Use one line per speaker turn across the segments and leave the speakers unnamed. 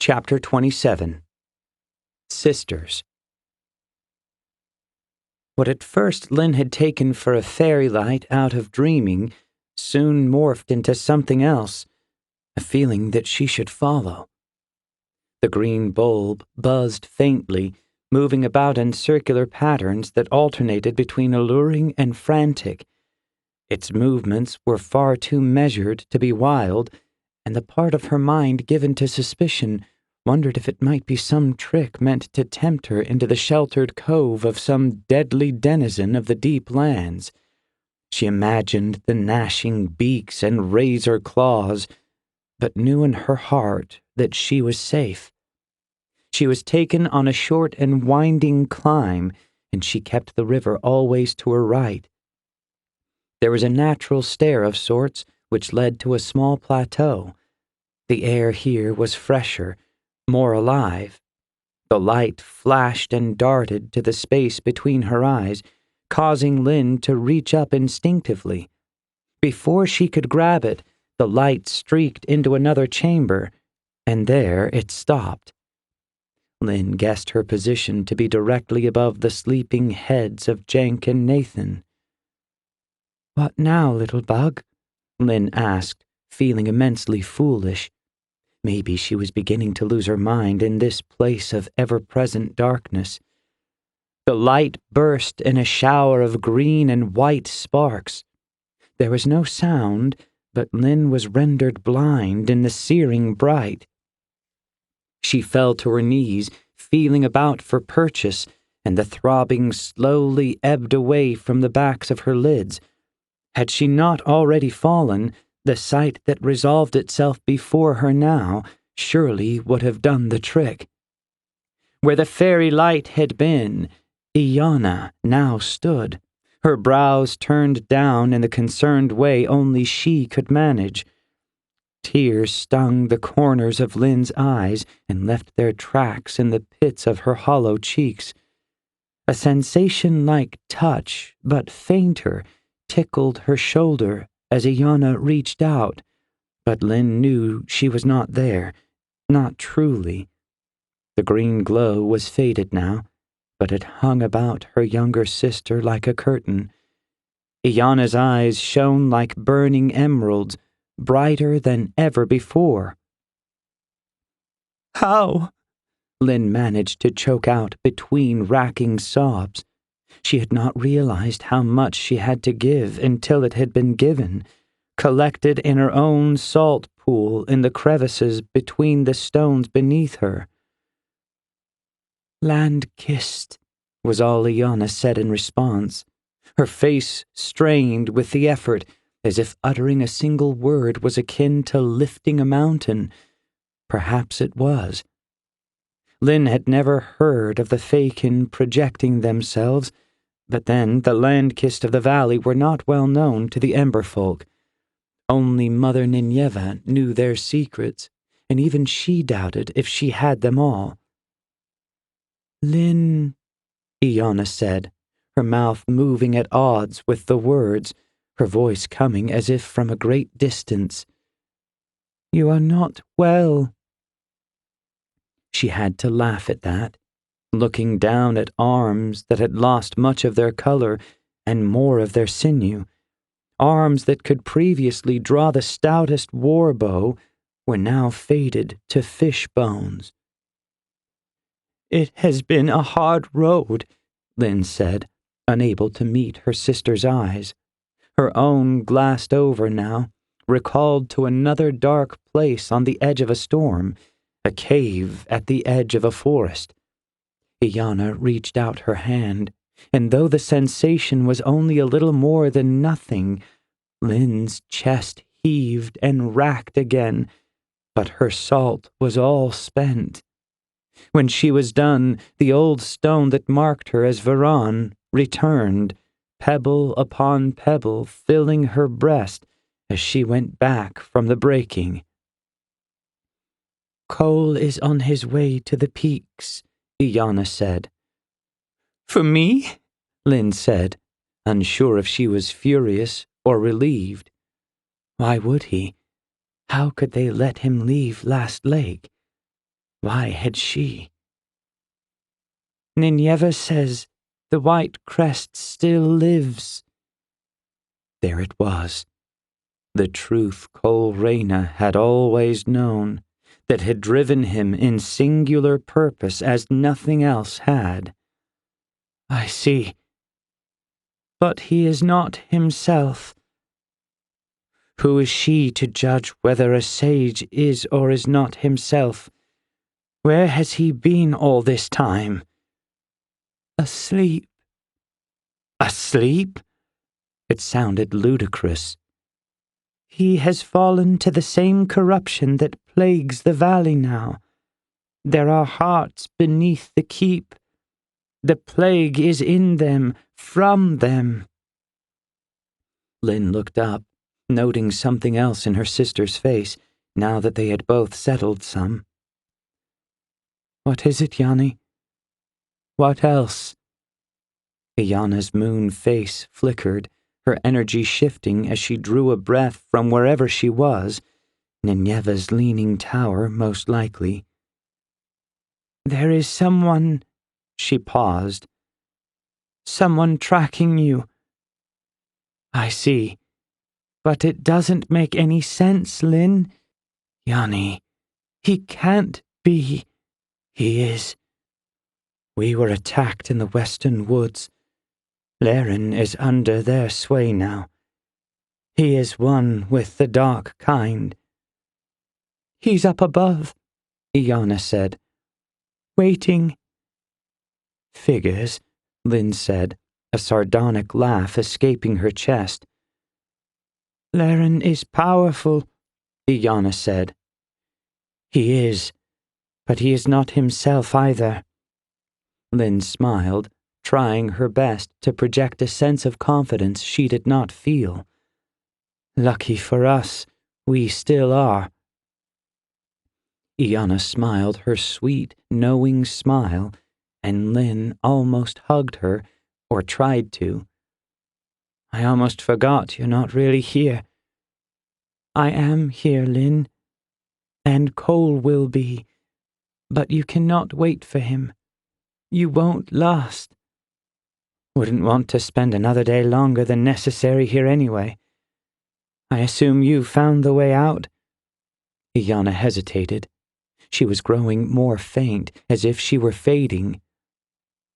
Chapter 27. Sisters. What at first Lynn had taken for a fairy light out of dreaming soon morphed into something else, a feeling that she should follow. The green bulb buzzed faintly, moving about in circular patterns that alternated between alluring and frantic. Its movements were far too measured to be wild, and the part of her mind given to suspicion wondered if it might be some trick meant to tempt her into the sheltered cove of some deadly denizen of the deep lands. She imagined the gnashing beaks and razor claws, but knew in her heart that she was safe. She was taken on a short and winding climb, and she kept the river always to her right. There was a natural stair of sorts which led to a small plateau. The air here was fresher, more alive. The light flashed and darted to the space between her eyes, causing Lynn to reach up instinctively. Before she could grab it, the light streaked into another chamber, and there it stopped. Lynn guessed her position to be directly above the sleeping heads of Jenk and Nathan. "What now, little bug?" Lynn asked, feeling immensely foolish. Maybe she was beginning to lose her mind in this place of ever-present darkness. The light burst in a shower of green and white sparks. There was no sound, but Lynn was rendered blind in the searing bright. She fell to her knees, feeling about for purchase, and the throbbing slowly ebbed away from the backs of her lids. Had she not already fallen, the sight that resolved itself before her now surely would have done the trick. Where the fairy light had been, Iana now stood, her brows turned down in the concerned way only she could manage. Tears stung the corners of Lynn's eyes and left their tracks in the pits of her hollow cheeks. A sensation like touch, but fainter, tickled her shoulder as Iana reached out, but Lynn knew she was not there, not truly. The green glow was faded now, but it hung about her younger sister like a curtain. Iana's eyes shone like burning emeralds, brighter than ever before. "How?" Lynn managed to choke out between racking sobs. She had not realized how much she had to give until it had been given, collected in her own salt pool in the crevices between the stones beneath her. "LandKist," was all Iana said in response, her face strained with the effort, as if uttering a single word was akin to lifting a mountain. Perhaps it was. Lynn had never heard of the Fakin projecting themselves, but then the LandKist of the valley were not well known to the Ember folk. Only Mother Nineveh knew their secrets, and even she doubted if she had them all. "Lynn," Iana said, her mouth moving at odds with the words, her voice coming as if from a great distance. "You are not well." She had to laugh at that, looking down at arms that had lost much of their color and more of their sinew. Arms that could previously draw the stoutest war bow were now faded to fish bones. "It has been a hard road," Lynn said, unable to meet her sister's eyes. Her own glassed over now, recalled to another dark place on the edge of a storm, a cave at the edge of a forest. Iana reached out her hand, and though the sensation was only a little more than nothing, Lynn's chest heaved and racked again, but her salt was all spent. When she was done, the old stone that marked her as Varan returned, pebble upon pebble filling her breast as she went back from the breaking. "Kole is on his way to the peaks," Iana said. "For me?" Lynn said, unsure if she was furious or relieved. Why would he? How could they let him leave Last Lake? Why had she? Nineveh says the white crest still lives. There it was, the truth Kole Reyna had always known, that had driven him in singular purpose as nothing else had. I see. But he is not himself. Who is she to judge whether a sage is or is not himself? Where has he been all this time? Asleep. Asleep? It sounded ludicrous. He has fallen to the same corruption that plagues the valley now. There are hearts beneath the keep. The plague is in them, from them. Lynn looked up, noting something else in her sister's face, now that they had both settled some. What is it, Yanni? What else? Iana's moon face flickered, her energy shifting as she drew a breath from wherever she was, Nineva's leaning tower, most likely. There is someone, she paused. Someone tracking you. I see. But it doesn't make any sense, Lynn. Yanni, he can't be. He is. We were attacked in the western woods. Leren is under their sway now. He is one with the dark kind. He's up above, Iana said. Waiting. Figures, Lynn said, a sardonic laugh escaping her chest. Leren is powerful, Iana said. He is, but he is not himself either. Lynn smiled, trying her best to project a sense of confidence she did not feel. Lucky for us, we still are. Iana smiled her sweet, knowing smile, and Lynn almost hugged her, or tried to. I almost forgot you're not really here. I am here, Lynn, and Kole will be, but you cannot wait for him. You won't last. Wouldn't want to spend another day longer than necessary here anyway. I assume you found the way out? Iana hesitated. She was growing more faint, as if she were fading.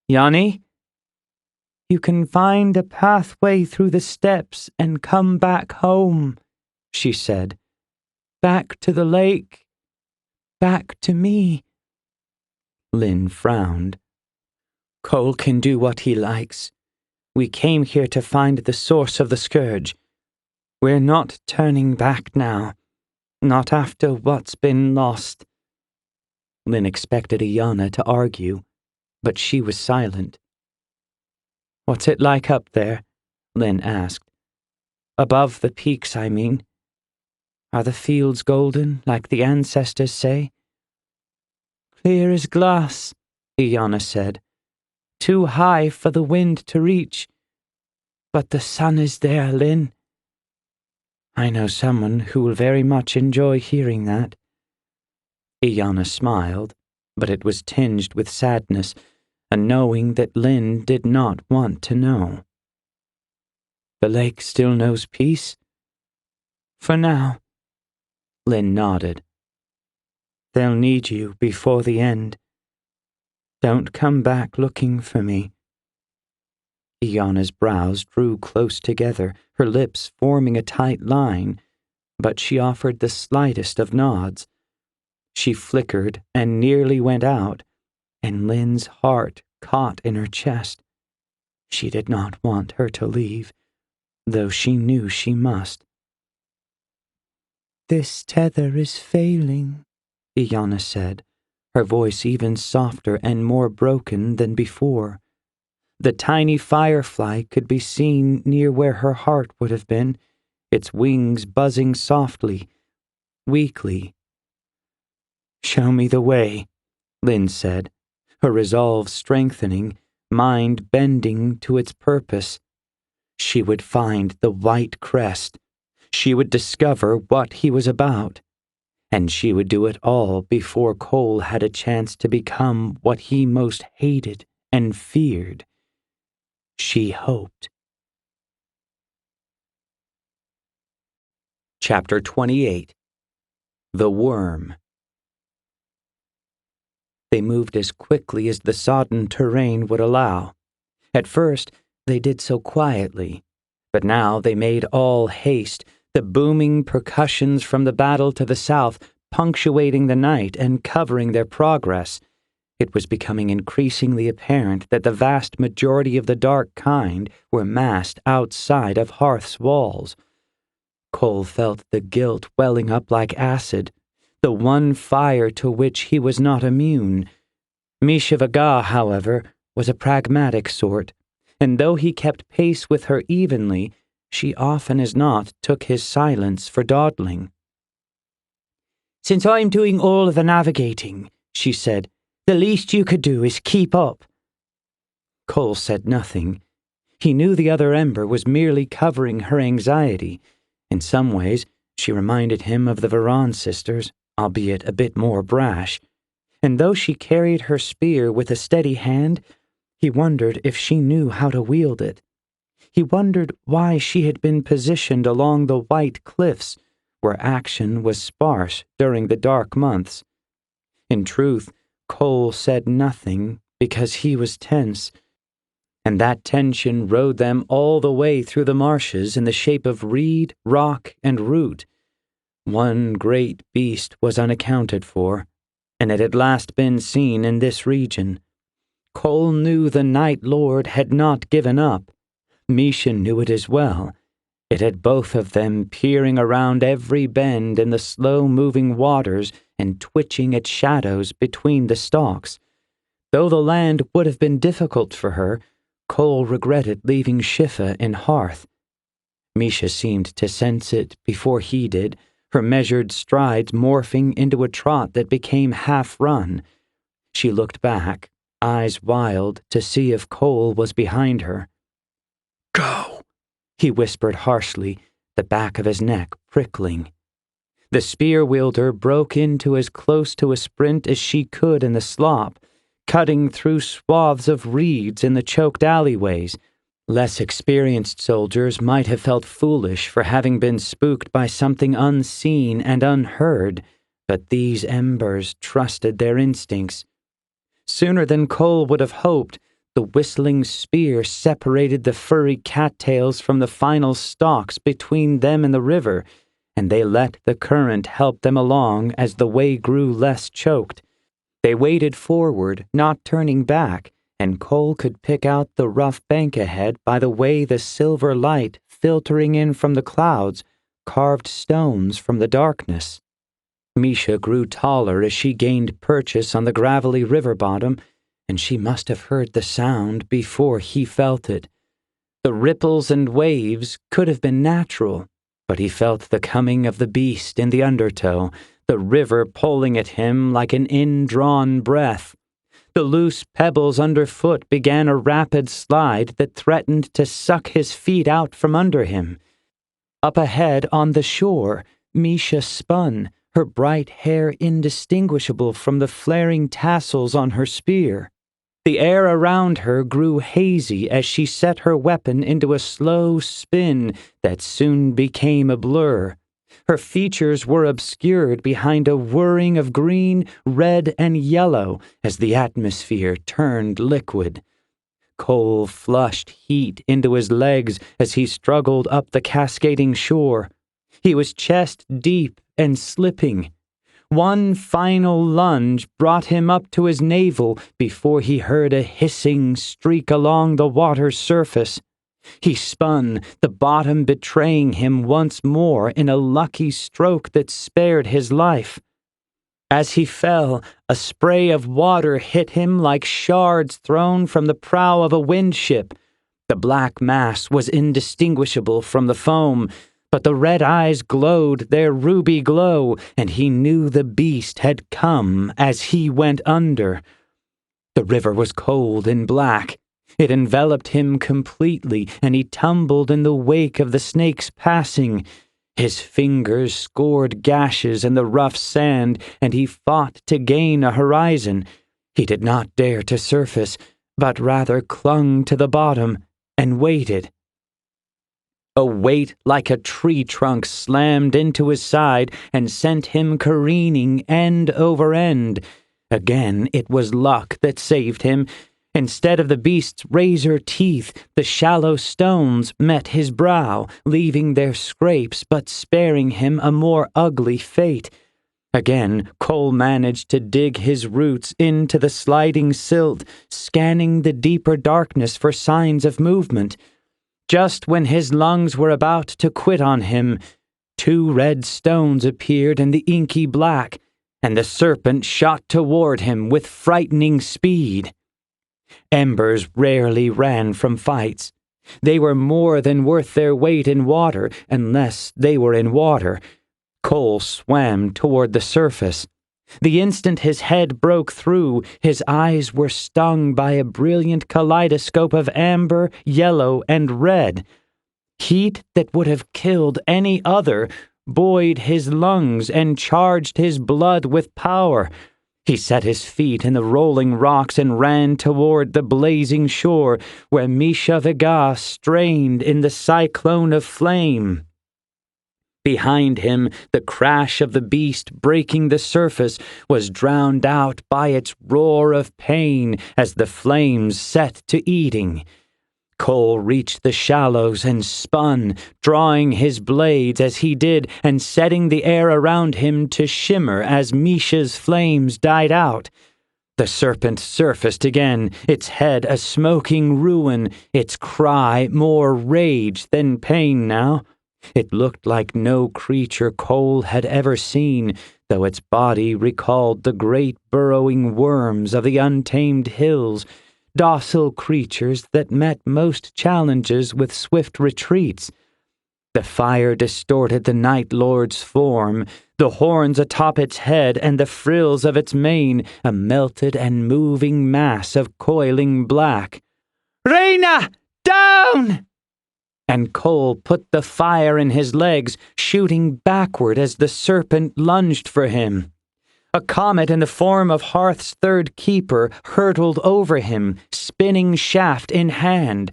Yanni? You can find a pathway through the steps and come back home, she said. Back to the lake. Back to me. Lynn frowned. Kole can do what he likes. We came here to find the source of the scourge. We're not turning back now. Not after what's been lost. Lynn expected Iana to argue, but she was silent. What's it like up there? Lynn asked. Above the peaks, I mean. Are the fields golden, like the ancestors say? Clear as glass, Iana said. Too high for the wind to reach. But the sun is there, Lynn. I know someone who will very much enjoy hearing that. Iana smiled, but it was tinged with sadness, a knowing that Lynn did not want to know. The lake still knows peace? For now. Lynn nodded. They'll need you before the end. Don't come back looking for me. Iana's brows drew close together, her lips forming a tight line, but she offered the slightest of nods. She flickered and nearly went out, and Lynn's heart caught in her chest. She did not want her to leave, though she knew she must. This tether is failing, Iana said, her voice even softer and more broken than before. The tiny firefly could be seen near where her heart would have been, its wings buzzing softly, weakly. Show me the way, Lynn said, her resolve strengthening, mind bending to its purpose. She would find the white crest. She would discover what he was about. and she would do it all before Kole had a chance to become what he most hated and feared. She hoped. Chapter 28. The Worm. They moved as quickly as the sodden terrain would allow. At first, they did so quietly, but now they made all haste, the booming percussions from the battle to the south punctuating the night and covering their progress. It was becoming increasingly apparent that the vast majority of the dark kind were massed outside of Hearth's walls. Kole felt the guilt welling up like acid, the one fire to which he was not immune. Misha Vaga, however, was a pragmatic sort, and though he kept pace with her evenly, she often as not took his silence for dawdling. "Since I'm doing all of the navigating," she said, "the least you could do is keep up." Kole said nothing. He knew the other Ember was merely covering her anxiety. In some ways, she reminded him of the Varan sisters, albeit a bit more brash. And though she carried her spear with a steady hand, he wondered if she knew how to wield it. He wondered why she had been positioned along the white cliffs, where action was sparse during the dark months. In truth, Kole said nothing because he was tense, and that tension rode them all the way through the marshes in the shape of reed, rock, and root. One great beast was unaccounted for, and it had last been seen in this region. Kole knew the Night Lord had not given up. Misha knew it as well. It had both of them peering around every bend in the slow-moving waters and twitching at shadows between the stalks. Though the land would have been difficult for her, Kole regretted leaving Shifa in Hearth. Misha seemed to sense it before he did, her measured strides morphing into a trot that became half-run. She looked back, eyes wild, to see if Kole was behind her. "Go," he whispered harshly, the back of his neck prickling. The spear-wielder broke into as close to a sprint as she could in the slop, cutting through swaths of reeds in the choked alleyways. Less experienced soldiers might have felt foolish for having been spooked by something unseen and unheard, but these Embers trusted their instincts. Sooner than Kole would have hoped, the whistling spear separated the furry cattails from the final stalks between them and the river, and they let the current help them along as the way grew less choked. They waded forward, not turning back, and Kole could pick out the rough bank ahead by the way the silver light filtering in from the clouds carved stones from the darkness. Misha grew taller as she gained purchase on the gravelly river bottom, and she must have heard the sound before he felt it. The ripples and waves could have been natural, but he felt the coming of the beast in the undertow, the river pulling at him like an indrawn breath. The loose pebbles underfoot began a rapid slide that threatened to suck his feet out from under him. Up ahead on the shore, Misha spun, her bright hair indistinguishable from the flaring tassels on her spear. The air around her grew hazy as she set her weapon into a slow spin that soon became a blur. Her features were obscured behind a whirring of green, red, and yellow as the atmosphere turned liquid. Kole flushed heat into his legs as he struggled up the cascading shore. He was chest deep and slipping. One final lunge brought him up to his navel before he heard a hissing streak along the water's surface. He spun, the bottom betraying him once more in a lucky stroke that spared his life. As he fell, a spray of water hit him like shards thrown from the prow of a windship. The black mass was indistinguishable from the foam, but the red eyes glowed their ruby glow, and he knew the beast had come as he went under. The river was cold and black. It enveloped him completely, and he tumbled in the wake of the snake's passing. His fingers scored gashes in the rough sand, and he fought to gain a horizon. He did not dare to surface, but rather clung to the bottom and waited. A weight like a tree trunk slammed into his side and sent him careening end over end. Again, it was luck that saved him. Instead of the beast's razor teeth, the shallow stones met his brow, leaving their scrapes but sparing him a more ugly fate. Again, Kole managed to dig his roots into the sliding silt, scanning the deeper darkness for signs of movement. Just when his lungs were about to quit on him, 2 red stones appeared in the inky black, and the serpent shot toward him with frightening speed. Embers rarely ran from fights. They were more than worth their weight in water, unless they were in water. Kole swam toward the surface. The instant his head broke through, his eyes were stung by a brilliant kaleidoscope of amber, yellow, and red. Heat that would have killed any other buoyed his lungs and charged his blood with power. He set his feet in the rolling rocks and ran toward the blazing shore, where Misha Vega strained in the cyclone of flame. Behind him, the crash of the beast breaking the surface was drowned out by its roar of pain as the flames set to eating. Kole reached the shallows and spun, drawing his blades as he did and setting the air around him to shimmer as Misha's flames died out. The serpent surfaced again, its head a smoking ruin, its cry more rage than pain now. It looked like no creature Kole had ever seen, though its body recalled the great burrowing worms of the untamed hills, docile creatures that met most challenges with swift retreats. The fire distorted the Night Lord's form, the horns atop its head and the frills of its mane, a melted and moving mass of coiling black. "Reyna, down!" And Kole put the fire in his legs, shooting backward as the serpent lunged for him. A comet in the form of Hearth's third keeper hurtled over him, spinning shaft in hand.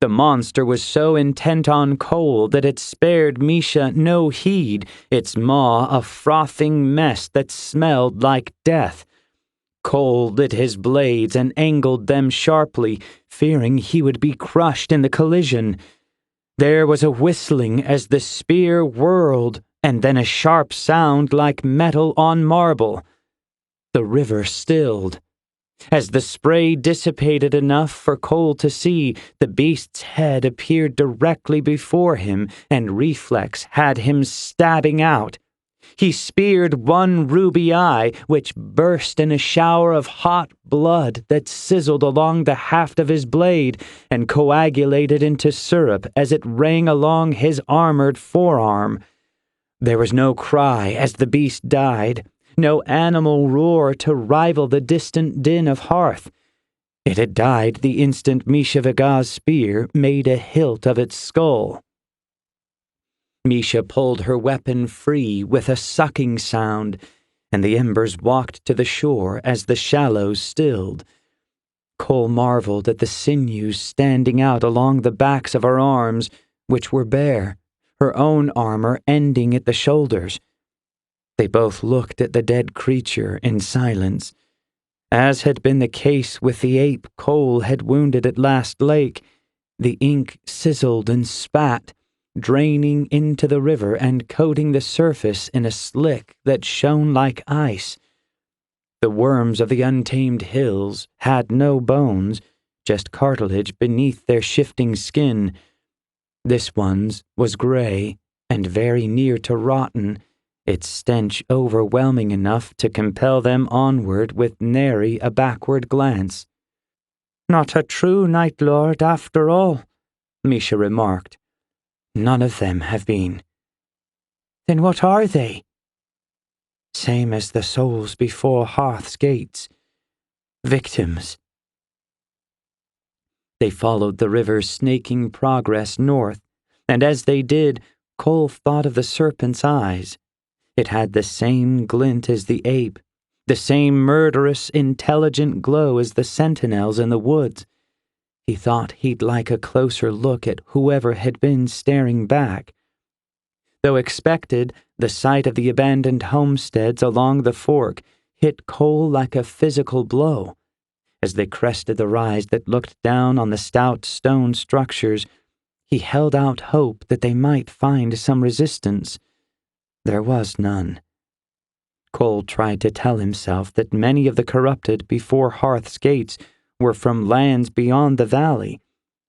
The monster was so intent on Kole that it spared Misha no heed, its maw a frothing mess that smelled like death. Kole lit his blades and angled them sharply, fearing he would be crushed in the collision. There was a whistling as the spear whirled, and then a sharp sound like metal on marble. The river stilled. As the spray dissipated enough for Kole to see, the beast's head appeared directly before him, and reflex had him stabbing out. He speared one ruby eye, which burst in a shower of hot blood that sizzled along the haft of his blade and coagulated into syrup as it rang along his armored forearm. There was no cry as the beast died, no animal roar to rival the distant din of Hearth. It had died the instant Misha Vega's spear made a hilt of its skull. Misha pulled her weapon free with a sucking sound, and the embers walked to the shore as the shallows stilled. Kole marveled at the sinews standing out along the backs of her arms, which were bare, her own armor ending at the shoulders. They both looked at the dead creature in silence. As had been the case with the ape Kole had wounded at Last Lake, the ink sizzled and spat, draining into the river and coating the surface in a slick that shone like ice. The worms of the untamed hills had no bones, just cartilage beneath their shifting skin. This one's was gray and very near to rotten, its stench overwhelming enough to compel them onward with nary a backward glance. "Not a true Night Lord after all," Misha remarked. "None of them have been." "Then what are they?" "Same as the souls before Hearth's gates. Victims." They followed the river's snaking progress north, and as they did, Kole thought of the serpent's eyes. It had the same glint as the ape, the same murderous, intelligent glow as the sentinels in the woods. He thought he'd like a closer look at whoever had been staring back. Though expected, the sight of the abandoned homesteads along the fork hit Kole like a physical blow. As they crested the rise that looked down on the stout stone structures, he held out hope that they might find some resistance. There was none. Kole tried to tell himself that many of the corrupted before Hearth's gates were from lands beyond the valley,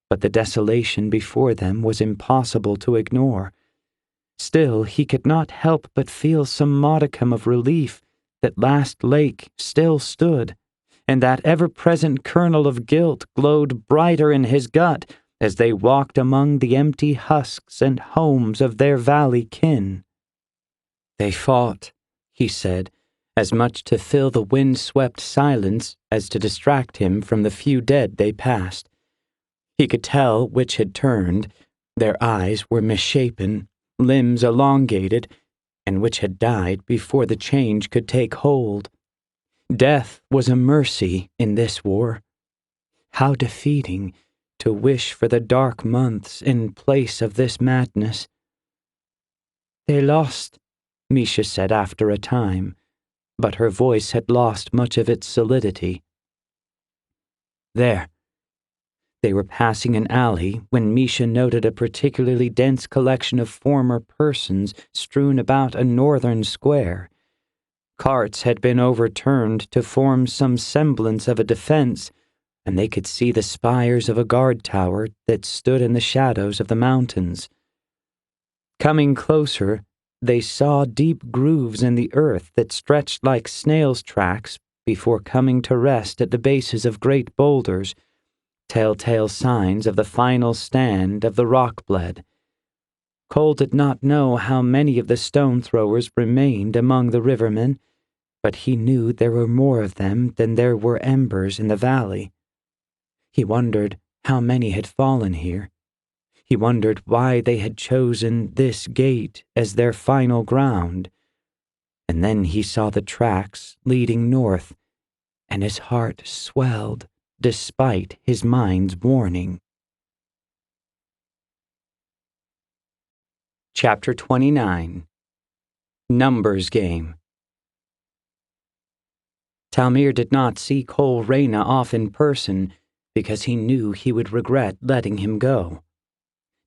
but the desolation before them was impossible to ignore. Still, he could not help but feel some modicum of relief that Last Lake still stood, and that ever-present kernel of guilt glowed brighter in his gut as they walked among the empty husks and homes of their valley kin. They fought, he said, as much to fill the wind-swept silence as to distract him from the few dead they passed. He could tell which had turned, their eyes were misshapen, limbs elongated, and which had died before the change could take hold. Death was a mercy in this war. How defeating to wish for the dark months in place of this madness. They lost, Misha said after a time, but her voice had lost much of its solidity. There. They were passing an alley when Misha noted a particularly dense collection of former persons strewn about a northern square. Carts had been overturned to form some semblance of a defense, and they could see the spires of a guard tower that stood in the shadows of the mountains. Coming closer, they saw deep grooves in the earth that stretched like snails' tracks before coming to rest at the bases of great boulders, telltale signs of the final stand of the rock-bled. Kole did not know how many of the stone-throwers remained among the rivermen, but he knew there were more of them than there were embers in the valley. He wondered how many had fallen here. He wondered why they had chosen this gate as their final ground. And then he saw the tracks leading north, and his heart swelled despite his mind's warning. Chapter 29. Numbers Game. Talmir did not see Kole Reyna off in person because he knew he would regret letting him go.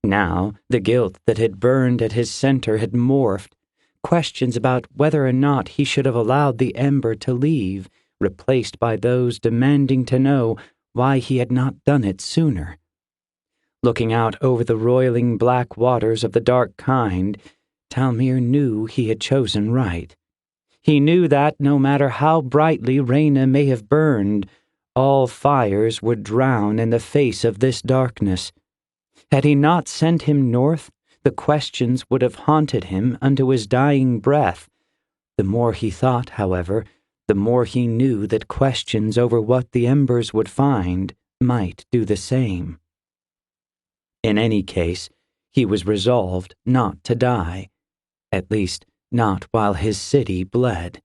Now, the guilt that had burned at his center had morphed. Questions about whether or not he should have allowed the Ember to leave, replaced by those demanding to know why he had not done it sooner. Looking out over the roiling black waters of the dark kind, Talmir knew he had chosen right. He knew that, no matter how brightly Reyna may have burned, all fires would drown in the face of this darkness. Had he not sent him north, the questions would have haunted him unto his dying breath. The more he thought, however, the more he knew that questions over what the Embers would find might do the same. In any case, he was resolved not to die, at least not while his city bled.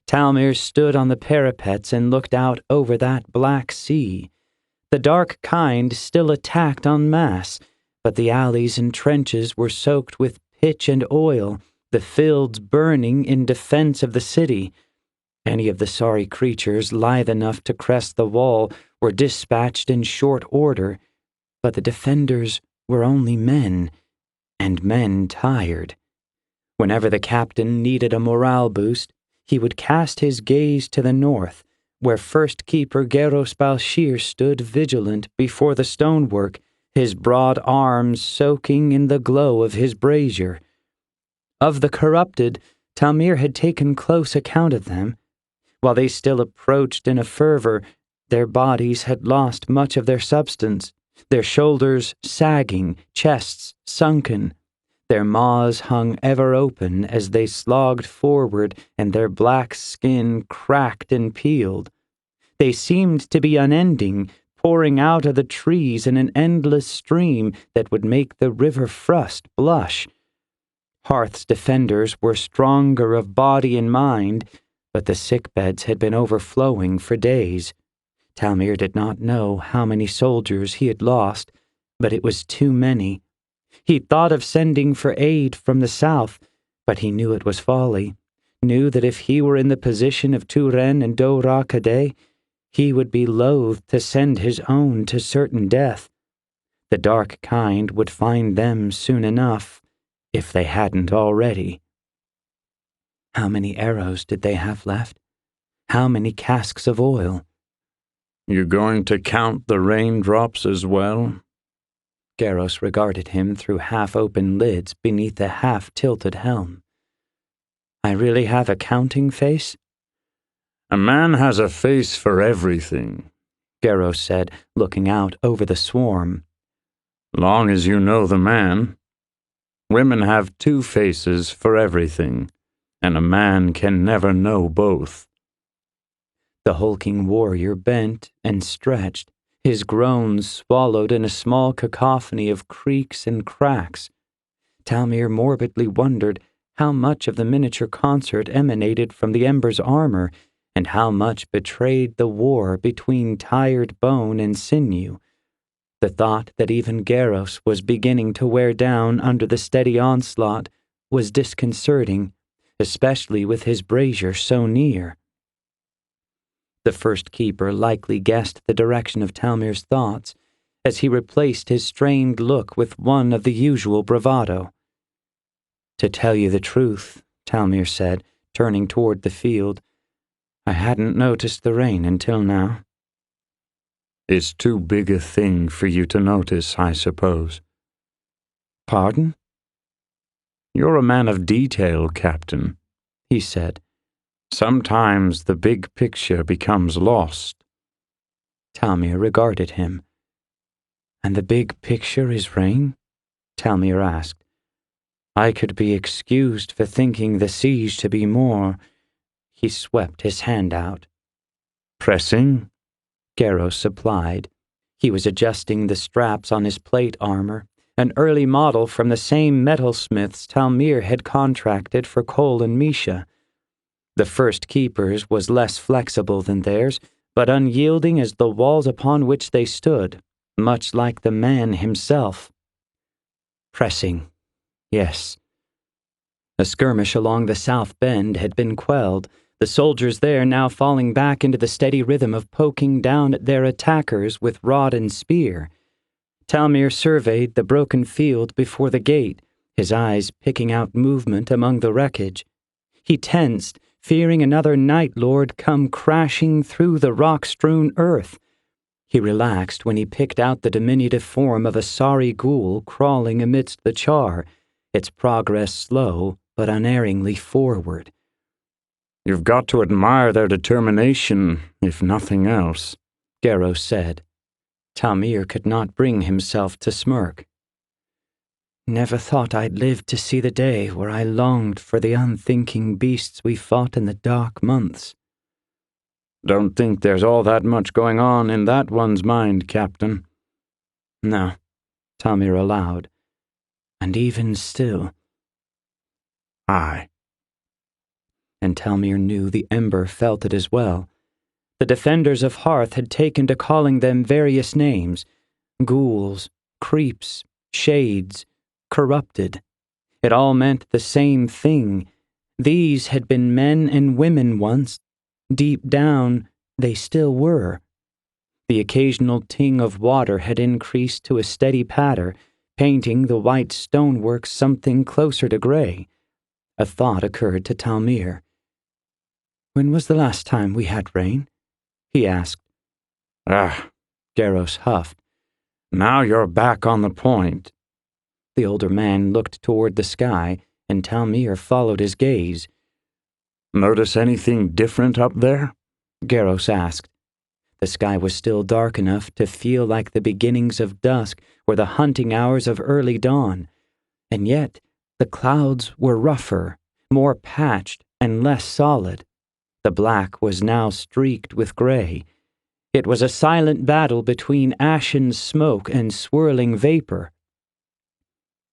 Talmir stood on the parapets and looked out over that black sea. The dark kind still attacked en masse, but the alleys and trenches were soaked with pitch and oil, the fields burning in defense of the city. Any of the sorry creatures lithe enough to crest the wall were dispatched in short order, but the defenders were only men, and men tired. Whenever the captain needed a morale boost, he would cast his gaze to the north, where First Keeper Geros Balshir stood vigilant before the stonework, his broad arms soaking in the glow of his brazier. Of the corrupted, Talmir had taken close account of them. While they still approached in a fervor, their bodies had lost much of their substance, their shoulders sagging, chests sunken. Their maws hung ever open as they slogged forward, and their black skin cracked and peeled. They seemed to be unending, pouring out of the trees in an endless stream that would make the river Frust blush. Hearth's defenders were stronger of body and mind, but the sickbeds had been overflowing for days. Talmir did not know how many soldiers he had lost, but it was too many. He thought of sending for aid from the south, but he knew it was folly, knew that if he were in the position of Turen and Dora Kadeh, he would be loath to send his own to certain death. The dark kind would find them soon enough, if they hadn't already. How many arrows did they have left? How many casks of oil?
You going to count the raindrops as well?
Garros regarded him through half-open lids beneath a half-tilted helm. I really have a counting face?
A man has a face for everything,
Garros said, looking out over the swarm.
Long as you know the man. Women have two faces for everything, and a man can never know both.
The hulking warrior bent and stretched, his groans swallowed in a small cacophony of creaks and cracks. Talmir morbidly wondered how much of the miniature concert emanated from the Embers' armor, and how much betrayed the war between tired bone and sinew. The thought that even Garros was beginning to wear down under the steady onslaught was disconcerting, especially with his brazier so near. The first keeper likely guessed the direction of Talmir's thoughts, as he replaced his strained look with one of the usual bravado. To tell you the truth, Talmir said, turning toward the field, I hadn't noticed the rain until now.
It's too big a thing for you to notice, I suppose.
Pardon?
You're a man of detail, Captain, he said. Sometimes the big picture becomes lost.
Talmir regarded him. And the big picture is rain? Talmir asked. I could be excused for thinking the siege to be more. He swept his hand out.
Pressing?
Garros supplied. He was adjusting the straps on his plate armor, an early model from the same metalsmiths Talmir had contracted for Kole and Misha. The first keeper's was less flexible than theirs, but unyielding as the walls upon which they stood, much like the man himself. Pressing, yes. A skirmish along the south bend had been quelled, the soldiers there now falling back into the steady rhythm of poking down at their attackers with rod and spear. Talmir surveyed the broken field before the gate, his eyes picking out movement among the wreckage. He tensed, fearing another Night Lord come crashing through the rock-strewn earth. He relaxed when he picked out the diminutive form of a sorry ghoul crawling amidst the char, its progress slow but unerringly forward.
You've got to admire their determination, if nothing else,
Garros said. Talmir could not bring himself to smirk. Never thought I'd live to see the day where I longed for the unthinking beasts we fought in the dark months.
Don't think there's all that much going on in that one's mind, Captain.
No, Talmir allowed. And even still.
Aye.
And Talmir knew the Ember felt it as well. The defenders of Hearth had taken to calling them various names: ghouls, creeps, shades, corrupted. It all meant the same thing. These had been men and women once. Deep down, they still were. The occasional ting of water had increased to a steady patter, painting the white stonework something closer to gray. A thought occurred to Talmir. When was the last time we had rain? He asked.
Garros huffed. Now you're back on the point.
The older man looked toward the sky, and Talmir followed his gaze.
Notice anything different up there?
Garros asked. The sky was still dark enough to feel like the beginnings of dusk or the hunting hours of early dawn, and yet the clouds were rougher, more patched, and less solid. The black was now streaked with gray. It was a silent battle between ashen smoke and swirling vapor.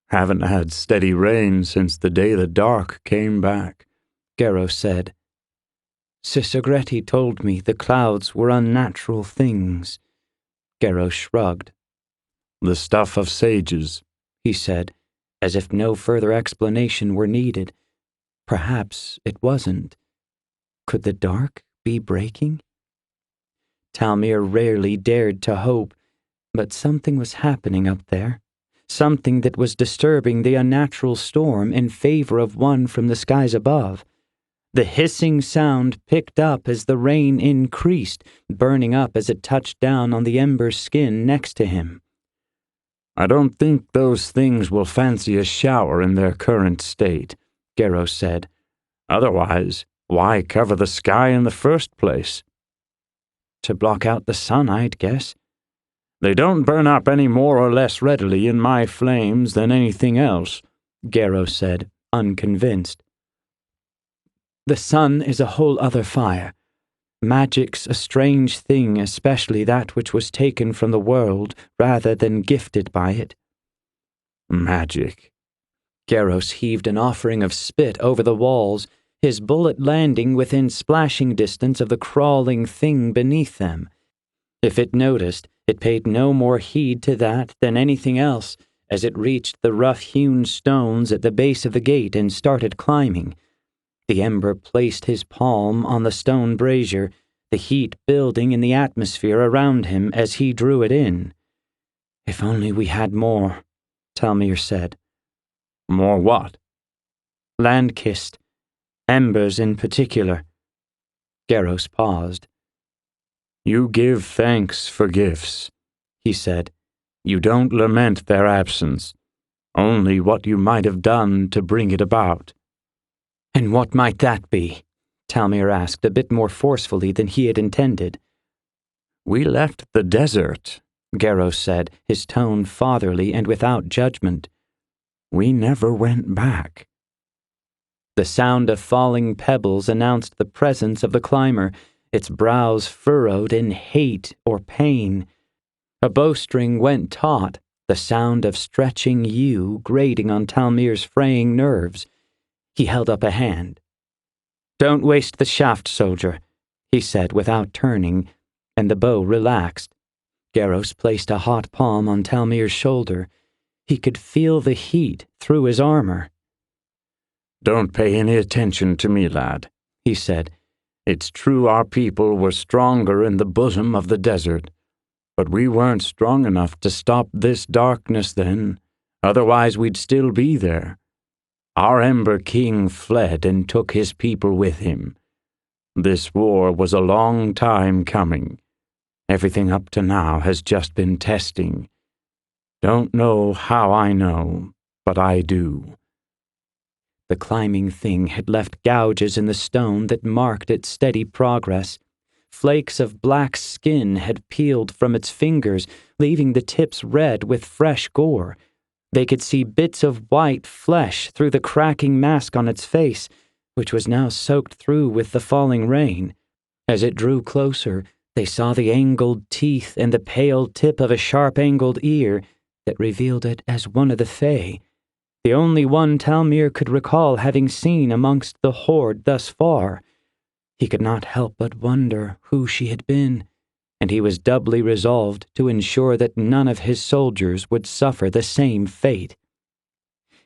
Haven't had steady rain since the day the dark came back,
Garros said. Sisagretti told me the clouds were unnatural things. Garros shrugged.
The stuff of sages,
he said, as if no further explanation were needed. Perhaps it wasn't. Could the dark be breaking? Talmir rarely dared to hope, but something was happening up there. Something that was disturbing the unnatural storm in favor of one from the skies above. The hissing sound picked up as the rain increased, burning up as it touched down on the ember skin next to him.
I don't think those things will fancy a shower in their current state,
Garros said.
Otherwise, why cover the sky in the first place?
To block out the sun, I'd guess.
They don't burn up any more or less readily in my flames than anything else,
Garros said, unconvinced. The sun is a whole other fire. Magic's a strange thing, especially that which was taken from the world rather than gifted by it.
Magic.
Garros heaved an offering of spit over the walls, his bullet landing within splashing distance of the crawling thing beneath them. If it noticed, it paid no more heed to that than anything else as it reached the rough-hewn stones at the base of the gate and started climbing. The ember placed his palm on the stone brazier, the heat building in the atmosphere around him as he drew it in. If only we had more, Talmir said.
More what?
LandKist. Embers in particular. Garros paused.
You give thanks for gifts, he said. You don't lament their absence, only what you might have done to bring it about.
And what might that be? Talmir asked a bit more forcefully than he had intended.
We left the desert,
Garros said, his tone fatherly and without judgment.
We never went back.
The sound of falling pebbles announced the presence of the climber, its brows furrowed in hate or pain. A bowstring went taut, the sound of stretching yew grating on Talmir's fraying nerves. He held up a hand. Don't waste the shaft, soldier, he said without turning, and the bow relaxed. Garros placed a hot palm on Talmir's shoulder. He could feel the heat through his armor.
Don't pay any attention to me, lad, he said. It's true our people were stronger in the bosom of the desert, but we weren't strong enough to stop this darkness then, otherwise we'd still be there. Our Ember King fled and took his people with him. This war was a long time coming. Everything up to now has just been testing. Don't know how I know, but I do. The climbing thing had left gouges in the stone that marked its steady progress. Flakes of black skin had peeled from its fingers, leaving the tips red with fresh gore. They could see bits of white flesh through the cracking mask on its face, which was now soaked through with the falling rain. As it drew closer, they saw the angled teeth and the pale tip of a sharp-angled ear that revealed it as one of the Fae, the only one Talmir could recall having seen amongst the horde thus far. He could not help but wonder who she had been, and he was doubly resolved to ensure that none of his soldiers would suffer the same fate.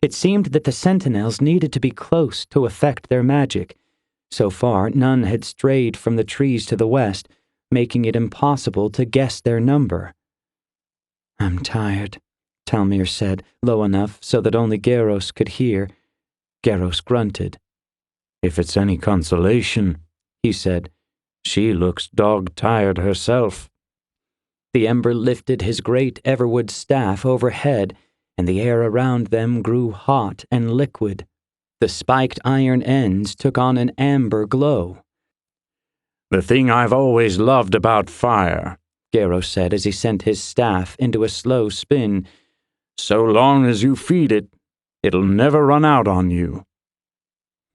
It seemed that the sentinels needed to be close to effect their magic. So far, none had strayed from the trees to the west, making it impossible to guess their number. I'm tired, Talmir said, low enough so that only Garros could hear. Garros grunted. If it's any consolation, he said, she looks dog-tired herself.
The Ember lifted his great everwood staff overhead, and the air around them grew hot and liquid. The spiked iron ends took on an amber glow.
The thing I've always loved about fire,
Garros said as he sent his staff into a slow spin.
So long as you feed it, it'll never run out on you.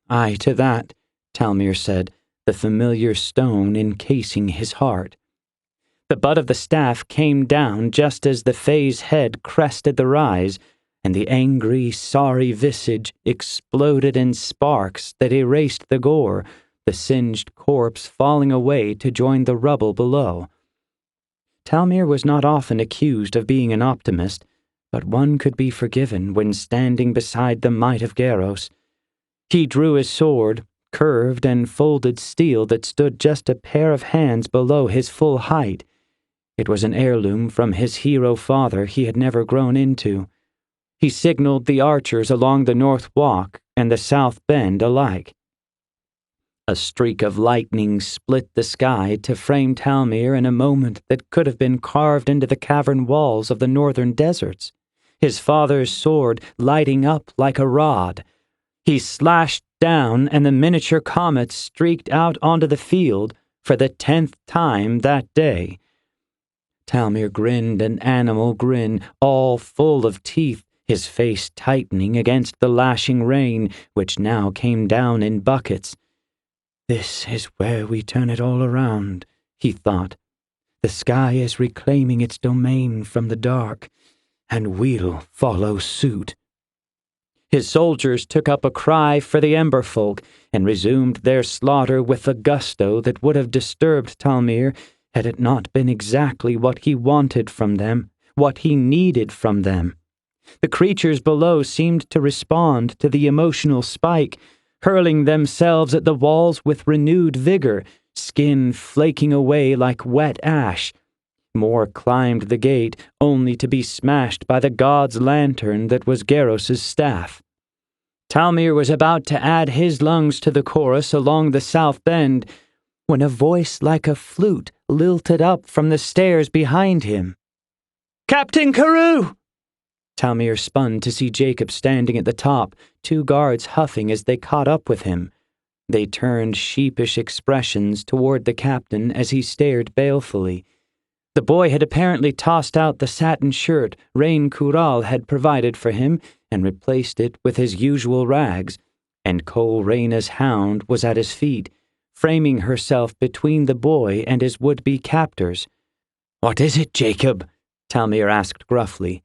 Aye to that, Talmir said, the familiar stone encasing his heart. The butt of the staff came down just as the Fae's head crested the rise, and the angry, sorry visage exploded in sparks that erased the gore, the singed corpse falling away to join the rubble below. Talmir was not often accused of being an optimist, but one could be forgiven when standing beside the might of Garros. He drew his sword, curved and folded steel that stood just a pair of hands below his full height. It was an heirloom from his hero father he had never grown into. He signaled the archers along the north walk and the south bend alike. A streak of lightning split the sky to frame Talmir in a moment that could have been carved into the cavern walls of the northern deserts, his father's sword lighting up like a rod. He slashed down, and the miniature comet streaked out onto the field for the 10th time that day. Talmir grinned an animal grin, all full of teeth, his face tightening against the lashing rain, which now came down in buckets. "This is where we turn it all around," he thought. "The sky is reclaiming its domain from the dark, and we'll follow suit." His soldiers took up a cry for the Ember folk and resumed their slaughter with a gusto that would have disturbed Talmir had it not been exactly what he wanted from them, what he needed from them. The creatures below seemed to respond to the emotional spike, hurling themselves at the walls with renewed vigor, skin flaking away like wet ash. More climbed the gate, only to be smashed by the god's lantern that was Garros's staff. Talmir was about to add his lungs to the chorus along the south bend when a voice like a flute lilted up from the stairs behind him. "Captain Carew!" Talmir spun to see Jacob standing at the top, two guards huffing as they caught up with him. They turned sheepish expressions toward the captain as he stared balefully. The boy had apparently tossed out the satin shirt Rain Kural had provided for him and replaced it with his usual rags, and Kole Reyna's hound was at his feet, framing herself between the boy and his would-be captors. "What is it, Jacob?" Talmir asked gruffly.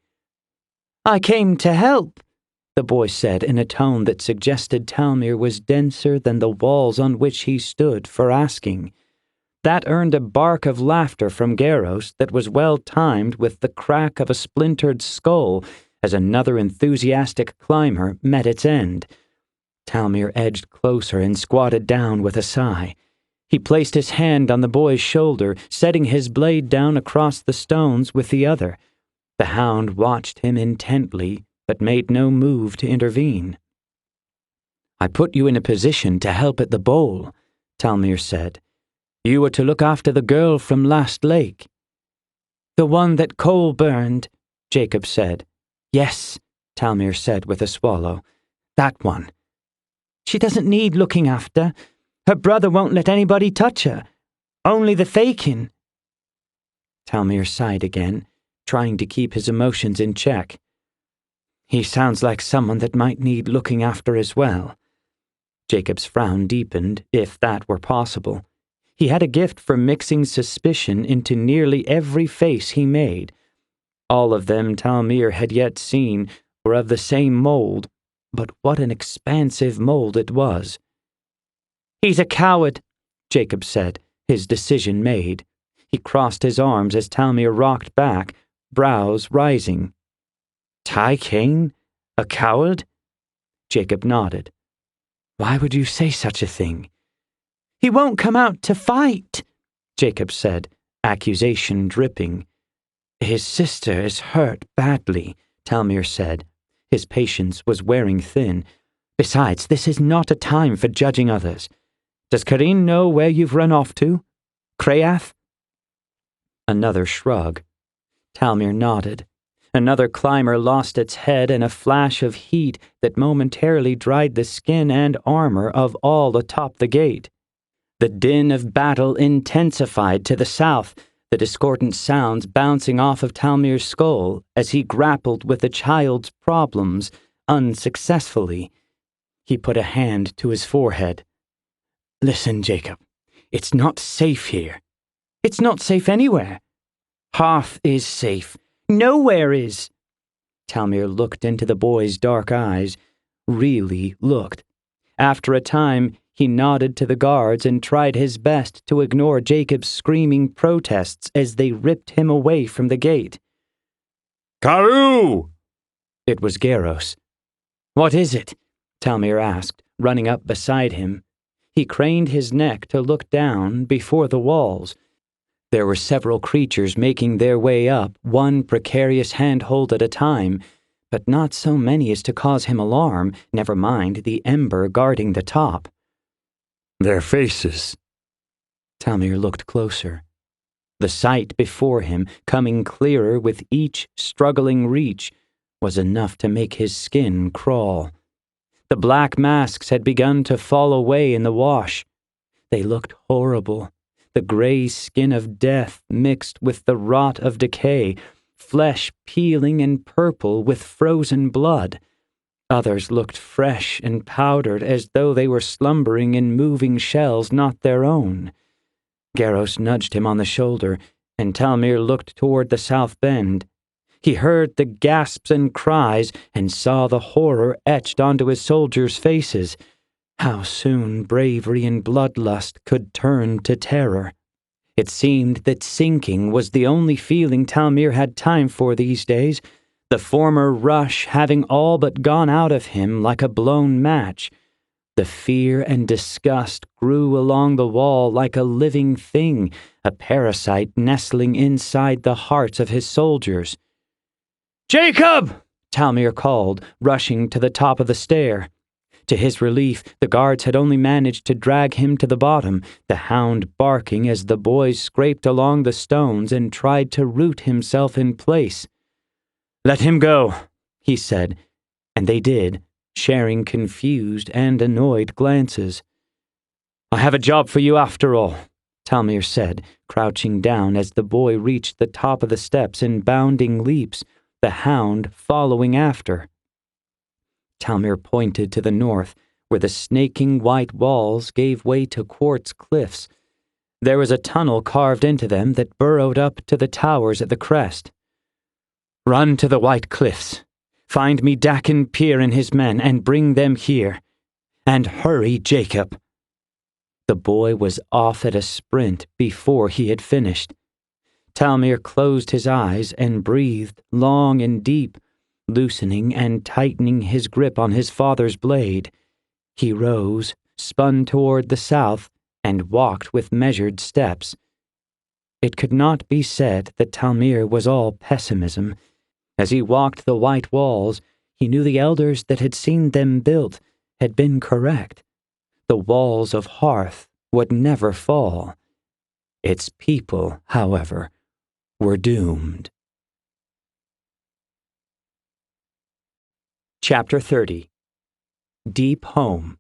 "I came to help," the boy said in a tone that suggested Talmir was denser than the walls on which he stood for asking. That earned a bark of laughter from Garros that was well timed with the crack of a splintered skull as another enthusiastic climber met its end. Talmir edged closer and squatted down with a sigh. He placed his hand on the boy's shoulder, setting his blade down across the stones with the other. The hound watched him intently, but made no move to intervene. "I put you in a position to help at the bowl," Talmir said. "You were to look after the girl from Last Lake." "The one that Kole burned," Jacob said. "Yes," Talmir said with a swallow. "That one. She doesn't need looking after. Her brother won't let anybody touch her. Only the Fae can." Talmir sighed again, trying to keep his emotions in check. "He sounds like someone that might need looking after as well." Jacob's frown deepened, if that were possible. He had a gift for mixing suspicion into nearly every face he made. All of them Talmir had yet seen were of the same mold, but what an expansive mold it was. "He's a coward," Jacob said, his decision made. He crossed his arms as Talmir rocked back, brows rising. "Tai Kane? A coward?" Jacob nodded. "Why would you say such a thing?" "He won't come out to fight," Jacob said, accusation dripping. "His sister is hurt badly," Talmir said. His patience was wearing thin. "Besides, this is not a time for judging others. Does Kareen know where you've run off to? Krayath?" Another shrug. Talmir nodded. Another climber lost its head in a flash of heat that momentarily dried the skin and armor of all atop the gate. The din of battle intensified to the south, the discordant sounds bouncing off of Talmir's skull as he grappled with the child's problems unsuccessfully. He put a hand to his forehead. "Listen, Jacob, it's not safe here." "It's not safe anywhere," Hearth is safe. Nowhere is. Talmir looked into the boy's dark eyes, really looked. After a time, he nodded to the guards and tried his best to ignore Jacob's screaming protests as they ripped him away from the gate.
Karoo!
It was Garros. What is it? Talmir asked, running up beside him. He craned his neck to look down before the walls. There were several creatures making their way up, one precarious handhold at a time, but not so many as to cause him alarm, never mind the Ember guarding the top.
Their faces.
Talmir looked closer. The sight before him, coming clearer with each struggling reach, was enough to make his skin crawl. The black masks had begun to fall away in the wash. They looked horrible, the gray skin of death mixed with the rot of decay, flesh peeling and purple with frozen blood. Others looked fresh and powdered as though they were slumbering in moving shells not their own. Garros nudged him on the shoulder, and Talmir looked toward the south bend. He heard the gasps and cries and saw the horror etched onto his soldiers' faces. How soon bravery and bloodlust could turn to terror. It seemed that sinking was the only feeling Talmir had time for these days, the former rush having all but gone out of him like a blown match. The fear and disgust grew along the wall like a living thing, a parasite nestling inside the hearts of his soldiers. "Jacob!" Talmir called, rushing to the top of the stair. To his relief, the guards had only managed to drag him to the bottom, the hound barking as the boy scraped along the stones and tried to root himself in place. "Let him go," he said, and they did, sharing confused and annoyed glances. "I have a job for you after all," Talmir said, crouching down as the boy reached the top of the steps in bounding leaps, the hound following after. Talmir pointed to the north, where the snaking white walls gave way to quartz cliffs. There was a tunnel carved into them that burrowed up to the towers at the crest. "Run to the white cliffs. Find me Dakin Pier and his men, and bring them here. And hurry, Jacob." The boy was off at a sprint before he had finished. Talmir closed his eyes and breathed long and deep, loosening and tightening his grip on his father's blade. He rose, spun toward the south, and walked with measured steps. It could not be said that Talmir was all pessimism. As he walked the white walls, he knew the elders that had seen them built had been correct. The walls of Hearth would never fall. Its people, however, were doomed. Chapter 30. Deep Home.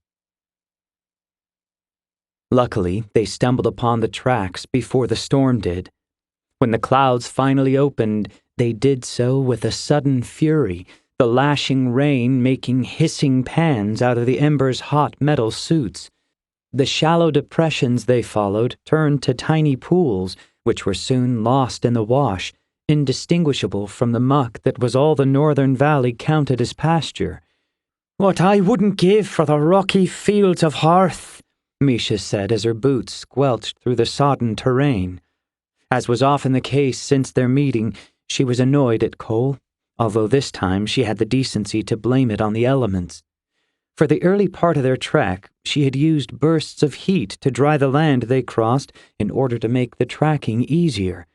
Luckily, they stumbled upon the tracks before the storm did. When the clouds finally opened, they did so with a sudden fury, the lashing rain making hissing pans out of the Embers' hot metal suits. The shallow depressions they followed turned to tiny pools, which were soon lost in the wash, indistinguishable from the muck that was all the northern valley counted as pasture. "What I wouldn't give for the rocky fields of Hearth," Misha said as her boots squelched through the sodden terrain. As was often the case since their meeting, she was annoyed at Kole, although this time she had the decency to blame it on the elements. For the early part of their trek, she had used bursts of heat to dry the land they crossed in order to make the tracking easier.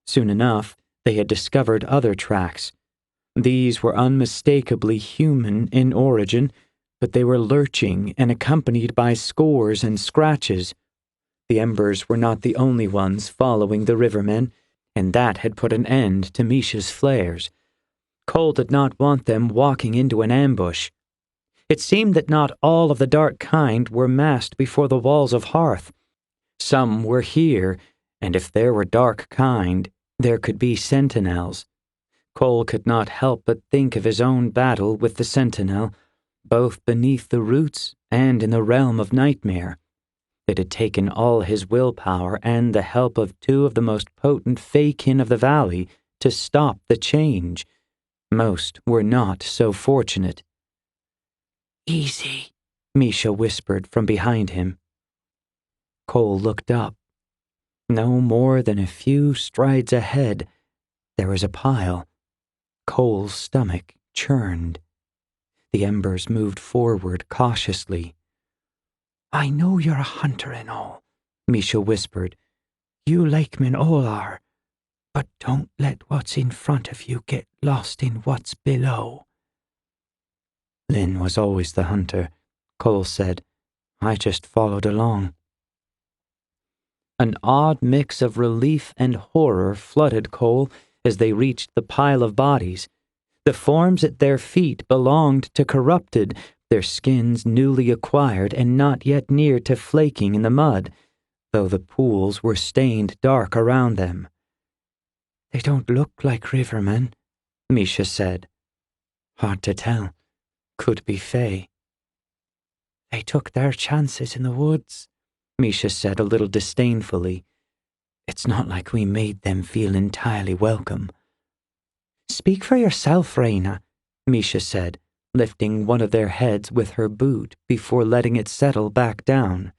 Soon enough, they had discovered other tracks. These were unmistakably human in origin, but they were lurching and accompanied by scores and scratches. The Embers were not the only ones following the rivermen, and that had put an end to Misha's flares. Kole did not want them walking into an ambush. It seemed that not all of the dark kind were massed before the walls of Hearth. Some were here, and if there were dark kind, there could be sentinels. Kole could not help but think of his own battle with the sentinel, both beneath the roots and in the realm of nightmare. It had taken all his willpower and the help of two of the most potent Fae-kin of the valley to stop the change. Most were not so fortunate. "Easy," Misha whispered from behind him. Kole looked up. No more than a few strides ahead, there was a pile. Kole's stomach churned. The embers moved forward cautiously. "I know you're a hunter and all," Misha whispered. "You like men all are. But don't let what's in front of you get lost in what's below." "Lynn was always the hunter," Kole said. "I just followed along." An odd mix of relief and horror flooded Kole as they reached the pile of bodies. The forms at their feet belonged to corrupted, their skins newly acquired and not yet near to flaking in the mud, though the pools were stained dark around them. "They don't look like rivermen," Misha said. "Hard to tell. Could be Fae." "They took their chances in the woods," Misha said a little disdainfully. "It's not like we made them feel entirely welcome." "Speak for yourself, Reyna," Misha said, lifting one of their heads with her boot before letting it settle back down.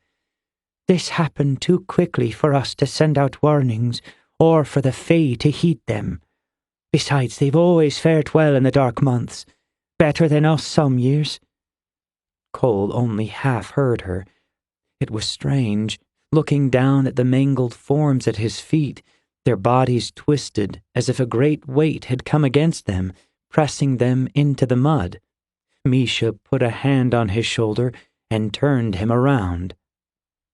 "This happened too quickly for us to send out warnings or for the Fae to heed them. Besides, they've always fared well in the dark months, better than us some years." Kole only half heard her. It was strange, looking down at the mangled forms at his feet, their bodies twisted as if a great weight had come against them, pressing them into the mud. Misha put a hand on his shoulder and turned him around.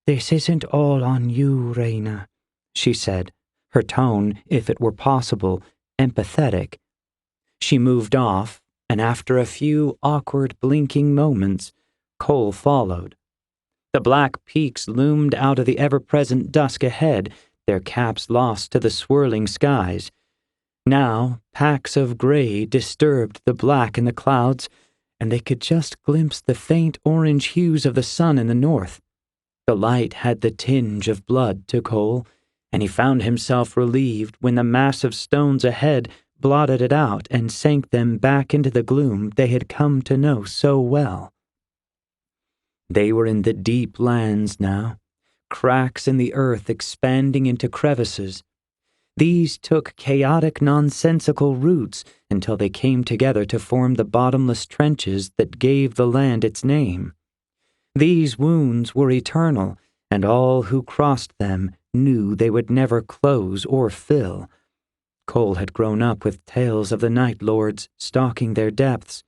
"This isn't all on you, Reyna," she said, her tone, if it were possible, empathetic. She moved off, and after a few awkward blinking moments, Kole followed. The black peaks loomed out of the ever-present dusk ahead, their caps lost to the swirling skies. Now, packs of gray disturbed the black in the clouds, and they could just glimpse the faint orange hues of the sun in the north. The light had the tinge of blood to Kole, and he found himself relieved when the massive stones ahead blotted it out and sank them back into the gloom they had come to know so well. They were in the deep lands now, cracks in the earth expanding into crevices. These took chaotic, nonsensical roots until they came together to form the bottomless trenches that gave the land its name. These wounds were eternal, and all who crossed them knew they would never close or fill. Kole had grown up with tales of the Night Lords stalking their depths.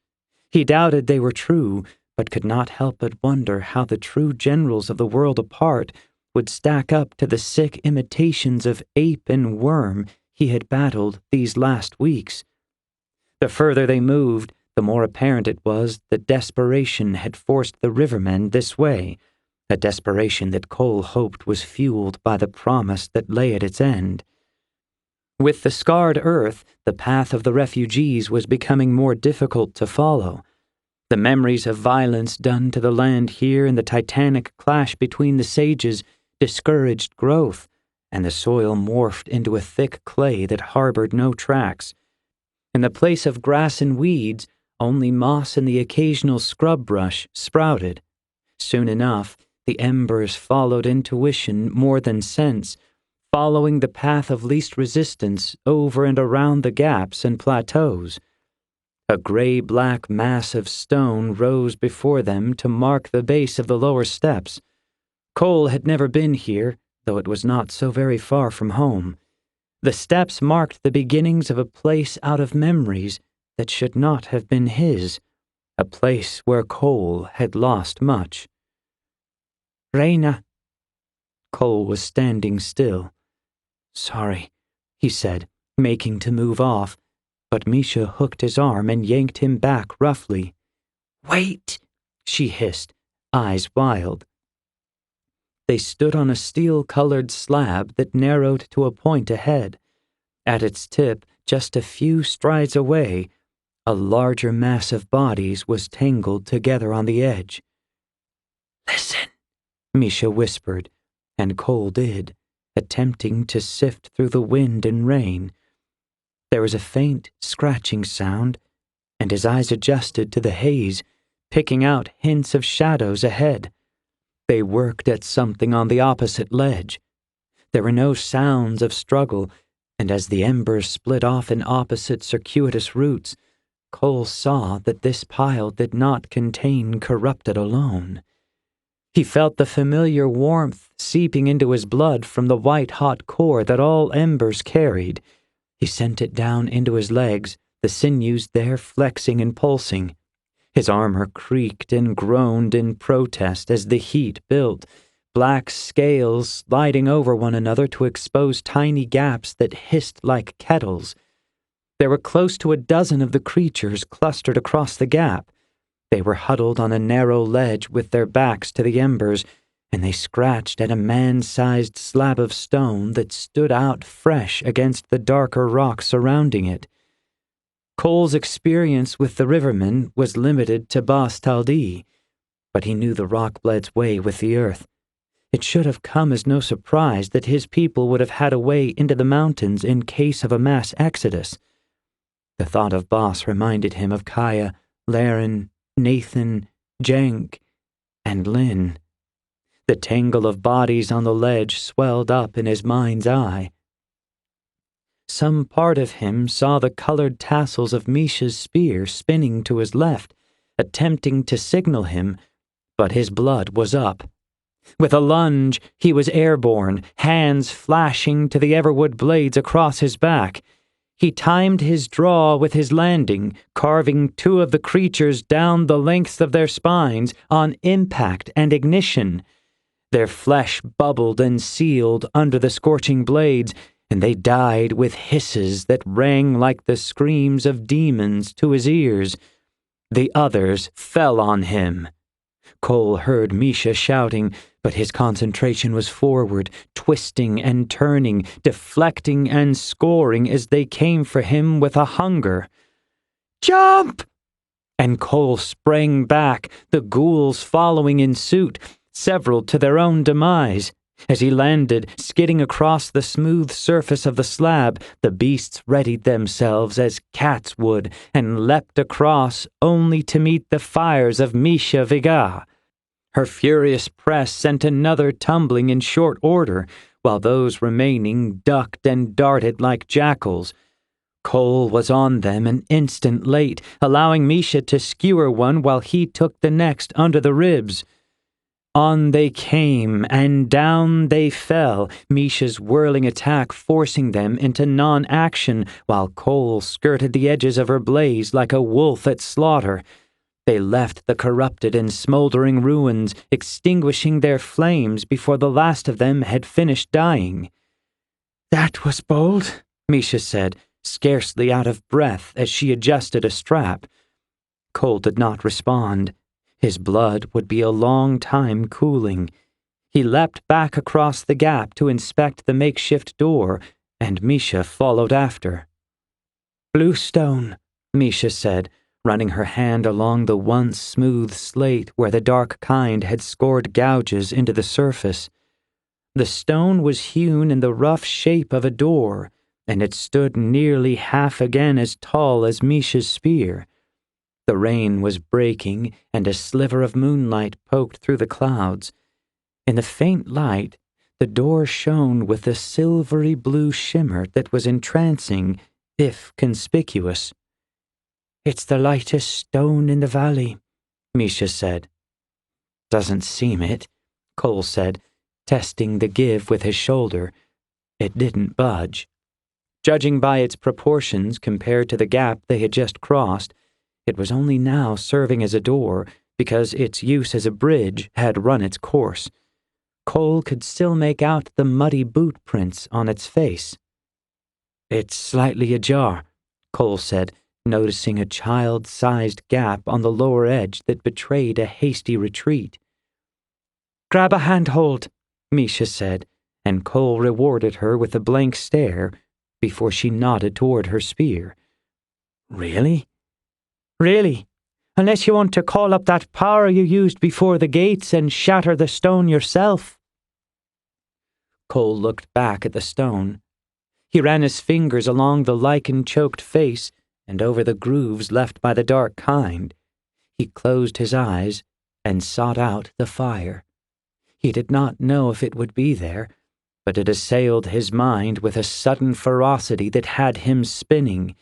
He doubted they were true, but could not help but wonder how the true generals of the world apart would stack up to the sick imitations of ape and worm he had battled these last weeks. The further they moved, the more apparent it was that desperation had forced the rivermen this way, a desperation that Kole hoped was fueled by the promise that lay at its end. With the scarred earth, the path of the refugees was becoming more difficult to follow. The memories of violence done to the land here in the titanic clash between the sages discouraged growth, and the soil morphed into a thick clay that harbored no tracks. In the place of grass and weeds, only moss and the occasional scrub brush sprouted. Soon enough, the embers followed intuition more than sense, following the path of least resistance over and around the gaps and plateaus. A gray-black mass of stone rose before them to mark the base of the lower steps. Kole had never been here, though it was not so very far from home. The steps marked the beginnings of a place out of memories that should not have been his, a place where Kole had lost much. "Reyna." Kole was standing still. "Sorry," he said, making to move off, but Misha hooked his arm and yanked him back roughly. "Wait," she hissed, eyes wild. They stood on a steel-colored slab that narrowed to a point ahead. At its tip, just a few strides away, a larger mass of bodies was tangled together on the edge. "Listen," Misha whispered, and Kole did, attempting to sift through the wind and rain. There was a faint scratching sound, and his eyes adjusted to the haze, picking out hints of shadows ahead. They worked at something on the opposite ledge. There were no sounds of struggle, and as the embers split off in opposite circuitous routes, Kole saw that this pile did not contain corrupted alone. He felt the familiar warmth seeping into his blood from the white-hot core that all embers carried. He sent it down into his legs, the sinews there flexing and pulsing. His armor creaked and groaned in protest as the heat built, black scales sliding over one another to expose tiny gaps that hissed like kettles. There were close to a dozen of the creatures clustered across the gap. They were huddled on a narrow ledge with their backs to the embers, and they scratched at a man-sized slab of stone that stood out fresh against the darker rock surrounding it. Cole's experience with the rivermen was limited to Bas Taldi, but he knew the rock bled's way with the earth. It should have come as no surprise that his people would have had a way into the mountains in case of a mass exodus. The thought of Bas reminded him of Kaya, Laren, Nathan, Jenk, and Lynn. The tangle of bodies on the ledge swelled up in his mind's eye. Some part of him saw the colored tassels of Misha's spear spinning to his left, attempting to signal him, but his blood was up. With a lunge, he was airborne, hands flashing to the everwood blades across his back. He timed his draw with his landing, carving two of the creatures down the lengths of their spines on impact and ignition. Their flesh bubbled and sealed under the scorching blades, and they died with hisses that rang like the screams of demons to his ears. The others fell on him. Kole heard Misha shouting, but his concentration was forward, twisting and turning, deflecting and scoring as they came for him with a hunger. "Jump!" And Kole sprang back, the ghouls following in suit, several to their own demise. As he landed, skidding across the smooth surface of the slab, the beasts readied themselves as cats would and leapt across only to meet the fires of Misha Viga. Her furious press sent another tumbling in short order, while those remaining ducked and darted like jackals. Kole was on them an instant late, allowing Misha to skewer one while he took the next under the ribs. On they came, and down they fell, Misha's whirling attack forcing them into non-action, while Kole skirted the edges of her blaze like a wolf at slaughter. They left the corrupted and smoldering ruins, extinguishing their flames before the last of them had finished dying. "That was bold," Misha said, scarcely out of breath as she adjusted a strap. Kole did not respond. His blood would be a long time cooling. He leapt back across the gap to inspect the makeshift door, and Misha followed after. "Bluestone," Misha said, running her hand along the once smooth slate where the dark kind had scored gouges into the surface. The stone was hewn in the rough shape of a door, and it stood nearly half again as tall as Misha's spear. The rain was breaking, and a sliver of moonlight poked through the clouds. In the faint light, the door shone with a silvery blue shimmer that was entrancing, if conspicuous. "It's the lightest stone in the valley," Misha said. "Doesn't seem it," Kole said, testing the give with his shoulder. It didn't budge. Judging by its proportions compared to the gap they had just crossed, it was only now serving as a door because its use as a bridge had run its course. Kole could still make out the muddy boot prints on its face. "It's slightly ajar," Kole said, noticing a child-sized gap on the lower edge that betrayed a hasty retreat. "Grab a handhold," Misha said, and Kole rewarded her with a blank stare before she nodded toward her spear. "Really?" "Really. unless you want to call up that power you used before the gates and shatter the stone yourself." Kole looked back at the stone. He ran his fingers along the lichen-choked face and over the grooves left by the dark kind. He closed his eyes and sought out the fire. He did not know if it would be there, but it assailed his mind with a sudden ferocity that had him spinning.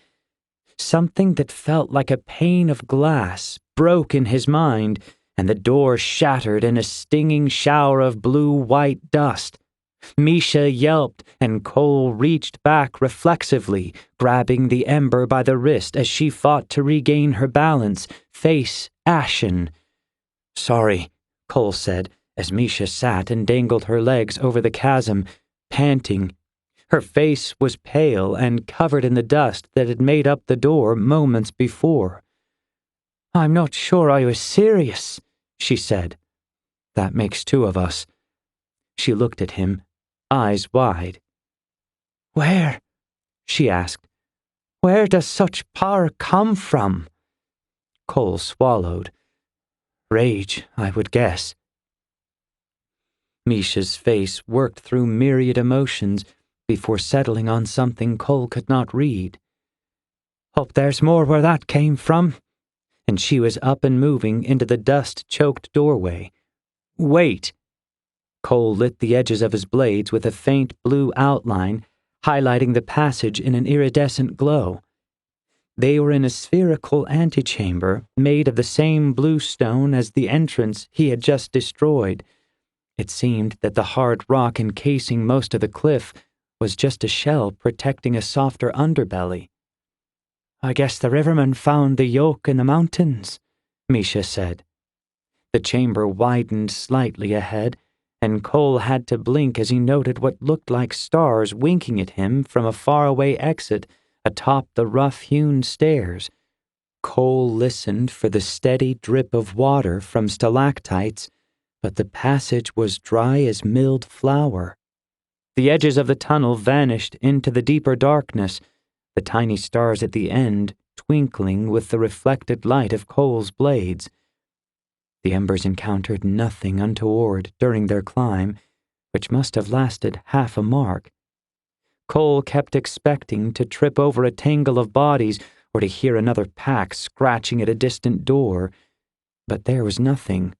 Something that felt like a pane of glass broke in his mind, and the door shattered in a stinging shower of blue-white dust. Misha yelped, and Kole reached back reflexively, grabbing the Ember by the wrist as she fought to regain her balance, face ashen. "Sorry," Kole said, as Misha sat and dangled her legs over the chasm, panting. Her face was pale and covered in the dust that had made up the door moments before. "I'm not sure I was serious," she said. "That makes two of us." She looked at him, eyes wide. "Where?" she asked. "Where does such power come from?" Kole swallowed. "Rage, I would guess." Misha's face worked through myriad emotions before settling on something Kole could not read. "Hope there's more where that came from." And she was up and moving into the dust-choked doorway. "Wait!" Kole lit the edges of his blades with a faint blue outline, highlighting the passage in an iridescent glow. They were in a spherical antechamber made of the same blue stone as the entrance he had just destroyed. It seemed that the hard rock encasing most of the cliff was just a shell protecting a softer underbelly. "I guess the rivermen found the yoke in the mountains," Misha said. The chamber widened slightly ahead, and Kole had to blink as he noted what looked like stars winking at him from a faraway exit atop the rough-hewn stairs. Kole listened for the steady drip of water from stalactites, but the passage was dry as milled flour. The edges of the tunnel vanished into the deeper darkness, the tiny stars at the end twinkling with the reflected light of Kole's blades. The Embers encountered nothing untoward during their climb, which must have lasted half a mark. Kole kept expecting to trip over a tangle of bodies or to hear another pack scratching at a distant door, but there was nothing.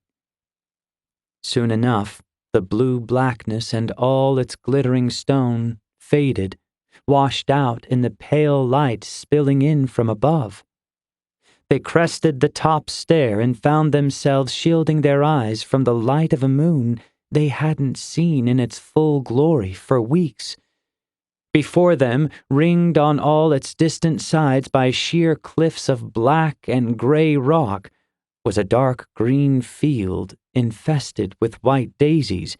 Soon enough, the blue blackness and all its glittering stone faded, washed out in the pale light spilling in from above. They crested the top stair and found themselves shielding their eyes from the light of a moon they hadn't seen in its full glory for weeks. Before them, ringed on all its distant sides by sheer cliffs of black and gray rock, was a dark green field infested with white daisies.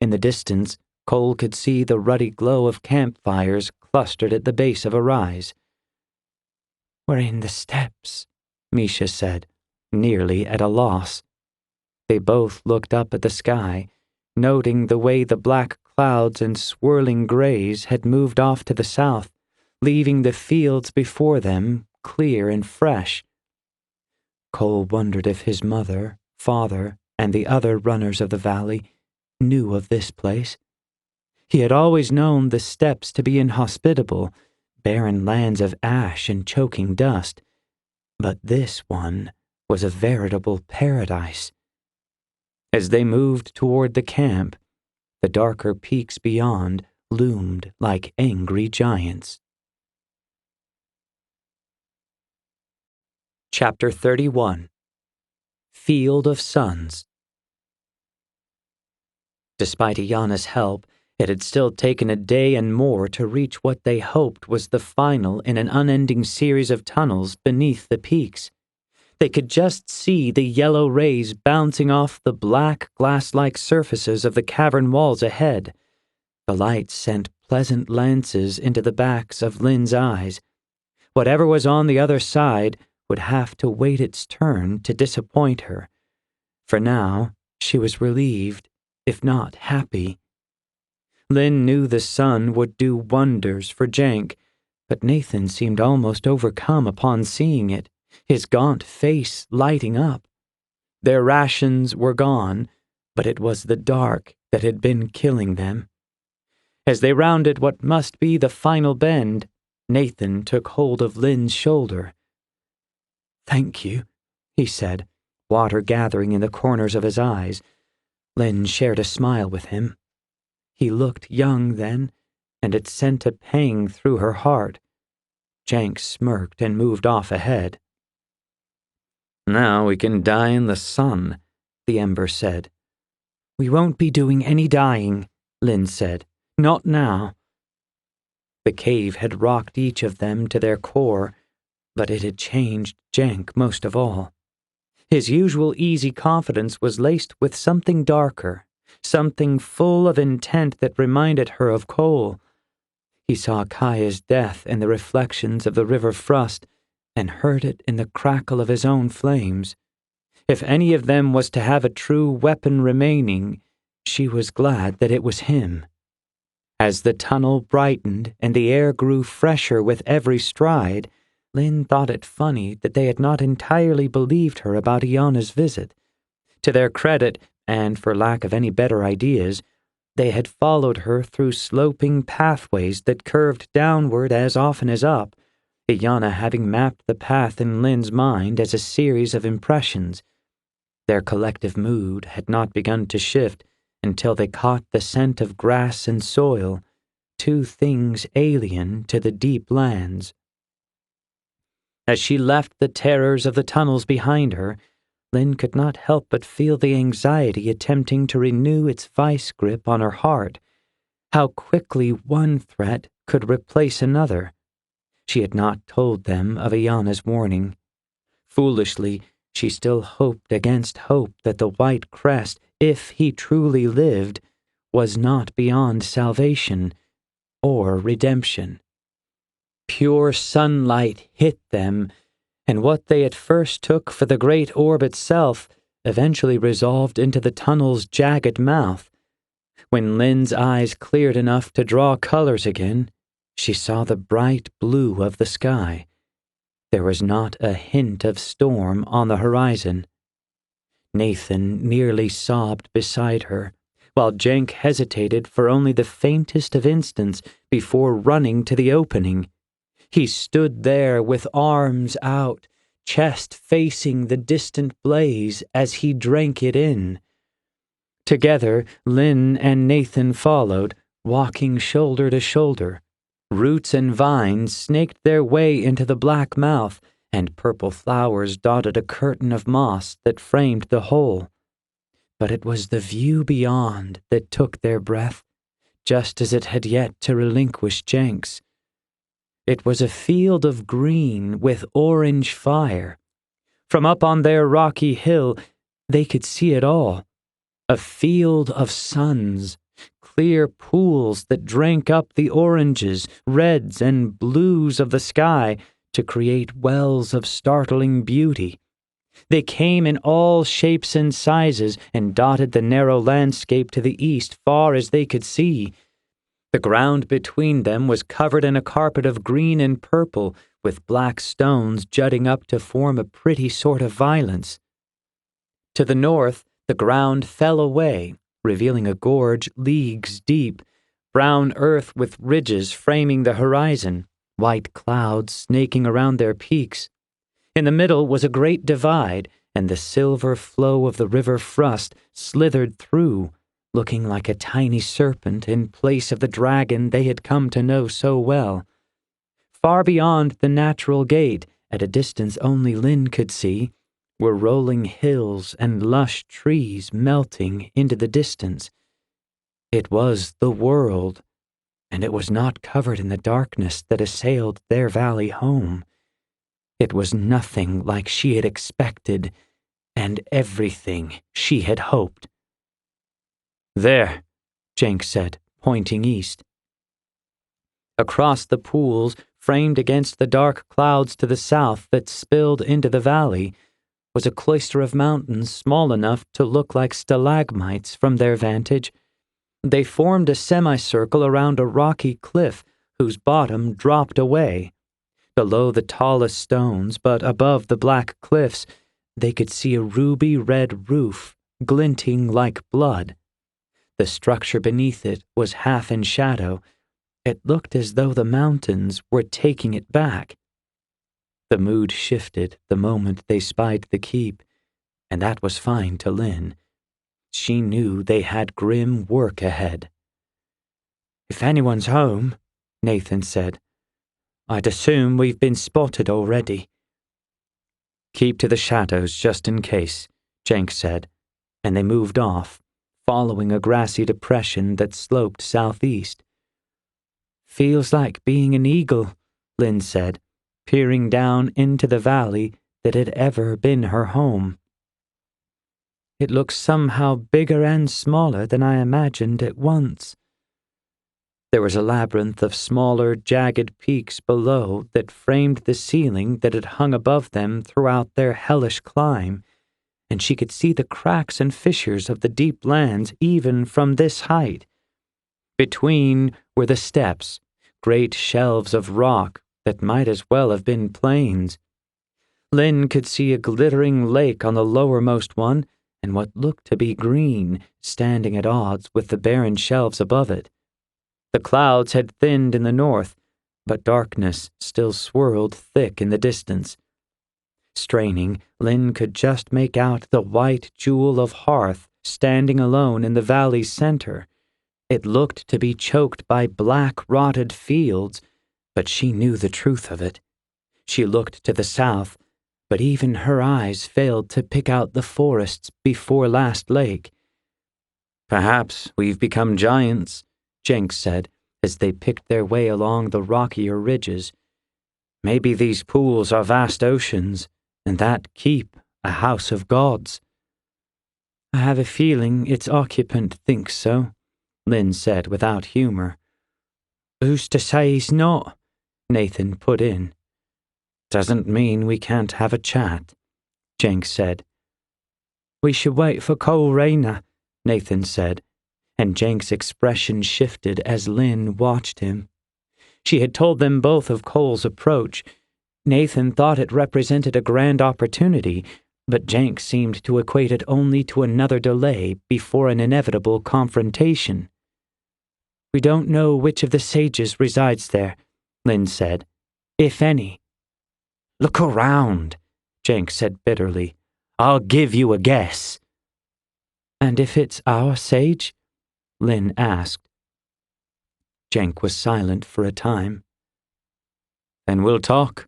In the distance, Kole could see the ruddy glow of campfires clustered at the base of a rise. "We're in the steppes," Misha said, nearly at a loss. They both looked up at the sky, noting the way the black clouds and swirling grays had moved off to the south, leaving the fields before them clear and fresh. Kole wondered if his mother, father, and the other runners of the valley knew of this place. He had always known the steppes to be inhospitable, barren lands of ash and choking dust, but this one was a veritable paradise. As they moved toward the camp, the darker peaks beyond loomed like angry giants. Chapter 31. Field of Suns. Despite Iana's help, it had still taken a day and more to reach what they hoped was the final in an unending series of tunnels beneath the peaks. They could just see the yellow rays bouncing off the black, glass-like surfaces of the cavern walls ahead. The light sent pleasant lances into the backs of Lynn's eyes. Whatever was on the other side would have to wait its turn to disappoint her. For now, she was relieved, if not happy. Lynn knew the sun would do wonders for Jank, but Nathan seemed almost overcome upon seeing it, his gaunt face lighting up. Their rations were gone, but it was the dark that had been killing them. As they rounded what must be the final bend, Nathan took hold of Lynn's shoulder. "Thank you," he said, water gathering in the corners of his eyes. Lynn shared a smile with him. He looked young then, and it sent a pang through her heart. Jenks smirked and moved off ahead.
"Now we can die in the sun," the Ember said.
"We won't be doing any dying," Lynn said. "Not now." The cave had rocked each of them to their core, but it had changed Jenk most of all. His usual easy confidence was laced with something darker, something full of intent that reminded her of Kole. He saw Kaya's death in the reflections of the river Frust, and heard it in the crackle of his own flames. If any of them was to have a true weapon remaining, she was glad that it was him. As the tunnel brightened and the air grew fresher with every stride, Lynn thought it funny that they had not entirely believed her about Iana's visit. To their credit, and for lack of any better ideas, they had followed her through sloping pathways that curved downward as often as up, Iana having mapped the path in Lynn's mind as a series of impressions. Their collective mood had not begun to shift until they caught the scent of grass and soil, two things alien to the deep lands. As she left the terrors of the tunnels behind her, Lynn could not help but feel the anxiety attempting to renew its vice grip on her heart. How quickly one threat could replace another. She had not told them of Iana's warning. Foolishly, she still hoped against hope that the White Crest, if he truly lived, was not beyond salvation or redemption. Pure sunlight hit them, and what they at first took for the great orb itself eventually resolved into the tunnel's jagged mouth. When Lynn's eyes cleared enough to draw colors again, she saw the bright blue of the sky. There was not a hint of storm on the horizon. Nathan nearly sobbed beside her, while Jenk hesitated for only the faintest of instants before running to the opening. He stood there with arms out, chest facing the distant blaze as he drank it in. Together, Lynn and Nathan followed, walking shoulder to shoulder. Roots and vines snaked their way into the black mouth, and purple flowers dotted a curtain of moss that framed the whole. But it was the view beyond that took their breath, just as it had yet to relinquish Jenks. It was a field of green with orange fire. From up on their rocky hill, they could see it all. A field of suns, clear pools that drank up the oranges, reds, and blues of the sky to create wells of startling beauty. They came in all shapes and sizes and dotted the narrow landscape to the east far as they could see. The ground between them was covered in a carpet of green and purple, with black stones jutting up to form a pretty sort of violence. To the north, the ground fell away, revealing a gorge leagues deep, brown earth with ridges framing the horizon, white clouds snaking around their peaks. In the middle was a great divide, and the silver flow of the river Frust slithered through, looking like a tiny serpent in place of the dragon they had come to know so well. Far beyond the natural gate, at a distance only Lynn could see, were rolling hills and lush trees melting into the distance. It was the world, and it was not covered in the darkness that assailed their valley home. It was nothing like she had expected, and everything she had hoped. "There," Jenks said, pointing east. Across the pools, framed against the dark clouds to the south that spilled into the valley, was a cloister of mountains small enough to look like stalagmites from their vantage. They formed a semicircle around a rocky cliff whose bottom dropped away. Below the tallest stones, but above the black cliffs, they could see a ruby-red roof glinting like blood. The structure beneath it was half in shadow. It looked as though the mountains were taking it back. The mood shifted the moment they spied the keep, and that was fine to Lynn. She knew they had grim work ahead. "If anyone's home," Nathan said, "I'd assume we've been spotted already." "Keep to the shadows just in case," Jenks said, and they moved off, following a grassy depression that sloped southeast. "Feels like being an eagle," Lynn said, peering down into the valley that had ever been her home. "It looks somehow bigger and smaller than I imagined at once." There was a labyrinth of smaller, jagged peaks below that framed the ceiling that had hung above them throughout their hellish climb, and she could see the cracks and fissures of the deep lands even from this height. Between were the steps, great shelves of rock that might as well have been plains. Lynn could see a glittering lake on the lowermost one, and what looked to be green, standing at odds with the barren shelves above it. The clouds had thinned in the north, but darkness still swirled thick in the distance. Straining, Lynn could just make out the white jewel of hearth standing alone in the valley's center. It looked to be choked by black, rotted fields, but she knew the truth of it. She looked to the south, but even her eyes failed to pick out the forests before Last Lake. "Perhaps we've become giants," Jenks said, as they picked their way along the rockier ridges. "Maybe these pools are vast oceans, and that keep a house of gods." "I have a feeling its occupant thinks so," Lynn said without humor. "Who's to say he's not?" Nathan put in. "Doesn't mean we can't have a chat," Jenks said. "We should wait for Kole Reyna," Nathan said, and Jenks' expression shifted as Lynn watched him. She had told them both of Cole's approach. Nathan thought it represented a grand opportunity, but Jenks seemed to equate it only to another delay before an inevitable confrontation. "We don't know which of the sages resides there," Lynn said, "if any." "Look around," Jenks said bitterly. "I'll give you a guess." "And if it's our sage?" Lynn asked. Jenks was silent for a time. "Then we'll talk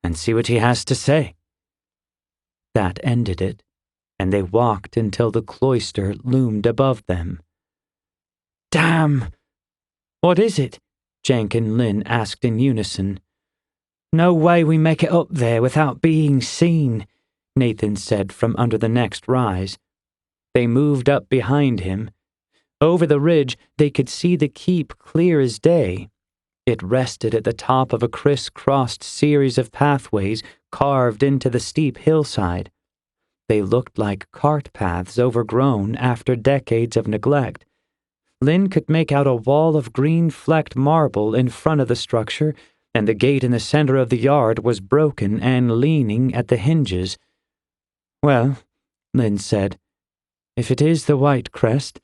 and see what he has to say." That ended it, and they walked until the cloister loomed above them. "Damn! What is it?" Jenks and Lynn asked in unison. "No way we make it up there without being seen," Nathan said from under the next rise. They moved up behind him. Over the ridge, they could see the keep clear as day. It rested at the top of a criss-crossed series of pathways carved into the steep hillside. They looked like cart paths overgrown after decades of neglect. Lynn could make out a wall of green-flecked marble in front of the structure, and the gate in the center of the yard was broken and leaning at the hinges. "Well," Lynn said, "if it is the White Crest,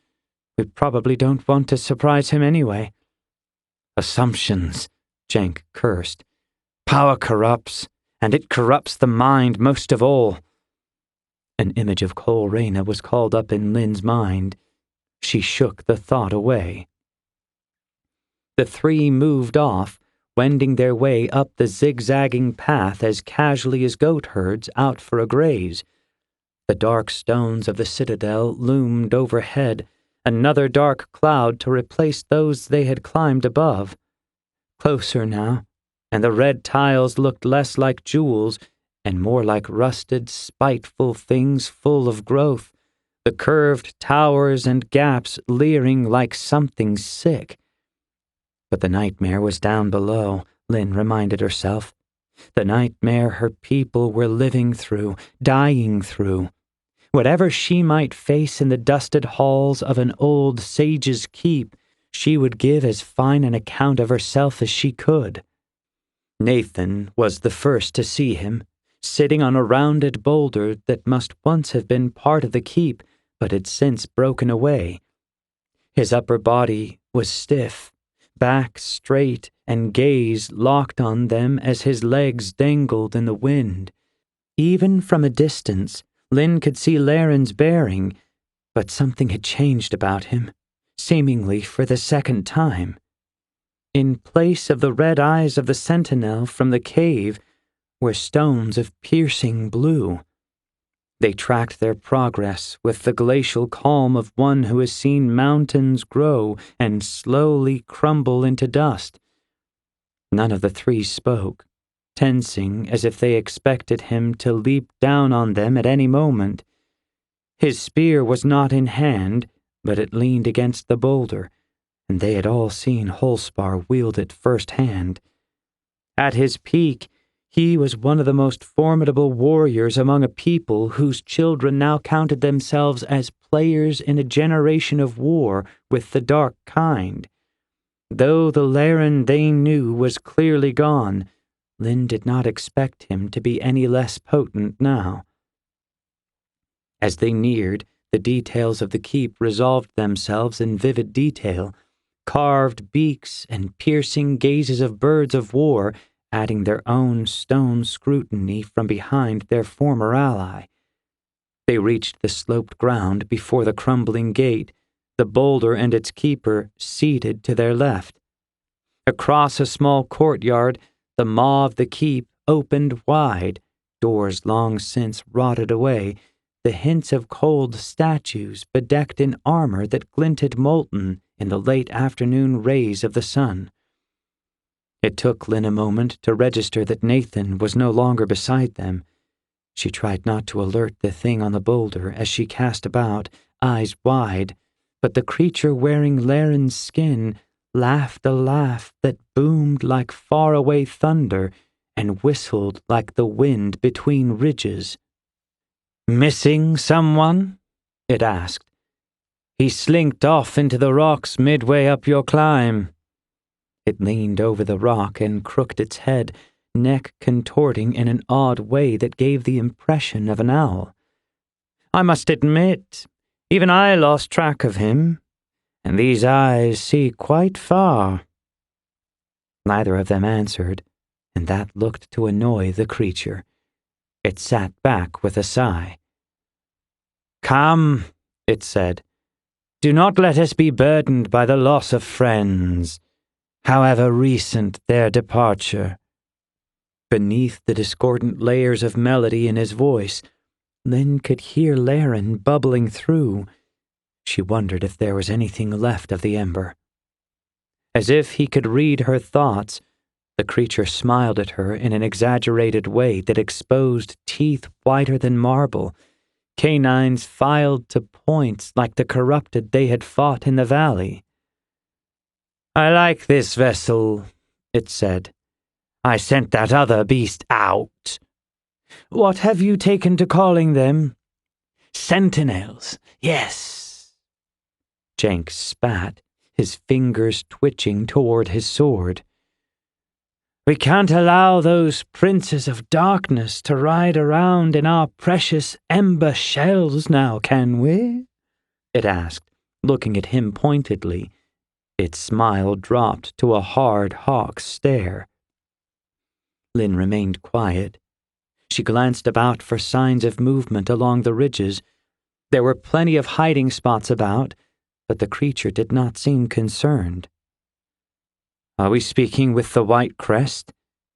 we probably don't want to surprise him anyway." "Assumptions," Jenks cursed. "Power corrupts, and it corrupts the mind most of all." An image of Kole Reyna was called up in Lynn's mind. She shook the thought away. The three moved off, wending their way up the zigzagging path as casually as goat herds out for a graze. The dark stones of the citadel loomed overhead, another dark cloud to replace those they had climbed above. Closer now, and the red tiles looked less like jewels and more like rusted, spiteful things full of growth, the curved towers and gaps leering like something sick. But the nightmare was down below, Lynn reminded herself. The nightmare her people were living through, dying through. Whatever she might face in the dusted halls of an old sage's keep, she would give as fine an account of herself as she could. Nathan was the first to see him, sitting on a rounded boulder that must once have been part of the keep, but had since broken away. His upper body was stiff, back straight, and gaze locked on them as his legs dangled in the wind. Even from a distance, Lynn could see Laren's bearing, but something had changed about him, seemingly for the second time. In place of the red eyes of the sentinel from the cave were stones of piercing blue. They tracked their progress with the glacial calm of one who has seen mountains grow and slowly crumble into dust. None of the three spoke, tensing as if they expected him to leap down on them at any moment. His spear was not in hand, but it leaned against the boulder, and they had all seen Holspar wield it firsthand. At his peak, he was one of the most formidable warriors among a people whose children now counted themselves as players in a generation of war with the dark kind. Though the Laren they knew was clearly gone, Lynn did not expect him to be any less potent now. As they neared, the details of the keep resolved themselves in vivid detail, carved beaks and piercing gazes of birds of war, adding their own stone scrutiny from behind their former ally. They reached the sloped ground before the crumbling gate, the boulder and its keeper seated to their left. Across a small courtyard, the maw of the keep opened wide, doors long since rotted away, the hints of cold statues bedecked in armor that glinted molten in the late afternoon rays of the sun. It took Lynn a moment to register that Nathan was no longer beside them. She tried not to alert the thing on the boulder as she cast about, eyes wide, but the creature wearing Laren's skin laughed a laugh that boomed like faraway thunder and whistled like the wind between ridges. "Missing someone?" it asked. "He slinked off into the rocks midway up your climb." It leaned over the rock and crooked its head, neck contorting in an odd way that gave the impression of an owl. "I must admit, even I lost track of him, and these eyes see quite far." Neither of them answered, and that looked to annoy the creature. It sat back with a sigh. "Come," it said, "do not let us be burdened by the loss of friends, however recent their departure." Beneath the discordant layers of melody in his voice, Lynn could hear Laren bubbling through. She wondered if there was anything left of the ember. As if he could read her thoughts, the creature smiled at her in an exaggerated way that exposed teeth whiter than marble, canines filed to points like the corrupted they had fought in the valley. "I like this vessel," it said. "I sent that other beast out. What have you taken to calling them?" "Sentinels, yes." Jenks spat, his fingers twitching toward his sword. "We can't allow those princes of darkness to ride around in our precious ember shells now, can we?" it asked, looking at him pointedly. Its smile dropped to a hard hawk's stare. Lynn remained quiet. She glanced about for signs of movement along the ridges. There were plenty of hiding spots about, but the creature did not seem concerned. "Are we speaking with the White Crest?"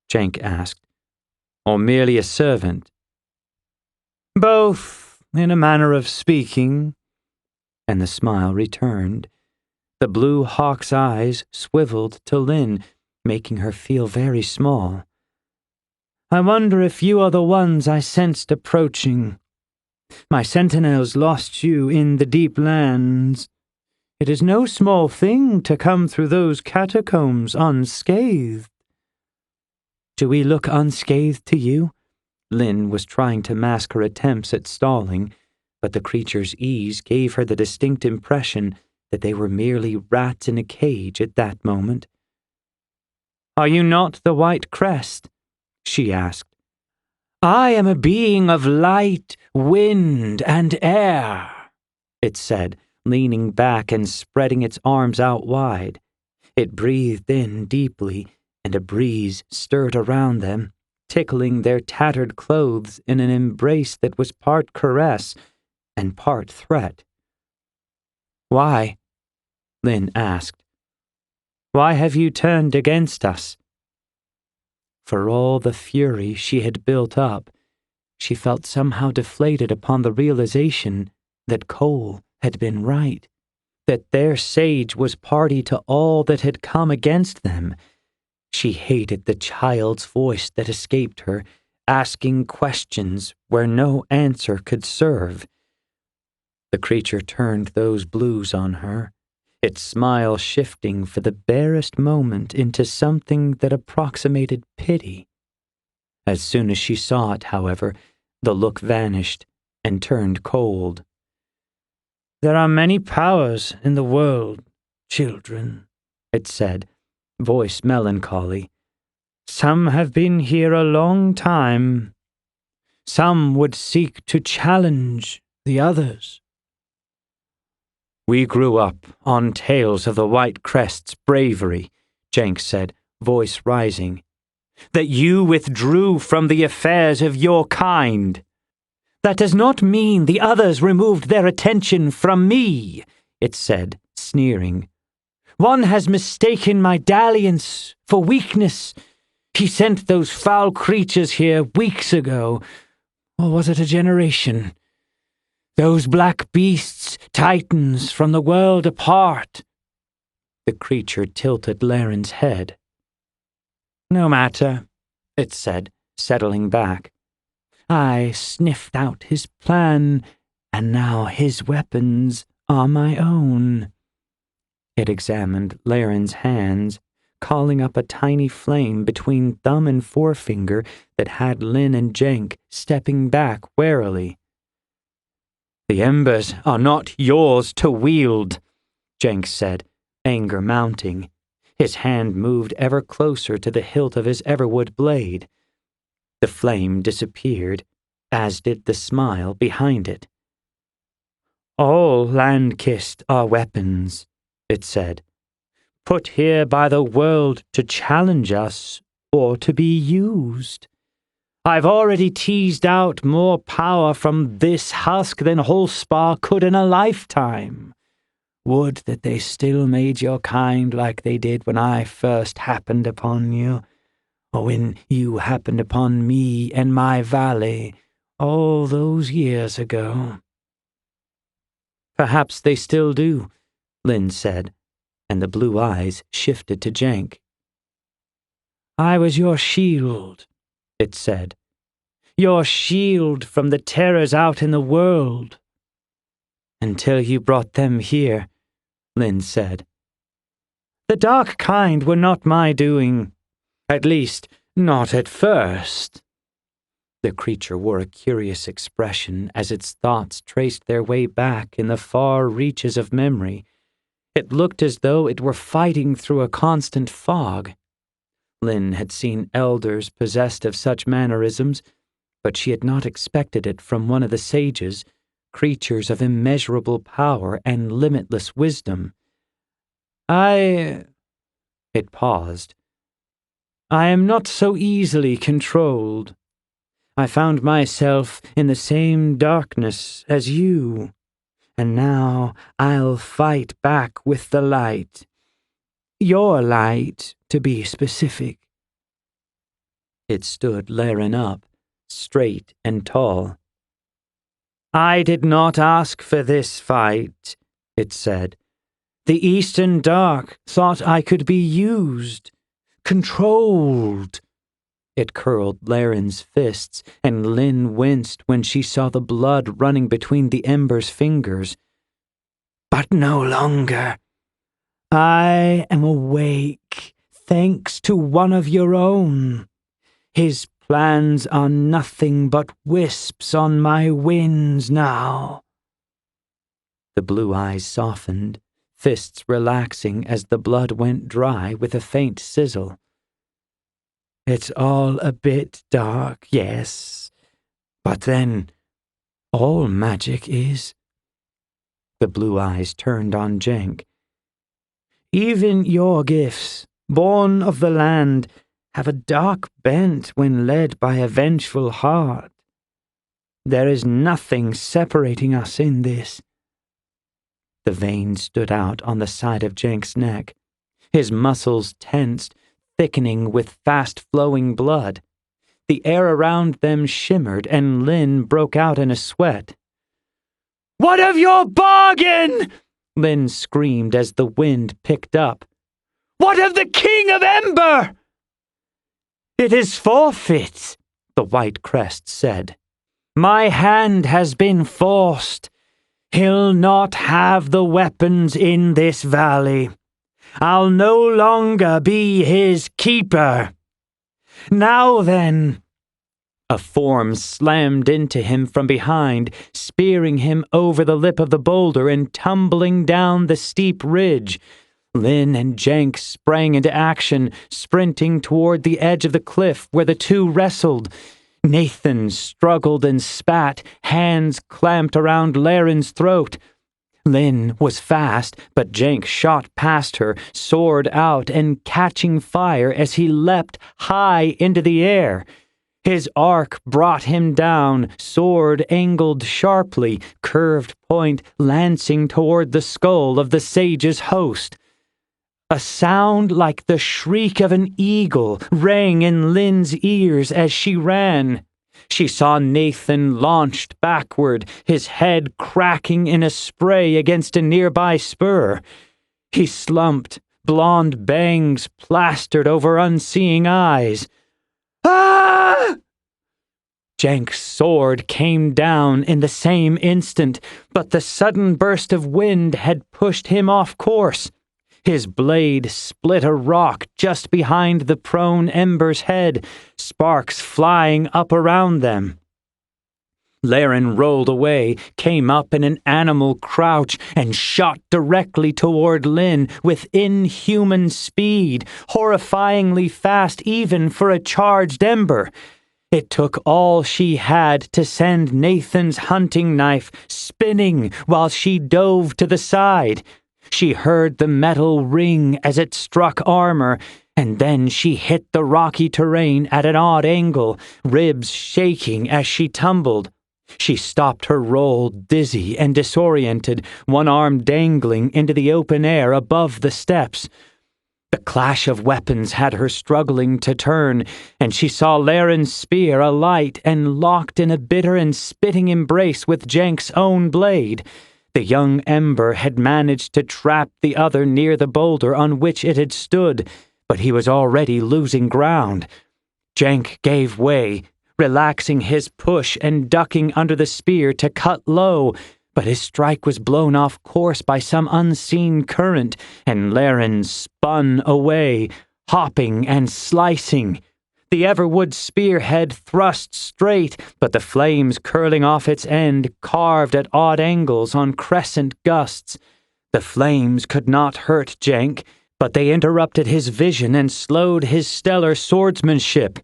Jenk asked. "Or merely a servant?" "Both, in a manner of speaking." And the smile returned. The blue hawk's eyes swiveled to Lynn, making her feel very small. "I wonder if you are the ones I sensed approaching. My sentinels lost you in the deep lands. It is no small thing to come through those catacombs unscathed." "Do we look unscathed to you?" Lynn was trying to mask her attempts at stalling, but the creature's ease gave her the distinct impression that they were merely rats in a cage at that moment. "Are you not the White Crest?" she asked. "I am a being of light, wind, and air," it said, leaning back and spreading its arms out wide. It breathed in deeply, and a breeze stirred around them, tickling their tattered clothes in an embrace that was part caress and part threat. "Why?" Lynn asked. "Why have you turned against us?" For all the fury she had built up, she felt somehow deflated upon the realization that Kole had been right, that their sage was party to all that had come against them. She hated the child's voice that escaped her, asking questions where no answer could serve. The creature turned those blues on her, its smile shifting for the barest moment into something that approximated pity. As soon as she saw it, however, the look vanished and turned cold. "There are many powers in the world, children," it said, voice melancholy. "Some have been here a long time. Some would seek to challenge the others." "We grew up on tales of the White Crest's bravery," Jenks said, voice rising. "That you withdrew from the affairs of your kind." "That does not mean the others removed their attention from me," it said, sneering. "One has mistaken my dalliance for weakness. He sent those foul creatures here weeks ago. Or was it a generation? Those black beasts, titans from the world apart." The creature tilted Laren's head. "No matter," it said, settling back. "I sniffed out his plan, and now his weapons are my own." It examined Laren's hands, calling up a tiny flame between thumb and forefinger that had Lynn and Jenk stepping back warily. "The embers are not yours to wield," Jenk said, anger mounting. His hand moved ever closer to the hilt of his Everwood blade. The flame disappeared, as did the smile behind it. "All LandKist are weapons," it said, "put here by the world to challenge us or to be used. I've already teased out more power from this husk than Holspar could in a lifetime. Would that they still made your kind like they did when I first happened upon you, or when you happened upon me and my valley all those years ago." "Perhaps they still do," Lynn said, and the blue eyes shifted to Jenk. "I was your shield," it said. "Your shield from the terrors out in the world." "Until you brought them here," Lynn said. "The dark kind were not my doing. At least, not at first." The creature wore a curious expression as its thoughts traced their way back in the far reaches of memory. It looked as though it were fighting through a constant fog. Lynn had seen elders possessed of such mannerisms, but she had not expected it from one of the sages, creatures of immeasurable power and limitless wisdom. It paused. "I am not so easily controlled. I found myself in the same darkness as you, and now I'll fight back with the light. Your light, to be specific." It stood Laren up, straight and tall. "I did not ask for this fight," it said. "The Eastern Dark thought I could be used, controlled." It curled Laren's fists, and Lynn winced when she saw the blood running between the Embers' fingers. "But no longer. I am awake, thanks to one of your own. His plans are nothing but wisps on my winds now." The blue eyes softened, fists relaxing as the blood went dry with a faint sizzle. It's all a bit dark, yes. But then, all magic is. The blue eyes turned on Jenk. Even your gifts, born of the land, have a dark bent when led by a vengeful heart. There is nothing separating us in this. The veins stood out on the side of Jenk's neck. His muscles tensed, thickening with fast-flowing blood. The air around them shimmered, and Lynn broke out in a sweat. "What of your bargain?" Lynn screamed as the wind picked up. "What of the King of Ember?" "It is forfeit," the White Crest said. "My hand has been forced. He'll not have the weapons in this valley. I'll no longer be his keeper. Now then." A form slammed into him from behind, spearing him over the lip of the boulder and tumbling down the steep ridge. Lynn and Jenk sprang into action, sprinting toward the edge of the cliff where the two wrestled. Nathan struggled and spat, hands clamped around Laren's throat. Lynn was fast, but Jenk shot past her, sword out and catching fire as he leapt high into the air. His arc brought him down, sword angled sharply, curved point lancing toward the skull of the sage's host. A sound like the shriek of an eagle rang in Lynn's ears as she ran. She saw Nathan launched backward, his head cracking in a spray against a nearby spur. He slumped, blonde bangs plastered over unseeing eyes. "Ah!" Jenk's sword came down in the same instant, but the sudden burst of wind had pushed him off course. His blade split a rock just behind the prone Ember's head, sparks flying up around them. Laren rolled away, came up in an animal crouch, and shot directly toward Lynn with inhuman speed, horrifyingly fast even for a charged Ember. It took all she had to send Nathan's hunting knife spinning while she dove to the side. She heard the metal ring as it struck armor, and then she hit the rocky terrain at an odd angle, ribs shaking as she tumbled. She stopped her roll dizzy and disoriented, one arm dangling into the open air above the steps. The clash of weapons had her struggling to turn, and she saw Laren's spear alight and locked in a bitter and spitting embrace with Jenk's own blade. The young Ember had managed to trap the other near the boulder on which it had stood, but he was already losing ground. Jenk gave way, relaxing his push and ducking under the spear to cut low, but his strike was blown off course by some unseen current, and Laren spun away, hopping and slicing. The Everwood spearhead thrust straight, but the flames curling off its end carved at odd angles on crescent gusts. The flames could not hurt Jenk, but they interrupted his vision and slowed his stellar swordsmanship.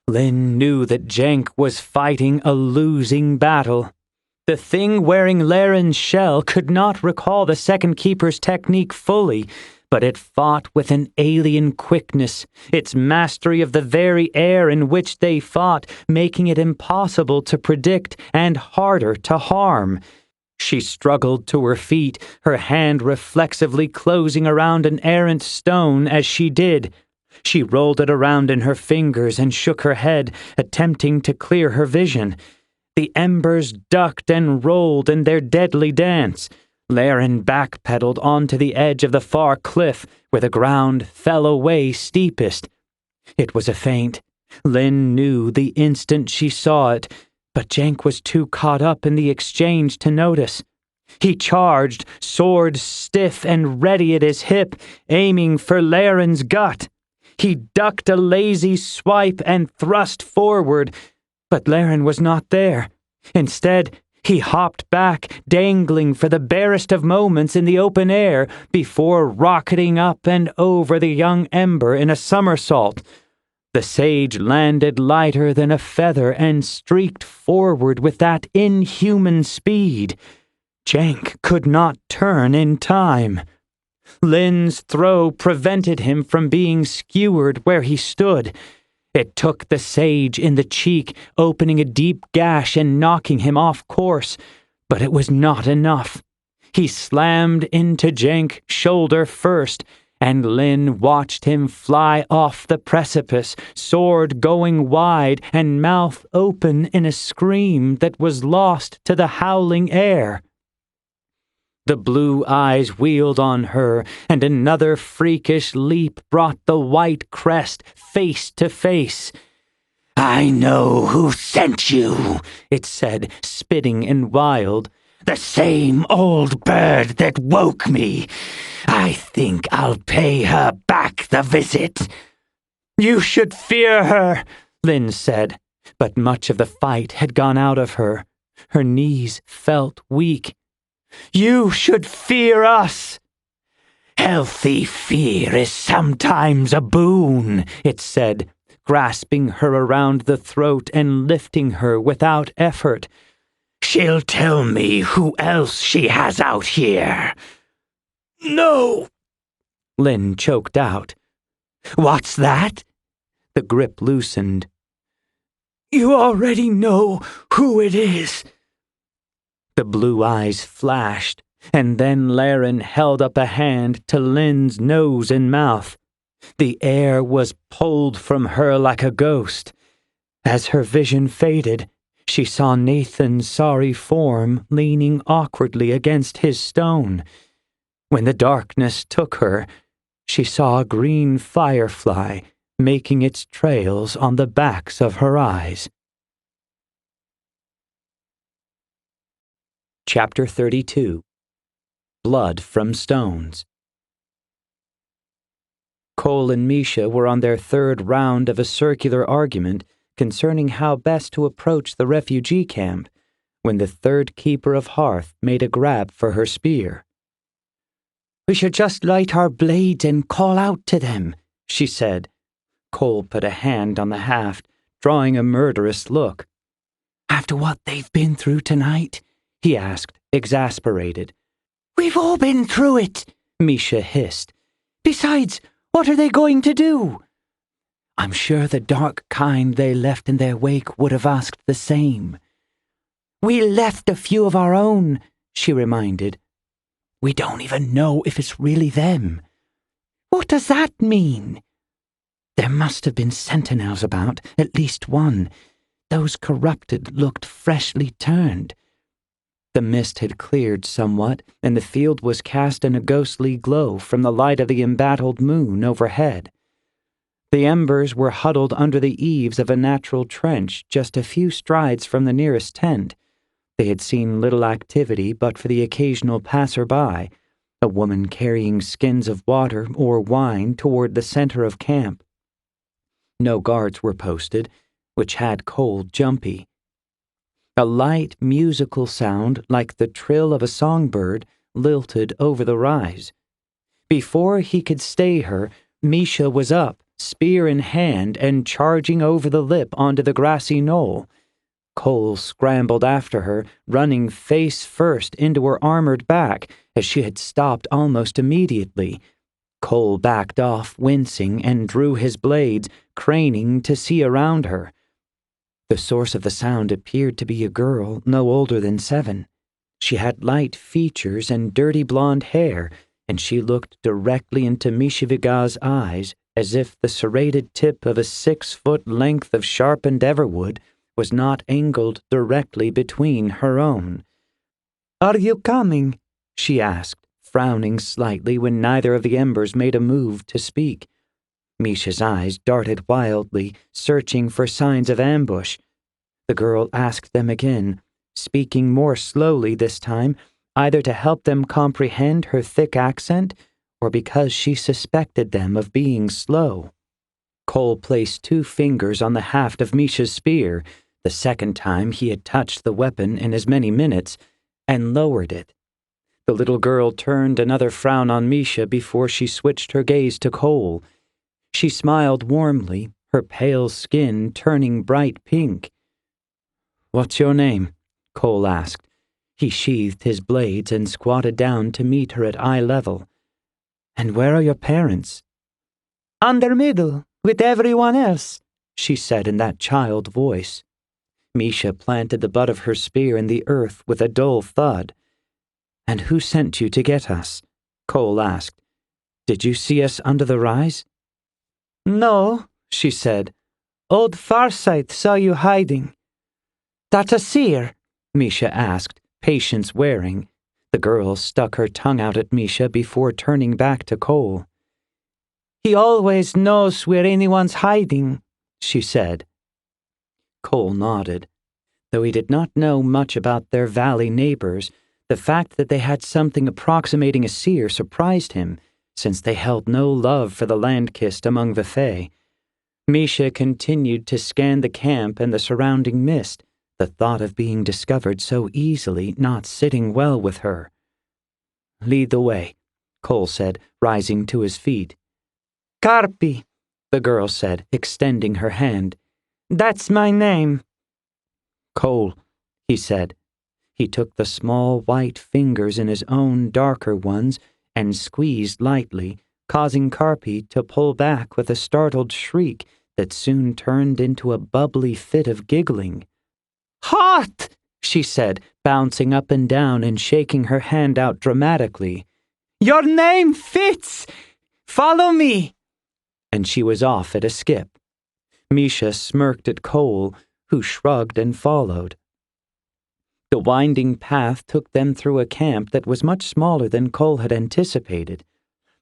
Lynn knew that Jenk was fighting a losing battle. The thing wearing Laren's shell could not recall the Second Keeper's technique fully, but it fought with an alien quickness, its mastery of the very air in which they fought, making it impossible to predict and harder to harm. She struggled to her feet, her hand reflexively closing around an errant stone as she did. She rolled it around in her fingers and shook her head, attempting to clear her vision. The embers ducked and rolled in their deadly dance. Laren backpedaled onto the edge of the far cliff, where the ground fell away steepest. It was a feint. Lynn knew the instant she saw it, but Jenk was too caught up in the exchange to notice. He charged, sword stiff and ready at his hip, aiming for Laren's gut. He ducked a lazy swipe and thrust forward, but Laren was not there. Instead, he hopped back, dangling for the barest of moments in the open air before rocketing up and over the young Ember in a somersault. The sage landed lighter than a feather and streaked forward with that inhuman speed. Cenk could not turn in time. Lin's throw prevented him from being skewered where he stood. It took the sage in the cheek, opening a deep gash and knocking him off course, but it was not enough. He slammed into Cenk shoulder first, and Lin watched him fly off the precipice, sword going wide and mouth open in a scream that was lost to the howling air. The blue eyes wheeled on her, and another freakish leap brought the white crest face to face. "I know who sent you," it said, spitting and wild. "The same old bird that woke me. I think I'll pay her back the visit." "You should fear her," Lin said, but much of the fight had gone out of her. Her knees felt weak. "You should fear us." "Healthy fear is sometimes a boon," it said, grasping her around the throat and lifting her without effort. "She'll tell me who else she has out here." "No," Lin choked out. "What's that?" The grip loosened. "You already know who it is." The blue eyes flashed, and then Laren held up a hand to Lin's nose and mouth. The air was pulled from her like a ghost. As her vision faded, she saw Nathan's sorry form leaning awkwardly against his stone. When the darkness took her, she saw a green firefly making its trails on the backs of her eyes. Chapter 32. Blood from Stones. Kole and Misha were on their third round of a circular argument concerning how best to approach the refugee camp when the third keeper of hearth made a grab for her spear. "We should just light our blades and call out to them," she said. Kole put a hand on the haft, drawing a murderous look. "After what they've been through tonight?" he asked, exasperated. "We've all been through it," Misha hissed. "Besides, what are they going to do?" "I'm sure the dark kind they left in their wake would have asked the same." "We left a few of our own," she reminded. "We don't even know if it's really them." "What does that mean?" "There must have been sentinels about, at least one. Those corrupted looked freshly turned." The mist had cleared somewhat, and the field was cast in a ghostly glow from the light of the embattled moon overhead. The embers were huddled under the eaves of a natural trench just a few strides from the nearest tent. They had seen little activity but for the occasional passer-by, a woman carrying skins of water or wine toward the center of camp. No guards were posted, which had Kole jumpy. A light musical sound like the trill of a songbird lilted over the rise. Before he could stay her, Misha was up, spear in hand, and charging over the lip onto the grassy knoll. Kole scrambled after her, running face first into her armored back, as she had stopped almost immediately. Kole backed off, wincing, and drew his blades, craning to see around her. The source of the sound appeared to be a girl no older than 7. She had light features and dirty blonde hair, and she looked directly into Mishiviga's eyes as if the serrated tip of a 6-foot length of sharpened everwood was not angled directly between her own. "Are you coming?" she asked, frowning slightly when neither of the embers made a move to speak. Misha's eyes darted wildly, searching for signs of ambush. The girl asked them again, speaking more slowly this time, either to help them comprehend her thick accent or because she suspected them of being slow. Kole placed 2 fingers on the haft of Misha's spear, the second time he had touched the weapon in as many minutes, and lowered it. The little girl turned another frown on Misha before she switched her gaze to Kole. She smiled warmly, her pale skin turning bright pink. "What's your name?" Kole asked. He sheathed his blades and squatted down to meet her at eye level. "And where are your parents?" "Under middle, with everyone else," she said in that child voice. Misha planted the butt of her spear in the earth with a dull thud. "And who sent you to get us?" Kole asked. "Did you see us under the rise?" "No," she said. "Old Farsight saw you hiding." "That a seer?" Misha asked, patience wearing. The girl stuck her tongue out at Misha before turning back to Kole. "He always knows where anyone's hiding," she said. Kole nodded. Though he did not know much about their valley neighbors, the fact that they had something approximating a seer surprised him, since they held no love for the LandKist among the Fae. Misha continued to scan the camp and the surrounding mist, the thought of being discovered so easily not sitting well with her. "Lead the way," Kole said, rising to his feet. "Karpi," the girl said, extending her hand. "That's my name." "Kole," he said. He took the small white fingers in his own darker ones and squeezed lightly, causing Karpi to pull back with a startled shriek that soon turned into a bubbly fit of giggling. "Hot!" she said, bouncing up and down and shaking her hand out dramatically. "Your name fits! Follow me!" And she was off at a skip. Misha smirked at Kole, who shrugged and followed. The winding path took them through a camp that was much smaller than Kole had anticipated.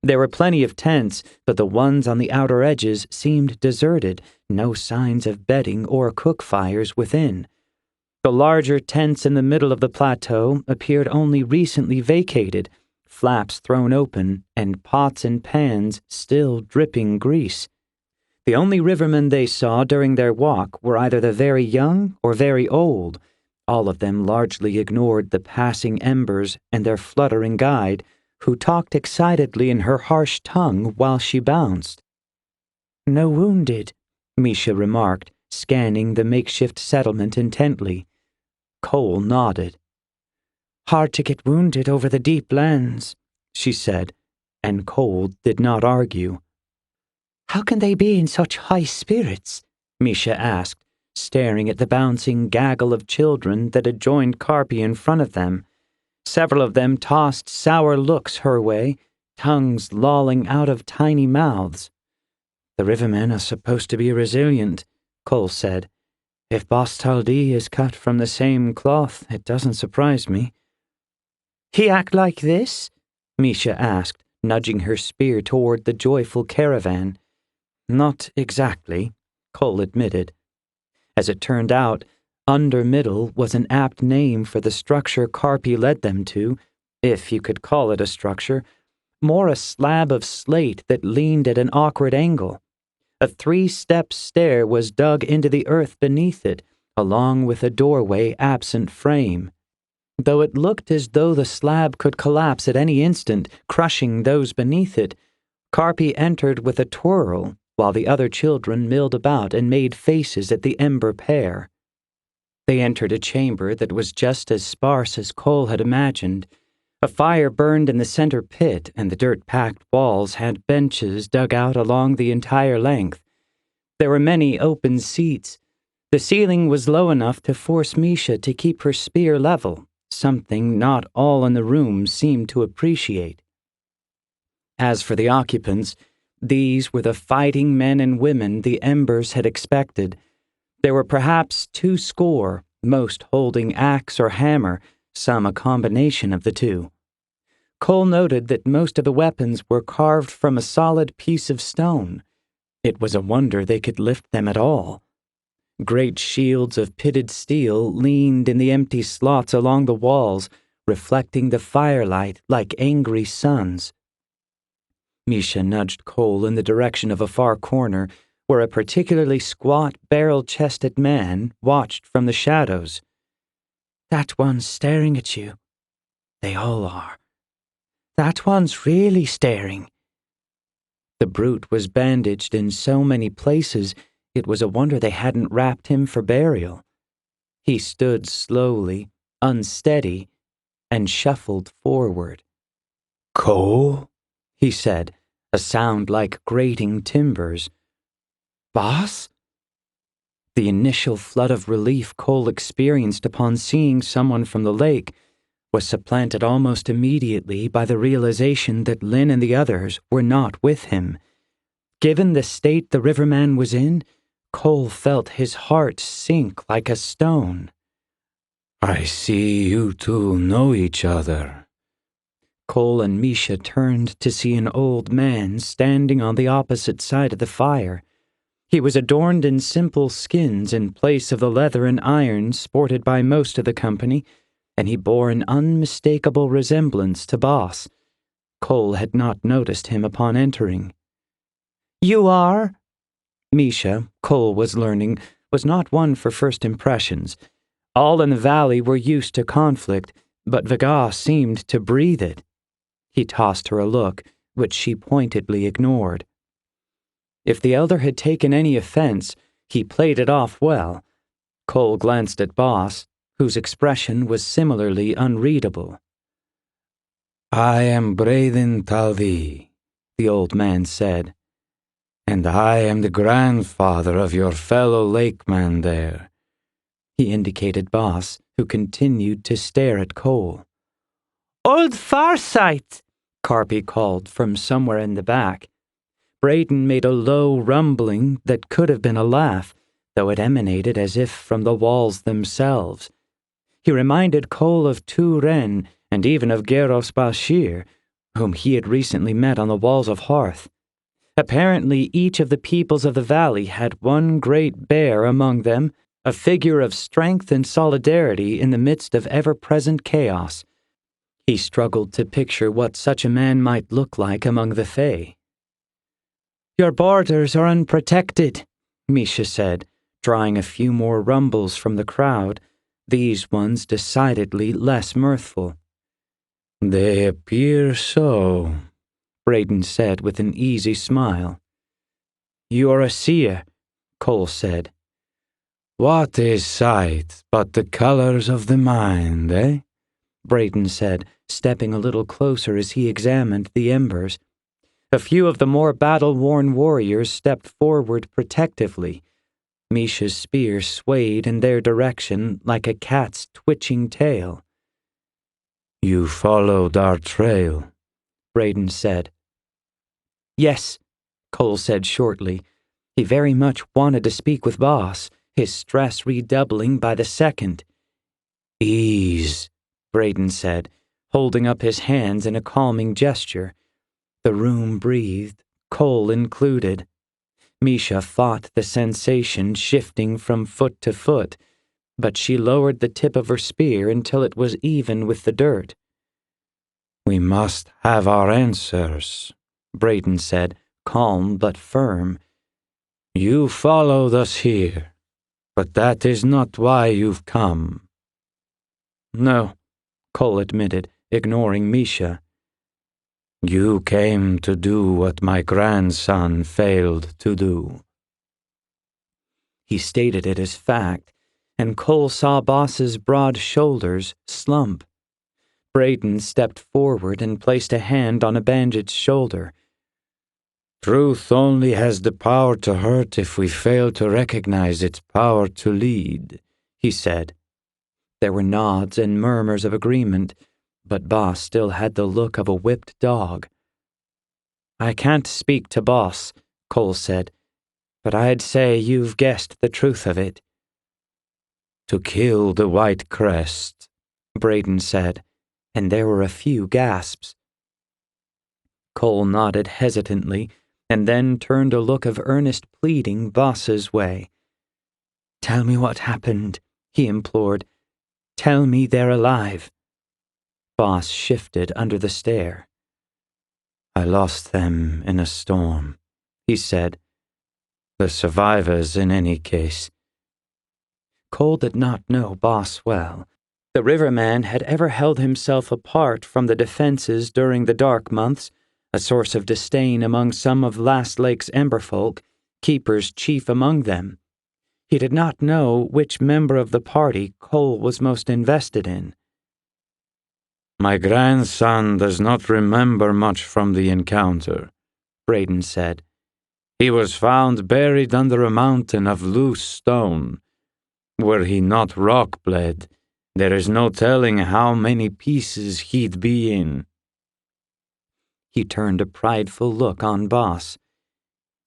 There were plenty of tents, but the ones on the outer edges seemed deserted, no signs of bedding or cook fires within. The larger tents in the middle of the plateau appeared only recently vacated, flaps thrown open, and pots and pans still dripping grease. The only rivermen they saw during their walk were either the very young or very old. All of them largely ignored the passing Embers and their fluttering guide, who talked excitedly in her harsh tongue while she bounced. "No wounded," Misha remarked, scanning the makeshift settlement intently. Kole nodded. "Hard to get wounded over the deep lands," she said, and Kole did not argue. "How can they be in such high spirits?" Misha asked, staring at the bouncing gaggle of children that had joined Karpi in front of them. Several of them tossed sour looks her way, tongues lolling out of tiny mouths. "The rivermen are supposed to be resilient," Kole said. "If Boss Taldi is cut from the same cloth, it doesn't surprise me." "He act like this?" Misha asked, nudging her spear toward the joyful caravan. "Not exactly," Kole admitted. As it turned out, Under Middle was an apt name for the structure Karpi led them to, if you could call it a structure, more a slab of slate that leaned at an awkward angle. A 3-step stair was dug into the earth beneath it, along with a doorway absent frame. Though it looked as though the slab could collapse at any instant, crushing those beneath it, Karpi entered with a twirl, while the other children milled about and made faces at the Ember pair. They entered a chamber that was just as sparse as Kole had imagined. A fire burned in the center pit, and the dirt-packed walls had benches dug out along the entire length. There were many open seats. The ceiling was low enough to force Misha to keep her spear level, something not all in the room seemed to appreciate. As for the occupants, these were the fighting men and women the Embers had expected. There were perhaps 200, most holding axe or hammer, some a combination of the two. Kole noted that most of the weapons were carved from a solid piece of stone. It was a wonder they could lift them at all. Great shields of pitted steel leaned in the empty slots along the walls, reflecting the firelight like angry suns. Misha nudged Kole in the direction of a far corner, where a particularly squat, barrel-chested man watched from the shadows. "That one's staring at you." "They all are." "That one's really staring." The brute was bandaged in so many places It was a wonder they hadn't wrapped him for burial. He stood slowly, unsteady, and shuffled forward.
Kole?
He said, a sound like grating timbers. Boss? The initial flood of relief Kole experienced upon seeing someone from the lake was supplanted almost immediately by the realization that Lynn and the others were not with him. Given the state the riverman was in, Kole felt his heart sink like a stone.
I see you two know each other.
Kole and Misha turned to see an old man standing on the opposite side of the fire. He was adorned in simple skins in place of the leather and iron sported by most of the company, and he bore an unmistakable resemblance to Boss. Kole had not noticed him upon entering. "You are?" Misha, Kole was learning, was not one for first impressions. All in the valley were used to conflict, but Vaga seemed to breathe it. He tossed her a look, which she pointedly ignored. If the elder had taken any offense, he played it off well. Kole glanced at Boss, whose expression was similarly unreadable.
I am Braden Talvi, the old man said, and I am the grandfather of your fellow lakeman there.
He indicated Boss, who continued to stare at Kole.
Old Farsight,
Carpy called from somewhere in the back. Braden made a low rumbling that could have been a laugh, though it emanated as if from the walls themselves. He reminded Kole of Tu-Ren and even of Geros Bashir, whom he had recently met on the walls of Hearth. Apparently, each of the peoples of the valley had one great bear among them, a figure of strength and solidarity in the midst of ever-present chaos. He struggled to picture what such a man might look like among the Fae.
Your borders are unprotected,
Misha said, drawing a few more rumbles from the crowd, these ones decidedly less mirthful.
They appear so,
Braden said with an easy smile.
You are a seer,
Kole said.
What is sight but the colors of the mind, eh?
Braden said, stepping a little closer as he examined the embers. A few of the more battle-worn warriors stepped forward protectively. Misha's spear swayed in their direction like a cat's twitching tail.
You followed our trail,
Braden said.
Yes,
Kole said shortly. He very much wanted to speak with Boss, his stress redoubling by the second.
Ease,
Braden said, holding up his hands in a calming gesture. The room breathed, Kole included. Misha fought the sensation shifting from foot to foot, but she lowered the tip of her spear until it was even with the dirt.
We must have our answers,
Braden said, calm but firm.
You followed us here, but that is not why you've come.
No, Kole admitted, ignoring Misha.
You came to do what my grandson failed to do.
He stated it as fact, and Kole saw Boss's broad shoulders slump. Braden stepped forward and placed a hand on a bandaged shoulder.
Truth only has the power to hurt if we fail to recognize its power to lead, he said.
There were nods and murmurs of agreement, but Boss still had the look of a whipped dog. I can't speak to Boss, Kole said, but I'd say you've guessed the truth of it.
To kill the White Crest,
Braden said, and there were a few gasps. Kole nodded hesitantly, and then turned a look of earnest pleading Boss's way. Tell me what happened, he implored. Tell me they're alive. Boss shifted under the stare.
I lost them in a storm, he said. The survivors in any case.
Kole did not know Boss well. The riverman had ever held himself apart from the defenses during the dark months, a source of disdain among some of Last Lake's emberfolk, keepers chief among them. He did not know which member of the party Kole was most invested in.
My grandson does not remember much from the encounter, Braden said. He was found buried under a mountain of loose stone. Were he not rock-bled, there is no telling how many pieces he'd be in.
He turned a prideful look on Boss.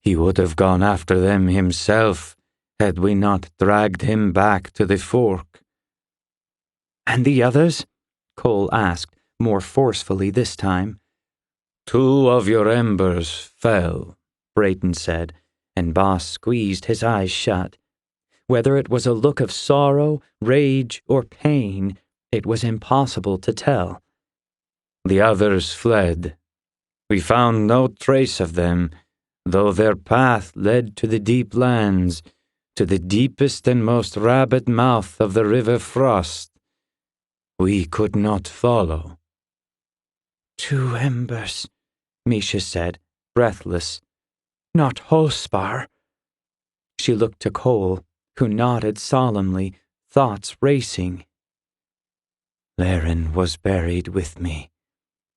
He would have gone after them himself had we not dragged him back to the fork.
And the others? Kole asked, more forcefully this time.
2 of your embers fell,
Brayton said, and Boss squeezed his eyes shut. Whether it was a look of sorrow, rage, or pain, it was impossible to tell.
The others fled. We found no trace of them, though their path led to the deep lands, to the deepest and most rabid mouth of the River Frost. We could not follow.
2 embers, Misha said, breathless. Not Holspar.
She looked to Kole, who nodded solemnly, thoughts racing.
Laren was buried with me,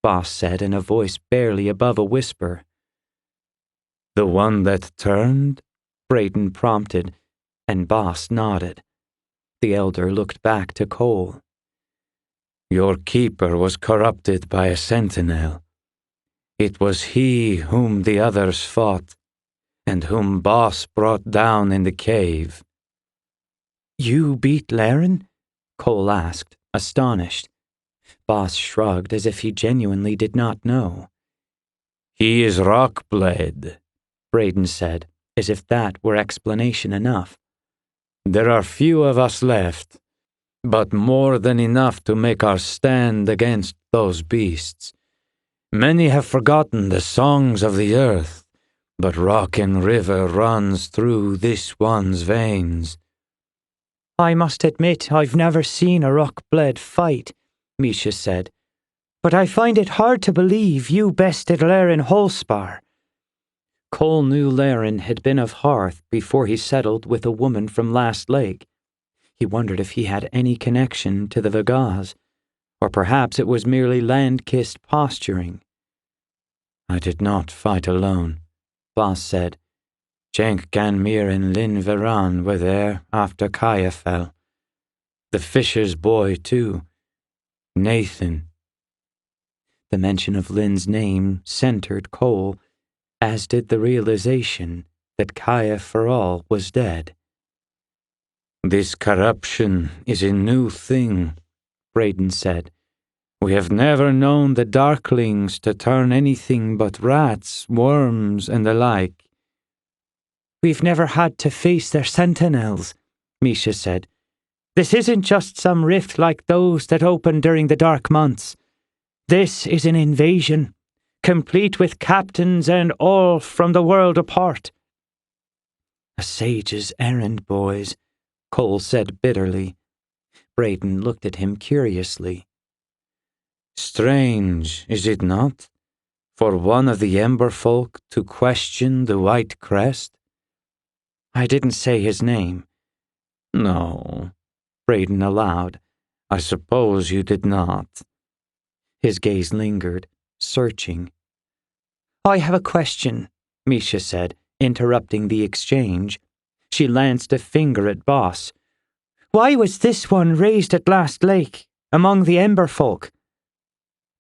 Boss said in a voice barely above a whisper.
The one that turned?
Brayden prompted, and Boss nodded. The elder looked back to Kole.
Your keeper was corrupted by a sentinel. It was he whom the others fought, and whom Boss brought down in the cave.
You beat Laren? Kole asked, astonished. Boss shrugged as if he genuinely did not know.
He is rock-bled,
Brayden said, as if that were explanation enough.
There are few of us left, but more than enough to make our stand against those beasts. Many have forgotten the songs of the earth, but rock and river runs through this one's veins.
I must admit I've never seen a rock-bled fight, Misha said, but I find it hard to believe you bested Laren Holspar.
Kole knew Laren had been of Hearth before he settled with a woman from Last Lake. He wondered if he had any connection to the Vagaz, or perhaps it was merely LandKist posturing.
I did not fight alone, Boss said. Cenk Ganmir and Lyn Veran were there after Kaya fell. The fisher's boy, too. Nathan.
The mention of Lyn's name centered Kole, as did the realization that Kaya for all was dead.
This corruption is a new thing, Brayden said. We have never known the Darklings to turn anything but rats, worms, and the like.
We've never had to face their sentinels, Misha said. This isn't just some rift like those that opened during the dark months. This is an invasion, complete with captains and all from the world apart.
A sage's errand, boys, Kole said bitterly. Brayden looked at him curiously.
Strange, is it not, for one of the Ember folk to question the White Crest?
I didn't say his name.
No, Brayden allowed. I suppose you did not.
His gaze lingered, searching.
I have a question,
Misha said, interrupting the exchange. She lanced a finger at Boss.
Why was this one raised at Last Lake, among the Ember folk?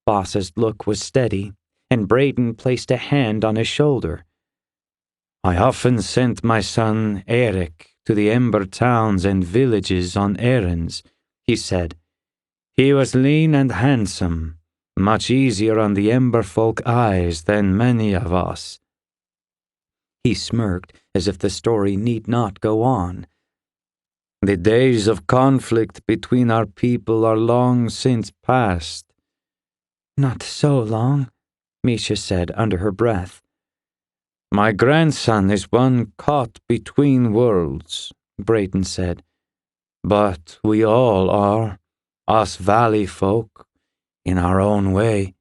Boss's look was steady, and Brayden placed a hand on his shoulder.
I often sent my son Eric to the Ember towns and villages on errands, he said. He was lean and handsome, much easier on the Ember folk eyes than many of us.
He smirked as if the story need not go on.
The days of conflict between our people are long since past.
Not so long, Misha said under her breath.
My grandson is one caught between worlds, Brayden said. But we all are, us valley folk, in our own way.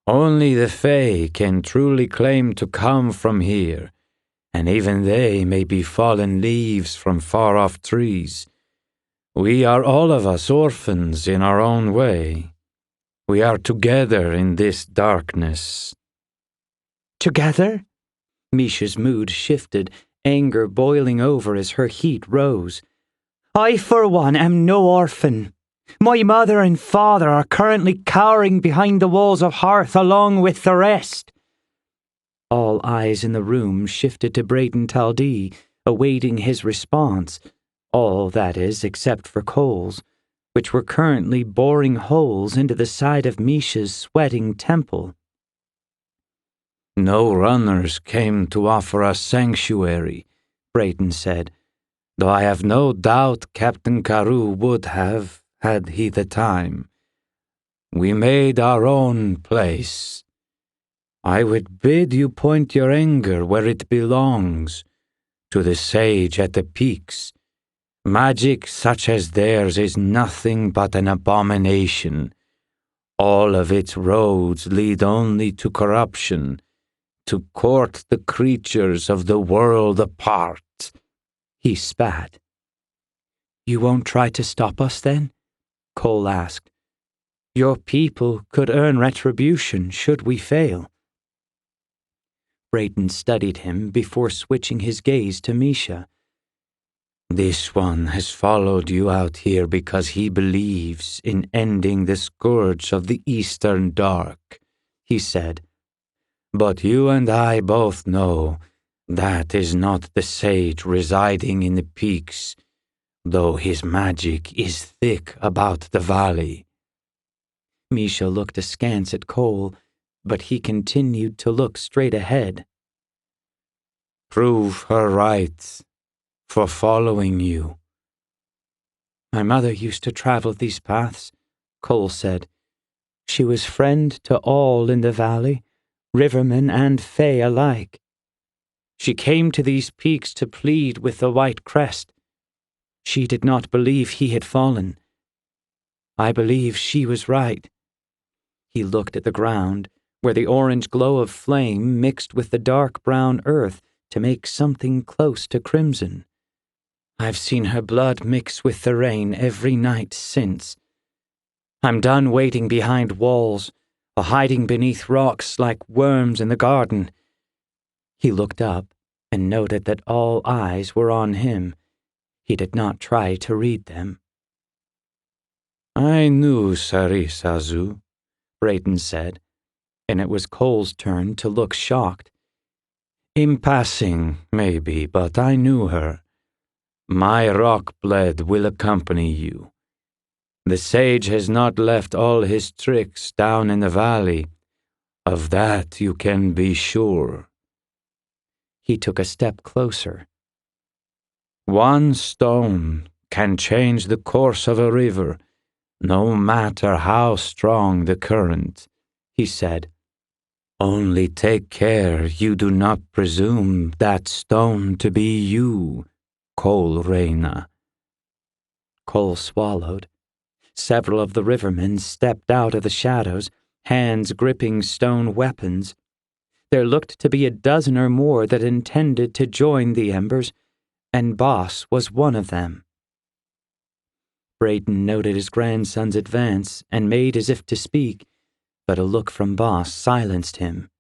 Only the Fae can truly claim to come from here, and even they may be fallen leaves from far-off trees. We are all of us orphans in our own way. We are together in this darkness."
Together?
Misha's mood shifted, anger boiling over as her heat rose.
I, for one, am no orphan. My mother and father are currently cowering behind the walls of Hearth along with the rest.
All eyes in the room shifted to Braden Taldee, awaiting his response. All, that is, except for Cole's, which were currently boring holes into the side of Misha's sweating temple.
"No runners came to offer us sanctuary," Braden said, "though I have no doubt Captain Carew would have, had he the time. We made our own place. I would bid you point your anger where it belongs, to the sage at the peaks. Magic such as theirs is nothing but an abomination. All of its roads lead only to corruption, to court the creatures of the world apart."
He spat. "You won't try to stop us, then?" Cole asked. "Your people could earn retribution should we fail." Braden studied him before switching his gaze to Misha.
"This one has followed you out here because he believes in ending the scourge of the Eastern Dark," he said. "But you and I both know that is not the sage residing in the peaks, though his magic is thick about the valley."
Misha looked askance at Cole, but he continued to look straight ahead.
"Prove her right for following you."
"My mother used to travel these paths," Cole said. "She was friend to all in the valley, rivermen and fae alike. She came to these peaks to plead with the White Crest. She did not believe he had fallen. I believe she was right." He looked at the ground, where the orange glow of flame mixed with the dark brown earth to make something close to crimson. "I've seen her blood mix with the rain every night since. I'm done waiting behind walls, or hiding beneath rocks like worms in the garden." He looked up and noted that all eyes were on him. He did not try to read them.
"I knew Sarisazu,"
Braden said, and it was Cole's turn to look shocked.
"In passing, maybe, but I knew her. My rock blade will accompany you. The sage has not left all his tricks down in the valley. Of that you can be sure."
He took a step closer.
"One stone can change the course of a river, no matter how strong the current," he said. "Only take care you do not presume that stone to be you, Kole Reyna."
Cole swallowed. Several of the rivermen stepped out of the shadows, hands gripping stone weapons. There looked to be a dozen or more that intended to join the Embers, and Boss was one of them. Braden noted his grandson's advance and made as if to speak, but a look from Boss silenced him.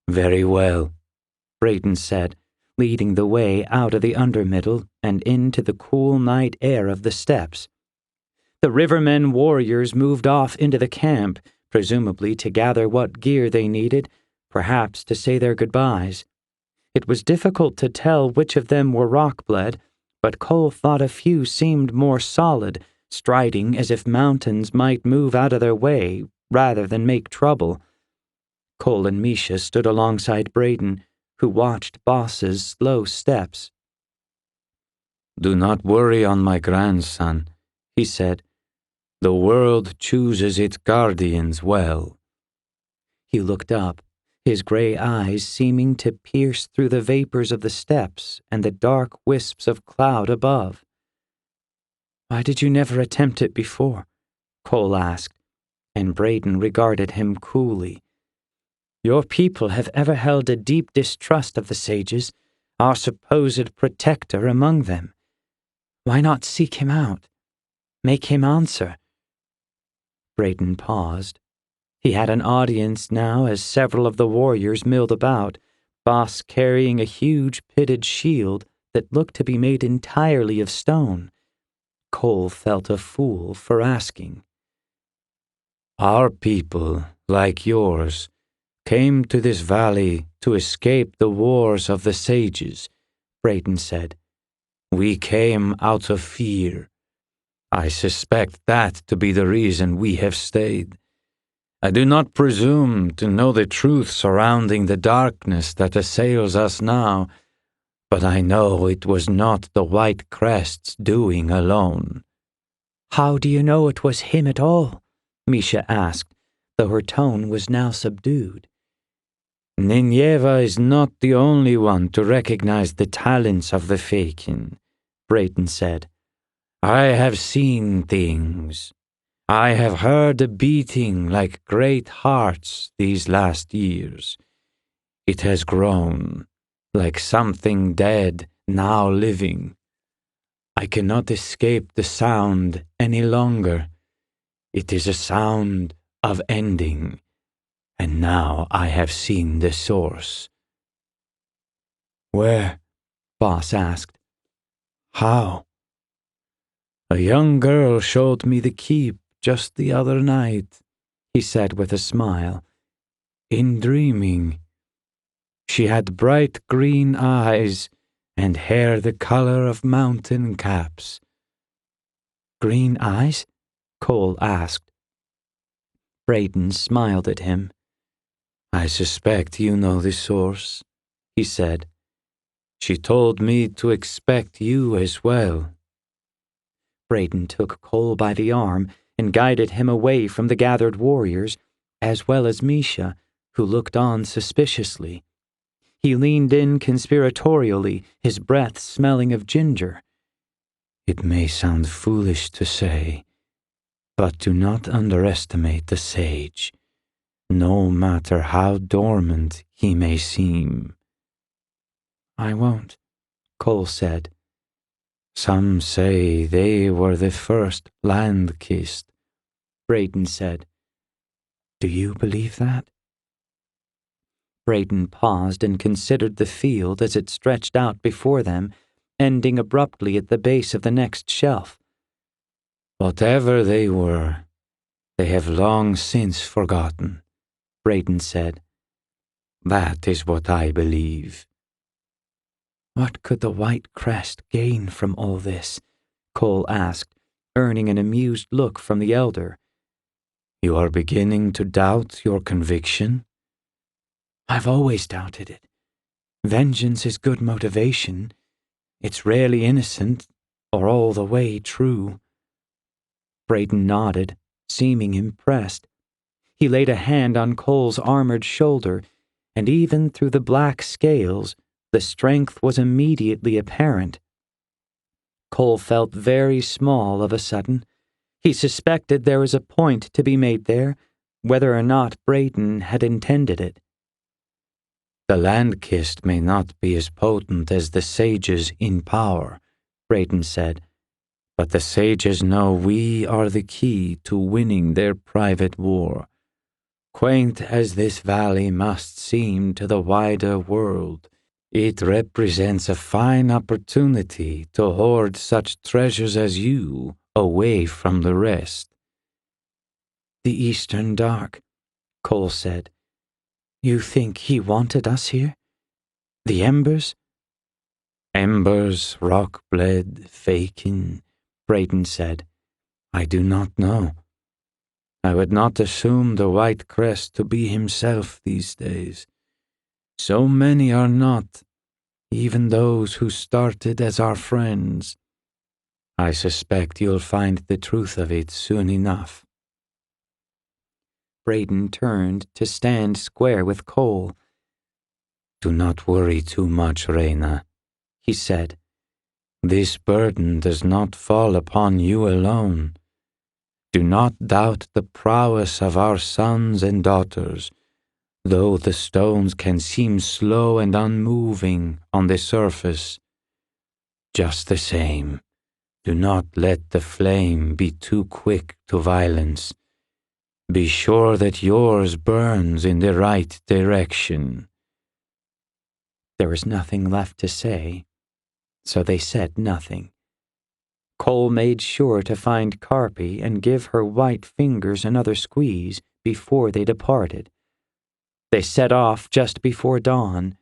"Very well,"
Braden said, leading the way out of the undermiddle and into the cool night air of the steppes. The rivermen warriors moved off into the camp, presumably to gather what gear they needed, perhaps to say their goodbyes. It was difficult to tell which of them were rock-bled, but Cole thought a few seemed more solid, striding as if mountains might move out of their way rather than make trouble. Cole and Misha stood alongside Braden, who watched Boss's slow steps.
"Do not worry on my grandson," he said. "The world chooses its guardians well."
He looked up, his gray eyes seeming to pierce through the vapors of the steppes and the dark wisps of cloud above. "Why did you never attempt it before?" Cole asked, and Braden regarded him coolly.
Your people have ever held a deep distrust of the sages, our supposed protector among them. Why not seek him out? Make him answer." Brayden paused. He had an audience now as several of the warriors milled about, Boss carrying a huge pitted shield that looked to be made entirely of stone. Kole felt a fool for asking.
"Our people, like yours, came to this valley to escape the wars of the sages,"
Brayden said.
"We came out of fear. I suspect that to be the reason we have stayed. I do not presume to know the truth surrounding the darkness that assails us now, but I know it was not the White Crest's doing alone."
"How do you know it was him at all?" Misha asked, though her tone was now subdued.
"Nineveh is not the only one to recognize the talents of the Fakin," Brayden said. "I have seen things. I have heard a beating like great hearts these last years. It has grown, like something dead now living. I cannot escape the sound any longer. It is a sound of ending, and now I have seen the source."
"Where?" Boss asked. "How?"
"A young girl showed me the keep just the other night," he said with a smile. "In dreaming. She had bright green eyes and hair the color of mountain caps."
"Green eyes?" Kole asked.
Brayden smiled at him. "I suspect you know the source," he said. "She told me to expect you as well."
Brayden took Kole by the arm and guided him away from the gathered warriors, as well as Misha, who looked on suspiciously. He leaned in conspiratorially, his breath smelling of ginger.
"It may sound foolish to say, but do not underestimate the sage, no matter how dormant he may seem."
"I won't," Kole said.
"Some say they were the first LandKist,"
Brayden said. "Do you believe that?" Brayden paused and considered the field as it stretched out before them, ending abruptly at the base of the next shelf.
"Whatever they were, they have long since forgotten," Brayden said. "That is what I believe."
"What could the White Crest gain from all this?" Kole asked, earning an amused look from the elder.
"You are beginning to doubt your conviction?"
"I've always doubted it. Vengeance is good motivation. It's rarely innocent, or all the way true." Brayden nodded, seeming impressed. He laid a hand on Kole's armored shoulder, and even through the black scales, the strength was immediately apparent. Kole felt very small of a sudden. He suspected there was a point to be made there, whether or not Brayden had intended it.
"The LandKist may not be as potent as the sages in power," Brayden said, "but the sages know we are the key to winning their private war. Quaint as this valley must seem to the wider world, it represents a fine opportunity to hoard such treasures as you away from the rest."
"The Eastern Dark," Kole said. "You think he wanted us here? The Embers?"
"Embers, Rockblade, Fakin," Brayden said. "I do not know. I would not assume the White Crest to be himself these days. So many are not, even those who started as our friends. I suspect you'll find the truth of it soon enough."
Brayden turned to stand square with Kole.
"Do not worry too much, Reyna," he said. "This burden does not fall upon you alone. Do not doubt the prowess of our sons and daughters, Though the stones can seem slow and unmoving on the surface, just the same, do not let the flame be too quick to violence. Be sure that yours burns in the right direction."
There was nothing left to say, so they said nothing. Kole made sure to find Carpi and give her white fingers another squeeze before they departed. They set off just before dawn,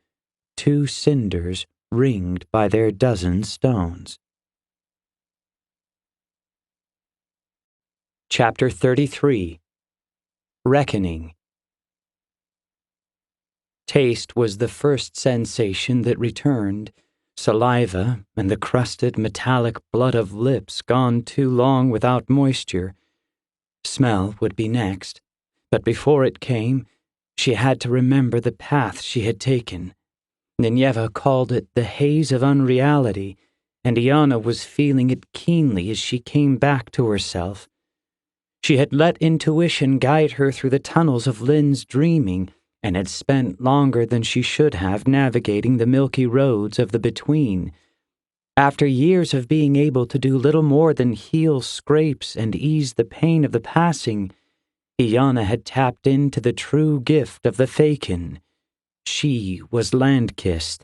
2 cinders ringed by their dozen stones. Chapter 33. Reckoning. Taste was the first sensation that returned, saliva and the crusted metallic blood of lips gone too long without moisture. Smell would be next, but before it came, she had to remember the path she had taken. Nineveh called it the haze of unreality, and Iana was feeling it keenly as she came back to herself. She had let intuition guide her through the tunnels of Lynn's dreaming, and had spent longer than she should have navigating the milky roads of the between. After years of being able to do little more than heal scrapes and ease the pain of the passing, Iana had tapped into the true gift of the Fakin. She was LandKist.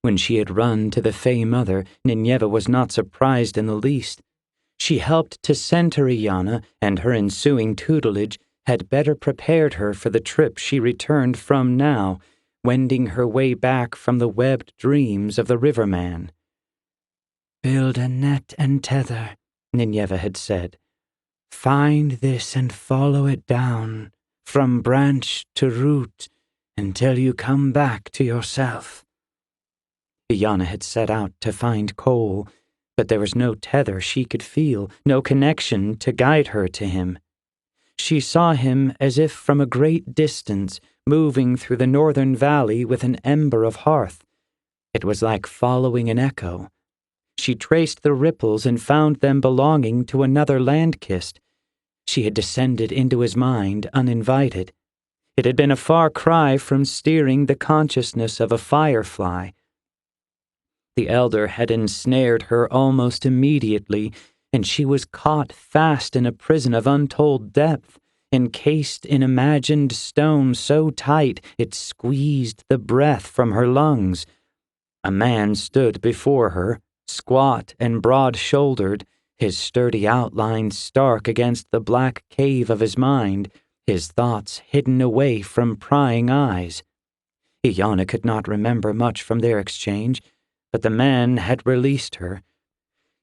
When she had run to the Fey Mother, Nineveh was not surprised in the least. She helped to center Iana, and her ensuing tutelage had better prepared her for the trip she returned from now, wending her way back from the webbed dreams of the riverman.
"Build a net and tether," Nineveh had said. "Find this and follow it down, from branch to root, until you come back to yourself."
Iana had set out to find Kole, but there was no tether she could feel, no connection to guide her to him. She saw him as if from a great distance, moving through the northern valley with an ember of hearth. It was like following an echo. She traced the ripples and found them belonging to another LandKist. She had descended into his mind uninvited. It had been a far cry from steering the consciousness of a firefly. The elder had ensnared her almost immediately, and she was caught fast in a prison of untold depth, encased in imagined stone so tight it squeezed the breath from her lungs. A man stood before her, squat and broad-shouldered, his sturdy outline stark against the black cave of his mind, his thoughts hidden away from prying eyes. Iana could not remember much from their exchange, but the man had released her.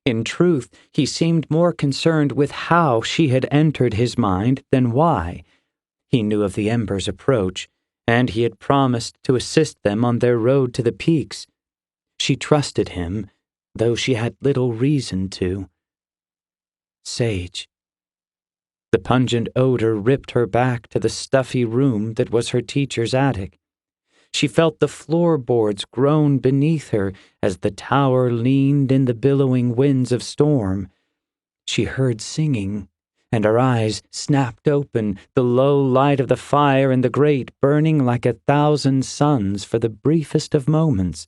In truth, he seemed more concerned with how she had entered his mind than why. He knew of the Embers' approach, and he had promised to assist them on their road to the peaks. She trusted him, though she had little reason to. Sage. The pungent odor ripped her back to the stuffy room that was her teacher's attic. She felt the floorboards groan beneath her as the tower leaned in the billowing winds of storm. She heard singing, and her eyes snapped open, the low light of the fire in the grate burning like 1,000 suns for the briefest of moments.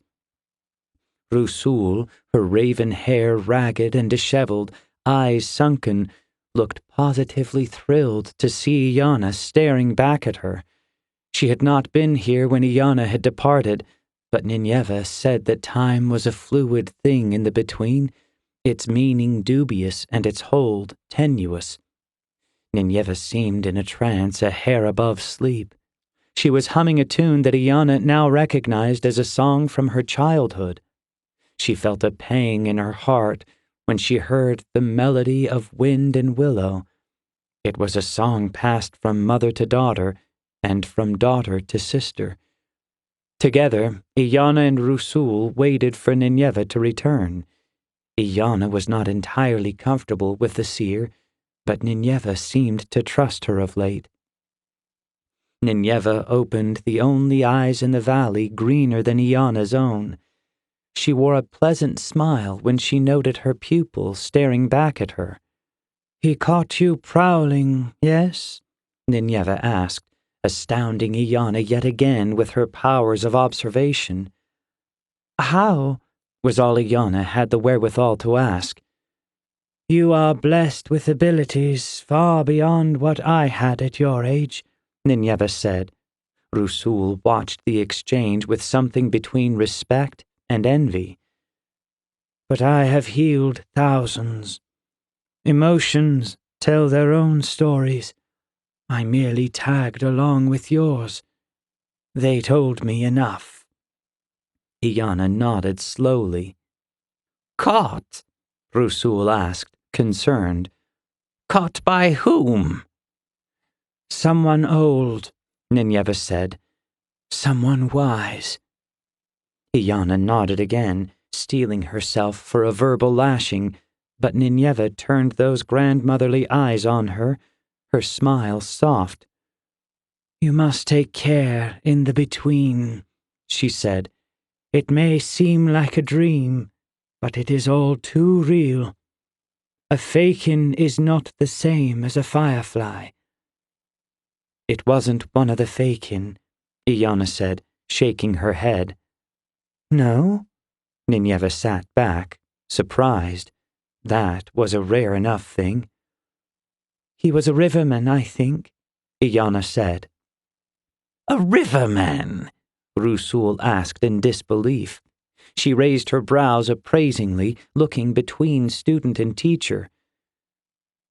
Rusul, her raven hair ragged and disheveled, eyes sunken, looked positively thrilled to see Iana staring back at her. She had not been here when Iana had departed, but Nineveh said that time was a fluid thing in the between, its meaning dubious and its hold tenuous. Nineveh seemed in a trance a hair above sleep. She was humming a tune that Iana now recognized as a song from her childhood. She felt a pang in her heart when she heard the melody of wind and willow. It was a song passed from mother to daughter, and from daughter to sister. Together, Iana and Rusul waited for Nineveh to return. Iana was not entirely comfortable with the seer, but Nineveh seemed to trust her of late. Nineveh opened the only eyes in the valley greener than Iana's own. She wore a pleasant smile when she noted her pupil staring back at her.
"He caught you prowling, yes?"
Nineveh asked, astounding Iana yet again with her powers of observation. "How?" was all Iana had the wherewithal to ask. "You are blessed with abilities far beyond what I had at your age," Nineveh said. Rusul watched the exchange with something between respect and envy. "But I have healed thousands. Emotions tell their own stories. I merely tagged along with yours. They told me enough." Iana nodded slowly. "Caught?" Rusul asked, concerned. "Caught by whom?" "Someone old," Nineveh said. "Someone wise." Iana nodded again, steeling herself for a verbal lashing, but Nineveh turned those grandmotherly eyes on her, her smile soft. "You must take care in the between," she said. "It may seem like a dream, but it is all too real. A fakin is not the same as a firefly." "It wasn't one of the fakin," Iana said, shaking her head. "No?" Nineveh sat back, surprised. That was a rare enough thing. "He was a riverman, I think," Iana said. "A riverman?" Rusul asked in disbelief. She raised her brows appraisingly, looking between student and teacher.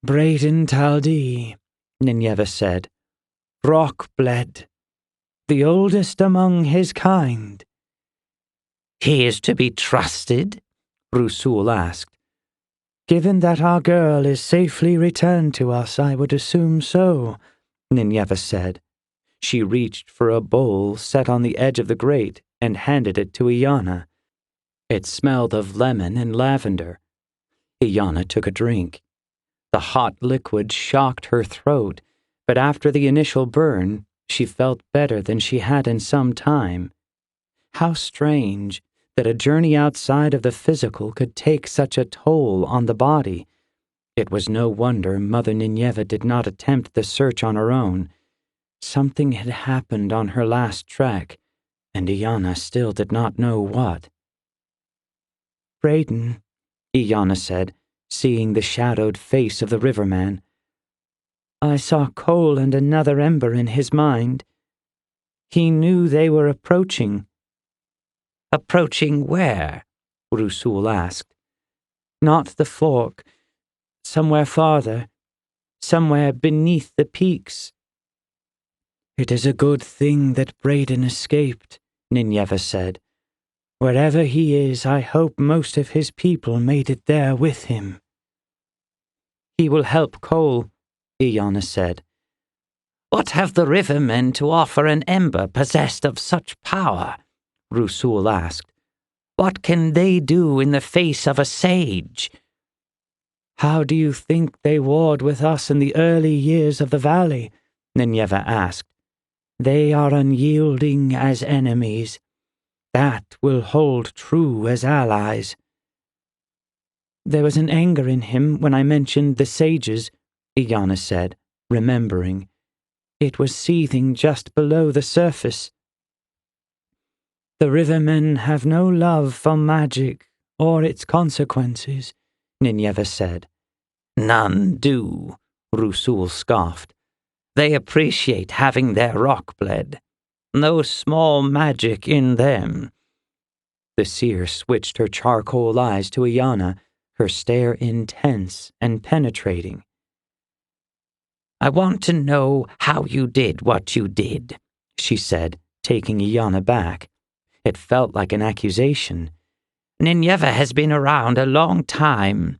"Braden Taldi," Nineveh said. "Rock-bled. The oldest among his kind." "He is to be trusted?" Rusul asked. "Given that our girl is safely returned to us, I would assume so," Nineveh said. She reached for a bowl set on the edge of the grate and handed it to Iana. It smelled of lemon and lavender. Iana took a drink. The hot liquid shocked her throat, but after the initial burn, she felt better than she had in some time. How strange that a journey outside of the physical could take such a toll on the body. It was no wonder Mother Nineveh did not attempt the search on her own. Something had happened on her last trek, and Iana still did not know what. "Braden," Iana said, seeing the shadowed face of the riverman. "I saw Kole and another Ember in his mind. He knew they were approaching." "Approaching where?" Rusul asked. "Not the fork. Somewhere farther. Somewhere beneath the peaks." "It is a good thing that Braden escaped," Nineveh said. "Wherever he is, I hope most of his people made it there with him." "He will help Kole," Iana said. "What have the rivermen to offer an Ember possessed of such power?" Rusul asked. "What can they do in the face of a sage?" "How do you think they warred with us in the early years of the valley?" Nineveh asked. "They are unyielding as enemies. That will hold true as allies." "There was an anger in him when I mentioned the sages," Iana said, remembering. "It was seething just below the surface." "The rivermen have no love for magic or its consequences," Nineveh said. "None do," Rusul scoffed. "They appreciate having their rock-bled. No small magic in them." The seer switched her charcoal eyes to Iana, her stare intense and penetrating. "I want to know how you did what you did," she said, taking Iana back. It felt like an accusation. "Nineveh has been around a long time.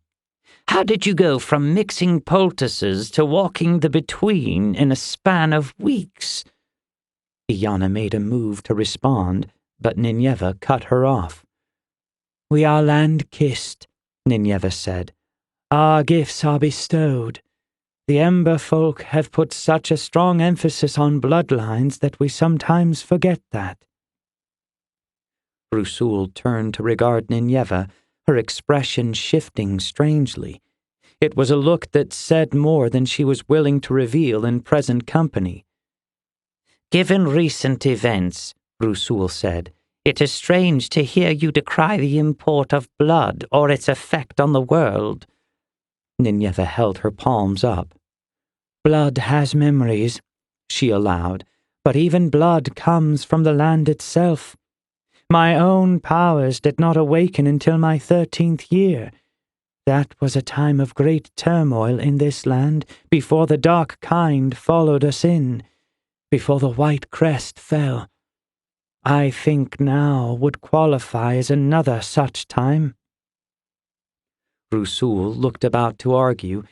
How did you go from mixing poultices to walking the between in a span of weeks?" Iana made a move to respond, but Nineveh cut her off. "We are LandKist," Nineveh said. "Our gifts are bestowed. The Ember folk have put such a strong emphasis on bloodlines that we sometimes forget that." Rusul turned to regard Nineveh, her expression shifting strangely. It was a look that said more than she was willing to reveal in present company.
Given recent events, Rusul said, it is strange to hear you decry the import of blood or its effect on the world.
Nineveh held her palms up.
Blood has memories, she allowed, but even blood comes from the land itself. My own powers did not awaken until my 13th year. That was a time of great turmoil in this land before the dark kind followed us in, before the white crest fell. I think now would qualify as another such time.
Rusul looked about to argue,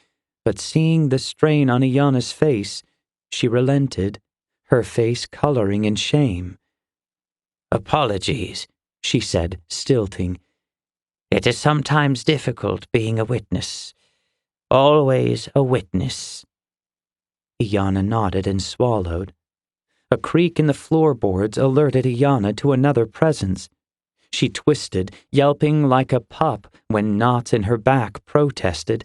but seeing the strain on Iana's face, she relented, her face coloring in shame.
Apologies, she said, stilting. It is sometimes difficult being a witness. Always a witness.
Iana nodded and swallowed. A creak in the floorboards alerted Iana to another presence. She twisted, yelping like a pup when knots in her back protested.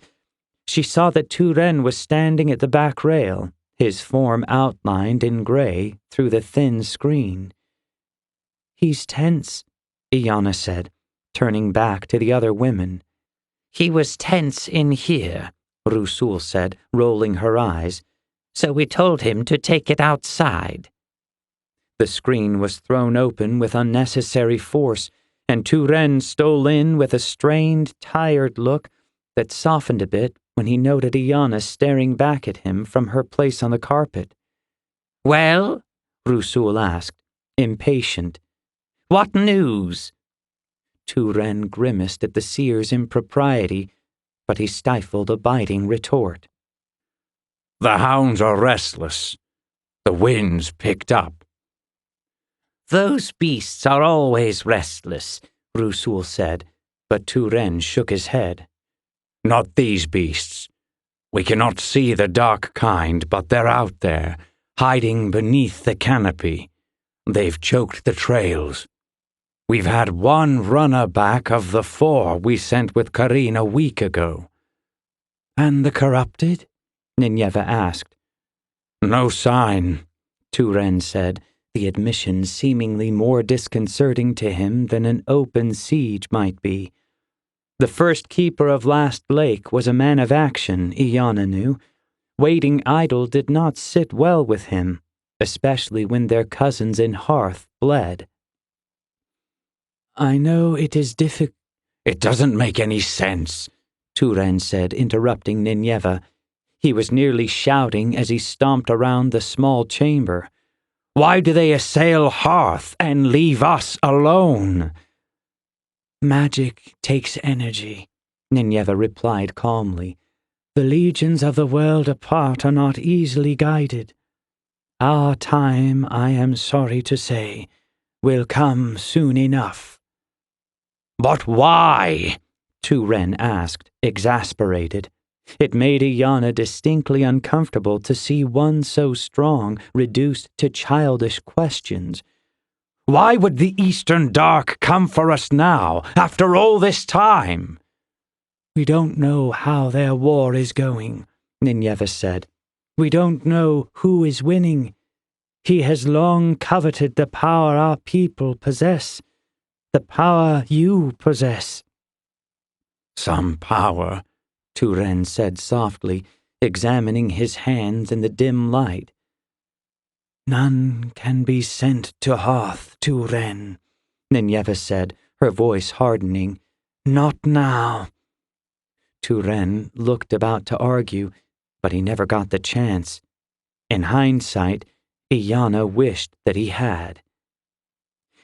She saw that Turen was standing at the back rail, his form outlined in gray through the thin screen.
He's tense, Iana said, turning back to the other women. He was tense in here, Rusul said, rolling her eyes, so we told him to take it outside.
The screen was thrown open with unnecessary force, and Turen stole in with a strained, tired look that softened a bit when he noted Iana staring back at him from her place on the carpet.
Well?
Rusul asked, impatient.
What news?
Turen grimaced at the seer's impropriety, but he stifled a biting retort.
The hounds are restless. The wind's picked up.
Those beasts are always restless, Rusul said,
but Turen shook his head.
Not these beasts. We cannot see the dark kind, but they're out there, hiding beneath the canopy. They've choked the trails. We've had one runner back of the 4 we sent with Kareen a week ago.
And the corrupted? Nineveh asked.
No sign,
Turen said, the admission seemingly more disconcerting to him than an open siege might be. The first keeper of Last Lake was a man of action, Iana knew. Waiting idle did not sit well with him, especially when their cousins in Hearth bled.
I know it is difficult.
It doesn't make any sense,
Turen said, interrupting Nineveh. He was nearly shouting as he stomped around the small chamber.
Why do they assail Hearth and leave us alone?
Magic takes energy, Nineveh replied calmly. The legions of the world apart are not easily guided. Our time, I am sorry to say, will come soon enough.
But why?
Turen asked, exasperated. It made Iana distinctly uncomfortable to see one so strong reduced to childish questions.
Why would the Eastern Dark come for us now, after all this time?
We don't know how their war is going, Nineveh said. We don't know who is winning. He has long coveted the power our people possess, the power you possess.
Some power,
Turen said softly, examining his hands in the dim light.
None can be sent to Hearth, Turen,
Nineveh said, her voice hardening.
Not now.
Turen looked about to argue, but he never got the chance. In hindsight, Iana wished that he had.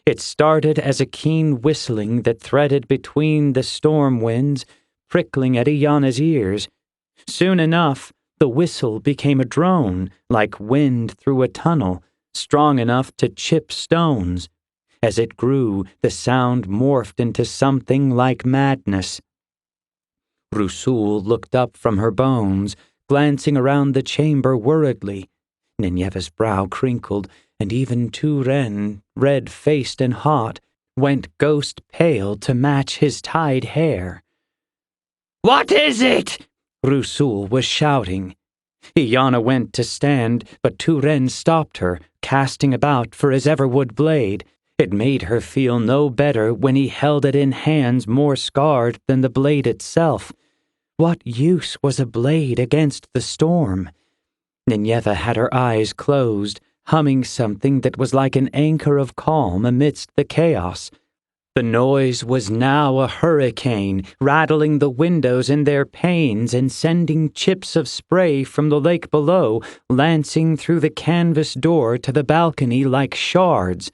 It started as a keen whistling that threaded between the storm winds, prickling at Iana's ears. Soon enough, the whistle became a drone, like wind through a tunnel, strong enough to chip stones. As it grew, the sound morphed into something like madness. Rusul looked up from her bones, glancing around the chamber worriedly. Nineveh's brow crinkled, and even Turen, red-faced and hot, went ghost pale to match his tied hair.
What is it?
Rusul was shouting. Iana went to stand, but Turen stopped her, casting about for his everwood blade. It made her feel no better when he held it in hands more scarred than the blade itself. What use was a blade against the storm? Nineveh had her eyes closed, humming something that was like an anchor of calm amidst the chaos. The noise was now a hurricane, rattling the windows in their panes and sending chips of spray from the lake below, lancing through the canvas door to the balcony like shards.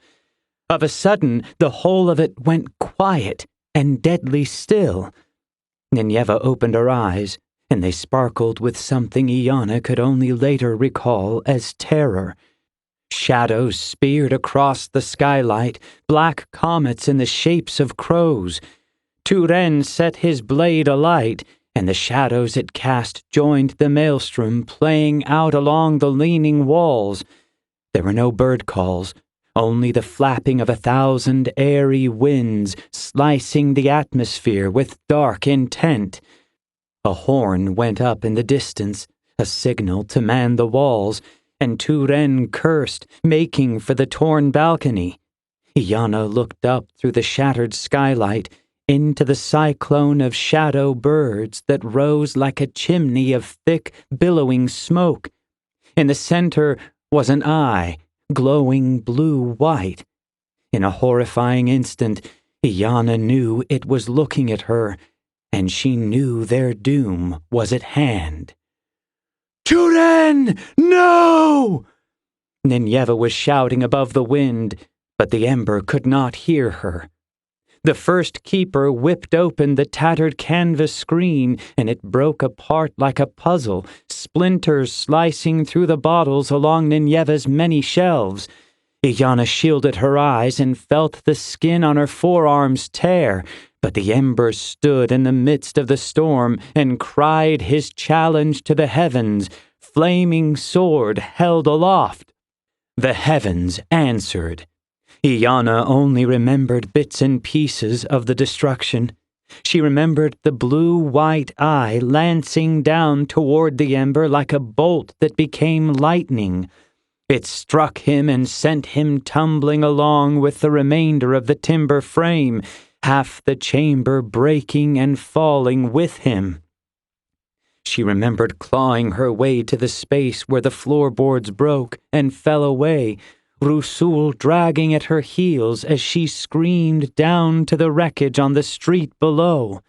Of a sudden, the whole of it went quiet and deadly still. Nineveh opened her eyes, and they sparkled with something Iana could only later recall as terror. Shadows speared across the skylight, black comets in the shapes of crows. Turen set his blade alight, and the shadows it cast joined the maelstrom playing out along the leaning walls. There were no bird calls, only the flapping of 1,000 airy winds slicing the atmosphere with dark intent. A horn went up in the distance, a signal to man the walls, and Turen cursed, making for the torn balcony. Iana looked up through the shattered skylight into the cyclone of shadow birds that rose like a chimney of thick, billowing smoke. In the center was an eye, glowing blue-white. In a horrifying instant, Iana knew it was looking at her, and she knew their doom was at hand. "Turen, no!" Nineveh was shouting above the wind, but the Ember could not hear her. The first keeper whipped open the tattered canvas screen, and it broke apart like a puzzle, splinters slicing through the bottles along Nineveh's many shelves. Iana shielded her eyes and felt the skin on her forearms tear, but the Ember stood in the midst of the storm and cried his challenge to the heavens, flaming sword held aloft. The heavens answered. Iana only remembered bits and pieces of the destruction. She remembered the blue-white eye lancing down toward the Ember like a bolt that became lightning. It struck him and sent him tumbling along with the remainder of the timber frame, half the chamber breaking and falling with him. She remembered clawing her way to the space where the floorboards broke and fell away, Rusul dragging at her heels as she screamed down to the wreckage on the street below.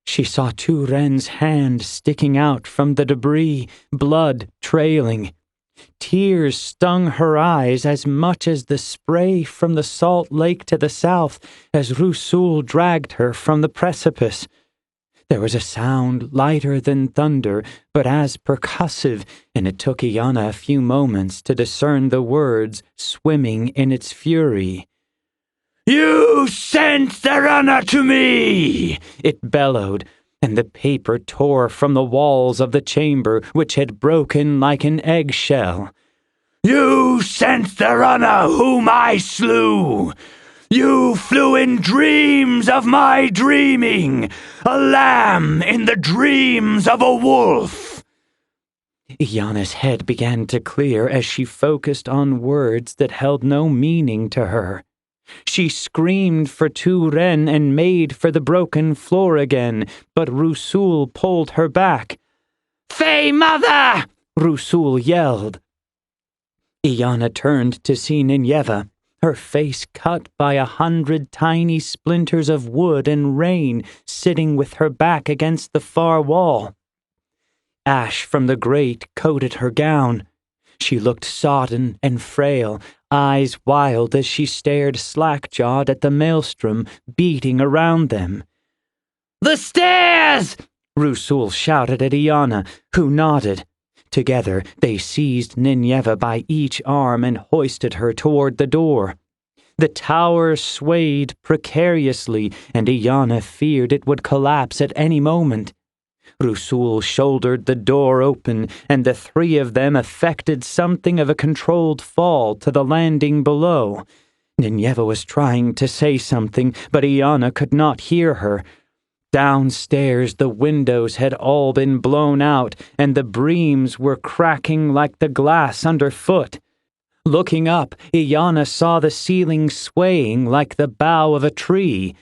She saw Turen's hand sticking out from the debris, blood trailing. Tears stung her eyes as much as the spray from the salt lake to the south as Rusul dragged her from the precipice. There was a sound lighter than thunder, but as percussive, and it took Iana a few moments to discern the words swimming in its fury. "You sent the runner to me!" it bellowed, and the paper tore from the walls of the chamber, which had broken like an eggshell. "You sent the runner whom I slew! You flew in dreams of my dreaming, a lamb in the dreams of a wolf!" Iana's head began to clear as she focused on words that held no meaning to her. She screamed for Turen and made for the broken floor again, but Rusul pulled her back. "Fey mother!" Rusul yelled. Iana turned to see Nineveh, her face cut by 100 tiny splinters of wood and rain, sitting with her back against the far wall. Ash from the grate coated her gown. She looked sodden and frail, eyes wild as she stared slack-jawed at the maelstrom beating around them. "The stairs!" Rusul shouted at Iana, who nodded. Together, they seized Nineveh by each arm and hoisted her toward the door. The tower swayed precariously, and Iana feared it would collapse at any moment. Rusul shouldered the door open, and the three of them effected something of a controlled fall to the landing below. Nineveh was trying to say something, but Iana could not hear her. Downstairs, the windows had all been blown out, and the beams were cracking like the glass underfoot. Looking up, Iana saw the ceiling swaying like the bough of a tree.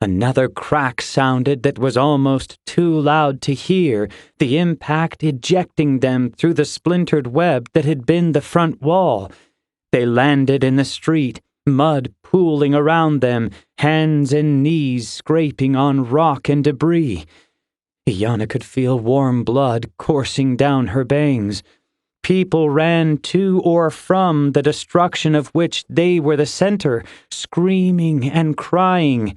Another crack sounded that was almost too loud to hear, the impact ejecting them through the splintered web that had been the front wall. They landed in the street, mud pooling around them, hands and knees scraping on rock and debris. Iana could feel warm blood coursing down her bangs. People ran to or from the destruction of which they were the center, screaming and crying.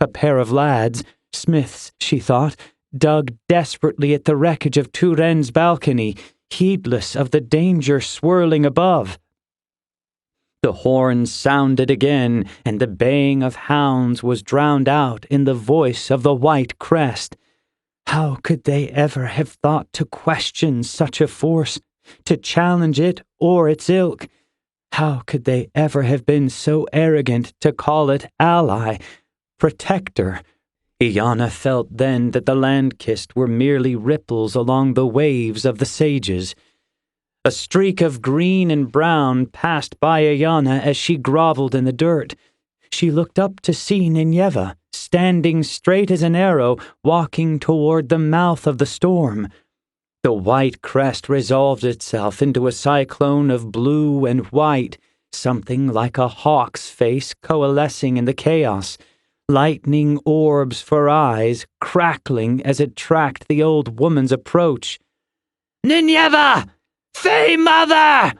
A pair of lads, smiths, she thought, dug desperately at the wreckage of Turen's balcony, heedless of the danger swirling above. The horns sounded again, and the baying of hounds was drowned out in the voice of the white crest. How could they ever have thought to question such a force, to challenge it or its ilk? How could they ever have been so arrogant to call it ally, protector? Iana felt then that the LandKist were merely ripples along the waves of the sages. A streak of green and brown passed by Iana as she groveled in the dirt. She looked up to see Nineveh, standing straight as an arrow, walking toward the mouth of the storm. The white crest resolved itself into a cyclone of blue and white, something like a hawk's face coalescing in the chaos. Lightning orbs for eyes, crackling as it tracked the old woman's approach. "Nineveh! Fey Mother!"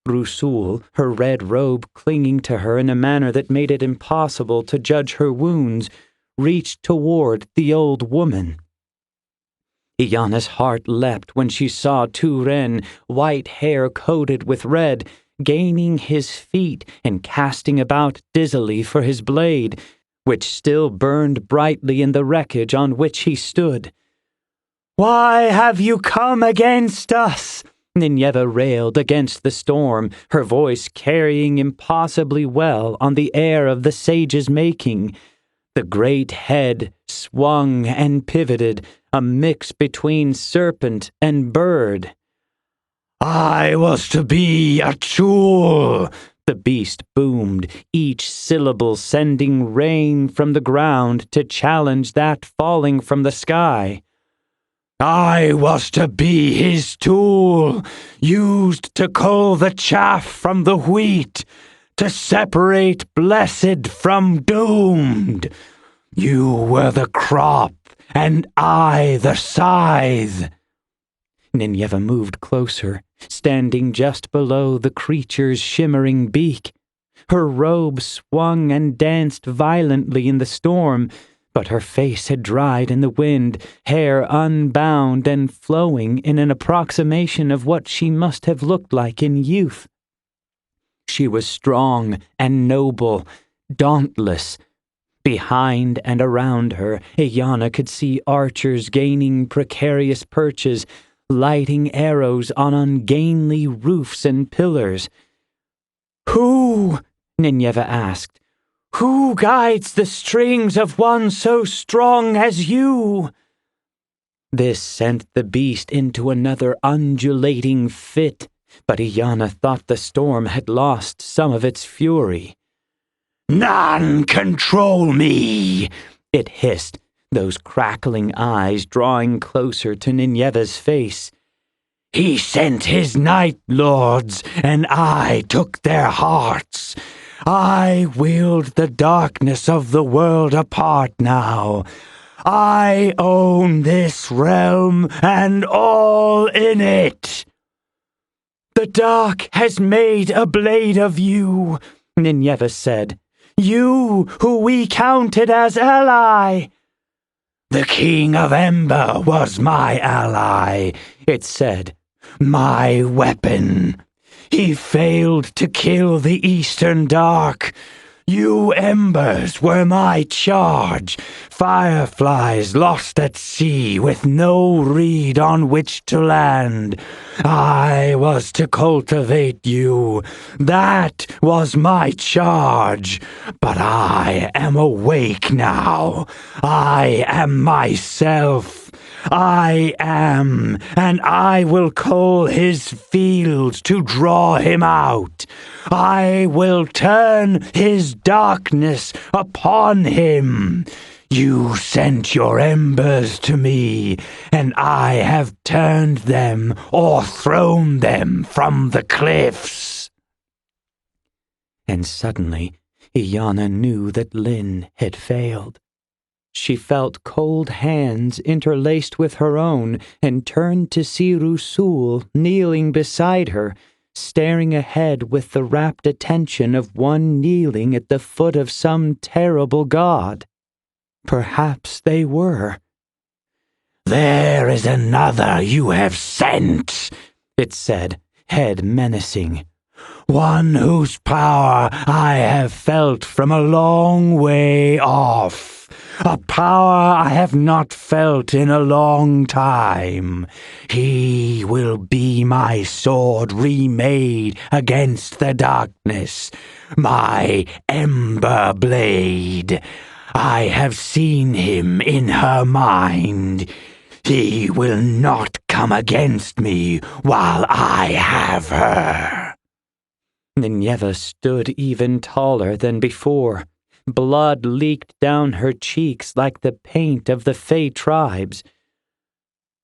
Rusul, her red robe clinging to her in a manner that made it impossible to judge her wounds, reached toward the old woman. Iana's heart leapt when she saw Turen, white hair coated with red, gaining his feet and casting about dizzily for his blade, which still burned brightly in the wreckage on which he stood. "Why have you come against us?" Nineveh railed against the storm, her voice carrying impossibly well on the air of the sage's making. The great head swung and pivoted, a mix between serpent and bird. "I was to be a tool," the beast boomed, each syllable sending rain from the ground to challenge that falling from the sky. "I was to be his tool, used to cull the chaff from the wheat, to separate blessed from doomed. You were the crop, and I the scythe." Nineveh moved closer, standing just below the creature's shimmering beak. Her robe swung and danced violently in the storm, but her face had dried in the wind, hair unbound and flowing in an approximation of what she must have looked like in youth. She was strong and noble, dauntless. Behind and around her, Iana could see archers gaining precarious perches, lighting arrows on ungainly roofs and pillars. "Who?" Nineveh asked. "Who guides the strings of one so strong as you?" This sent the beast into another undulating fit, but Iana thought the storm had lost some of its fury. "None control me," it hissed, those crackling eyes drawing closer to Nineveh's face. "He sent his night lords, and I took their hearts. I wield the darkness of the world apart now. I own this realm and all in it." "The dark has made a blade of you," Nineveh said. "You who we counted as ally." "The King of Ember was my ally," it said. "My weapon. He failed to kill the Eastern Dark.
You embers were my charge, fireflies lost at sea with no reed on which to land. I was to cultivate you, that was my charge. But I am awake now, I am myself. I am, and I will cull his fields to draw him out. I will turn his darkness upon him. You sent your embers to me, and I have turned them or thrown them from the cliffs. And suddenly, Iana knew that Lyn had failed. She felt cold hands interlaced with her own and turned to see Rusul kneeling beside her, staring ahead with the rapt attention of one kneeling at the foot of some terrible god. Perhaps they were. "There is another you have sent," it said, head menacing. "One whose power I have felt from a long way off. A power I have not felt in a long time. He will be my sword remade against the darkness, my ember blade. I have seen him in her mind. He will not come against me while I have her." Nineveh stood even taller than before. Blood leaked down her cheeks like the paint of the Fey tribes.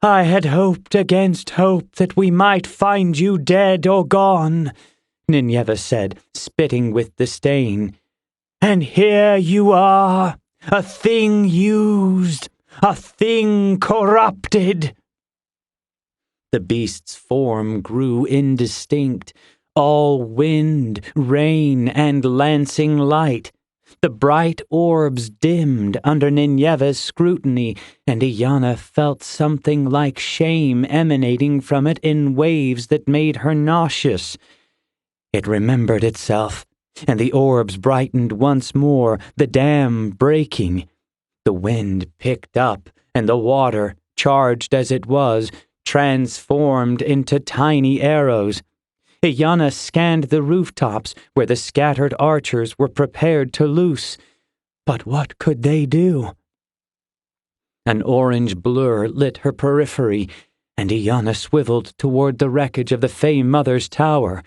"I had hoped against hope that we might find you dead or gone," Nineveh said, spitting with disdain. "And here you are, a thing used, a thing corrupted." The beast's form grew indistinct, all wind, rain, and lancing light. The bright orbs dimmed under Nineveh's scrutiny, and Iana felt something like shame emanating from it in waves that made her nauseous. It remembered itself, and the orbs brightened once more, the dam breaking. The wind picked up, and the water, charged as it was, transformed into tiny arrows. Iana scanned the rooftops where the scattered archers were prepared to loose. But what could they do? An orange blur lit her periphery, and Iana swiveled toward the wreckage of the Fey Mother's tower.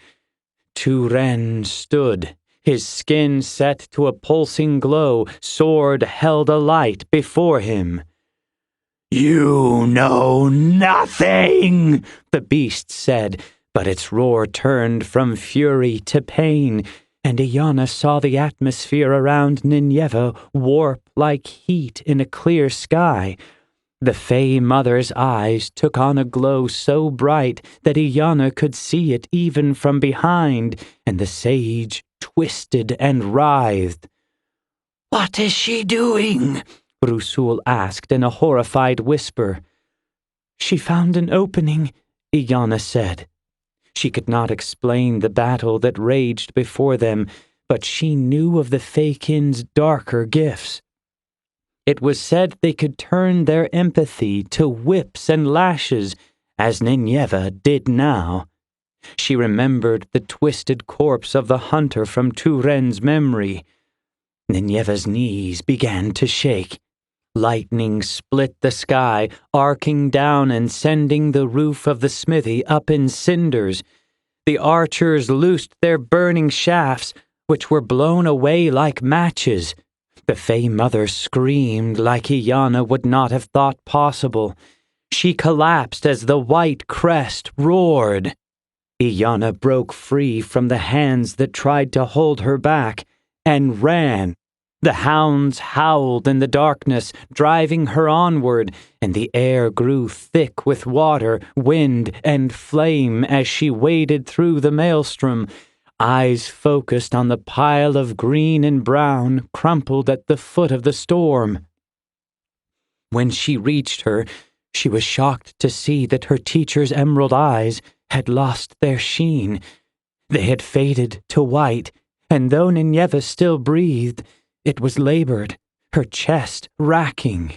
Turen stood, his skin set to a pulsing glow, sword held alight before him. "You know nothing," the beast said, but its roar turned from fury to pain, and Iana saw the atmosphere around Nineveh warp like heat in a clear sky. The Fey Mother's eyes took on a glow so bright that Iana could see it even from behind, and the sage twisted and writhed. "What is she doing?" Rusul asked in a horrified whisper. "She found an opening," Iana said. She could not explain the battle that raged before them, but she knew of the Feykin's darker gifts. It was said they could turn their empathy to whips and lashes, as Nineveh did now. She remembered the twisted corpse of the hunter from Turen's memory. Nineveh's knees began to shake. Lightning split the sky, arcing down and sending the roof of the smithy up in cinders. The archers loosed their burning shafts, which were blown away like matches. The Fey Mother screamed like Iana would not have thought possible. She collapsed as the white crest roared. Iana broke free from the hands that tried to hold her back and ran. The hounds howled in the darkness, driving her onward, and the air grew thick with water, wind, and flame as she waded through the maelstrom, eyes focused on the pile of green and brown crumpled at the foot of the storm. When she reached her, she was shocked to see that her teacher's emerald eyes had lost their sheen. They had faded to white, and though Nineveh still breathed, it was labored, her chest racking.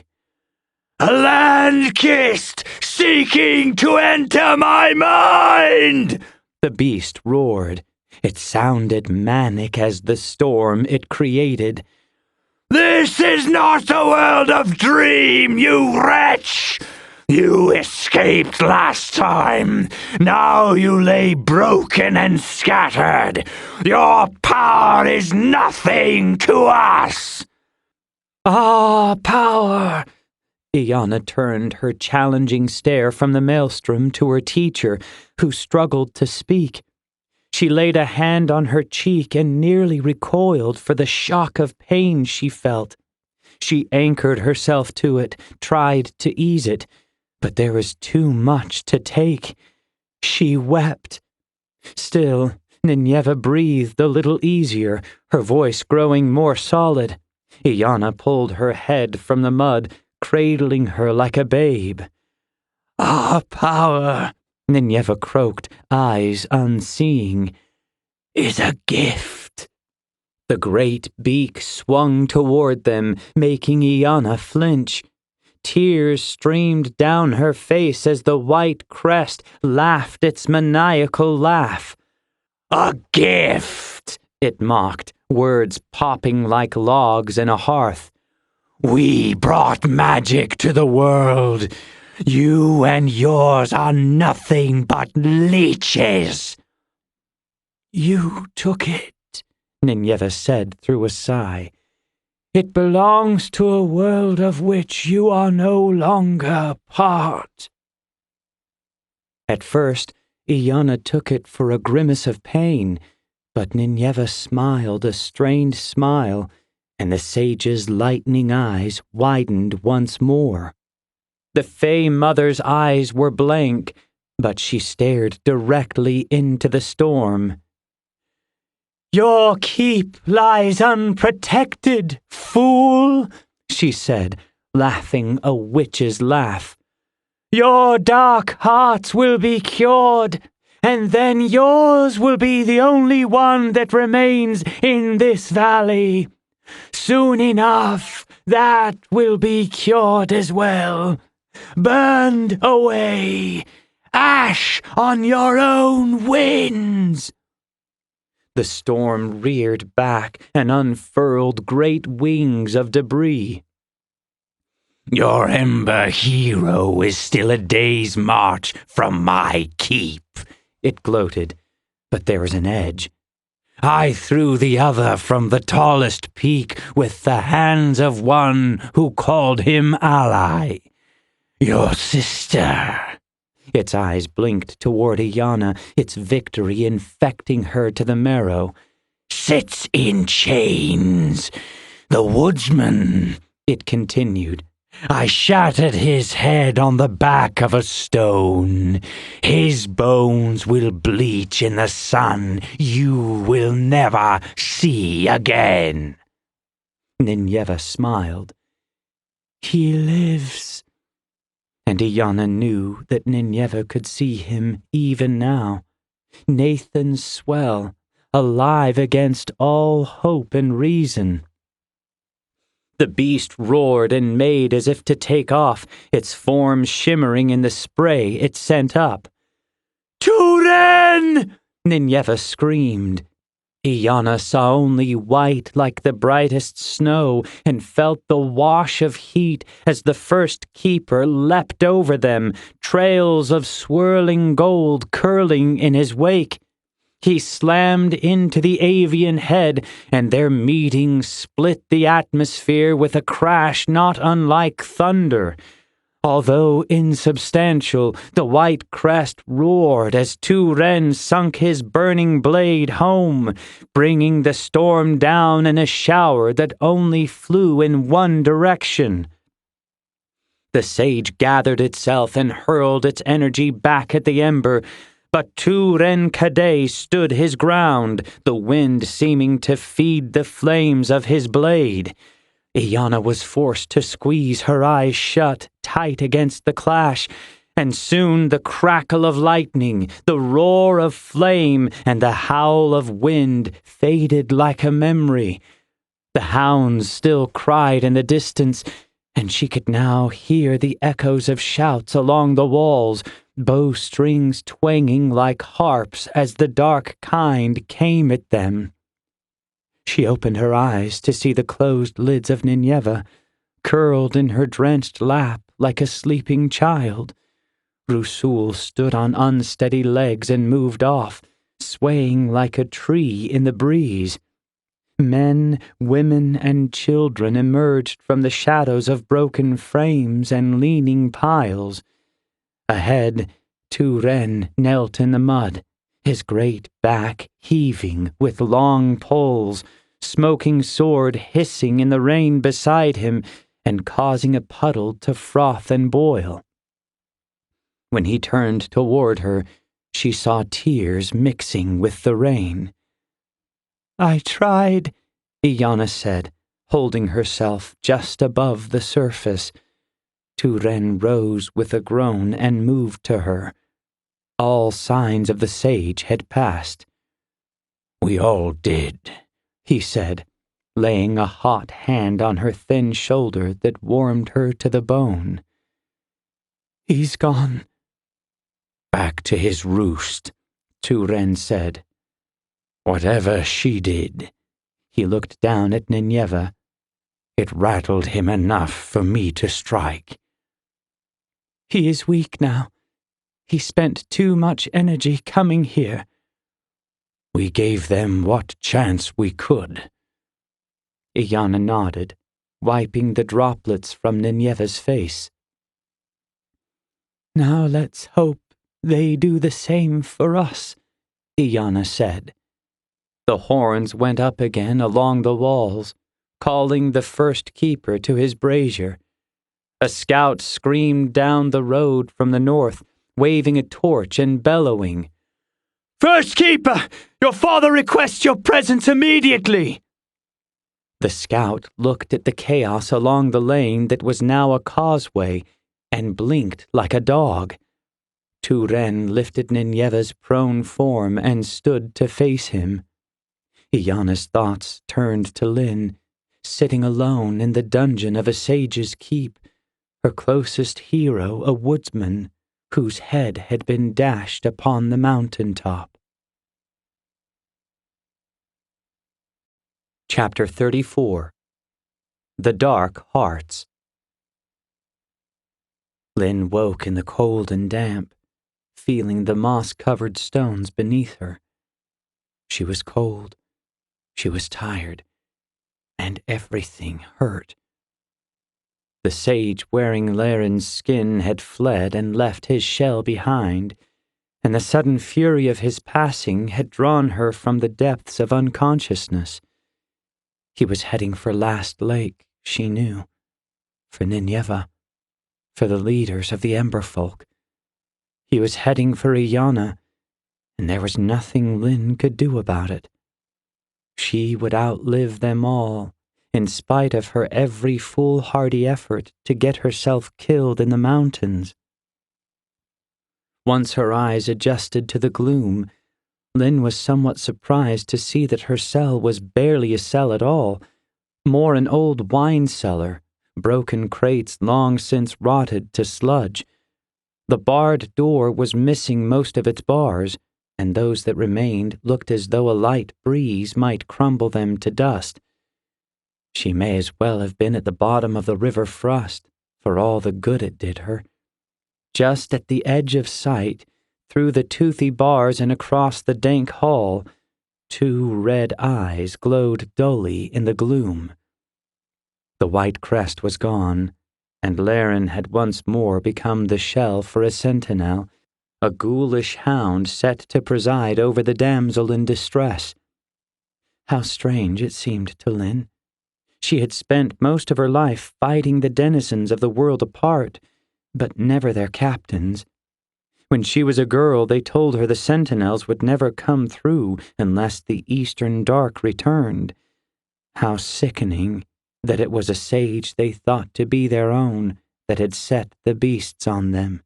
"A LandKist seeking to enter my mind!"
The beast roared. It sounded manic as the storm it created.
"This is not the world of dream, you wretch! You escaped last time. Now you lay broken and scattered. Your power is nothing to us."
"Ah, power!" Iana turned her challenging stare from the maelstrom to her teacher, who struggled to speak. She laid a hand on her cheek and nearly recoiled for the shock of pain she felt. She anchored herself to it, tried to ease it, but there was too much to take. She wept. Still, Nineveh breathed a little easier, her voice growing more solid. Iana pulled her head from the mud, cradling her like a babe.
"Ah, power,"
Nineveh croaked, eyes unseeing,
"is a gift."
The great beak swung toward them, making Iana flinch. Tears streamed down her face as the white crest laughed its maniacal laugh.
"A gift,"
it mocked, words popping like logs in a hearth.
"We brought magic to the world. You and yours are nothing but leeches."
"You took it," Nineveh said through a sigh. "It belongs to a world of which you are no longer part." At first, Iana took it for a grimace of pain, but Nineveh smiled a strained smile, and the sage's lightning eyes widened once more. The Fey Mother's eyes were blank, but she stared directly into the storm. "Your keep lies unprotected, fool," she said, laughing a witch's laugh. "Your dark hearts will be cured, and then yours will be the only one that remains in this valley. Soon enough, that will be cured as well. Burned away, ash on your own winds." The storm reared back and unfurled great wings of debris.
"Your Ember hero is still a day's march from my keep,"
it gloated, but there was an edge.
"I threw the other from the tallest peak with the hands of one who called him ally. Your sister."
Its eyes blinked toward Iana, its victory infecting her to the marrow.
"Sits in chains. The woodsman," it continued. "I shattered his head on the back of a stone. His bones will bleach in the sun you will never see again."
Nineveh smiled. "He lives." And Iana knew that Nineveh could see him even now. Nathan's swell, alive against all hope and reason. The beast roared and made as if to take off, its form shimmering in the spray it sent up. "Turen!" Nineveh screamed. Iana saw only white like the brightest snow and felt the wash of heat as the first keeper leapt over them, trails of swirling gold curling in his wake. He slammed into the avian head, and their meeting split the atmosphere with a crash not unlike thunder. Although insubstantial, the white crest roared as Turen sunk his burning blade home, bringing the storm down in a shower that only flew in one direction. The sage gathered itself and hurled its energy back at the ember, but Turen Kadei stood his ground, the wind seeming to feed the flames of his blade. Iana was forced to squeeze her eyes shut, tight against the clash,
And soon the crackle of lightning, the roar of flame, and the howl of wind faded like a memory. The hounds still cried in the distance, and she could now hear the echoes of shouts along the walls, bowstrings twanging like harps as the dark kind came at them. She opened her eyes to see the closed lids of Nineveh, curled in her drenched lap like a sleeping child. Rusul stood on unsteady legs and moved off, swaying like a tree in the breeze. Men, women, and children emerged from the shadows of broken frames and leaning piles. Ahead, Turen knelt in the mud, his great back heaving with long poles, smoking sword hissing in the rain beside him and causing a puddle to froth and boil. When he turned toward her, she saw tears mixing with the rain. "I tried," Iana said, holding herself just above the surface. Turen rose with a groan and moved to her. All signs of the sage had passed.
"We all did,"
he said, laying a hot hand on her thin shoulder that warmed her to the bone. "He's gone."
"Back to his roost,"
Turen said.
"Whatever she did,"
he looked down at Nineveh,
"it rattled him enough for me to strike."
"He is weak now. He spent too much energy coming here."
"We gave them what chance we could."
Iana nodded, wiping the droplets from Nineveh's face.
"Now let's hope they do the same for us,"
Iana said. The horns went up again along the walls, calling the first keeper to his brazier. A scout screamed down the road from the north, waving a torch and bellowing, "First keeper, your father requests your presence immediately!" The scout looked at the chaos along the lane that was now a causeway and blinked like a dog. Turen lifted Nineveh's prone form and stood to face him. Iana's thoughts turned to Lyn, sitting alone in the dungeon of a sage's keep, her closest hero a woodsman whose head had been dashed upon the mountain top. Chapter 34. The Dark Hearts. Lyn woke in the cold and damp, feeling the moss-covered stones beneath her. She was cold. She was tired, and everything hurt. The sage wearing Laren's skin had fled and left his shell behind, and the sudden fury of his passing had drawn her from the depths of unconsciousness. He was heading for Last Lake, she knew, for Nineveh, for the leaders of the Ember folk. He was heading for Iana, and there was nothing Lyn could do about it. She would outlive them all, in spite of her every foolhardy effort to get herself killed in the mountains. Once her eyes adjusted to the gloom, Lyn was somewhat surprised to see that her cell was barely a cell at all, more an old wine cellar, broken crates long since rotted to sludge. The barred door was missing most of its bars, and those that remained looked as though a light breeze might crumble them to dust. She may as well have been at the bottom of the River Frost, for all the good it did her. Just at the edge of sight, through the toothy bars and across the dank hall, 2 red eyes glowed dully in the gloom. The white crest was gone, and Laren had once more become the shell for a sentinel, a ghoulish hound set to preside over the damsel in distress. How strange it seemed to Lyn. She had spent most of her life fighting the denizens of the world apart, but never their captains. When she was a girl, they told her the sentinels would never come through unless the eastern dark returned. How sickening that it was a sage they thought to be their own that had set the beasts on them.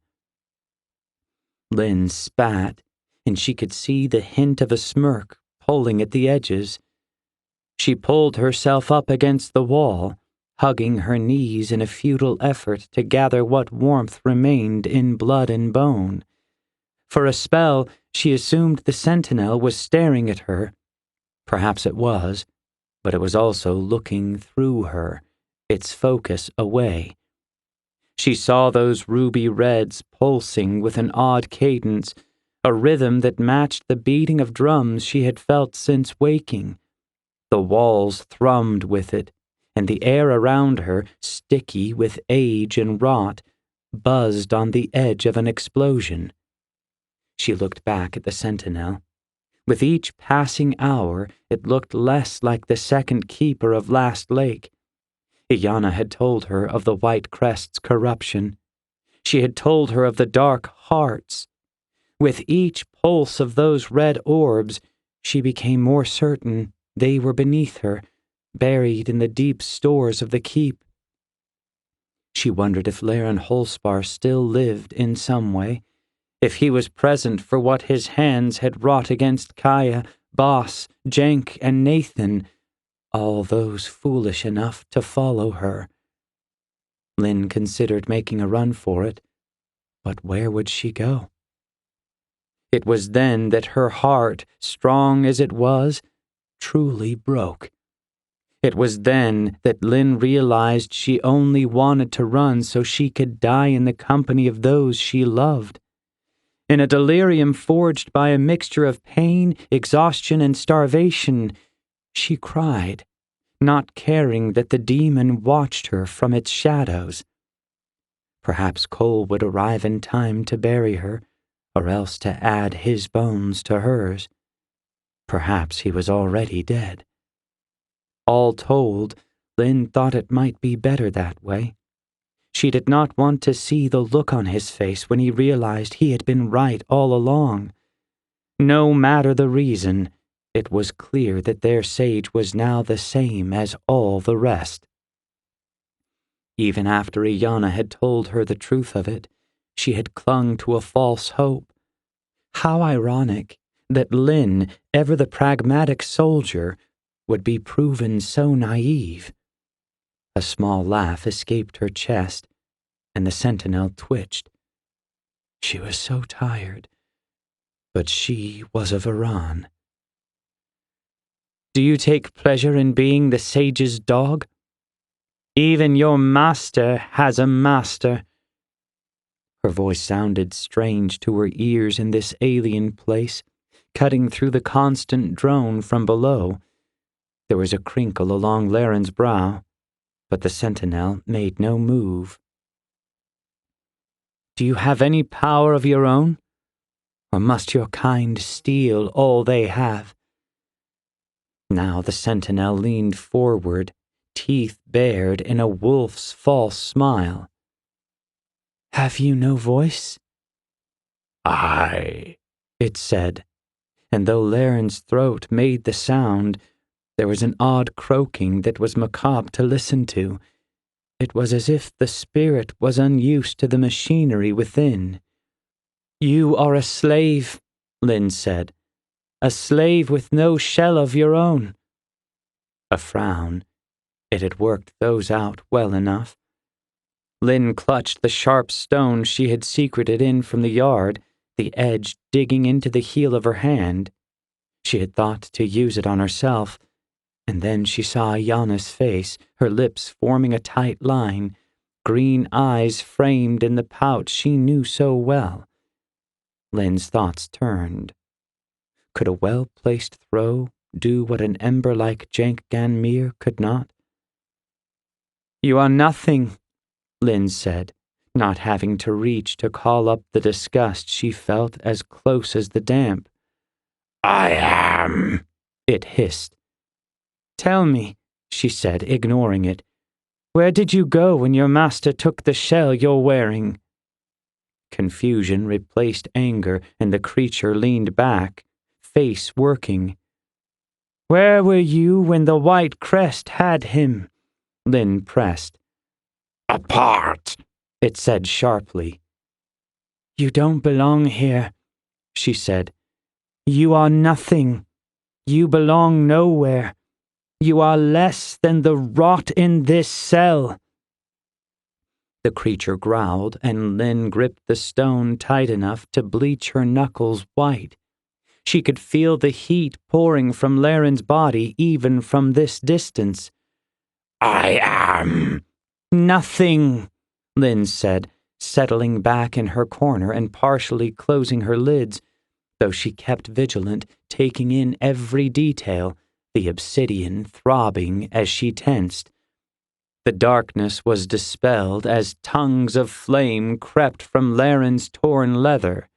Lynn spat, and she could see the hint of a smirk pulling at the edges. She pulled herself up against the wall, hugging her knees in a futile effort to gather what warmth remained in blood and bone. For a spell, she assumed the sentinel was staring at her. Perhaps it was, but it was also looking through her, its focus away. She saw those ruby reds pulsing with an odd cadence, a rhythm that matched the beating of drums she had felt since waking. The walls thrummed with it, and the air around her, sticky with age and rot, buzzed on the edge of an explosion. She looked back at the sentinel. With each passing hour, it looked less like the second keeper of Last Lake. Iyanna had told her of the White Crest's corruption. She had told her of the dark hearts. With each pulse of those red orbs, she became more certain they were beneath her, buried in the deep stores of the keep. She wondered if Laren Holspar still lived in some way, if he was present for what his hands had wrought against Kaya, Boss, Jenk, and Nathan, all those foolish enough to follow her. Lynn considered making a run for it, but where would she go? It was then that her heart, strong as it was, truly broke. It was then that Lynn realized she only wanted to run so she could die in the company of those she loved. In a delirium forged by a mixture of pain, exhaustion, and starvation, she cried, not caring that the demon watched her from its shadows. Perhaps Kole would arrive in time to bury her, or else to add his bones to hers. Perhaps he was already dead. All told, Lynn thought it might be better that way. She did not want to see the look on his face when he realized he had been right all along. No matter the reason, it was clear that their sage was now the same as all the rest. Even after Iyanna had told her the truth of it, she had clung to a false hope. How ironic that Lynn, ever the pragmatic soldier, would be proven so naive. A small laugh escaped her chest, and the sentinel twitched. She was so tired, but she was a Varan. Do you take pleasure in being the sage's dog? Even your master has a master. Her voice sounded strange to her ears in this alien place, cutting through the constant drone from below. There was a crinkle along Laren's brow, but the sentinel made no move. Do you have any power of your own? Or must your kind steal all they have? Now the sentinel leaned forward, teeth bared in a wolf's false smile. Have you no voice?
I,
it said, and though Laren's throat made the sound, there was an odd croaking that was macabre to listen to. It was as if the spirit was unused to the machinery within. You are a slave, Lynn said, a slave with no shell of your own. A frown. It had worked those out well enough. Lynn clutched the sharp stone she had secreted in from the yard, the edge digging into the heel of her hand. She had thought to use it on herself, and then she saw Iyanna's face, her lips forming a tight line, green eyes framed in the pouch she knew so well. Lynn's thoughts turned. Could a well-placed throw do what an ember like Jenk Ganmir could not? You are nothing, Lynn said, not having to reach to call up the disgust she felt as close as the damp.
I am,
it hissed. Tell me, she said, ignoring it, where did you go when your master took the shell you're wearing? Confusion replaced anger, and the creature leaned back, face working. Where were you when the White Crest had him? Lynn pressed.
Apart,
it said sharply.
You don't belong here, she said. You are nothing. You belong nowhere. You are less than the rot in this cell.
The creature growled, and Lynn gripped the stone tight enough to bleach her knuckles white. She could feel the heat pouring from Laren's body even from this distance.
I am
nothing, Lynn said, settling back in her corner and partially closing her lids, though she kept vigilant, taking in every detail, the obsidian throbbing as she tensed. The darkness was dispelled as tongues of flame crept from Laren's torn leather.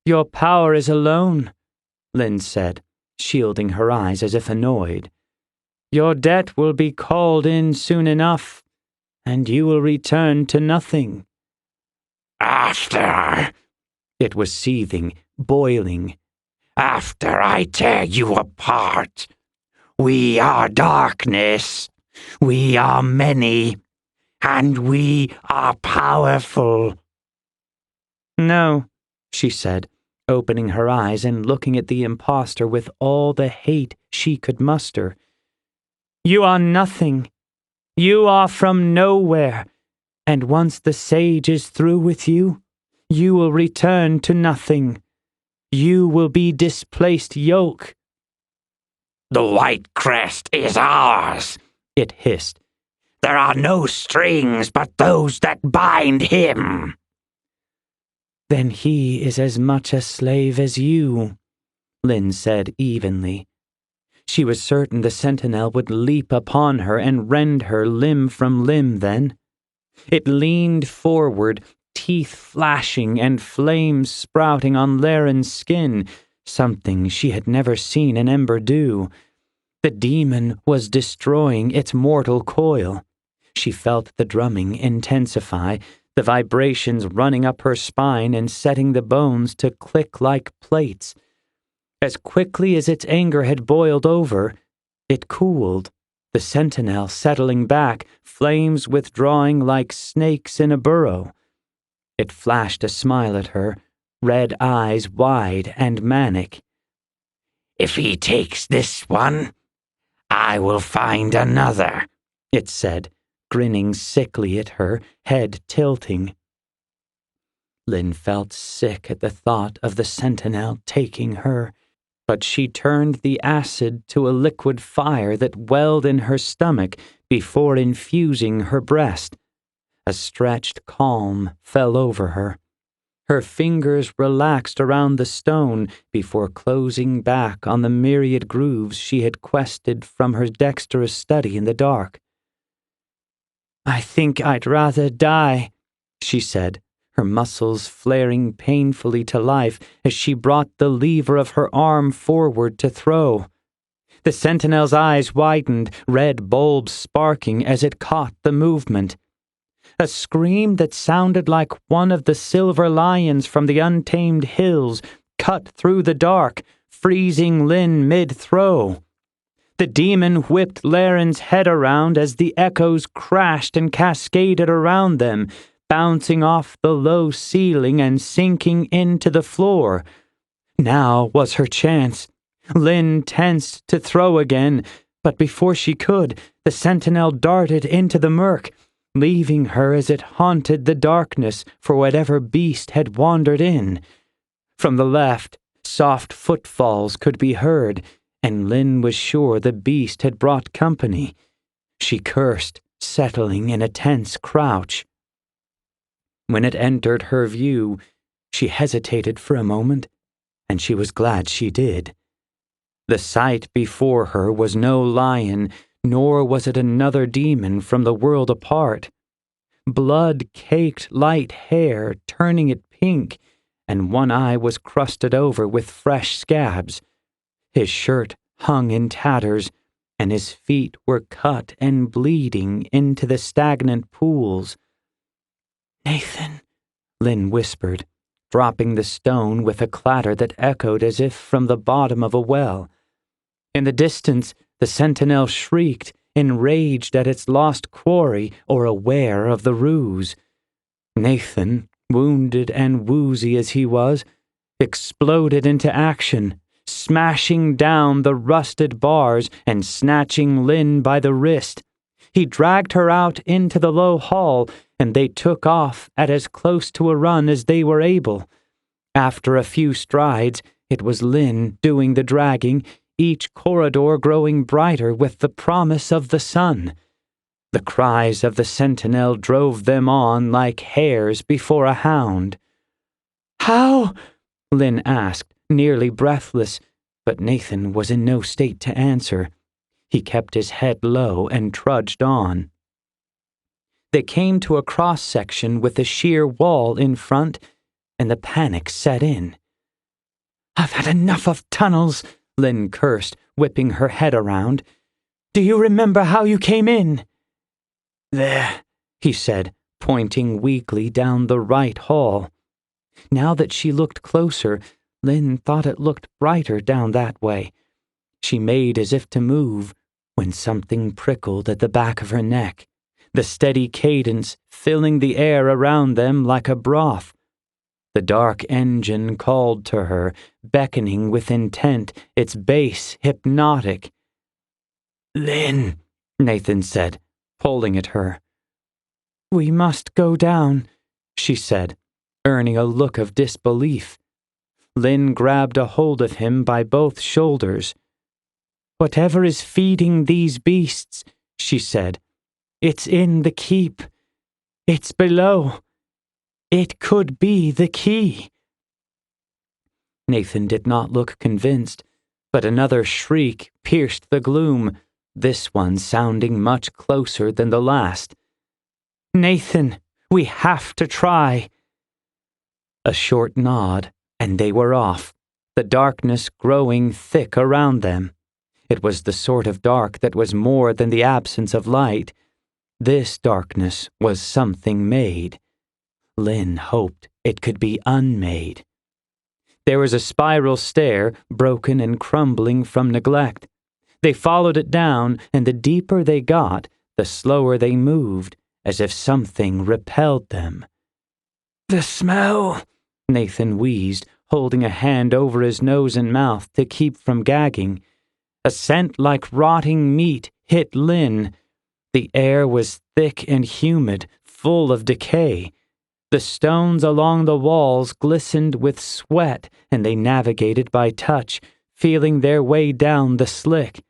Your power is alone,
Lynn said, shielding her eyes as if annoyed.
Your debt will be called in soon enough, and you will return to nothing.
After,
it was seething, boiling.
After I tear you apart, we are darkness. We are many, and we are powerful.
No,
she said, opening her eyes and looking at the impostor with all the hate she could muster.
You are nothing. You are from nowhere, and once the sage is through with you, you will return to nothing. You will be displaced yoke.
The white crest is ours,
it hissed.
There are no strings but those that bind him.
Then he is as much a slave as you, Lynn said evenly.
She was certain the sentinel would leap upon her and rend her limb from limb then. It leaned forward, teeth flashing and flames sprouting on Laren's skin, something she had never seen an ember do. The demon was destroying its mortal coil. She felt the drumming intensify, the vibrations running up her spine and setting the bones to click like plates. As quickly as its anger had boiled over, it cooled, the sentinel settling back, flames withdrawing like snakes in a burrow. It flashed a smile at her, red eyes wide and manic.
If he takes this one, I will find another,
it said, grinning sickly at her, head tilting. Lynn felt sick at the thought of the sentinel taking her, but she turned the acid to a liquid fire that welled in her stomach before infusing her breast. A stretched calm fell over her. Her fingers relaxed around the stone before closing back on the myriad grooves she had quested from her dexterous study in the dark.
I think I'd rather die,
she said, her muscles flaring painfully to life as she brought the lever of her arm forward to throw. The sentinel's eyes widened, red bulbs sparking as it caught the movement. A scream that sounded like one of the silver lions from the untamed hills cut through the dark, freezing Lynn mid-throw. The demon whipped Laren's head around as the echoes crashed and cascaded around them, bouncing off the low ceiling and sinking into the floor. Now was her chance. Lynn tensed to throw again, but before she could, the sentinel darted into the murk, leaving her as it haunted the darkness for whatever beast had wandered in. From the left, soft footfalls could be heard, and Lynn was sure the beast had brought company. She cursed, settling in a tense crouch. When it entered her view, she hesitated for a moment, and she was glad she did. The sight before her was no lion, nor was it another demon from the world apart. Blood-caked light hair turning it pink, and one eye was crusted over with fresh scabs. His shirt hung in tatters, and his feet were cut and bleeding into the stagnant pools.
Nathan,
Lynn whispered, dropping the stone with a clatter that echoed as if from the bottom of a well. In the distance, the sentinel shrieked, enraged at its lost quarry or aware of the ruse. Nathan wounded and woozy as he was, exploded into action, smashing down the rusted bars and snatching Lynn by the wrist. He dragged her out into the low hall, and they took off at as close to a run as they were able. After a few strides, it was Lynn doing the dragging, each corridor growing brighter with the promise of the sun. The cries of the sentinel drove them on like hares before a hound. "How?" Lynn asked, nearly breathless, but Nathan was in no state to answer. He kept his head low and trudged on. They came to a cross-section with a sheer wall in front, and the panic set in. "I've had enough of tunnels," Lynn cursed, whipping her head around. "Do you remember how you came in?" "There," he said, pointing weakly down the right hall. Now that she looked closer, Lynn thought it looked brighter down that way. She made as if to move, when something prickled at the back of her neck, the steady cadence filling the air around them like a broth. The dark engine called to her, beckoning with intent, its bass hypnotic. "Lynn," Nathan said, pulling at her. "We must go down," she said, earning a look of disbelief. Lynn grabbed a hold of him by both shoulders. "Whatever is feeding these beasts," she said, "it's in the keep. It's below. It could be the key." Nathan did not look convinced, but another shriek pierced the gloom, this one sounding much closer than the last. "Nathan, we have to try." A short nod, and they were off, the darkness growing thick around them. It was the sort of dark that was more than the absence of light. This darkness was something made. Lynn hoped it could be unmade. There was a spiral stair, broken and crumbling from neglect. They followed it down, and the deeper they got, the slower they moved, as if something repelled them. "The smell," Nathan wheezed, holding a hand over his nose and mouth to keep from gagging. A scent like rotting meat hit Lynn. The air was thick and humid, full of decay. The stones along the walls glistened with sweat, and they navigated by touch, feeling their way down the slick.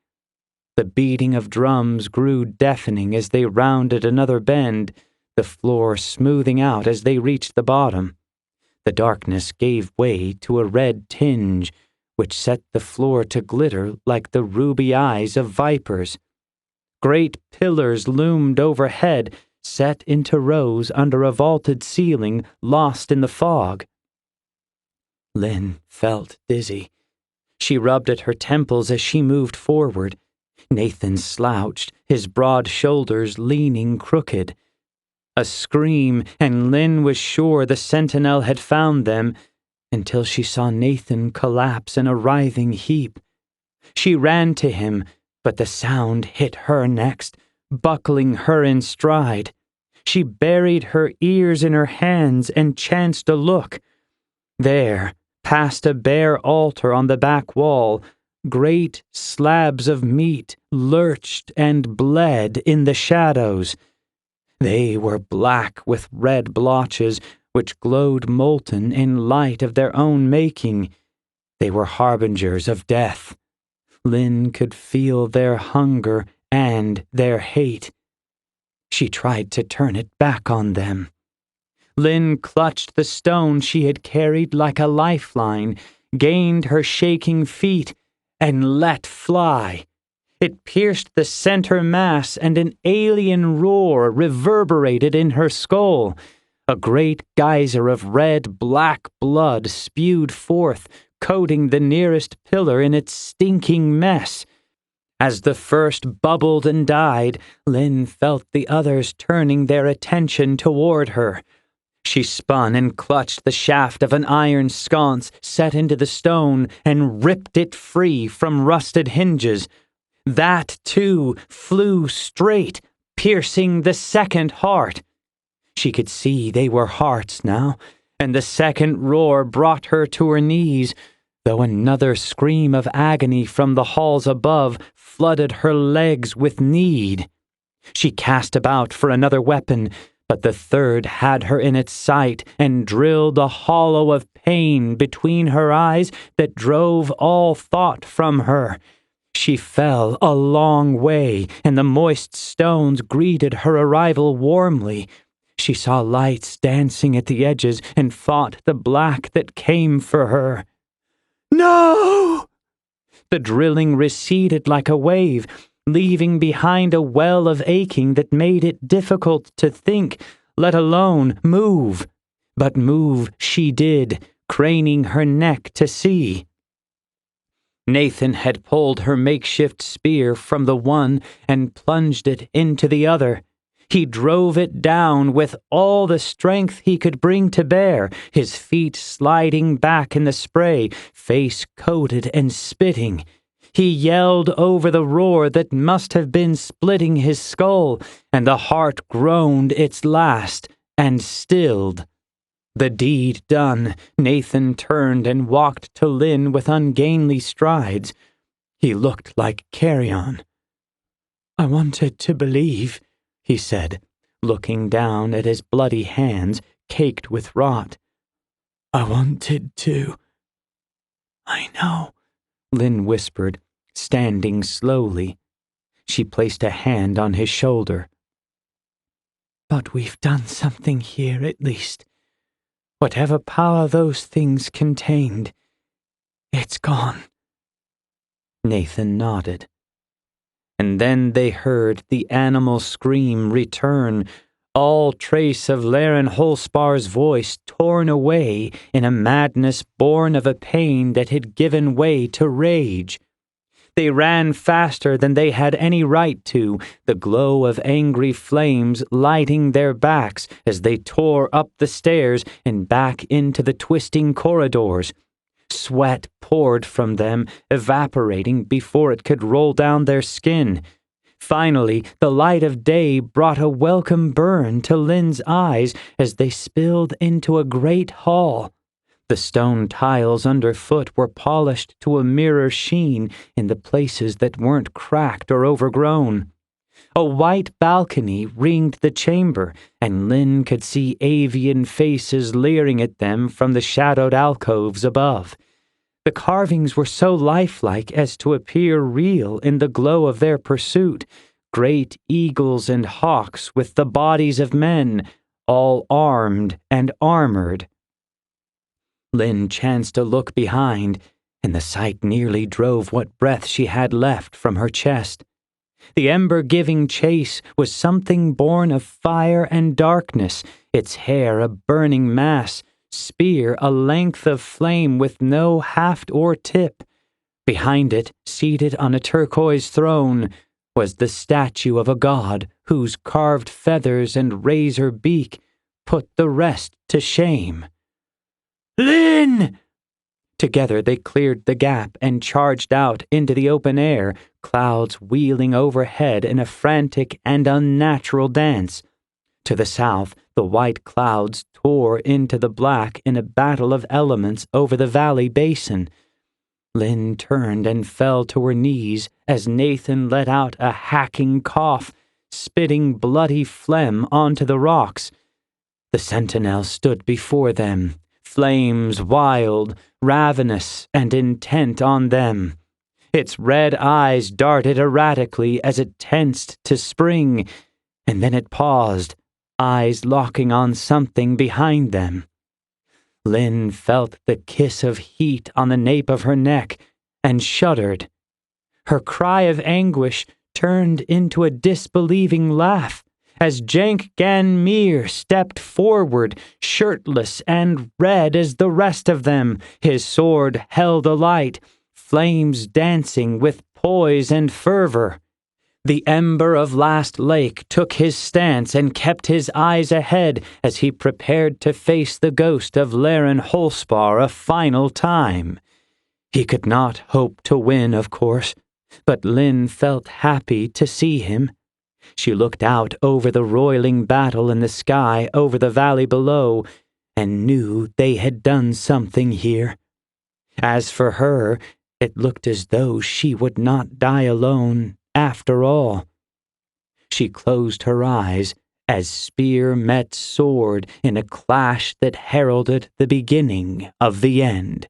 The beating of drums grew deafening as they rounded another bend, the floor smoothing out as they reached the bottom. The darkness gave way to a red tinge, which set the floor to glitter like the ruby eyes of vipers. Great pillars loomed overhead, set into rows under a vaulted ceiling lost in the fog. Lynn felt dizzy. She rubbed at her temples as she moved forward. Nathan slouched, his broad shoulders leaning crooked. A scream, and Lynn was sure the sentinel had found them, until she saw Nathan collapse in a writhing heap. She ran to him, but the sound hit her next, buckling her in stride. She buried her ears in her hands and chanced a look. There, past a bare altar on the back wall, great slabs of meat lurched and bled in the shadows. They were black with red blotches, which glowed molten in light of their own making. They were harbingers of death. Lynn could feel their hunger and their hate. She tried to turn it back on them. Lynn clutched the stone she had carried like a lifeline, gained her shaking feet, and let fly. It pierced the center mass, and an alien roar reverberated in her skull. A great geyser of red-black blood spewed forth, coating the nearest pillar in its stinking mess. As the first bubbled and died, Lynn felt the others turning their attention toward her. She spun and clutched the shaft of an iron sconce set into the stone and ripped it free from rusted hinges. That, too, flew straight, piercing the second heart. She could see they were hearts now, and the second roar brought her to her knees, though another scream of agony from the halls above flooded her legs with need. She cast about for another weapon, but the third had her in its sight and drilled a hollow of pain between her eyes that drove all thought from her. She fell a long way, and the moist stones greeted her arrival warmly. She saw lights dancing at the edges and fought the black that came for her. No! The drilling receded like a wave, leaving behind a well of aching that made it difficult to think, let alone move. But move she did, craning her neck to see. Nathan had pulled her makeshift spear from the one and plunged it into the other. He drove it down with all the strength he could bring to bear, his feet sliding back in the spray, face coated and spitting. He yelled over the roar that must have been splitting his skull, and the heart groaned its last and stilled. The deed done, Nathan turned and walked to Lynn with ungainly strides. He looked like carrion. "I wanted to believe," he said, looking down at his bloody hands caked with rot. "I wanted to." "I know," Lynn whispered, standing slowly. She placed a hand on his shoulder. "But we've done something here at least. Whatever power those things contained, it's gone." Nathan nodded. And then they heard the animal scream return, all trace of Laren Holspar's voice torn away in a madness born of a pain that had given way to rage. They ran faster than they had any right to, the glow of angry flames lighting their backs as they tore up the stairs and back into the twisting corridors. Sweat poured from them, evaporating before it could roll down their skin. Finally, the light of day brought a welcome burn to Lynn's eyes as they spilled into a great hall. The stone tiles underfoot were polished to a mirror sheen in the places that weren't cracked or overgrown. A white balcony ringed the chamber, and Lynn could see avian faces leering at them from the shadowed alcoves above. The carvings were so lifelike as to appear real in the glow of their pursuit, great eagles and hawks with the bodies of men, all armed and armored. Lynn chanced to look behind, and the sight nearly drove what breath she had left from her chest. The ember-giving chase was something born of fire and darkness, its hair a burning mass, spear a length of flame with no haft or tip. Behind it, seated on a turquoise throne, was the statue of a god whose carved feathers and razor beak put the rest to shame. "Lynn!" Together they cleared the gap and charged out into the open air, clouds wheeling overhead in a frantic and unnatural dance. To the south, the white clouds tore into the black in a battle of elements over the valley basin. Lynn turned and fell to her knees as Nathan let out a hacking cough, spitting bloody phlegm onto the rocks. The sentinel stood before them, flames wild, ravenous, and intent on them. Its red eyes darted erratically as it tensed to spring, and then it paused, eyes locking on something behind them. Lynn felt the kiss of heat on the nape of her neck and shuddered. Her cry of anguish turned into a disbelieving laugh as Jenk Gan Mir stepped forward, shirtless and red as the rest of them, his sword held alight, flames dancing with poise and fervor. The Ember of Last Lake took his stance and kept his eyes ahead as he prepared to face the ghost of Laren Holspar a final time. He could not hope to win, of course, but Lynn felt happy to see him. She looked out over the roiling battle in the sky over the valley below, and knew they had done something here. As for her, it looked as though she would not die alone, after all. She closed her eyes as spear met sword in a clash that heralded the beginning of the end.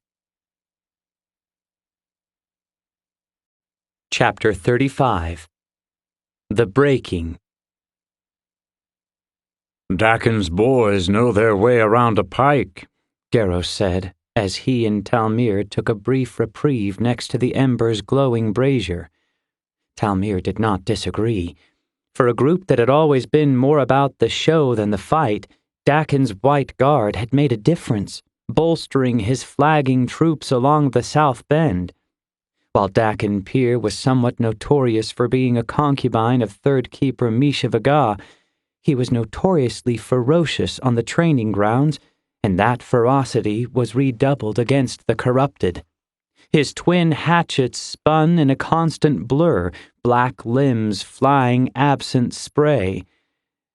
Chapter 35. The Breaking.
Dakin's boys know their way around a pike,
Garros said, as he and Talmir took a brief reprieve next to the Embers' glowing brazier. Talmir did not disagree. For a group that had always been more about the show than the fight, Dakin's White Guard had made a difference, bolstering his flagging troops along the South Bend. While Dakin Pier was somewhat notorious for being a concubine of Third Keeper Misha Vaga, he was notoriously ferocious on the training grounds, and that ferocity was redoubled against the corrupted. His twin hatchets spun in a constant blur, black limbs flying absent spray.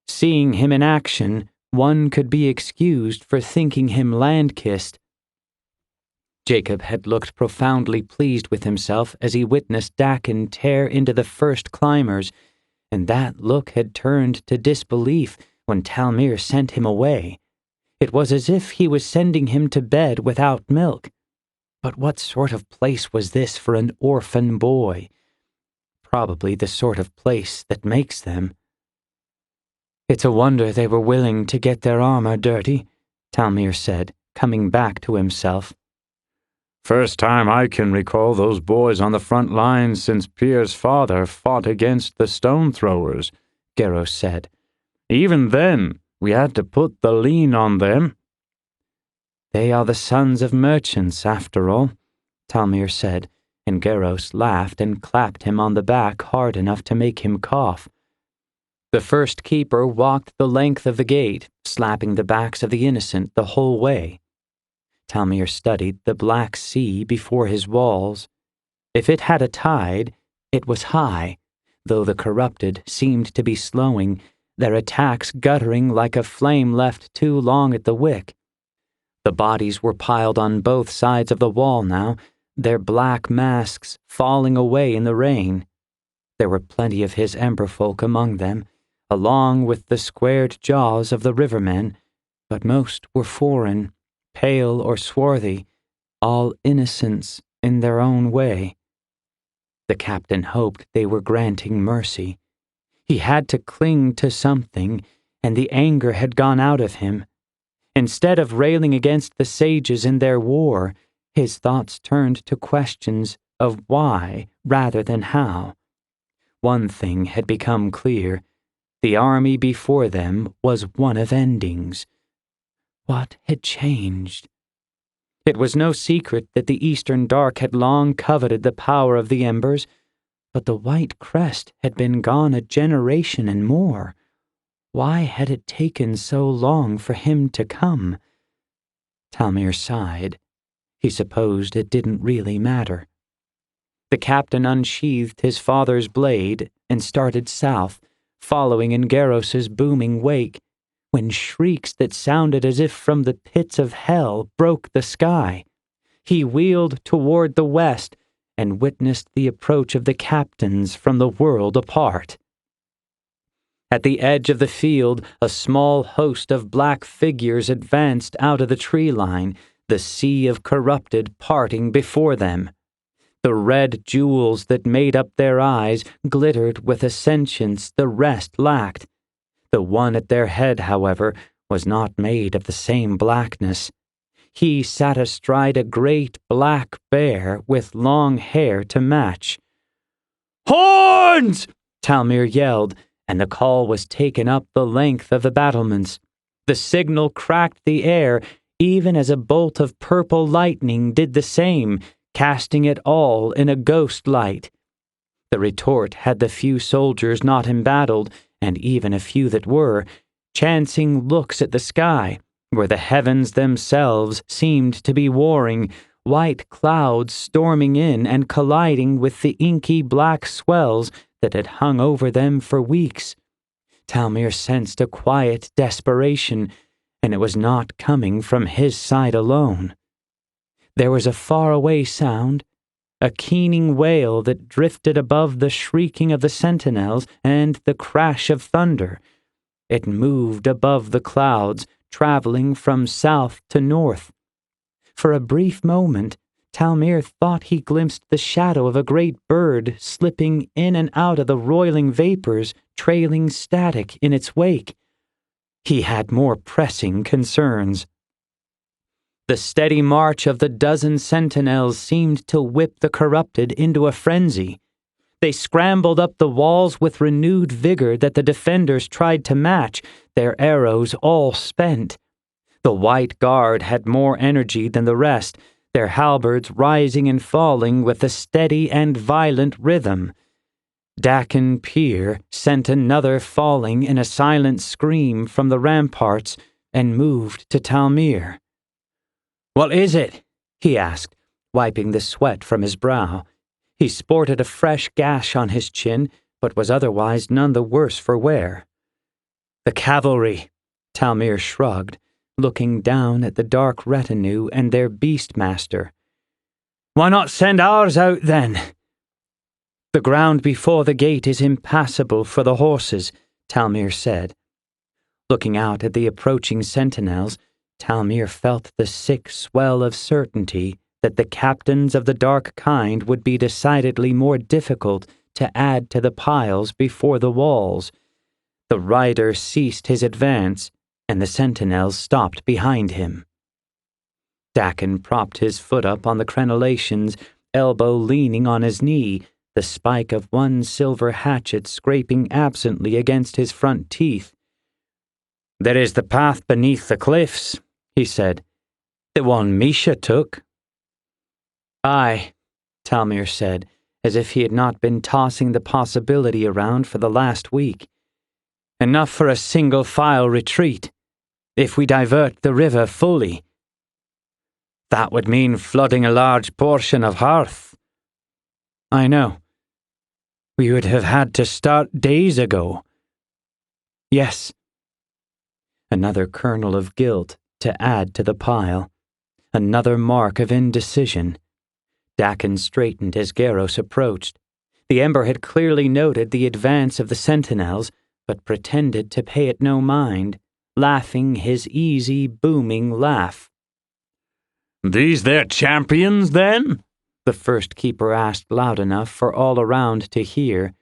Seeing him in action, one could be excused for thinking him LandKist. Jacob had looked profoundly pleased with himself as he witnessed Dakin tear into the first climbers, and that look had turned to disbelief when Talmir sent him away. It was as if he was sending him to bed without milk. But what sort of place was this for an orphan boy? Probably the sort of place that makes them. "It's a wonder they were willing to get their armor dirty," Talmir said, coming back to himself.
First time I can recall those boys on the front lines since Pierre's father fought against the stone throwers, Garros said. Even then, we had to put the lean on them.
They are the sons of merchants, after all, Talmir said, and Garros laughed and clapped him on the back hard enough to make him cough. The first keeper walked the length of the gate, slapping the backs of the innocent the whole way. Talmir studied the black sea before his walls. If it had a tide, it was high, though the corrupted seemed to be slowing, their attacks guttering like a flame left too long at the wick. The bodies were piled on both sides of the wall now, their black masks falling away in the rain. There were plenty of his Ember folk among them, along with the squared jaws of the rivermen, but most were foreign, pale or swarthy, all innocents in their own way. The captain hoped they were granting mercy. He had to cling to something, and the anger had gone out of him. Instead of railing against the sages in their war, his thoughts turned to questions of why rather than how. One thing had become clear. The army before them was one of endings. What had changed? It was no secret that the Eastern Dark had long coveted the power of the Embers, but the White Crest had been gone a generation and more. Why had it taken so long for him to come? Talmir sighed. He supposed it didn't really matter. The captain unsheathed his father's blade and started south, following in Garros's booming wake, when shrieks that sounded as if from the pits of hell broke the sky. He wheeled toward the west and witnessed the approach of the captains from the world apart. At the edge of the field, a small host of black figures advanced out of the tree line, the sea of corrupted parting before them. The red jewels that made up their eyes glittered with a sentience the rest lacked. The one at their head, however, was not made of the same blackness. He sat astride a great black bear with long hair to match. "Horns!" Talmir yelled, and the call was taken up the length of the battlements. The signal cracked the air, even as a bolt of purple lightning did the same, casting it all in a ghost light. The retort had the few soldiers not embattled, and even a few that were, chancing looks at the sky, where the heavens themselves seemed to be warring, white clouds storming in and colliding with the inky black swells that had hung over them for weeks. Talmir sensed a quiet desperation, and it was not coming from his side alone. There was a faraway sound, a keening wail that drifted above the shrieking of the sentinels and the crash of thunder. It moved above the clouds, traveling from south to north. For a brief moment, Talmir thought he glimpsed the shadow of a great bird slipping in and out of the roiling vapors, trailing static in its wake. He had more pressing concerns. The steady march of the dozen sentinels seemed to whip the corrupted into a frenzy. They scrambled up the walls with renewed vigor that the defenders tried to match, their arrows all spent. The White Guard had more energy than the rest, their halberds rising and falling with a steady and violent rhythm. Dakin Pier sent another falling in a silent scream from the ramparts and moved to Talmir. "What is it?" he asked, wiping the sweat from his brow. He sported a fresh gash on his chin, but was otherwise none the worse for wear. "The cavalry," Talmir shrugged, looking down at the dark retinue and their beastmaster. "Why not send ours out, then?" "The ground before the gate is impassable for the horses," Talmir said. Looking out at the approaching sentinels, Talmir felt the sick swell of certainty that the captains of the dark kind would be decidedly more difficult to add to the piles before the walls. The rider ceased his advance, and the sentinels stopped behind him. Dakin propped his foot up on the crenellations, elbow leaning on his knee, the spike of one silver hatchet scraping absently against his front teeth. "There is the path beneath the cliffs," he said. "The one Misha took." "Aye," Talmir said, as if he had not been tossing the possibility around for the last week. "Enough for a single-file retreat. If we divert the river fully." "That would mean flooding a large portion of Hearth." "I know. We would have had to start days ago." "Yes." Another kernel of guilt to add to the pile. Another mark of indecision. Dakin straightened as Garros approached. The Ember had clearly noted the advance of the sentinels, but pretended to pay it no mind, laughing his easy, booming laugh.
"These their champions, then?"
the first keeper asked loud enough for all around to hear.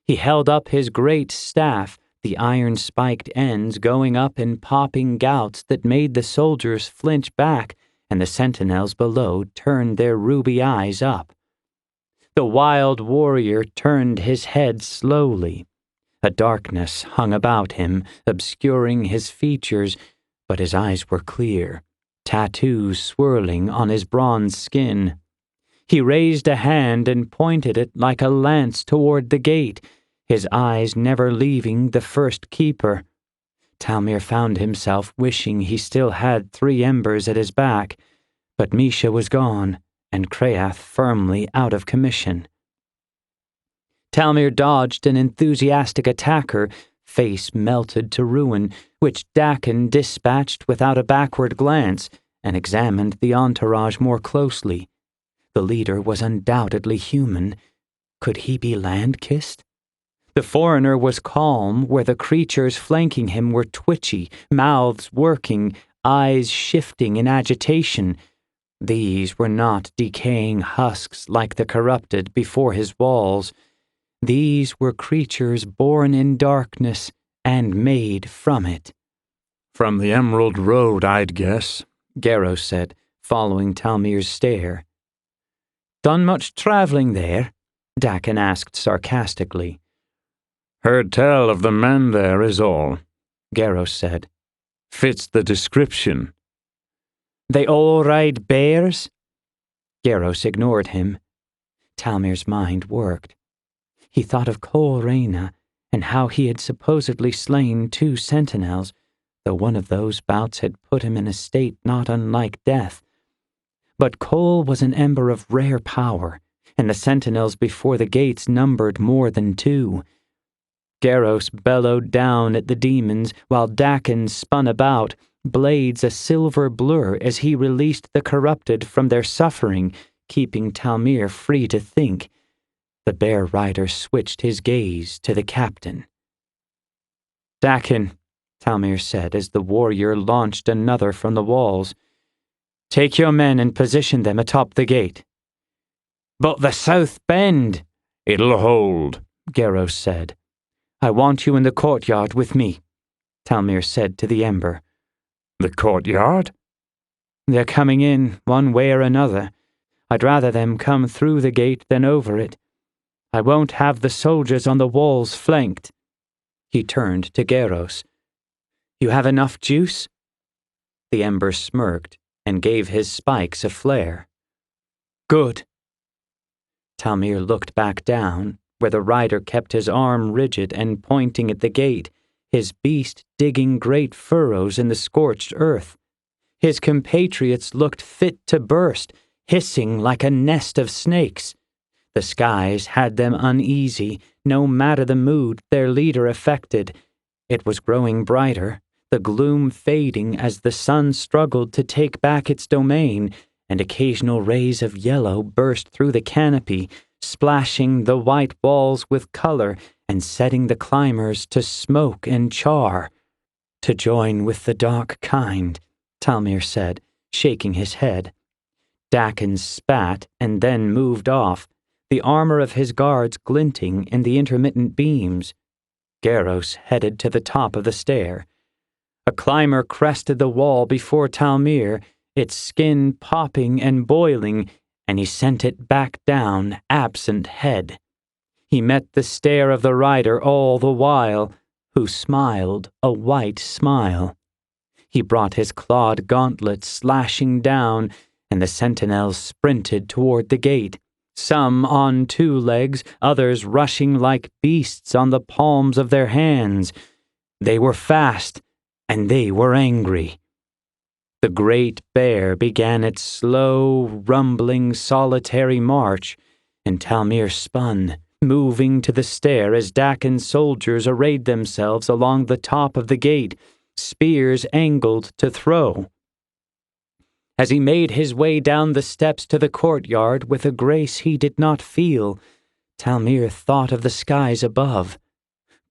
He held up his great staff, the iron-spiked ends going up in popping gouts that made the soldiers flinch back, and the sentinels below turned their ruby eyes up. The wild warrior turned his head slowly. A darkness hung about him, obscuring his features, but his eyes were clear, tattoos swirling on his bronze skin. He raised a hand and pointed it like a lance toward the gate, his eyes never leaving the first keeper. Talmir found himself wishing he still had 3 embers at his back, but Misha was gone, and Kreath firmly out of commission. Talmir dodged an enthusiastic attacker, face melted to ruin, which Dakin dispatched without a backward glance, and examined the entourage more closely. The leader was undoubtedly human. Could he be LandKist? The foreigner was calm, where the creatures flanking him were twitchy, mouths working, eyes shifting in agitation. These were not decaying husks like the corrupted before his walls. These were creatures born in darkness and made from it.
"From the Emerald Road, I'd guess,"
Garros said, following Talmir's stare. "Done much traveling there?" Dakin asked sarcastically.
"Heard tell of the men there is all,"
Garros said.
"Fits the description."
"They all ride bears?" Garros ignored him. Talmir's mind worked. He thought of Kole Reyna and how he had supposedly slain 2 sentinels, though one of those bouts had put him in a state not unlike death. But Kole was an ember of rare power, and the sentinels before the gates numbered more than 2. Garros bellowed down at the demons, while Dakin spun about, blades a silver blur as he released the corrupted from their suffering, keeping Talmir free to think. The bear rider switched his gaze to the captain. "Dakin," Talmir said as the warrior launched another from the walls, "take your men and position them atop the gate." "But the south bend—"
"It'll hold,"
Garros said. "I want you in the courtyard with me," Talmir said to the Ember.
"The courtyard?"
"They're coming in, one way or another. I'd rather them come through the gate than over it. I won't have the soldiers on the walls flanked." He turned to Garros. "You have enough juice?" The Ember smirked and gave his spikes a flare. "Good." Talmir looked back down, where the rider kept his arm rigid and pointing at the gate, his beast digging great furrows in the scorched earth. His compatriots looked fit to burst, hissing like a nest of snakes. The skies had them uneasy, no matter the mood their leader affected. It was growing brighter, the gloom fading as the sun struggled to take back its domain, and occasional rays of yellow burst through the canopy, splashing the white walls with color and setting the climbers to smoke and char. "To join with the dark kind," Talmir said, shaking his head. Dakin spat and then moved off, the armor of his guards glinting in the intermittent beams. Garros headed to the top of the stair. A climber crested the wall before Talmir, its skin popping and boiling, and he sent it back down, absent head. He met the stare of the rider all the while, who smiled a white smile. He brought his clawed gauntlet slashing down, and the sentinels sprinted toward the gate, some on 2 legs, others rushing like beasts on the palms of their hands. They were fast, and they were angry. The great bear began its slow, rumbling, solitary march, and Talmir spun, moving to the stair as Dakin's soldiers arrayed themselves along the top of the gate, spears angled to throw. As he made his way down the steps to the courtyard with a grace he did not feel, Talmir thought of the skies above.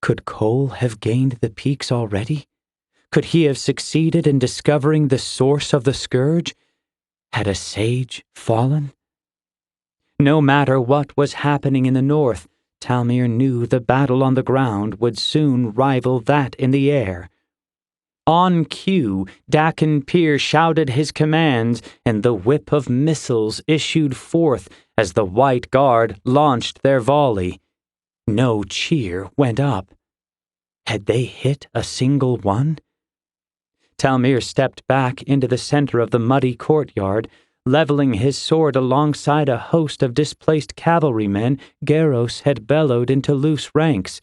Could Kole have gained the peaks already? Could he have succeeded in discovering the source of the scourge? Had a sage fallen? No matter what was happening in the north, Talmir knew the battle on the ground would soon rival that in the air. On cue, Dakin Pier shouted his commands, and the whip of missiles issued forth as the White Guard launched their volley. No cheer went up. Had they hit a single one? Talmir stepped back into the center of the muddy courtyard, leveling his sword alongside a host of displaced cavalrymen Garros had bellowed into loose ranks.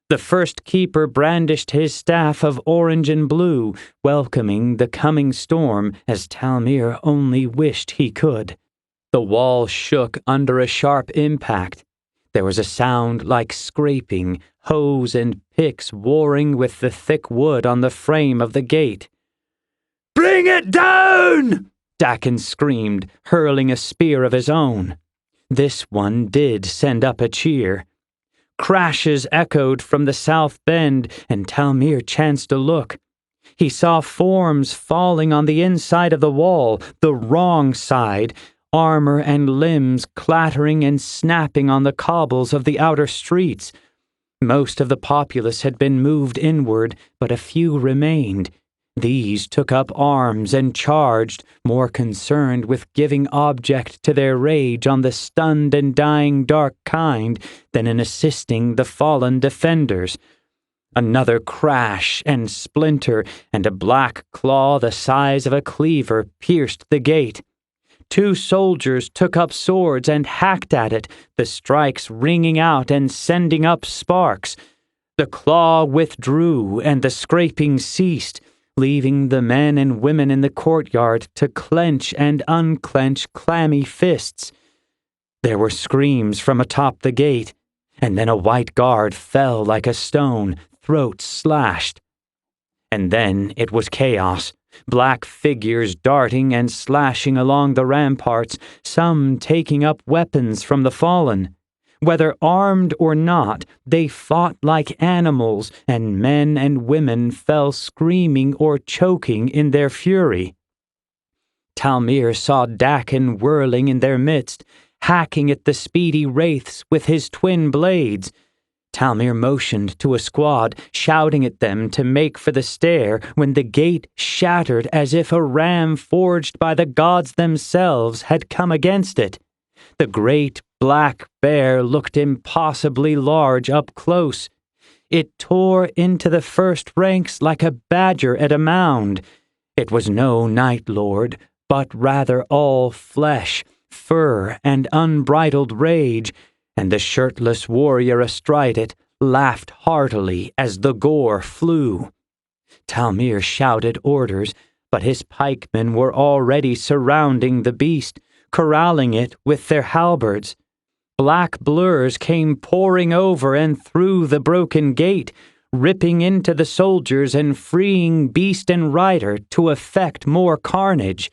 The first keeper brandished his staff of orange and blue, welcoming the coming storm as Talmir only wished he could. The wall shook under a sharp impact. There was a sound like scraping, hoes and picks warring with the thick wood on the frame of the gate. "Bring it down!" Dakin screamed, hurling a spear of his own. This one did send up a cheer. Crashes echoed from the south bend, and Talmir chanced to look. He saw forms falling on the inside of the wall, the wrong side, armor and limbs clattering and snapping on the cobbles of the outer streets. Most of the populace had been moved inward, but a few remained. These took up arms and charged, more concerned with giving object to their rage on the stunned and dying dark kind than in assisting the fallen defenders. Another crash and splinter, and a black claw the size of a cleaver pierced the gate. 2 soldiers took up swords and hacked at it, the strikes ringing out and sending up sparks. The claw withdrew, and the scraping ceased, leaving the men and women in the courtyard to clench and unclench clammy fists. There were screams from atop the gate, and then a white guard fell like a stone, throat slashed. And then it was chaos, black figures darting and slashing along the ramparts, some taking up weapons from the fallen. Whether armed or not, they fought like animals, and men and women fell screaming or choking in their fury. Talmir saw Dakin whirling in their midst, hacking at the speedy wraiths with his twin blades. Talmir motioned to a squad, shouting at them to make for the stair, when the gate shattered as if a ram forged by the gods themselves had come against it. The great black bear looked impossibly large up close. It tore into the first ranks like a badger at a mound. It was no night lord, but rather all flesh, fur, and unbridled rage, and the shirtless warrior astride it laughed heartily as the gore flew. Talmir shouted orders, but his pikemen were already surrounding the beast, corralling it with their halberds. Black blurs came pouring over and through the broken gate, ripping into the soldiers and freeing beast and rider to effect more carnage.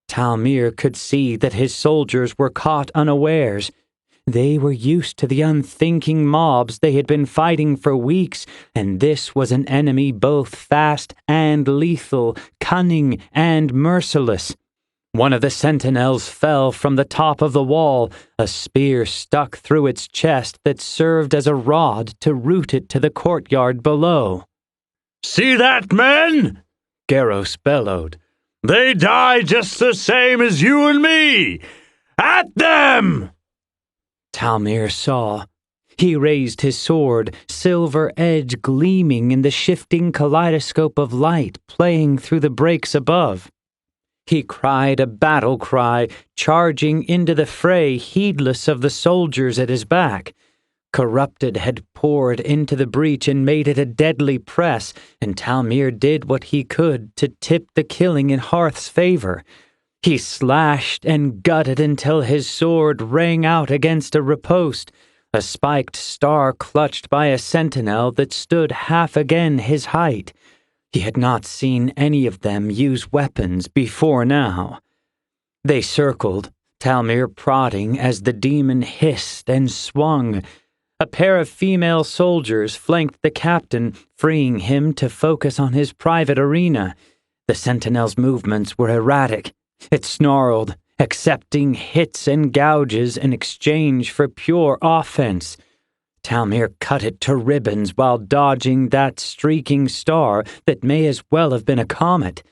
Talmir could see that his soldiers were caught unawares. They were used to the unthinking mobs they had been fighting for weeks, and this was an enemy both fast and lethal, cunning and merciless. One of the sentinels fell from the top of the wall, a spear stuck through its chest that served as a rod to root it to the courtyard below.
"See that, men?" Garros bellowed. "They die just the same as you and me! At them!"
Talmir saw. He raised his sword, silver edge gleaming in the shifting kaleidoscope of light playing through the breaks above. He cried a battle cry, charging into the fray, heedless of the soldiers at his back. Corrupted had poured into the breach and made it a deadly press, and Talmir did what he could to tip the killing in Hearth's favor. He slashed and gutted until his sword rang out against a riposte, a spiked star clutched by a sentinel that stood half again his height. He had not seen any of them use weapons before now. They circled, Talmir prodding as the demon hissed and swung. A pair of female soldiers flanked the captain, freeing him to focus on his private arena. The sentinel's movements were erratic. It snarled, accepting hits and gouges in exchange for pure offense. Talmir cut it to ribbons while dodging that streaking star that may as well have been a comet.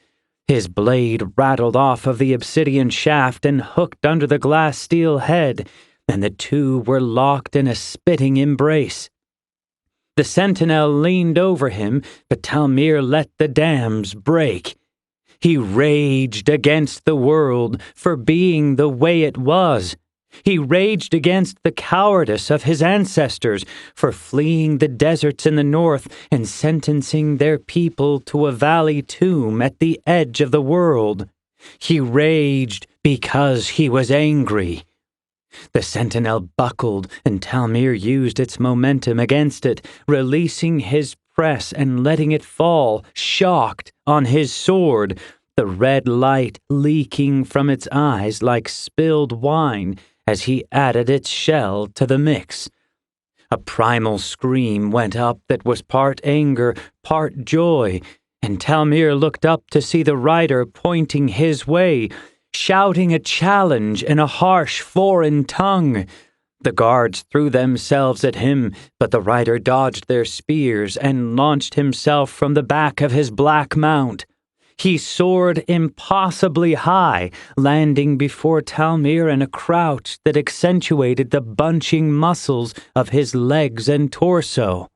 His blade rattled off of the obsidian shaft and hooked under the glass steel head, and the two were locked in a spitting embrace. The sentinel leaned over him, but Talmir let the dams break. He raged against the world for being the way it was. He raged against the cowardice of his ancestors for fleeing the deserts in the north and sentencing their people to a valley tomb at the edge of the world. He raged because he was angry. The sentinel buckled, and Talmir used its momentum against it, releasing his press and letting it fall, shocked, on his sword, the red light leaking from its eyes like spilled wine as he added its shell to the mix. A primal scream went up that was part anger, part joy, and Talmir looked up to see the rider pointing his way, shouting a challenge in a harsh foreign tongue. The guards threw themselves at him, but the rider dodged their spears and launched himself from the back of his black mount. He soared impossibly high, landing before Talmir in a crouch that accentuated the bunching muscles of his legs and torso.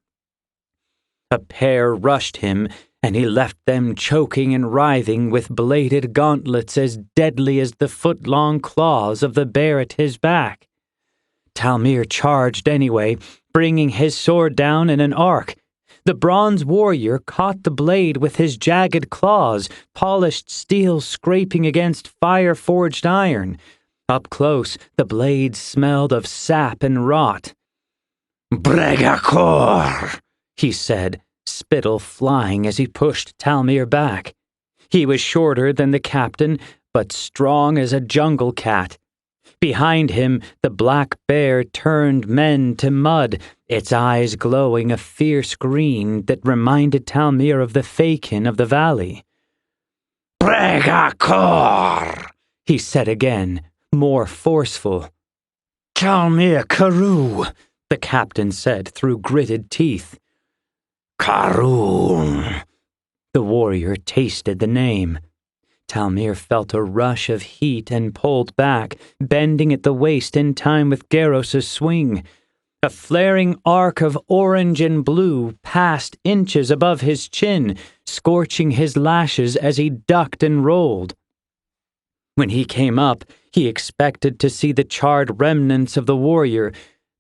A pair rushed him, and he left them choking and writhing with bladed gauntlets as deadly as the foot-long claws of the bear at his back. Talmir charged anyway, bringing his sword down in an arc. The bronze warrior caught the blade with his jagged claws, polished steel scraping against fire-forged iron. Up close, the blade smelled of sap and rot.
Bregakor,
he said, spittle flying as he pushed Talmir back. He was shorter than the captain, but strong as a jungle cat. Behind him, the black bear turned men to mud, its eyes glowing a fierce green that reminded Talmir of the Fakin of the valley.
Bregakor,
he said again, more forceful.
Talmir Karoo,
the captain said through gritted teeth.
Karoon.
The warrior tasted the name. Talmir felt a rush of heat and pulled back, bending at the waist in time with Garros' swing. A flaring arc of orange and blue passed inches above his chin, scorching his lashes as he ducked and rolled. When he came up, he expected to see the charred remnants of the warrior,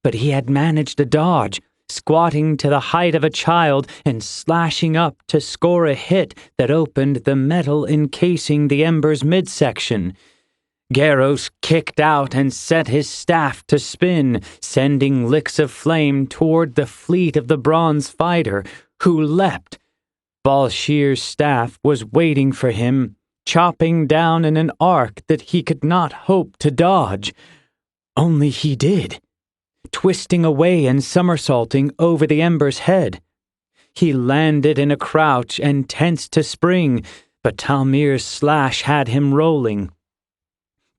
but he had managed a dodge, squatting to the height of a child and slashing up to score a hit that opened the metal encasing the Embers midsection. Garros kicked out and set his staff to spin, sending licks of flame toward the fleet of the bronze fighter, who leapt. Balshir's staff was waiting for him, chopping down in an arc that he could not hope to dodge. Only he did, twisting away and somersaulting over the Ember's head. He landed in a crouch and tensed to spring, but Talmir's slash had him rolling.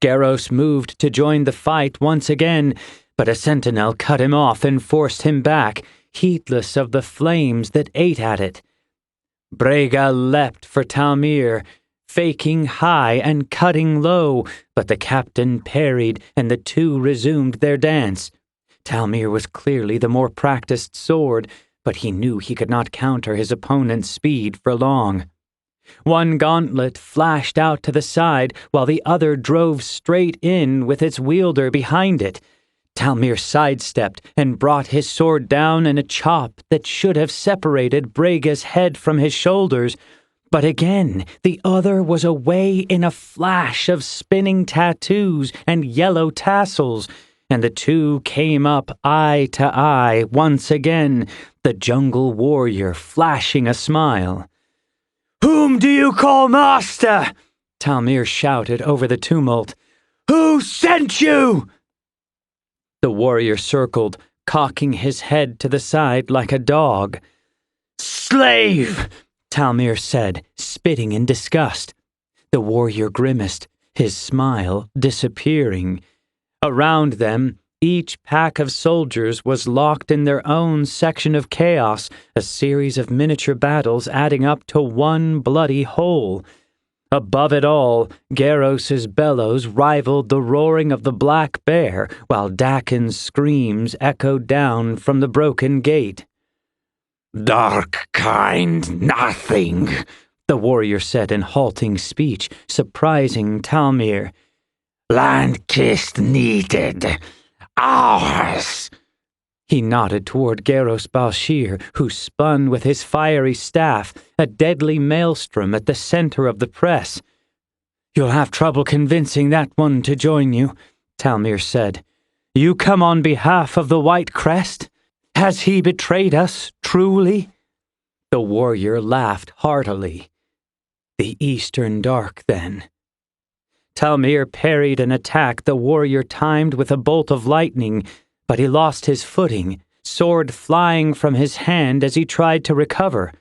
Garros moved to join the fight once again, but a sentinel cut him off and forced him back, heedless of the flames that ate at it. Brega leapt for Talmir, faking high and cutting low, but the captain parried and the two resumed their dance. Talmir was clearly the more practiced sword, but he knew he could not counter his opponent's speed for long. One gauntlet flashed out to the side, while the other drove straight in with its wielder behind it. Talmir sidestepped and brought his sword down in a chop that should have separated Brega's head from his shoulders, but again the other was away in a flash of spinning tattoos and yellow tassels, and the two came up eye to eye once again, the jungle warrior flashing a smile.
"Whom do you call master?"
Talmir shouted over the tumult.
"Who sent you?"
The warrior circled, cocking his head to the side like a dog.
"Slave!"
Talmir said, spitting in disgust. The warrior grimaced, his smile disappearing. Around them, each pack of soldiers was locked in their own section of chaos, a series of miniature battles adding up to one bloody whole. Above it all, Garros' bellows rivaled the roaring of the black bear, while Dakin's screams echoed down from the broken gate.
Dark kind, nothing,
the warrior said in halting speech, surprising Talmir.
LandKist needed. Ours!
He nodded toward Garros Balshir, who spun with his fiery staff, a deadly maelstrom at the center of the press.
"You'll have trouble convincing that one to join you," Talmir said. "You come on behalf of the White Crest? Has he betrayed us, truly?"
The warrior laughed heartily. The Eastern Dark, then. Talmir parried an attack the warrior timed with a bolt of lightning, but he lost his footing, sword flying from his hand as he tried to recover.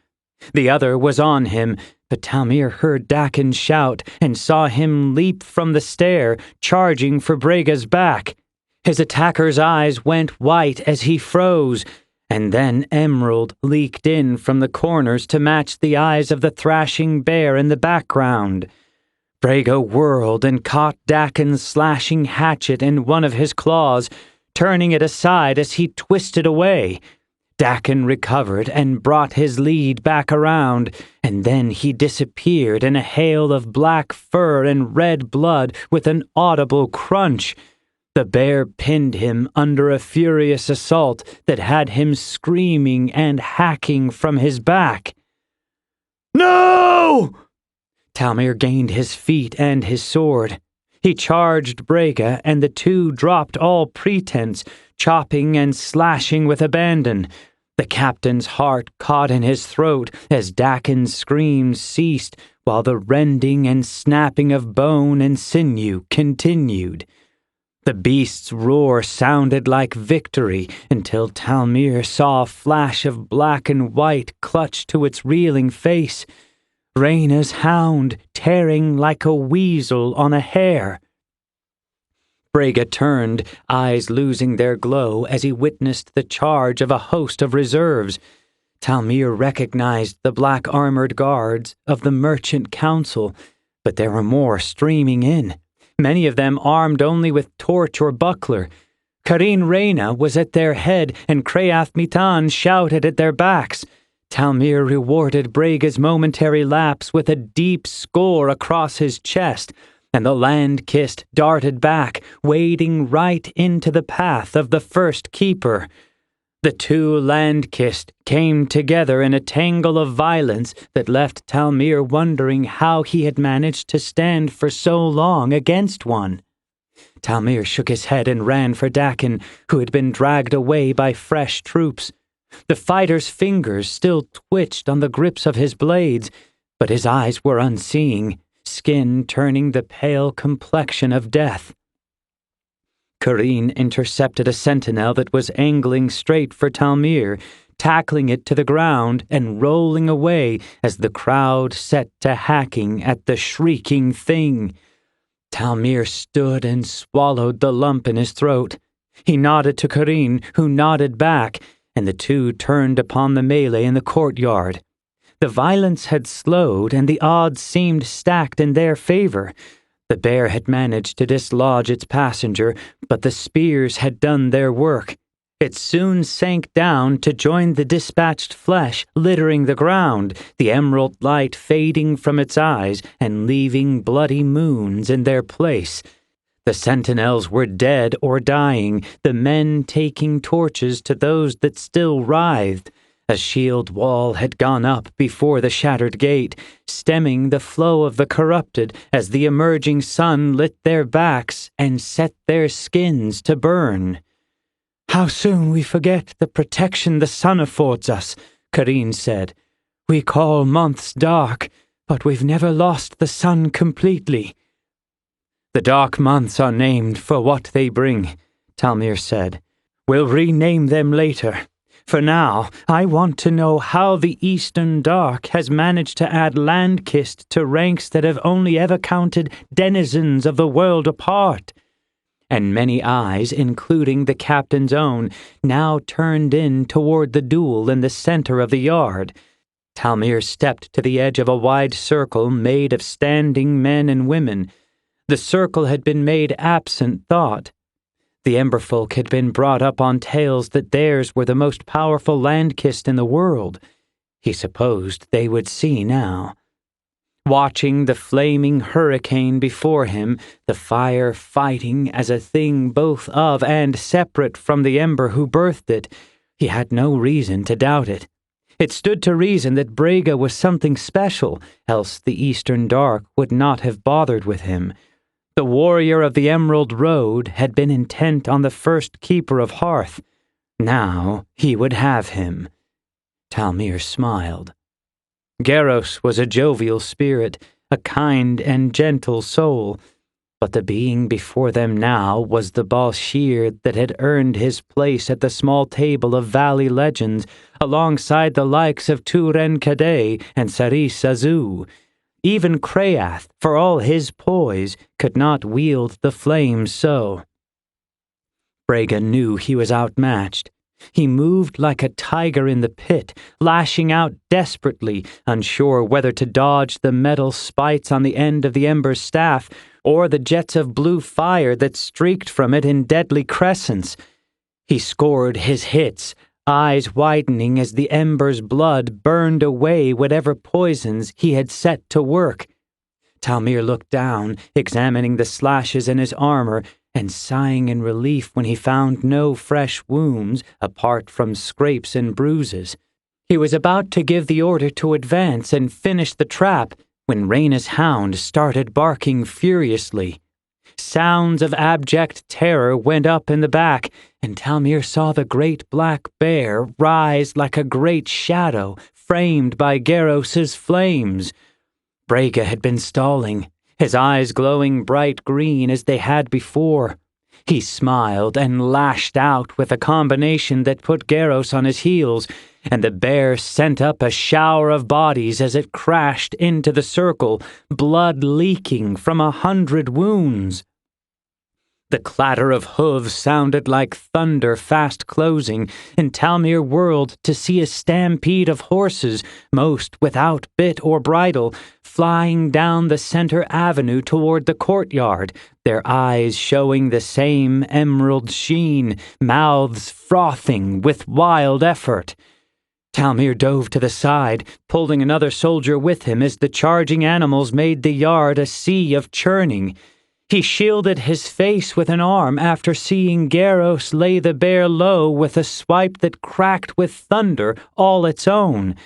The other was on him, but Talmir heard Dakin shout and saw him leap from the stair, charging for Brega's back. His attacker's eyes went white as he froze, and then emerald leaked in from the corners to match the eyes of the thrashing bear in the background. Brega whirled and caught Dakin's slashing hatchet in one of his claws, turning it aside as he twisted away. Dakin recovered and brought his lead back around, and then he disappeared in a hail of black fur and red blood with an audible crunch. The bear pinned him under a furious assault that had him screaming and hacking from his back.
"No!"
Talmir gained his feet and his sword.
He charged Brega, and the two dropped all pretense, chopping and slashing with abandon. The captain's heart caught in his throat as Dakin's screams ceased, while the rending and snapping of bone and sinew continued. The beast's roar sounded like victory until Talmir saw a flash of black and white clutch to its reeling face. Reyna's hound tearing like a weasel on a hare. Brega turned, eyes losing their glow as he witnessed the charge of a host of reserves. Talmir recognized the black-armored guards of the Merchant Council, but there were more streaming in, many of them armed only with torch or buckler. Kole Reyna was at their head, and Creath Mitan shouted at their backs. Talmir rewarded Brega's momentary lapse with a deep score across his chest, and the LandKist darted back, wading right into the path of the first keeper. The two LandKist came together in a tangle of violence that left Talmir wondering how he had managed to stand for so long against one. Talmir shook his head and ran for Dakin, who had been dragged away by fresh troops. The fighter's fingers still twitched on the grips of his blades, but his eyes were unseeing, skin turning the pale complexion of death. Kole intercepted a sentinel that was angling straight for Talmir, tackling it to the ground and rolling away as the crowd set to hacking at the shrieking thing. Talmir stood and swallowed the lump in his throat. He nodded to Kole, who nodded back, and the two turned upon the melee in the courtyard. The violence had slowed, and the odds seemed stacked in their favor. The bear had managed to dislodge its passenger, but the spears had done their work. It soon sank down to join the dispatched flesh littering the ground, the emerald light fading from its eyes and leaving bloody moons in their place. The sentinels were dead or dying, the men taking torches to those that still writhed. A shield wall had gone up before the shattered gate, stemming the flow of the corrupted as the emerging sun lit their backs and set their skins to burn. "How soon we forget the protection the sun affords us," Kole said. "We call months dark, but we've never lost the sun completely." "The dark months are named for what they bring," Talmir said. "We'll rename them later. For now, I want to know how the Eastern Dark has managed to add LandKist to ranks that have only ever counted denizens of the world apart." And many eyes, including the captain's own, now turned in toward the duel in the center of the yard. Talmir stepped to the edge of a wide circle made of standing men and women. The circle had been made absent thought. The Emberfolk had been brought up on tales that theirs were the most powerful LandKist in the world. He supposed they would see now. Watching the flaming hurricane before him, the fire fighting as a thing both of and separate from the Ember who birthed it, he had no reason to doubt it. It stood to reason that Brega was something special, else the Eastern Dark would not have bothered with him. The warrior of the Emerald Road had been intent on the first keeper of Hearth. Now he would have him. Talmir smiled. Garros was a jovial spirit, a kind and gentle soul, but the being before them now was the Besieged that had earned his place at the small table of valley legends alongside the likes of Turen-Kadeh and Saris Azu. Even Creath, for all his poise, could not wield the flames so. Brega knew he was outmatched. He moved like a tiger in the pit, lashing out desperately, unsure whether to dodge the metal spikes on the end of the Ember's staff or the jets of blue fire that streaked from it in deadly crescents. He scored his hits, eyes widening as the Ember's blood burned away whatever poisons he had set to work. Talmir looked down, examining the slashes in his armor, and sighing in relief when he found no fresh wounds apart from scrapes and bruises. He was about to give the order to advance and finish the trap when Reyna's hound started barking furiously. Sounds of abject terror went up in the back, and Talmir saw the great black bear rise like a great shadow framed by Garros's flames. Brega had been stalling, his eyes glowing bright green as they had before. He smiled and lashed out with a combination that put Garros on his heels, and the bear sent up a shower of bodies as it crashed into the circle, blood leaking from 100 wounds. The clatter of hooves sounded like thunder fast closing, and Talmir whirled to see a stampede of horses, most without bit or bridle, flying down the center avenue toward the courtyard, their eyes showing the same emerald sheen, mouths frothing with wild effort. Talmir dove to the side, pulling another soldier with him as the charging animals made the yard a sea of churning. He shielded his face with an arm after seeing Garros lay the bear low with a swipe that cracked with thunder all its own.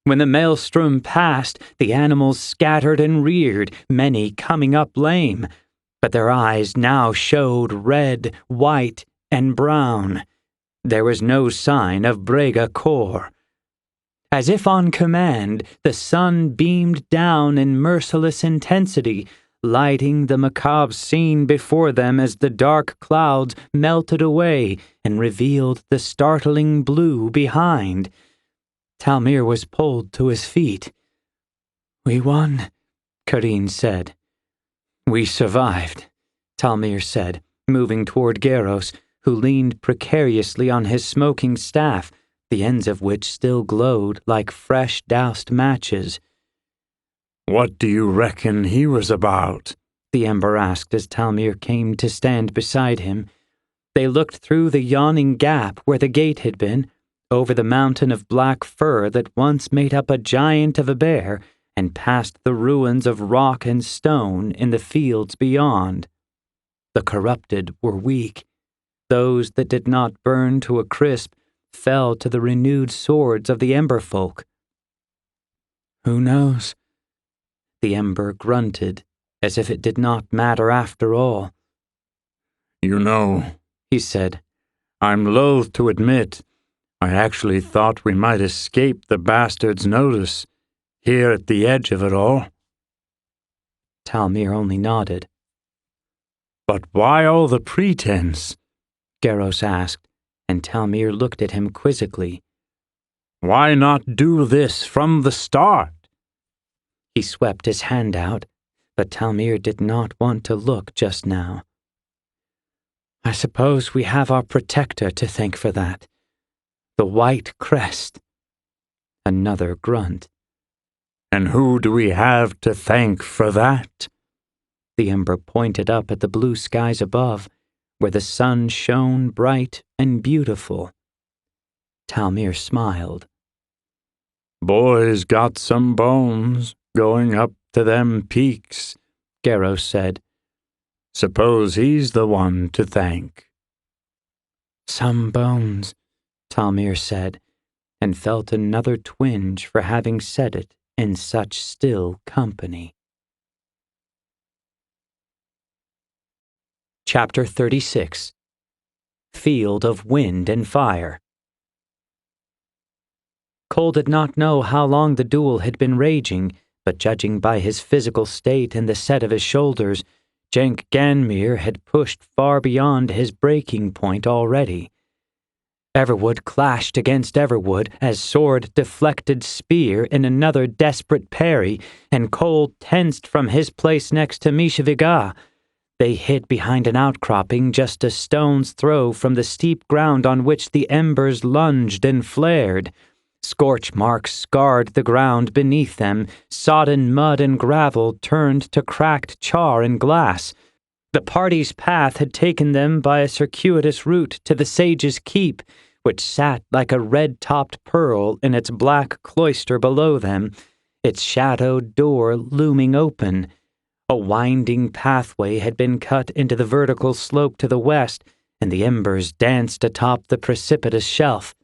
When the maelstrom passed, the animals scattered and reared, many coming up lame. But their eyes now showed red, white, and brown. There was no sign of Brega Kor. As if on command, the sun beamed down in merciless intensity, lighting the macabre scene before them as the dark clouds melted away and revealed the startling blue behind. Talmir was pulled to his feet. "We won," Karine said. "We survived," Talmir said, moving toward Garros, who leaned precariously on his smoking staff, the ends of which still glowed like fresh doused matches.
"What do you reckon he was about?" the Ember asked as Talmir came to stand beside him. They looked through the yawning gap where the gate had been, over the mountain of black fur that once made up a giant of a bear, and past the ruins of rock and stone in the fields beyond. The corrupted were weak. Those that did not burn to a crisp fell to the renewed swords of the Ember folk. "Who knows?" The Ember grunted, as if it did not matter after all. "You know," he said, "I'm loath to admit, I actually thought we might escape the bastard's notice, here at the edge of it all."
Talmir only nodded.
"But why all the pretense?"
Garros asked, and Talmir looked at him quizzically.
"Why not do this from the start?"
He swept his hand out, but Talmir did not want to look just now. "I suppose we have our protector to thank for that. The White Crest." Another grunt.
"And who do we have to thank for that?"
The Ember pointed up at the blue skies above, where the sun shone bright and beautiful. Talmir smiled.
"Boy's got some bones going up to them peaks," Garros said. "Suppose he's the one to thank."
"Some bones," Talmir said, and felt another twinge for having said it in such still company. Chapter 36. Field of Wind and Fire. Kole did not know how long the duel had been raging, but judging by his physical state and the set of his shoulders, Jenk Ganmir had pushed far beyond his breaking point already. Everwood clashed against Everwood as sword deflected spear in another desperate parry, and Kole tensed from his place next to Mishaviga. They hid behind an outcropping just a stone's throw from the steep ground on which the embers lunged and flared. Scorch marks scarred the ground beneath them, sodden mud and gravel turned to cracked char and glass. The party's path had taken them by a circuitous route to the Sage's Keep, which sat like a red-topped pearl in its black cloister below them, its shadowed door looming open. A winding pathway had been cut into the vertical slope to the west, and the embers danced atop the precipitous shelf.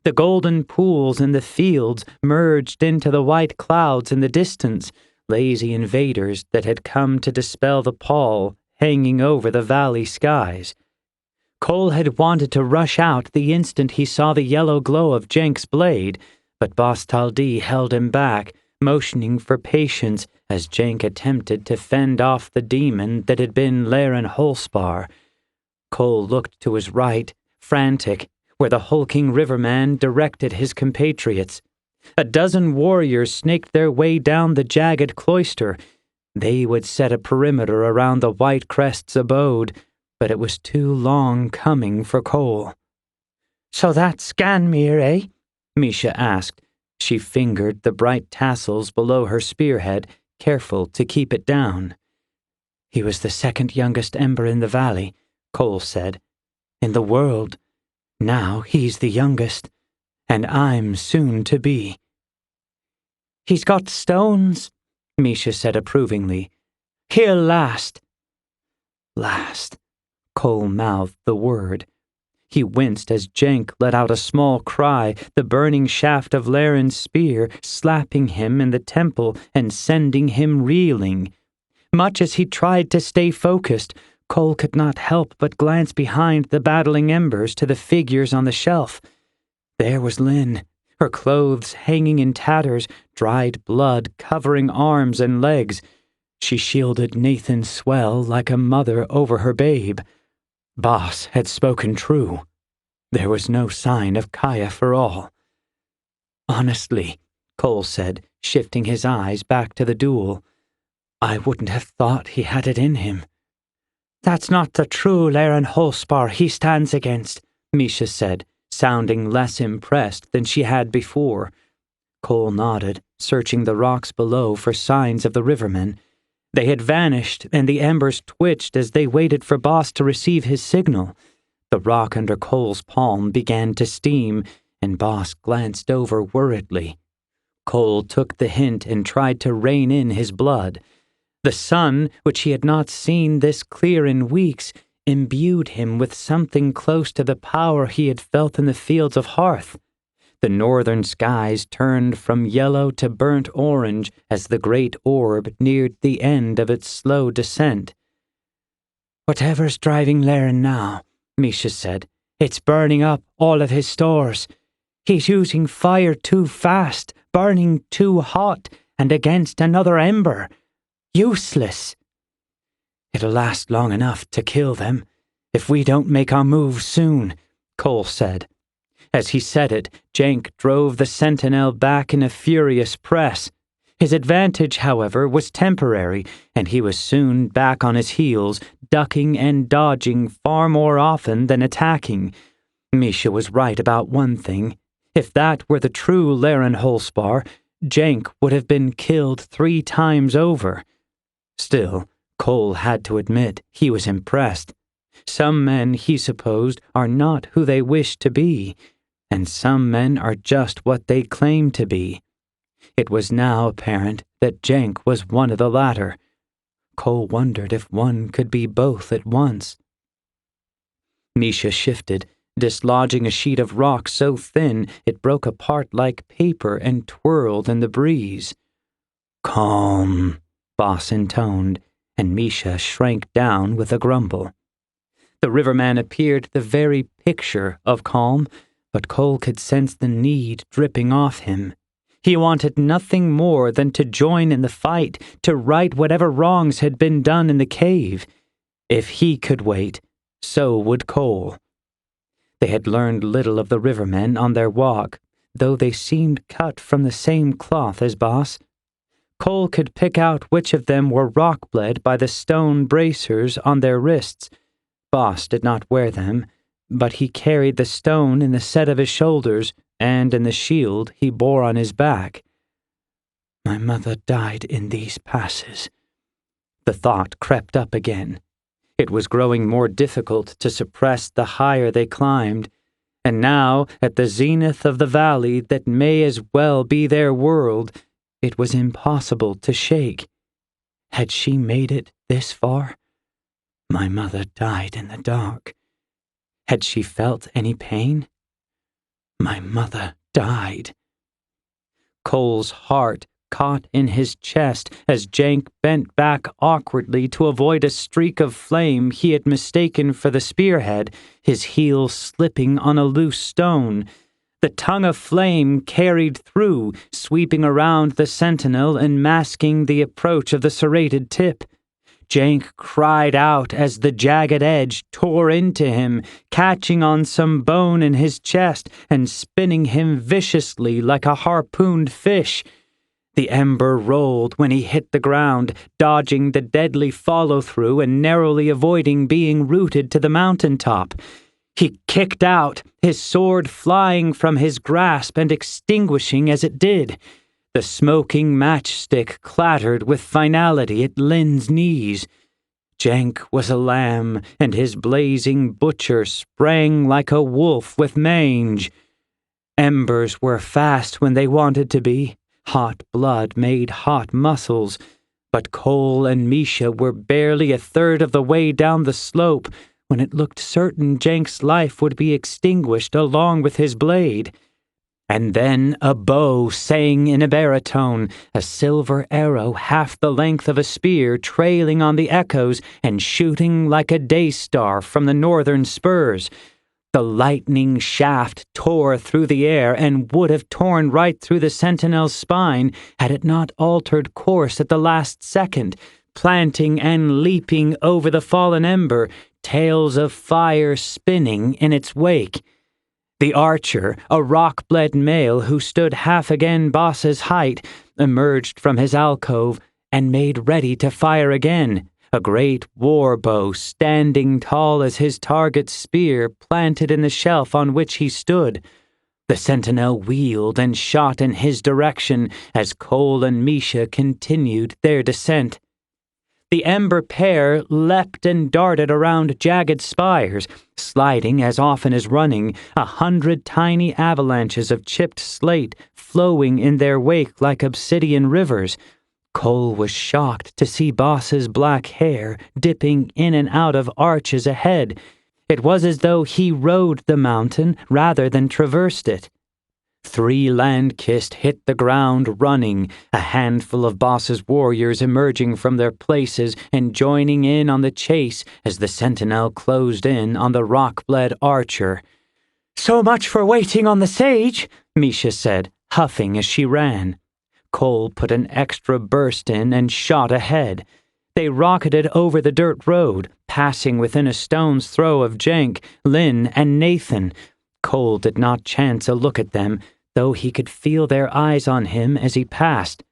The golden pools in the fields merged into the white clouds in the distance, lazy invaders that had come to dispel the pall hanging over the valley skies. Kole had wanted to rush out the instant he saw the yellow glow of Jenk's blade, but Boss Taldi held him back, motioning for patience as Jenk attempted to fend off the demon that had been Laren Holspar. Kole looked to his right, frantic, where the hulking riverman directed his compatriots. A dozen warriors snaked their way down the jagged cloister. They would set a perimeter around the White Crest's abode, but it was too long coming for Kole.
"So that's Ganmere, eh?"
Misha asked. She fingered the bright tassels below her spearhead, careful to keep it down. "He was the second youngest Ember in the valley," Kole said. "In the world. Now he's the youngest, and I'm soon to be."
"He's got stones,"
Misha said approvingly.
"He'll last."
Last. Kole mouthed the word. He winced as Jenk let out a small cry, the burning shaft of Laren's spear slapping him in the temple and sending him reeling. Much as he tried to stay focused, Kole could not help but glance behind the battling embers to the figures on the shelf. There was Lynn, her clothes hanging in tatters, dried blood covering arms and legs. She shielded Nathan's swell like a mother over her babe. Boss had spoken true. There was no sign of Kaya for all. "Honestly," Kole said, shifting his eyes back to the duel, "I wouldn't have thought he had it in him."
"That's not the true Laren Holspar he stands against,"
Misha said, sounding less impressed than she had before. Kole nodded, searching the rocks below for signs of the rivermen. They had vanished, and the embers twitched as they waited for Boss to receive his signal. The rock under Kole's palm began to steam, and Boss glanced over worriedly. Kole took the hint and tried to rein in his blood. The sun, which he had not seen this clear in weeks, imbued him with something close to the power he had felt in the fields of Hearth. The northern skies turned from yellow to burnt orange as the great orb neared the end of its slow descent.
"Whatever's driving Laren now," Misha said, "it's burning up all of his stores. He's using fire too fast, burning too hot, and against another ember. Useless."
"It'll last long enough to kill them, if we don't make our move soon," Kole said. As he said it, Jenk drove the sentinel back in a furious press. His advantage, however, was temporary, and he was soon back on his heels, ducking and dodging far more often than attacking. Misha was right about one thing. If that were the true Laren Holspar, Jenk would have been killed 3 times over. Still, Kole had to admit he was impressed. Some men, he supposed, are not who they wish to be, and some men are just what they claim to be. It was now apparent that Jenk was one of the latter. Kole wondered if one could be both at once. Misha shifted, dislodging a sheet of rock so thin it broke apart like paper and twirled in the breeze. "Calm," Boss intoned, and Misha shrank down with a grumble. The riverman appeared the very picture of calm, but Kole could sense the need dripping off him. He wanted nothing more than to join in the fight, to right whatever wrongs had been done in the cave. If he could wait, so would Kole. They had learned little of the rivermen on their walk, though they seemed cut from the same cloth as Boss. Kole could pick out which of them were rock-bled by the stone bracers on their wrists. Boss did not wear them, but he carried the stone in the set of his shoulders and in the shield he bore on his back. "My mother died in these passes." The thought crept up again. It was growing more difficult to suppress the higher they climbed, and now, at the zenith of the valley that may as well be their world, it was impossible to shake. Had she made it this far? My mother died in the dark. Had she felt any pain? My mother died. Kole's heart
caught in his chest as Jank bent back awkwardly to avoid a streak of flame he had mistaken for the spearhead, his heel slipping on a loose stone. The tongue of flame carried through, sweeping around the sentinel and masking the approach of the serrated tip. Jank cried out as the jagged edge tore into him, catching on some bone in his chest and spinning him viciously like a harpooned fish. The ember rolled when he hit the ground, dodging the deadly follow-through and narrowly avoiding being rooted to the mountaintop. He kicked out, his sword flying from his grasp and extinguishing as it did. The smoking matchstick clattered with finality at Lin's knees. Jank was a lamb, and his blazing butcher sprang like a wolf with mange. Embers were fast when they wanted to be. Hot blood made hot muscles. But Kole and Misha were barely a third of the way down the slope when it looked certain Jank's life would be extinguished along with his blade. And then a bow sang in a baritone, a silver arrow half the length of a spear trailing on the echoes and shooting like a day star from the northern spurs. The lightning shaft tore through the air and would have torn right through the sentinel's spine had it not altered course at the last second, planting and leaping over the fallen ember, tails of fire spinning in its wake. The archer, a rock-bled male who stood half again Boss's height, emerged from his alcove and made ready to fire again, a great war bow standing tall as his target's spear planted in the shelf on which he stood. The sentinel wheeled and shot in his direction as Kole and Misha continued their descent. The ember pair leapt and darted around jagged spires, sliding as often as running, 100 tiny avalanches of chipped slate flowing in their wake like obsidian rivers. Kole was shocked to see Boss's black hair dipping in and out of arches ahead. It was as though he rode the mountain rather than traversed it. 3 LandKist hit the ground running, a handful of Boss's warriors emerging from their places and joining in on the chase as the sentinel closed in on the rock-bled archer.
"So much for waiting on the sage,"
Misha said, huffing as she ran. Kole put an extra burst in and shot ahead. They rocketed over the dirt road, passing within a stone's throw of Jank, Lin, and Nathan. Kole did not chance a look at them, though he could feel their eyes on him as he passed.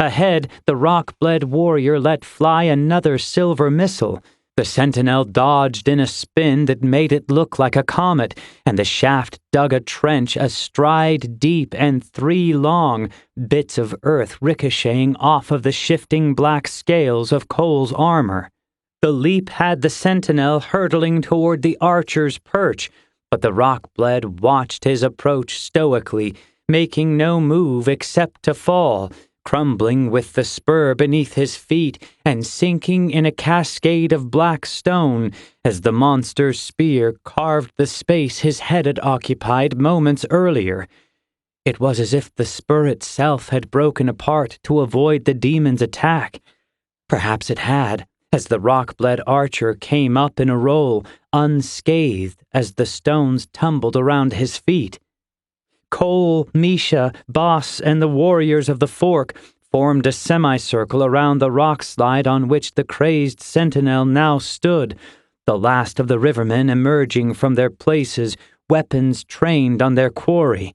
Ahead, the rock-bled warrior let fly another silver missile. The sentinel dodged in a spin that made it look like a comet, and the shaft dug a trench a stride deep and 3 long, bits of earth ricocheting off of the shifting black scales of Kole's armor. The leap had the sentinel hurtling toward the archer's perch, but the rock-bled watched his approach stoically, making no move except to fall, crumbling with the spur beneath his feet and sinking in a cascade of black stone as the monster's spear carved the space his head had occupied moments earlier. It was as if the spur itself had broken apart to avoid the demon's attack. Perhaps it had, as the rock-bled archer came up in a roll, unscathed as the stones tumbled around his feet. Kole, Misha, Boss, and the warriors of the fork formed a semicircle around the rock slide on which the crazed sentinel now stood, the last of the rivermen emerging from their places, weapons trained on their quarry.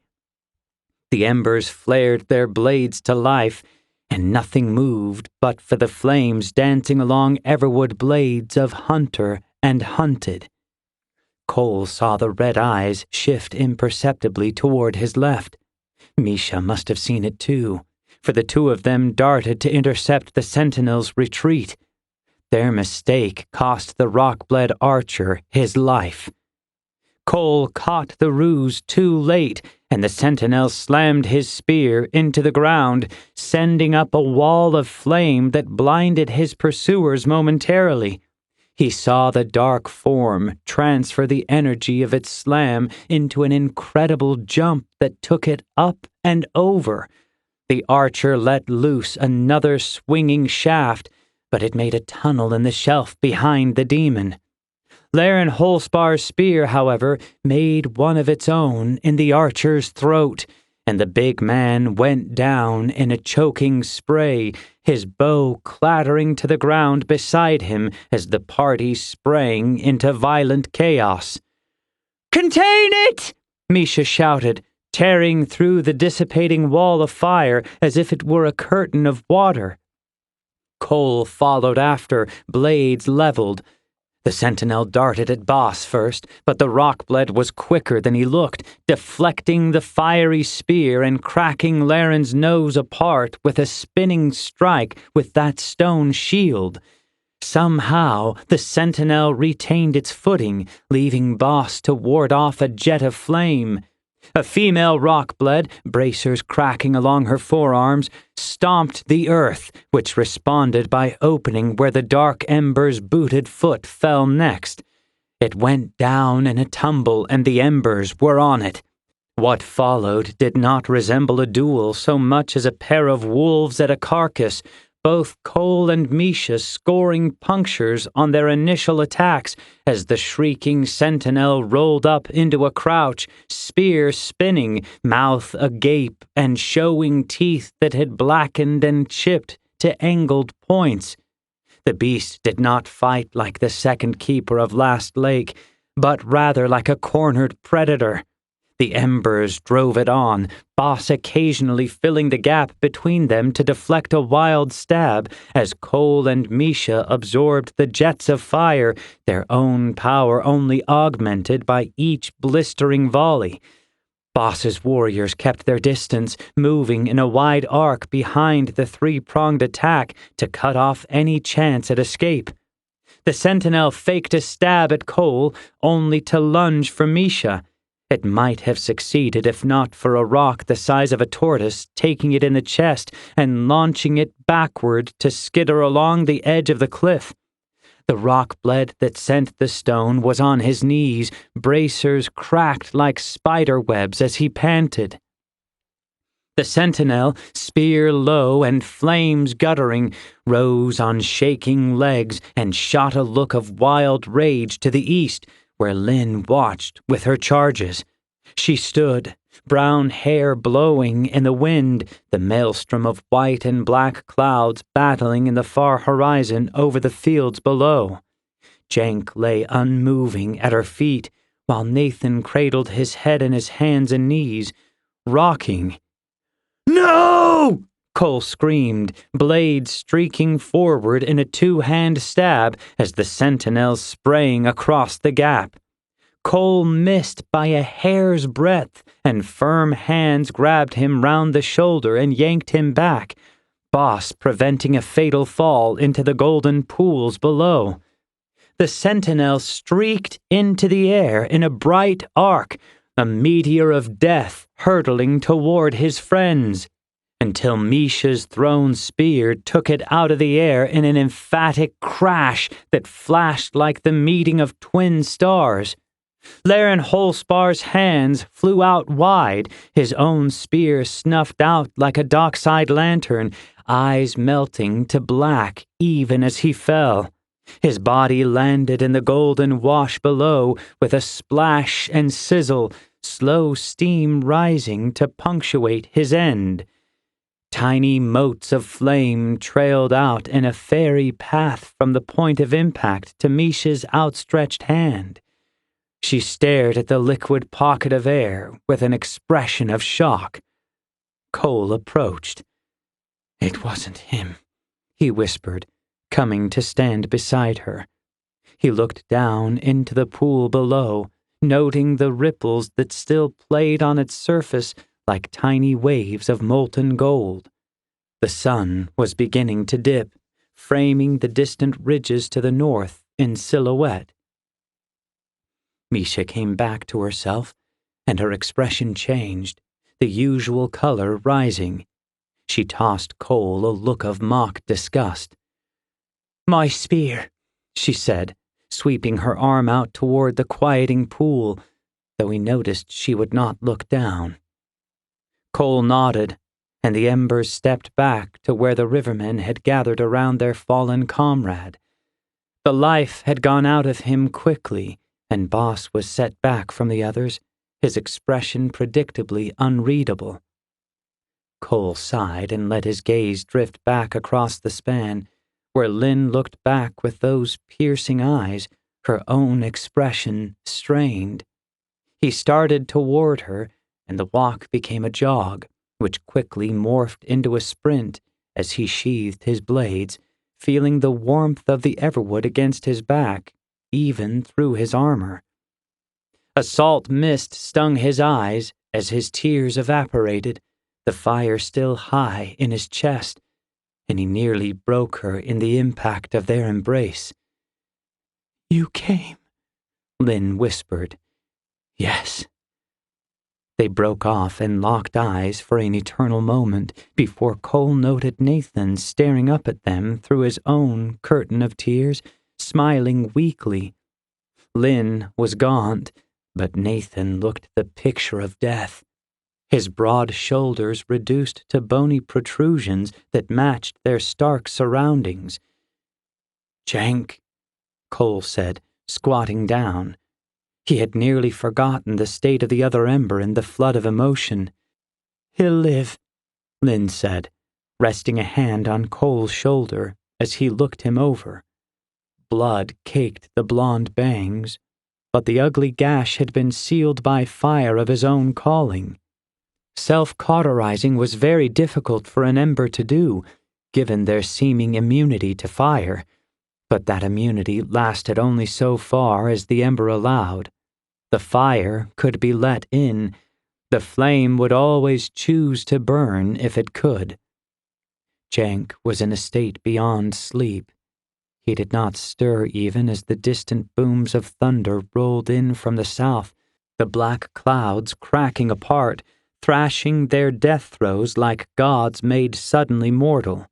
The embers flared their blades to life, and nothing moved but for the flames dancing along everwood blades of hunter and hunted. Kole saw the red eyes shift imperceptibly toward his left. Misha must have seen it too, for the 2 of them darted to intercept the sentinel's retreat. Their mistake cost the rock-bled archer his life. Kole caught the ruse too late, and the sentinel slammed his spear into the ground, sending up a wall of flame that blinded his pursuers momentarily. He saw the dark form transfer the energy of its slam into an incredible jump that took it up and over. The archer let loose another swinging shaft, but it made a tunnel in the shelf behind the demon. Laren Holspar's spear, however, made one of its own in the archer's throat, and the big man went down in a choking spray, his bow clattering to the ground beside him as the party sprang into violent chaos. "Contain it!" Misha shouted, tearing through the dissipating wall of fire as if it were a curtain of water. Kole followed after, blades leveled. The sentinel darted at Boss first, but the rockblade was quicker than he looked, deflecting the fiery spear and cracking Laren's nose apart with a spinning strike with that stone shield. Somehow, the sentinel retained its footing, leaving Boss to ward off a jet of flame. A female rockblade, bracers cracking along her forearms, stomped the earth, which responded by opening where the dark ember's booted foot fell next. It went down in a tumble, and the embers were on it. What followed did not resemble a duel so much as a pair of wolves at a carcass, both Kole and Misha scoring punctures on their initial attacks as the shrieking sentinel rolled up into a crouch, spear spinning, mouth agape, and showing teeth that had blackened and chipped to angled points. The beast did not fight like the second keeper of Last Lake, but rather like a cornered predator. The embers drove it on, Boss occasionally filling the gap between them to deflect a wild stab as Kole and Misha absorbed the jets of fire, their own power only augmented by each blistering volley. Boss's warriors kept their distance, moving in a wide arc behind the three-pronged attack to cut off any chance at escape. The sentinel faked a stab at Kole, only to lunge for Misha. It might have succeeded if not for a rock the size of a tortoise taking it in the chest and launching it backward to skitter along the edge of the cliff. The rock blade that sent the stone was on his knees, bracers cracked like spider webs as he panted. The sentinel, spear low and flames guttering, rose on shaking legs and shot a look of wild rage to the east, where Lynn watched with her charges. She stood, brown hair blowing in the wind, the maelstrom of white and black clouds battling in the far horizon over the fields below. Jank lay unmoving at her feet, while Nathan cradled his head in his hands and knees, rocking. "No!" Kole screamed, blade streaking forward in a two-hand stab as the sentinel sprang across the gap. Kole missed by a hair's breadth, and firm hands grabbed him round the shoulder and yanked him back, Boss preventing a fatal fall into the golden pools below. The sentinel streaked into the air in a bright arc, a meteor of death hurtling toward his friends, until Misha's thrown spear took it out of the air in an emphatic crash that flashed like the meeting of twin stars. Laren Holspar's hands flew out wide, his own spear snuffed out like a dockside lantern, eyes melting to black even as he fell. His body landed in the golden wash below with a splash and sizzle, slow steam rising to punctuate his end. Tiny motes of flame trailed out in a fairy path from the point of impact to Misha's outstretched hand. She stared at the liquid pocket of air with an expression of shock. Kole approached. "It wasn't him," he whispered, coming to stand beside her. He looked down into the pool below, noting the ripples that still played on its surface like tiny waves of molten gold. The sun was beginning to dip, framing the distant ridges to the north in silhouette. Misha came back to herself, and her expression changed, the usual color rising. She tossed Kole a look of mock disgust. "My spear," she said, sweeping her arm out toward the quieting pool, though he noticed she would not look down. Kole nodded, and the embers stepped back to where the rivermen had gathered around their fallen comrade. The life had gone out of him quickly, and Boss was set back from the others, his expression predictably unreadable. Kole sighed and let his gaze drift back across the span, where Lynn looked back with those piercing eyes, her own expression strained. He started toward her, and the walk became a jog, which quickly morphed into a sprint as he sheathed his blades, feeling the warmth of the everwood against his back, even through his armor. A salt mist stung his eyes as his tears evaporated, the fire still high in his chest, and he nearly broke her in the impact of their embrace.
"You came,"
Lynn whispered. "Yes." They broke off and locked eyes for an eternal moment before Kole noted Nathan staring up at them through his own curtain of tears, smiling weakly. Lynn was gaunt, but Nathan looked the picture of death. His broad shoulders reduced to bony protrusions that matched their stark surroundings. "Jank," Kole said, squatting down. He had nearly forgotten the state of the other ember in the flood of emotion.
"He'll live,"
Lynn said, resting a hand on Kole's shoulder as he looked him over. Blood caked the blonde bangs, but the ugly gash had been sealed by fire of his own calling. Self-cauterizing was very difficult for an ember to do, given their seeming immunity to fire, but that immunity lasted only so far as the ember allowed. The fire could be let in. The flame would always choose to burn if it could. Jank was in a state beyond sleep. He did not stir even as the distant booms of thunder rolled in from the south, the black clouds cracking apart, thrashing their death throes like gods made suddenly mortal.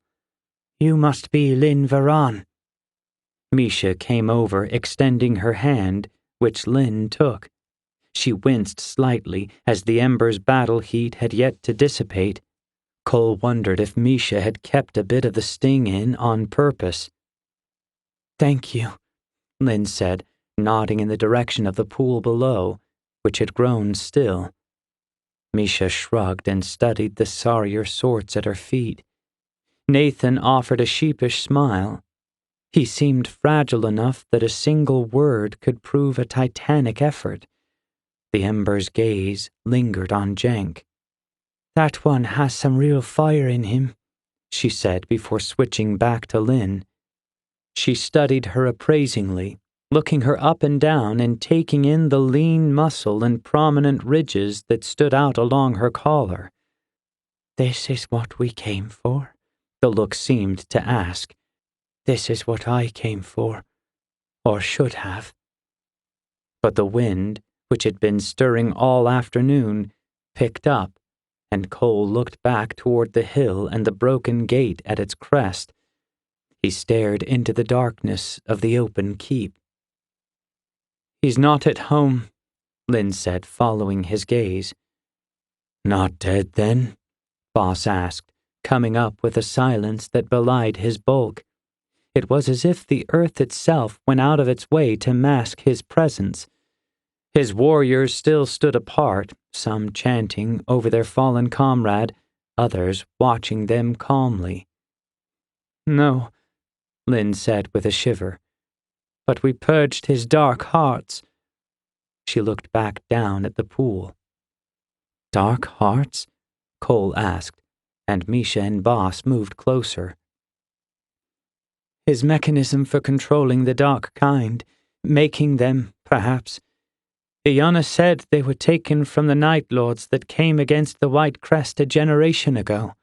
"You must be Lynn Varan."
Misha came over, extending her hand, which Lynn took. She winced slightly as the ember's battle heat had yet to dissipate. Kole wondered if Misha had kept a bit of the sting in on purpose.
"Thank you,"
Lynn said, nodding in the direction of the pool below, which had grown still. Misha shrugged and studied the sorrier sorts at her feet. Nathan offered a sheepish smile. He seemed fragile enough that a single word could prove a titanic effort. The ember's gaze lingered on Jank.
"That one has some real fire in him,"
she said before switching back to Lynn. She studied her appraisingly, looking her up and down and taking in the lean muscle and prominent ridges that stood out along her collar.
"This is what we came for?"
The look seemed to ask.
"This is what I came for, or should have."
But the wind, which had been stirring all afternoon, picked up, and Kole looked back toward the hill and the broken gate at its crest. He stared into the darkness of the open keep. "He's not at home," Lynn said, following his gaze.
"Not dead, then?"
Boss asked, coming up with a silence that belied his bulk. It was as if the earth itself went out of its way to mask his presence. His warriors still stood apart, some chanting over their fallen comrade, others watching them calmly. "No," Lynn said with a shiver. "But we purged his dark hearts." She looked back down at the pool. "Dark hearts?" Kole asked, and Misha and Boss moved closer. "His mechanism for controlling the dark kind, making them, perhaps. Iona said they were taken from the Night Lords that came against the White Crest a generation ago."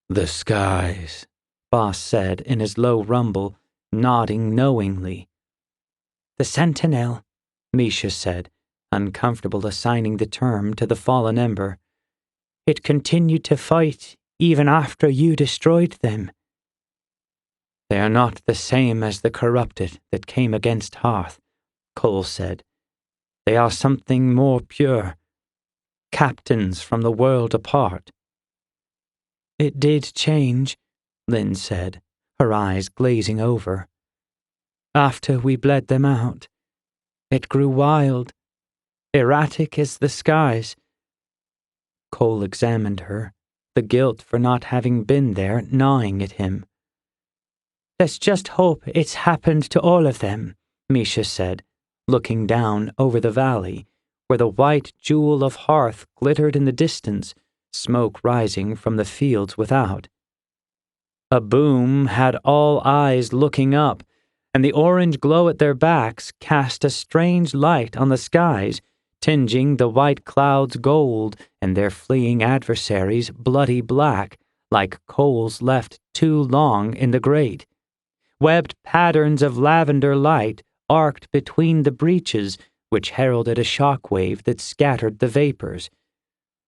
"The skies,"
Boss said in his low rumble, nodding knowingly.
"The Sentinel,"
Misha said, uncomfortable assigning the term to the fallen ember.
"It continued to fight even after you destroyed them."
"They are not the same as the corrupted that came against Hearth," Kole said. "They are something more pure. Captains from the world apart."
It did change, Lynn said, her eyes glazing over. After we bled them out, it grew wild, erratic as the skies. Kole examined her, the guilt for not having been there gnawing at him. Let's just hope it's happened to all of them, Misha said, looking down over the valley, where the white jewel of hearth glittered in the distance, smoke rising from the fields without. A boom had all eyes looking up, and the orange glow at their backs cast a strange light on the skies, tinging the white clouds gold and their fleeing adversaries bloody black, like coals left too long in the grate. Webbed patterns of lavender light arced between the breaches, which heralded a shockwave that scattered the vapors.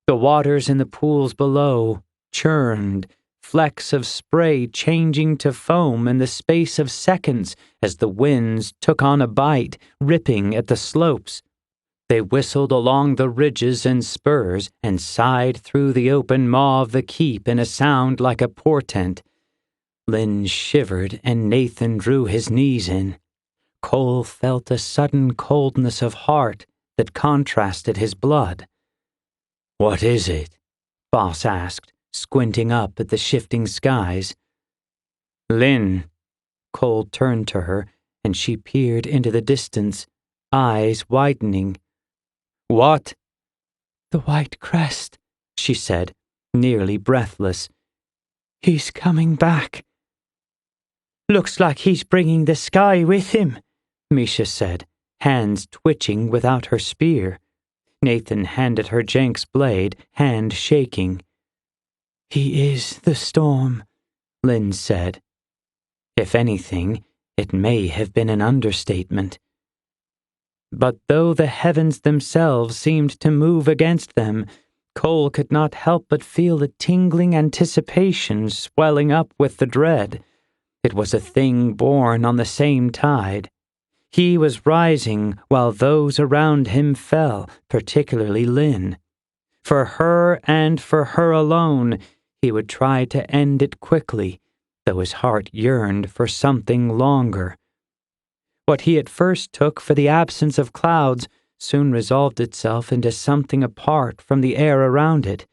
The waters in the pools below churned, flecks of spray changing to foam in the space of seconds as the winds took on a bite, ripping at the slopes. They whistled along the ridges and spurs and sighed through the open maw of the keep in a sound like a portent. Lynn shivered and Nathan drew his knees in. Kole felt a sudden coldness of heart that contrasted his blood. "What is it?" Boss asked, squinting up at the shifting skies. "Lynn." Kole turned to her, and she peered into the distance, eyes widening. "What?" "The white crest," she said, nearly breathless. "He's coming back." "Looks like he's bringing the sky with him," Misha said, hands twitching without her spear. Nathan handed her Jenks' blade, hand shaking. "He is the storm," Lynn said. If anything, it may have been an understatement. But though the heavens themselves seemed to move against them, Kole could not help but feel the tingling anticipation swelling up with the dread. It was a thing born on the same tide. He was rising while those around him fell, particularly Lynn. For her and for her alone, he would try to end it quickly, though his heart yearned for something longer. What he at first took for the absence of clouds soon resolved itself into something apart from the air around it.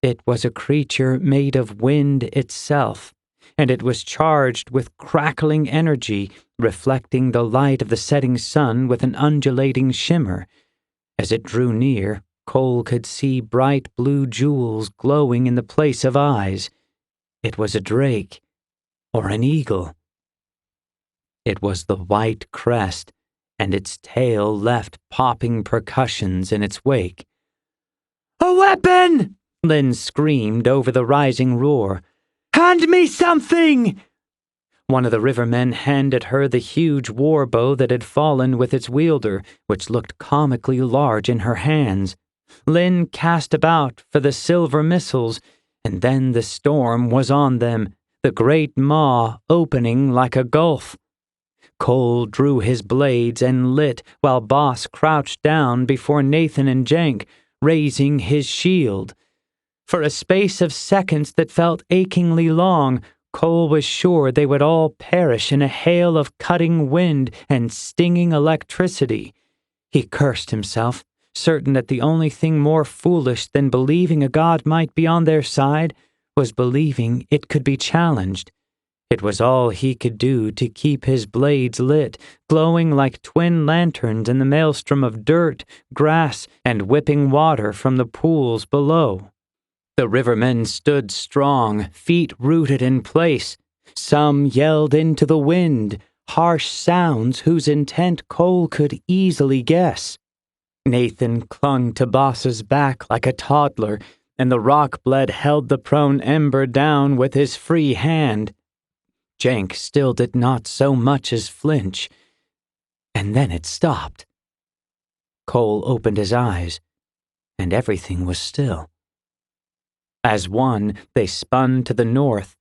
It was a creature made of wind itself, and it was charged with crackling energy, reflecting the light of the setting sun with an undulating shimmer. As it drew near, Kole could see bright blue jewels glowing in the place of eyes. It was a drake, or an eagle. It was the white crest, and its tail left popping percussions in its wake. "A weapon!" Lynn screamed over the rising roar. "Hand me something!" One of the rivermen handed her the huge warbow that had fallen with its wielder, which looked comically large in her hands. Lynn cast about for the silver missiles, and then the storm was on them, the great maw opening like a gulf. Kole drew his blades and lit while Boss crouched down before Nathan and Jenk, raising his shield. For a space of seconds that felt achingly long, Kole was sure they would all perish in a hail of cutting wind and stinging electricity. He cursed himself, certain that the only thing more foolish than believing a god might be on their side was believing it could be challenged. It was all he could do to keep his blades lit, glowing like twin lanterns in the maelstrom of dirt, grass, and whipping water from the pools below. The rivermen stood strong, feet rooted in place. Some yelled into the wind, harsh sounds whose intent Kole could easily guess. Nathan clung to Boss's back like a toddler, and the rock-blade held the prone Ember down with his free hand. Jenk still did not so much as flinch. And then it stopped. Kole opened his eyes, and everything was still. As one, they spun to the north.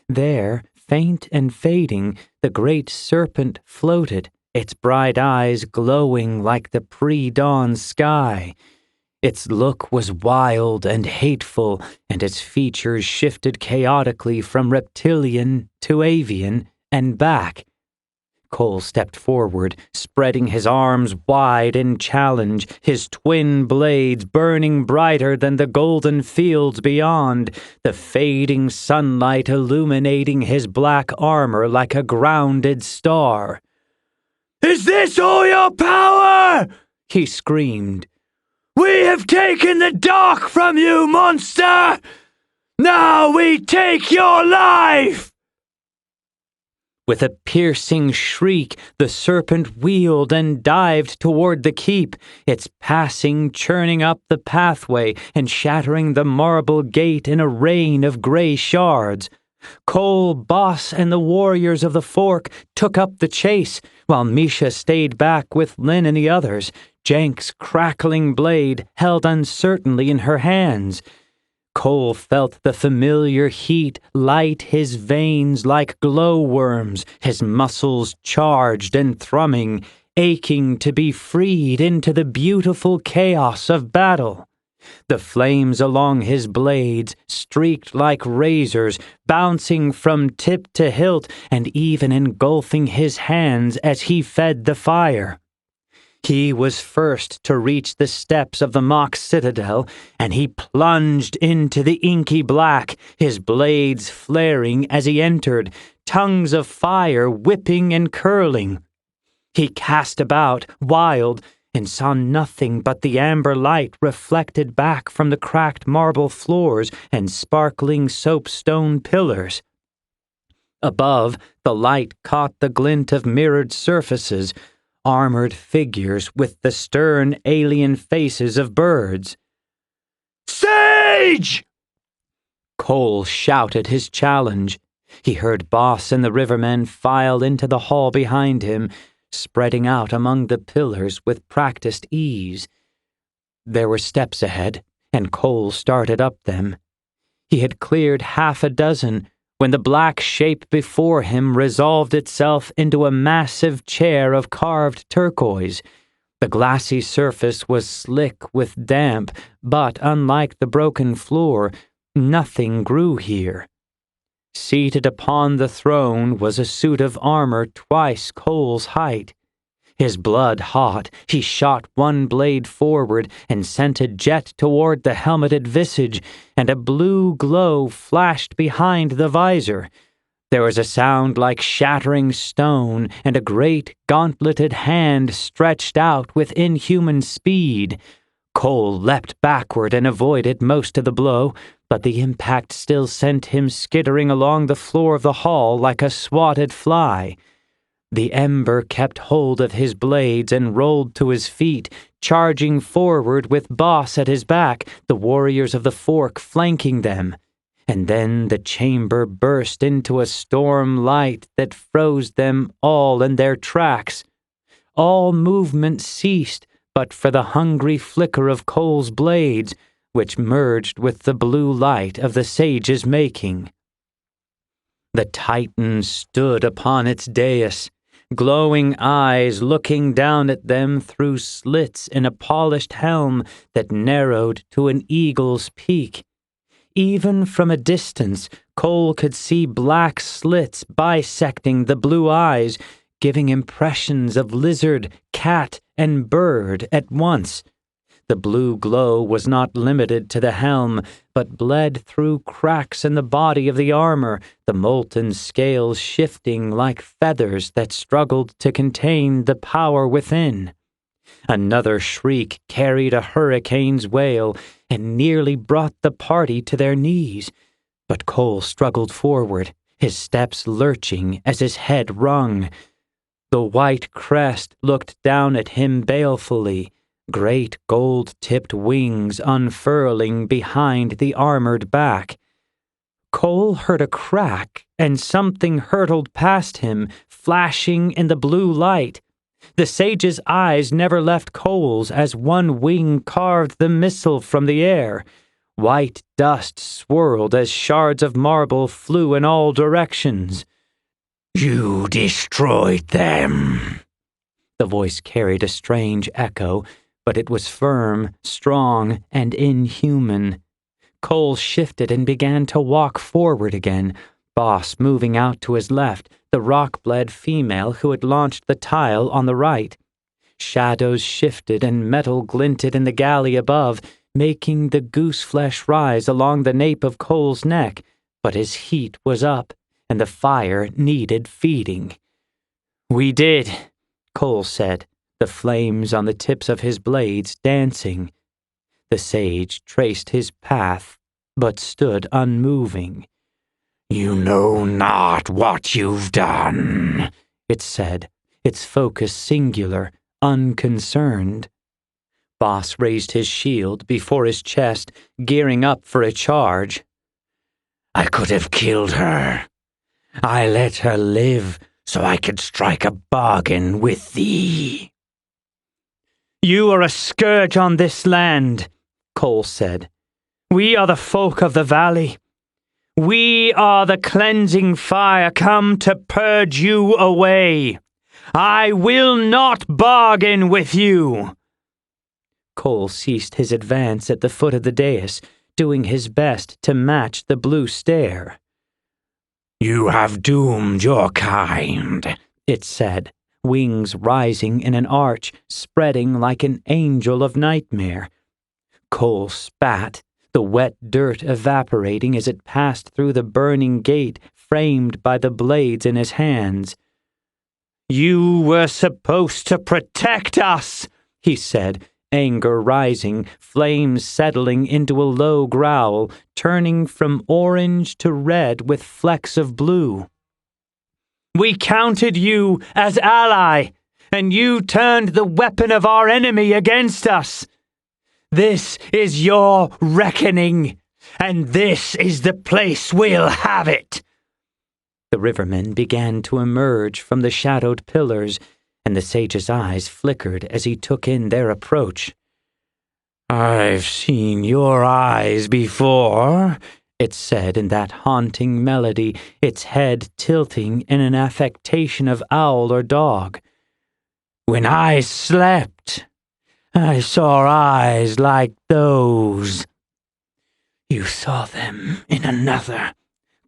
There, faint and fading, the great serpent floated, its bright eyes glowing like the pre-dawn sky.
Its look was wild and hateful, and its features shifted chaotically from reptilian to avian and back. Kole stepped forward, spreading his arms wide in challenge, his twin blades burning brighter than the golden fields beyond, the fading sunlight illuminating his black armor like a grounded star. "Is this all your power?" he screamed. "We have taken the dark from you, monster! Now we take your life!" With a piercing shriek, the serpent wheeled and dived toward the keep, its passing churning up the pathway and shattering the marble gate in a rain of gray shards. Kole, Boss, and the warriors of the Fork took up the chase, while Misha stayed back with Lynn and the others, Jank's crackling blade held uncertainly in her hands. Kole felt the familiar heat light his veins like glowworms, his muscles charged and thrumming, aching to be freed into the beautiful chaos of battle. The flames along his blades streaked like razors, bouncing from tip to hilt and even engulfing his hands as he fed the fire. He was first to reach the steps of the mock citadel, and he plunged into the inky black, his blades flaring as he entered, tongues of fire whipping and curling. He cast about, wild, and saw nothing but the amber light reflected back from the cracked marble floors and sparkling soapstone pillars. Above, the light caught the glint of mirrored surfaces, armored figures with the stern alien faces of birds. "Sage!" Kole shouted his challenge. He heard Boss and the rivermen file into the hall behind him, spreading out among the pillars with practiced ease. There were steps ahead, and Kole started up them. He had cleared half a dozen when the black shape before him resolved itself into a massive chair of carved turquoise. The glassy surface was slick with damp, but unlike the broken floor, nothing grew here. Seated upon the throne was a suit of armor twice Kole's height. His blood hot, he shot one blade forward and sent a jet toward the helmeted visage, and a blue glow flashed behind the visor. There was a sound like shattering stone, and a great gauntleted hand stretched out with inhuman speed. Kole leapt backward and avoided most of the blow, but the impact still sent him skittering along the floor of the hall like a swatted fly. The Ember kept hold of his blades and rolled to his feet, charging forward with Boss at his back, the warriors of the Fork flanking them. And then the chamber burst into a storm light that froze them all in their tracks. All movement ceased but for the hungry flicker of Kole's blades, which merged with the blue light of the sage's making. The Titan stood upon its dais, glowing eyes looking down at them through slits in a polished helm that narrowed to an eagle's peak. Even from a distance, Kole could see black slits bisecting the blue eyes, giving impressions of lizard, cat, and bird at once. The blue glow was not limited to the helm, but bled through cracks in the body of the armor, the molten scales shifting like feathers that struggled to contain the power within. Another shriek carried a hurricane's wail and nearly brought the party to their knees. But Kole struggled forward, his steps lurching as his head rung. The white crest looked down at him balefully, great gold-tipped wings unfurling behind the armored back. Kole heard a crack, and something hurtled past him, flashing in the blue light. The sage's eyes never left Kole's as one wing carved the missile from the air. White dust swirled as shards of marble flew in all directions. "You destroyed them." The voice carried a strange echo, but it was firm, strong, and inhuman. Kole shifted and began to walk forward again, Boss moving out to his left, the rock-bled female who had launched the tile on the right. Shadows shifted and metal glinted in the galley above, making the goose-flesh rise along the nape of Kole's neck, but his heat was up, and the fire needed feeding. "We did," Kole said, the flames on the tips of his blades dancing. The sage traced his path, but stood unmoving.
"You know not what you've done,"
it said, its focus singular, unconcerned. Boss raised his shield before his chest, gearing up for a charge.
"I could have killed her. I let her live so I could strike a bargain with thee."
"You are a scourge on this land," Kole said. "We are the folk of the valley. We are the cleansing fire come to purge you away. I will not bargain with you." Kole ceased his advance at the foot of the dais, doing his best to match the blue stare.
"You have doomed your kind,"
it said, wings rising in an arch, spreading like an angel of nightmare. Kole spat, the wet dirt evaporating as it passed through the burning gate framed by the blades in his hands. "You were supposed to protect us," he said, anger rising, flames settling into a low growl, turning from orange to red with flecks of blue. "We counted you as ally, and you turned the weapon of our enemy against us. This is your reckoning, and this is the place we'll have it." The rivermen began to emerge from the shadowed pillars, and the sage's eyes flickered as he took in their approach.
"I've seen your eyes before,"
it said in that haunting melody, its head tilting in an affectation of owl or dog.
"When I slept, I saw eyes like those."
"You saw them in another,"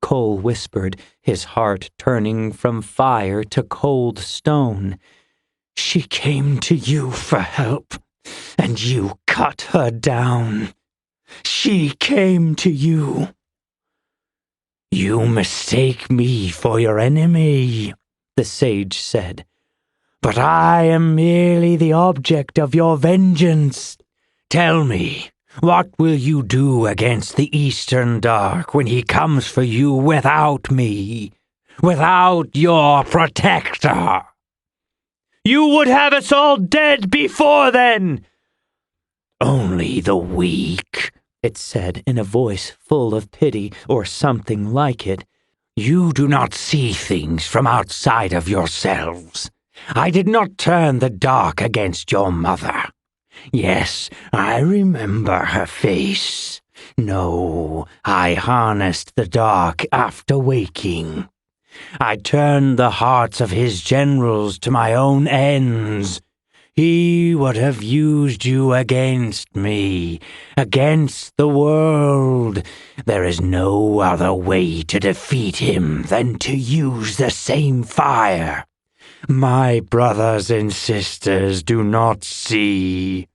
Kole whispered, his heart turning from fire to cold stone. "She came to you for help, and you cut her down. She came to you."
"You mistake me for your enemy," the sage said. "But I am merely the object of your vengeance. Tell me, what will you do against the Eastern Dark when he comes for you without me, without your protector?"
"You would have us all dead before then."
"Only the weak,"
it said in a voice full of pity or something like it.
"You do not see things from outside of yourselves. I did not turn the dark against your mother. Yes, I remember her face. No, I harnessed the dark after waking. I turned the hearts of his generals to my own ends. He would have used you against me, against the world. There is no other way to defeat him than to use the same fire. My brothers and sisters do not see.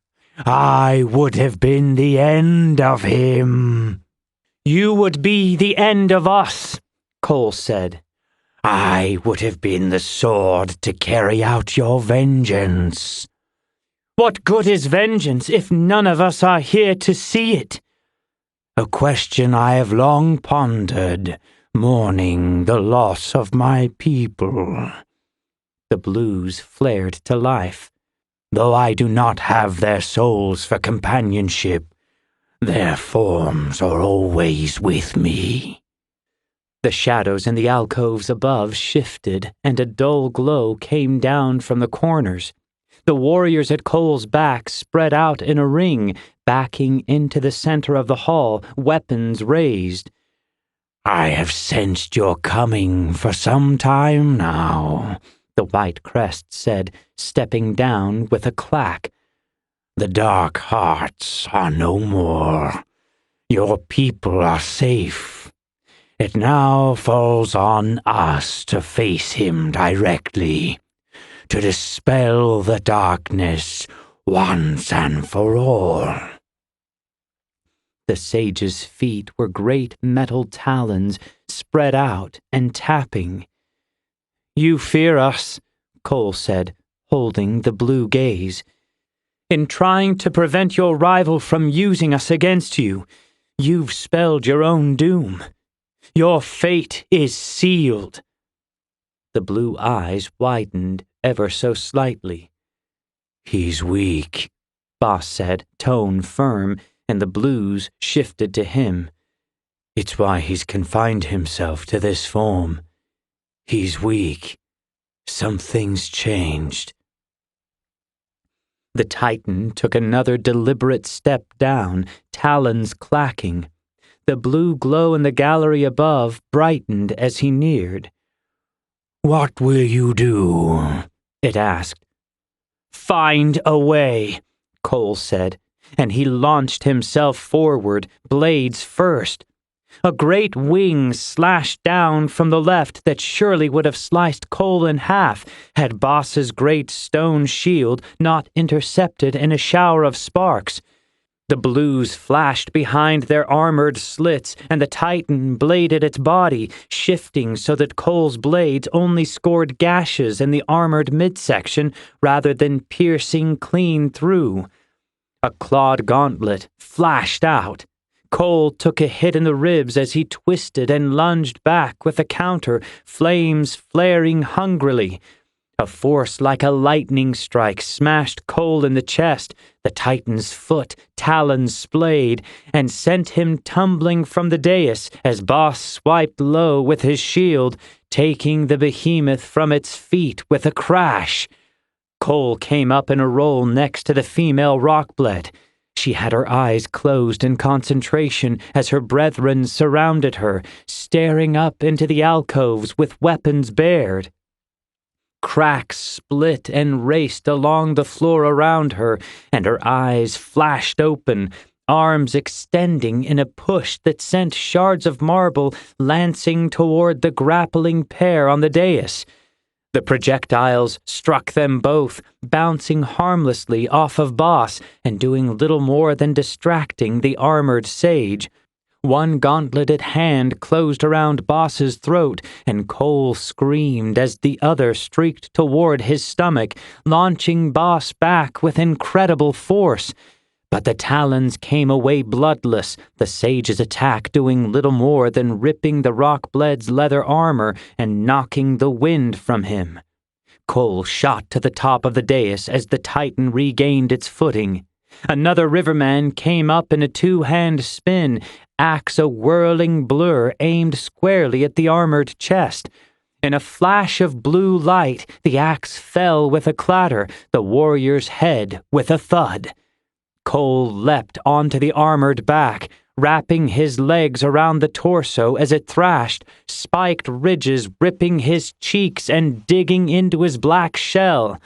I would have been the end of him."
"You would be the end of us," Kole said.
"I would have been the sword to carry out your vengeance."
"What good is vengeance if none of us are here to see it?"
"A question I have long pondered, mourning the loss of my people."
The blues flared to life.
"Though I do not have their souls for companionship, their forms are always with me."
The shadows in the alcoves above shifted, and a dull glow came down from the corners. The warriors at Kole's back spread out in a ring, backing into the center of the hall, weapons raised.
"I have sensed your coming for some time now,"
the white crest said, stepping down with a clack.
The dark hearts are no more. Your people are safe. It now falls on us to face him directly, to dispel the darkness once and for all."
The sage's feet were great metal talons spread out and tapping. "You fear us," Kole said, holding the blue gaze. "In trying to prevent your rival from using us against you, you've spelled your own doom. Your fate is sealed." The blue eyes widened ever so slightly.
"He's weak,"
Boss said, tone firm, and the blues shifted to him.
"It's why he's confined himself to this form. He's weak. Something's changed."
The Titan took another deliberate step down, talons clacking. The blue glow in the gallery above brightened as he neared.
"What will you do?"
it asked. "Find a way," Kole said, and he launched himself forward, blades first. A great wing slashed down from the left that surely would have sliced Kole in half had Boss's great stone shield not intercepted in a shower of sparks. The blues flashed behind their armored slits, and the Titan bladed its body, shifting so that Kole's blades only scored gashes in the armored midsection rather than piercing clean through. A clawed gauntlet flashed out. Kole took a hit in the ribs as he twisted and lunged back with a counter, flames flaring hungrily. A force like a lightning strike smashed Kole in the chest. The Titan's foot, talons splayed, and sent him tumbling from the dais as Boss swiped low with his shield, taking the behemoth from its feet with a crash. Kole came up in a roll next to the female rockblade. She had her eyes closed in concentration as her brethren surrounded her, staring up into the alcoves with weapons bared. Cracks split and raced along the floor around her, and her eyes flashed open, arms extending in a push that sent shards of marble lancing toward the grappling pair on the dais. The projectiles struck them both, bouncing harmlessly off of Boss and doing little more than distracting the armored sage. One gauntleted hand closed around Boss's throat, and Kole screamed as the other streaked toward his stomach, launching Boss back with incredible force. But the talons came away bloodless, the sage's attack doing little more than ripping the rockblade's leather armor and knocking the wind from him. Kole shot to the top of the dais as the Titan regained its footing. Another riverman came up in a two-hand spin, axe a whirling blur aimed squarely at the armored chest. In a flash of blue light, the axe fell with a clatter, the warrior's head with a thud. Kole leapt onto the armored back, wrapping his legs around the torso as it thrashed, spiked ridges ripping his cheeks and digging into his black shell.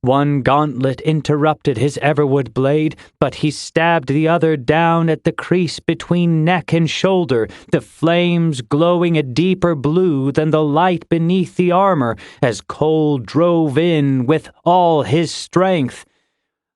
One gauntlet interrupted his everwood blade, but he stabbed the other down at the crease between neck and shoulder, the flames glowing a deeper blue than the light beneath the armor as Kole drove in with all his strength.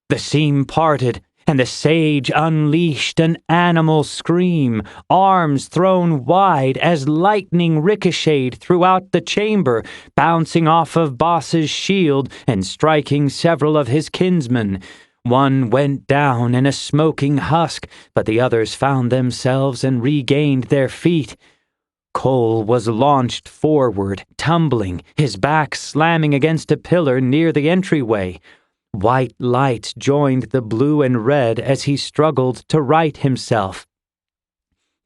The seam parted, and the sage unleashed an animal scream, arms thrown wide as lightning ricocheted throughout the chamber, bouncing off of Boss's shield and striking several of his kinsmen. One went down in a smoking husk, but the others found themselves and regained their feet. Kole was launched forward, tumbling, his back slamming against a pillar near the entryway. White light joined the blue and red as he struggled to right himself.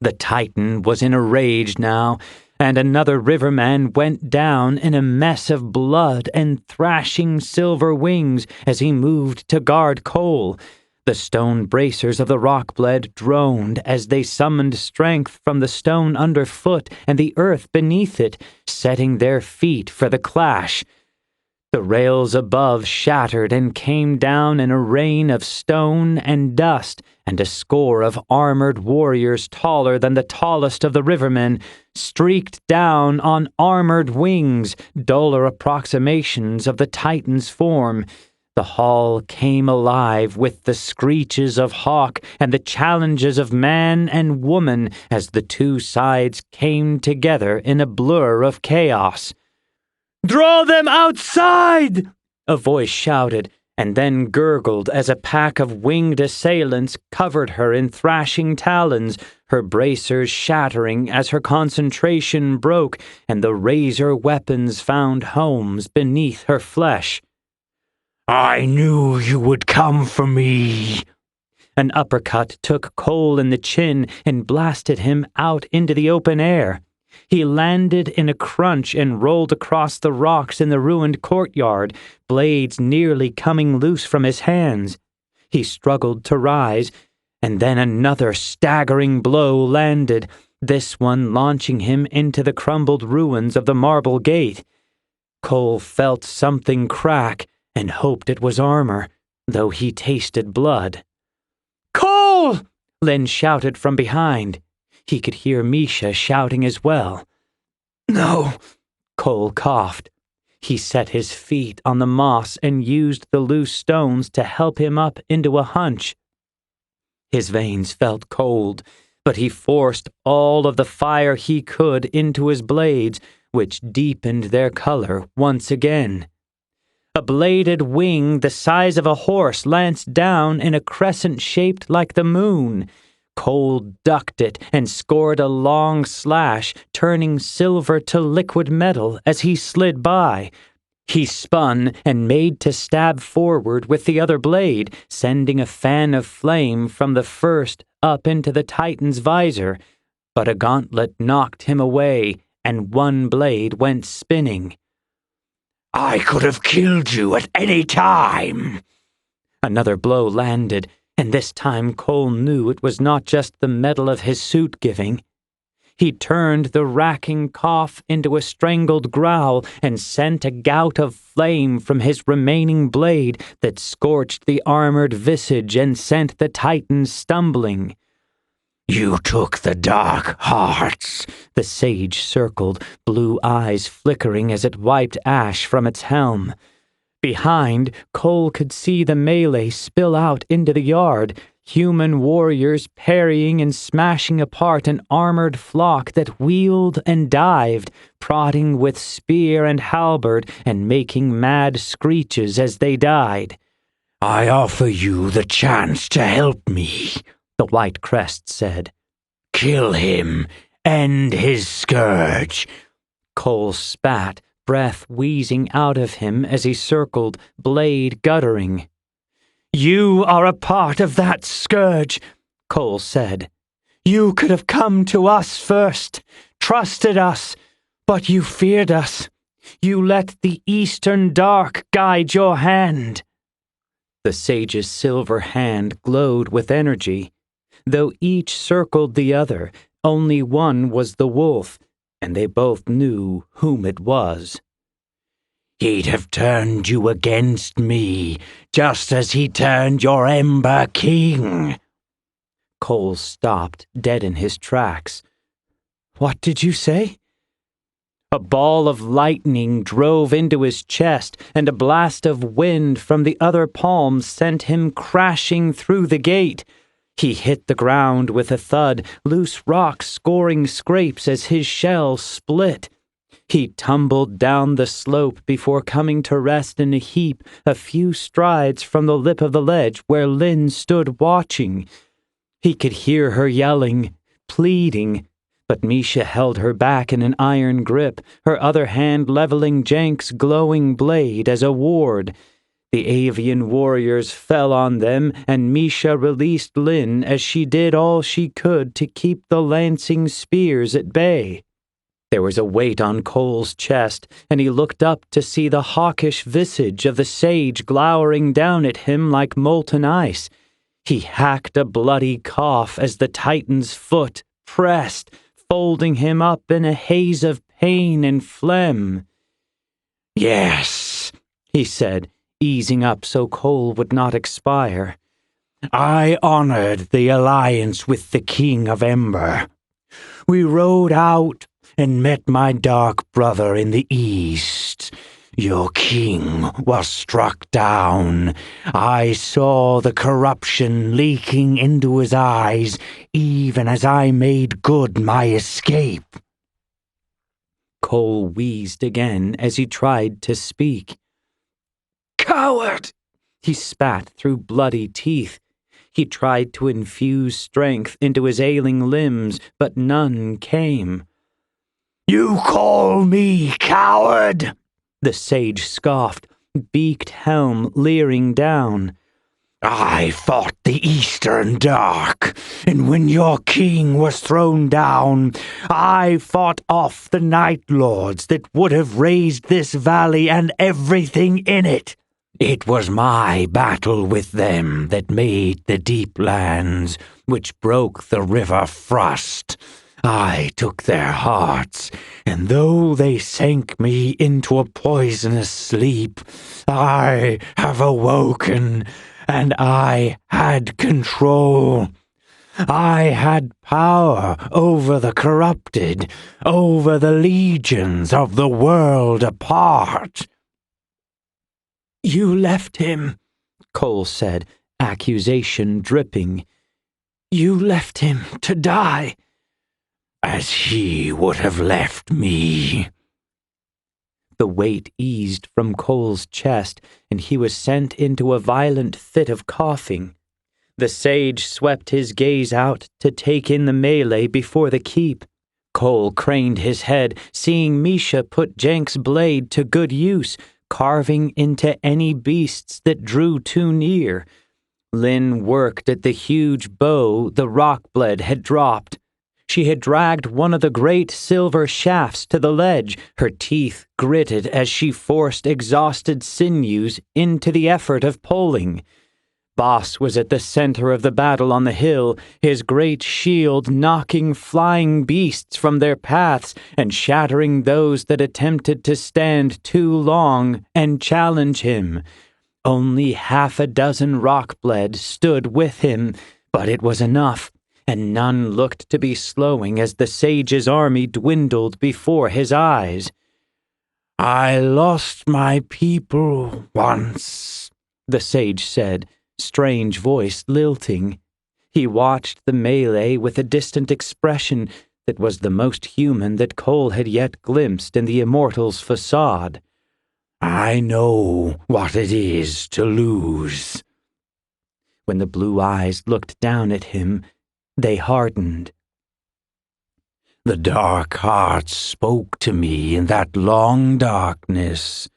The Titan was in a rage now, and another riverman went down in a mess of blood and thrashing silver wings as he moved to guard Kole. The stone bracers of the rockblade droned as they summoned strength from the stone underfoot and the earth beneath it, setting their feet for the clash. The rails above shattered and came down in a rain of stone and dust, and a score of armored warriors taller than the tallest of the rivermen streaked down on armored wings, duller approximations of the Titan's form. The hall came alive with the screeches of hawk and the challenges of man and woman as the two sides came together in a blur of chaos. "Draw them outside!" a voice shouted, and then gurgled as a pack of winged assailants covered her in thrashing talons, her bracers shattering as her concentration broke and the razor weapons found homes beneath her flesh. "I knew you would come for me." An uppercut took Kole in the chin and blasted him out into the open air. He landed in a crunch and rolled across the rocks in the ruined courtyard, blades nearly coming loose from his hands. He struggled to rise, and then another staggering blow landed, this one launching him into the crumbled ruins of the marble gate. Kole felt something crack and hoped it was armor, though he tasted blood. "Kole!" Lynn shouted from behind. He could hear Misha shouting as well. "No," Kole coughed. He set his feet on the moss and used the loose stones to help him up into a hunch. His veins felt cold, but he forced all of the fire he could into his blades, which deepened their color once again. A bladed wing the size of a horse lanced down in a crescent shaped like the moon. Kole ducked it and scored a long slash, turning silver to liquid metal as he slid by. He spun and made to stab forward with the other blade, sending a fan of flame from the first up into the Titan's visor. But a gauntlet knocked him away, and one blade went spinning. "I could have killed you at any time." Another blow landed, and this time Kole knew it was not just the metal of his suit giving. He turned the racking cough into a strangled growl and sent a gout of flame from his remaining blade that scorched the armored visage and sent the Titan stumbling. "You took the dark hearts," the sage circled, blue eyes flickering as it wiped ash from its helm. Behind, Kole could see the melee spill out into the yard, human warriors parrying and smashing apart an armored flock that wheeled and dived, prodding with spear and halberd and making mad screeches as they died. "I offer you the chance to help me," the White Crest said. "Kill him. End his scourge." Kole spat, breath wheezing out of him as he circled, blade guttering. "You are a part of that scourge," Kole said. "You could have come to us first, trusted us, but you feared us. You let the Eastern Dark guide your hand." The sage's silver hand glowed with energy. Though each circled the other, only one was the wolf, and they both knew whom it was. "He'd have turned you against me, just as he turned your Ember King." Kole stopped, dead in his tracks. "What did you say?" A ball of lightning drove into his chest, and a blast of wind from the other palm sent him crashing through the gate. He hit the ground with a thud, loose rocks scoring scrapes as his shell split. He tumbled down the slope before coming to rest in a heap a few strides from the lip of the ledge where Lynn stood watching. He could hear her yelling, pleading, but Misha held her back in an iron grip, her other hand leveling Jank's glowing blade as a ward. The avian warriors fell on them, and Misha released Lynn as she did all she could to keep the lancing spears at bay. There was a weight on Kole's chest, and he looked up to see the hawkish visage of the sage glowering down at him like molten ice. He hacked a bloody cough as the Titan's foot pressed, folding him up in a haze of pain and phlegm. "Yes," he said, easing up so Kole would not expire.
I honored the alliance with the King of Ember. We rode out and met my dark brother in the east. Your king was struck down. I saw the corruption leaking into his eyes, even as I made good my escape.
Kole wheezed again as he tried to speak. Coward! He spat through bloody teeth. He tried to infuse strength into his ailing limbs, but none came.
You call me coward?
The sage scoffed, beaked helm leering down.
I fought the Eastern Dark, and when your king was thrown down, I fought off the Night Lords that would have razed this valley and everything in it. It was my battle with them that made the deep lands, which broke the river Frost. I took their hearts, and though they sank me into a poisonous sleep, I have awoken, and I had control. I had power over the corrupted, over the legions of the world apart.
You left him, Kole said, accusation dripping. You left him to die.
As he would have left me.
The weight eased from Kole's chest, and he was sent into a violent fit of coughing. The sage swept his gaze out to take in the melee before the keep. Kole craned his head, seeing Misha put Jenk's blade to good use, carving into any beasts that drew too near. Lynn worked at the huge bow the Rockblade had dropped. She had dragged one of the great silver shafts to the ledge, her teeth gritted as she forced exhausted sinews into the effort of pulling. Boss was at the center of the battle on the hill, his great shield knocking flying beasts from their paths and shattering those that attempted to stand too long and challenge him. Only half a dozen Rockblade stood with him, but it was enough, and none looked to be slowing as the sage's army dwindled before his eyes.
I lost my people once,
the sage said, strange voice lilting. He watched the melee with a distant expression that was the most human that Kole had yet glimpsed in the Immortal's facade.
I know what it is to lose.
When the blue eyes looked down at him, they hardened.
The dark hearts spoke to me in that long darkness.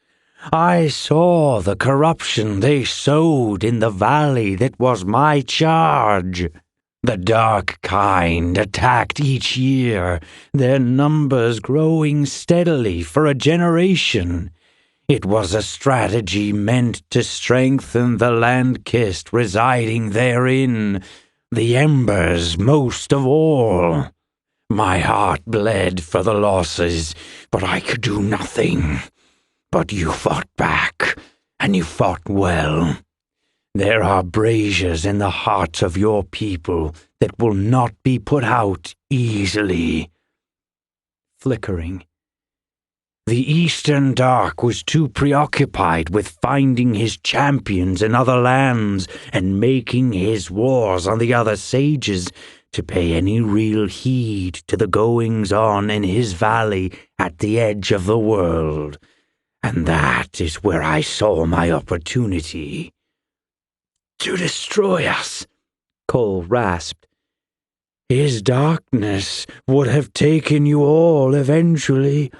I saw the corruption they sowed in the valley that was my charge. The dark kind attacked each year, their numbers growing steadily for a generation. It was a strategy meant to strengthen the LandKist residing therein, the Embers most of all. My heart bled for the losses, but I could do nothing. But you fought back, and you fought well. There are braziers in the hearts of your people that will not be put out easily.
Flickering.
The Eastern Dark was too preoccupied with finding his champions in other lands and making his wars on the other sages to pay any real heed to the goings-on in his valley at the edge of the world. And that is where I saw my opportunity. To destroy us,
Kole rasped.
His darkness would have taken you all eventually,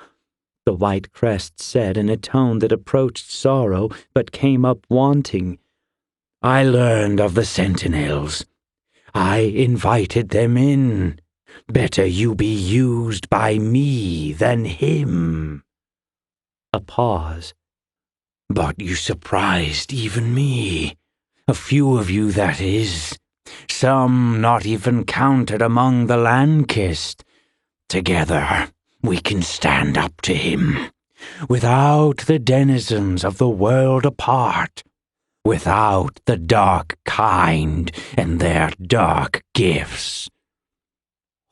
the White Crest said in a tone that approached sorrow but came up wanting.
I learned of the Sentinels. I invited them in. Better you be used by me than him.
A pause.
But you surprised even me. A few of you, that is. Some not even counted among the LandKist. Together, we can stand up to him. without the denizens of the world apart, without the dark kind and their dark gifts.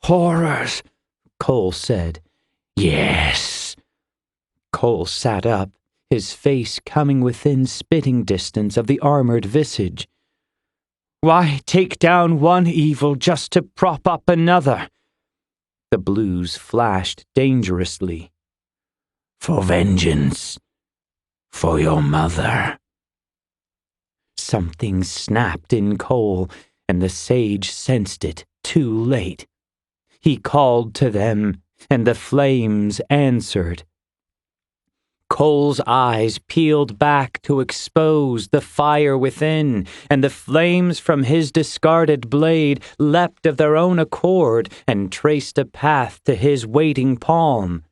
Horrors, Kole said.
Yes.
Kole sat up, his face coming within spitting distance of the armored visage. Why take down one evil just to prop up another? The blues flashed dangerously.
For vengeance. For your mother.
Something snapped in Kole, and the sage sensed it too late. He called to them, and the flames answered. Kole's eyes peeled back to expose the fire within, and the flames from his discarded blade leapt of their own accord and traced a path to his waiting palm.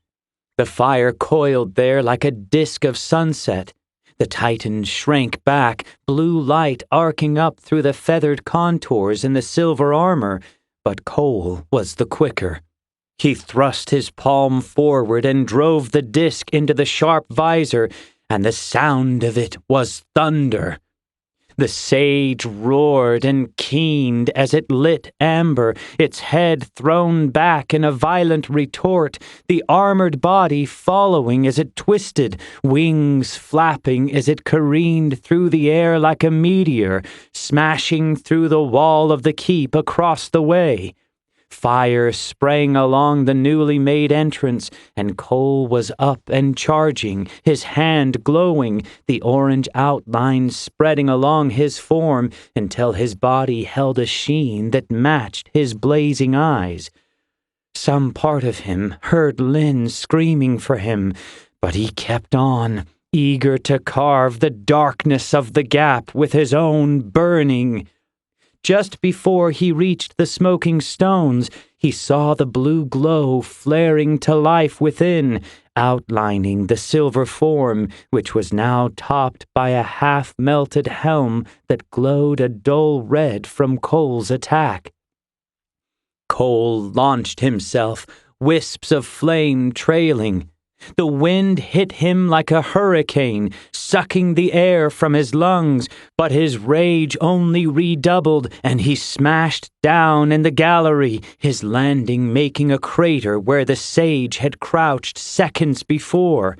The fire coiled there like a disk of sunset. The Titan shrank back, blue light arcing up through the feathered contours in the silver armor, but Kole was the quicker. He thrust his palm forward and drove the disk into the sharp visor, and the sound of it was thunder. The sage roared and keened as it lit amber, its head thrown back in a violent retort, the armored body following as it twisted, wings flapping as it careened through the air like a meteor, smashing through the wall of the keep across the way. Fire sprang along the newly made entrance, and Kole was up and charging, his hand glowing, the orange outline spreading along his form until his body held a sheen that matched his blazing eyes. Some part of him heard Lyn screaming for him, but he kept on, eager to carve the darkness of the gap with his own burning. Just before he reached the smoking stones, he saw the blue glow flaring to life within, outlining the silver form, which was now topped by a half-melted helm that glowed a dull red from Kole's attack. Kole launched himself, wisps of flame trailing. The wind hit him like a hurricane, sucking the air from his lungs, but his rage only redoubled, and he smashed down in the gallery, his landing making a crater where the sage had crouched seconds before.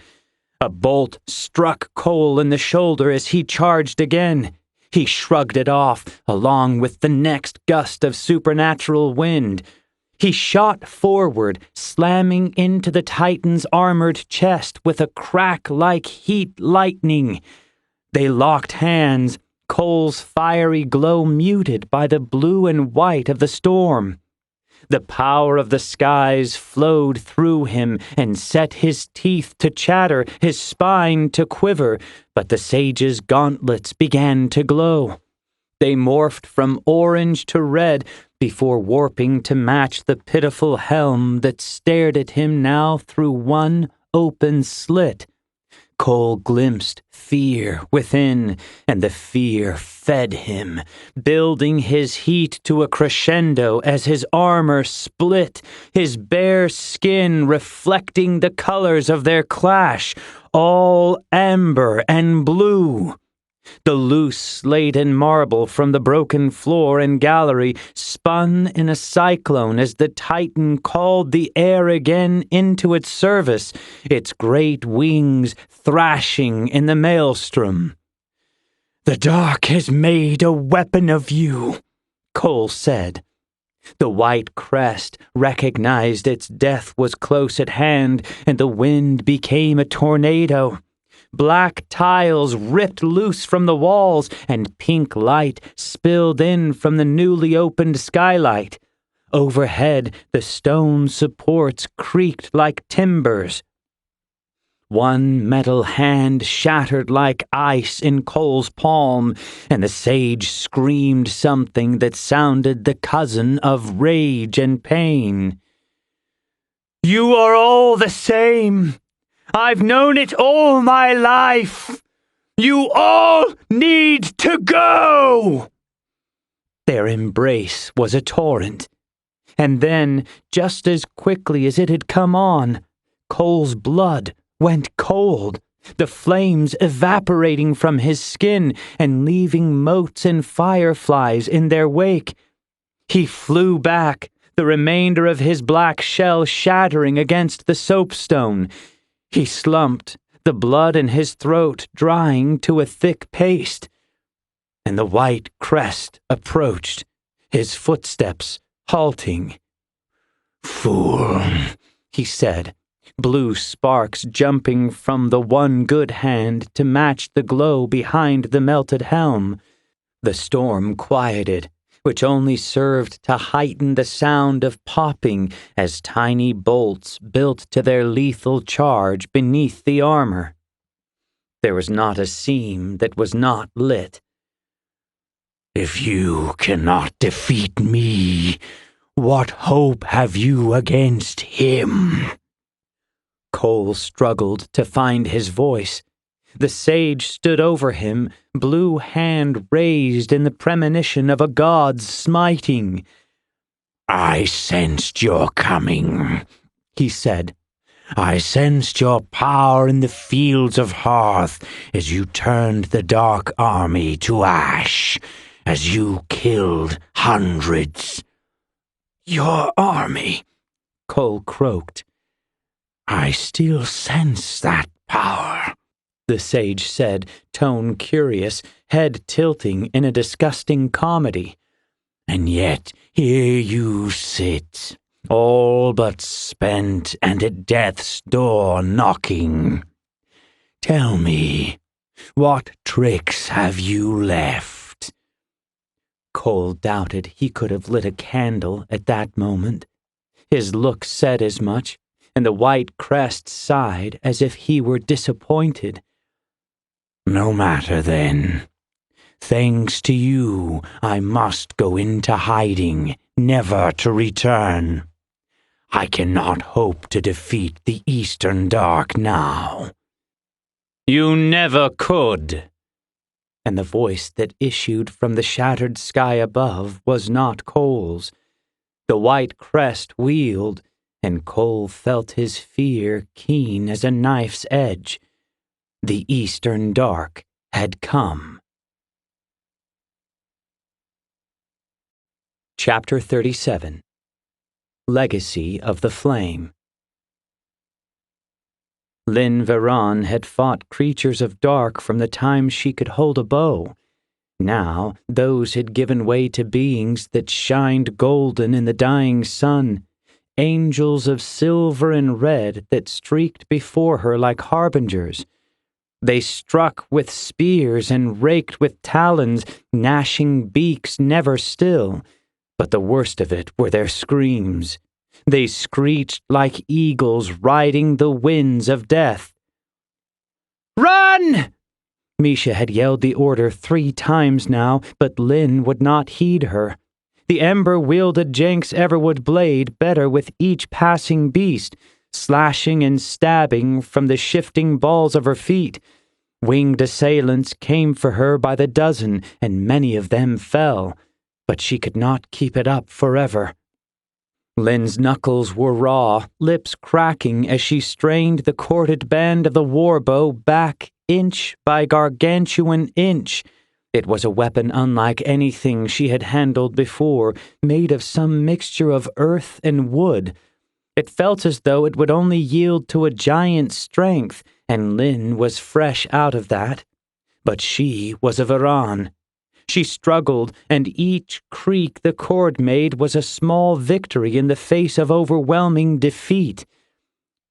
A bolt struck Kole in the shoulder as he charged again. He shrugged it off, along with the next gust of supernatural wind. He shot forward, slamming into the Titan's armored chest with a crack like heat lightning. They locked hands, Kole's fiery glow muted by the blue and white of the storm. The power of the skies flowed through him and set his teeth to chatter, his spine to quiver, but the sage's gauntlets began to glow. They morphed from orange to red before warping to match the pitiful helm that stared at him now through one open slit. Kole glimpsed fear within, and the fear fed him, building his heat to a crescendo as his armor split, his bare skin reflecting the colors of their clash, all amber and blue. The loose slate and marble from the broken floor and gallery spun in a cyclone as the Titan called the air again into its service, its great wings thrashing in the maelstrom. "The dark has made a weapon of you," Kole said. The white crest recognized its death was close at hand, and the wind became a tornado. Black tiles ripped loose from the walls, and pink light spilled in from the newly opened skylight. Overhead, the stone supports creaked like timbers. One metal hand shattered like ice in Kole's palm, and the sage screamed something that sounded the cousin of rage and pain. "You are all the same. I've known it all my life. You all need to go!" Their embrace was a torrent. And then, just as quickly as it had come on, Kole's blood
went cold, the flames evaporating from his skin and leaving motes and fireflies in their wake. He flew back, the remainder of his black shell shattering against the soapstone. He slumped, the blood in his throat drying to a thick paste. And the white crest approached, his footsteps halting. "Fool," he said, blue sparks jumping from the one good hand to match the glow behind the melted helm. The storm quieted, which only served to heighten the sound of popping as tiny bolts built to their lethal charge beneath the armor. There was not a seam that was not lit. "If you cannot defeat me, what hope have you against him?" Kole struggled to find his voice. The sage stood over him, blue hand raised in the premonition of a god's smiting. "I sensed your coming," he said. "I sensed your power in the fields of Hearth as you turned the dark army to ash, as you killed hundreds." "Your army," Kole croaked. "I still sense that power," the sage said, tone curious, head tilting in a disgusting comedy. "And yet here you sit, all but spent and at death's door knocking. Tell me, what tricks have you left?" Kole doubted he could have lit a candle at that moment. His look said as much, and the white crest sighed as if he were disappointed. "No matter then. Thanks to you, I must go into hiding, never to return. I cannot hope to defeat the Eastern Dark now." "You never could." And the voice that issued from the shattered sky above was not Kole's. The white crest wheeled, and Kole felt his fear keen as a knife's edge. The Eastern Dark had come. Chapter 37. Legacy of the Flame. Lyn Veran had fought creatures of dark from the time she could hold a bow. Now those had given way to beings that shined golden in the dying sun, angels of silver and red that streaked before her like harbingers. They struck with spears and raked with talons, gnashing beaks never still. But the worst of it were their screams. They screeched like eagles riding the winds of death. "Run!" Misha had yelled the order 3 times now, but Lyn would not heed her. The Ember wielded Jenks Everwood blade better with each passing beast, slashing and stabbing from the shifting balls of her feet. Winged assailants came for her by the dozen, and many of them fell, but she could not keep it up forever. Lyn's knuckles were raw, lips cracking as she strained the corded band of the warbow back inch by gargantuan inch. It was a weapon unlike anything she had handled before, made of some mixture of earth and wood. It felt as though it would only yield to a giant's strength, and Lyn was fresh out of that. But she was a Veran. She struggled, and each creak the cord made was a small victory in the face of overwhelming defeat.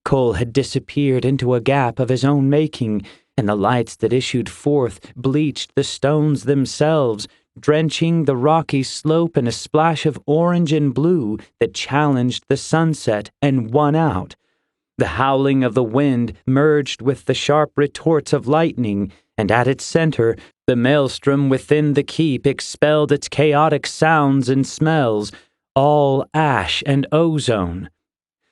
Kole had disappeared into a gap of his own making, and the lights that issued forth bleached the stones themselves, drenching the rocky slope in a splash of orange and blue that challenged the sunset and won out. The howling of the wind merged with the sharp retorts of lightning, and at its center, the maelstrom within the keep expelled its chaotic sounds and smells, all ash and ozone.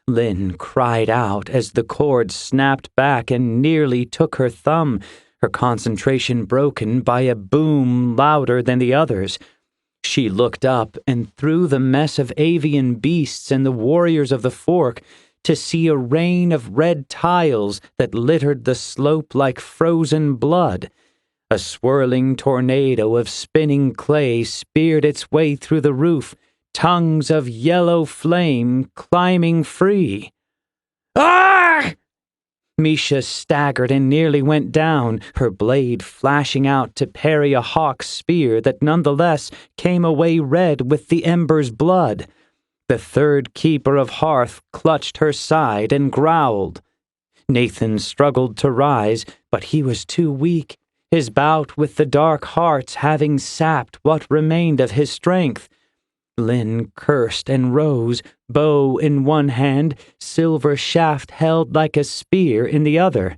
Lyn cried out as the cord snapped back and nearly took her thumb, her concentration broken by a boom louder than the others. She looked up, and through the mess of avian beasts and the warriors of the fork,
to see a rain of red tiles that littered the slope like frozen blood. A swirling tornado of spinning clay speared its way through the roof, tongues of yellow flame climbing free. Ah! Misha staggered and nearly went down, her blade flashing out to parry a hawk's spear that nonetheless came away red with the ember's blood. The third keeper of hearth clutched her side and growled. Nathan struggled to rise, but he was too weak, his bout with the dark hearts having sapped what remained of his strength. Lynn cursed and rose, bow in one hand, silver shaft held like a spear in the other.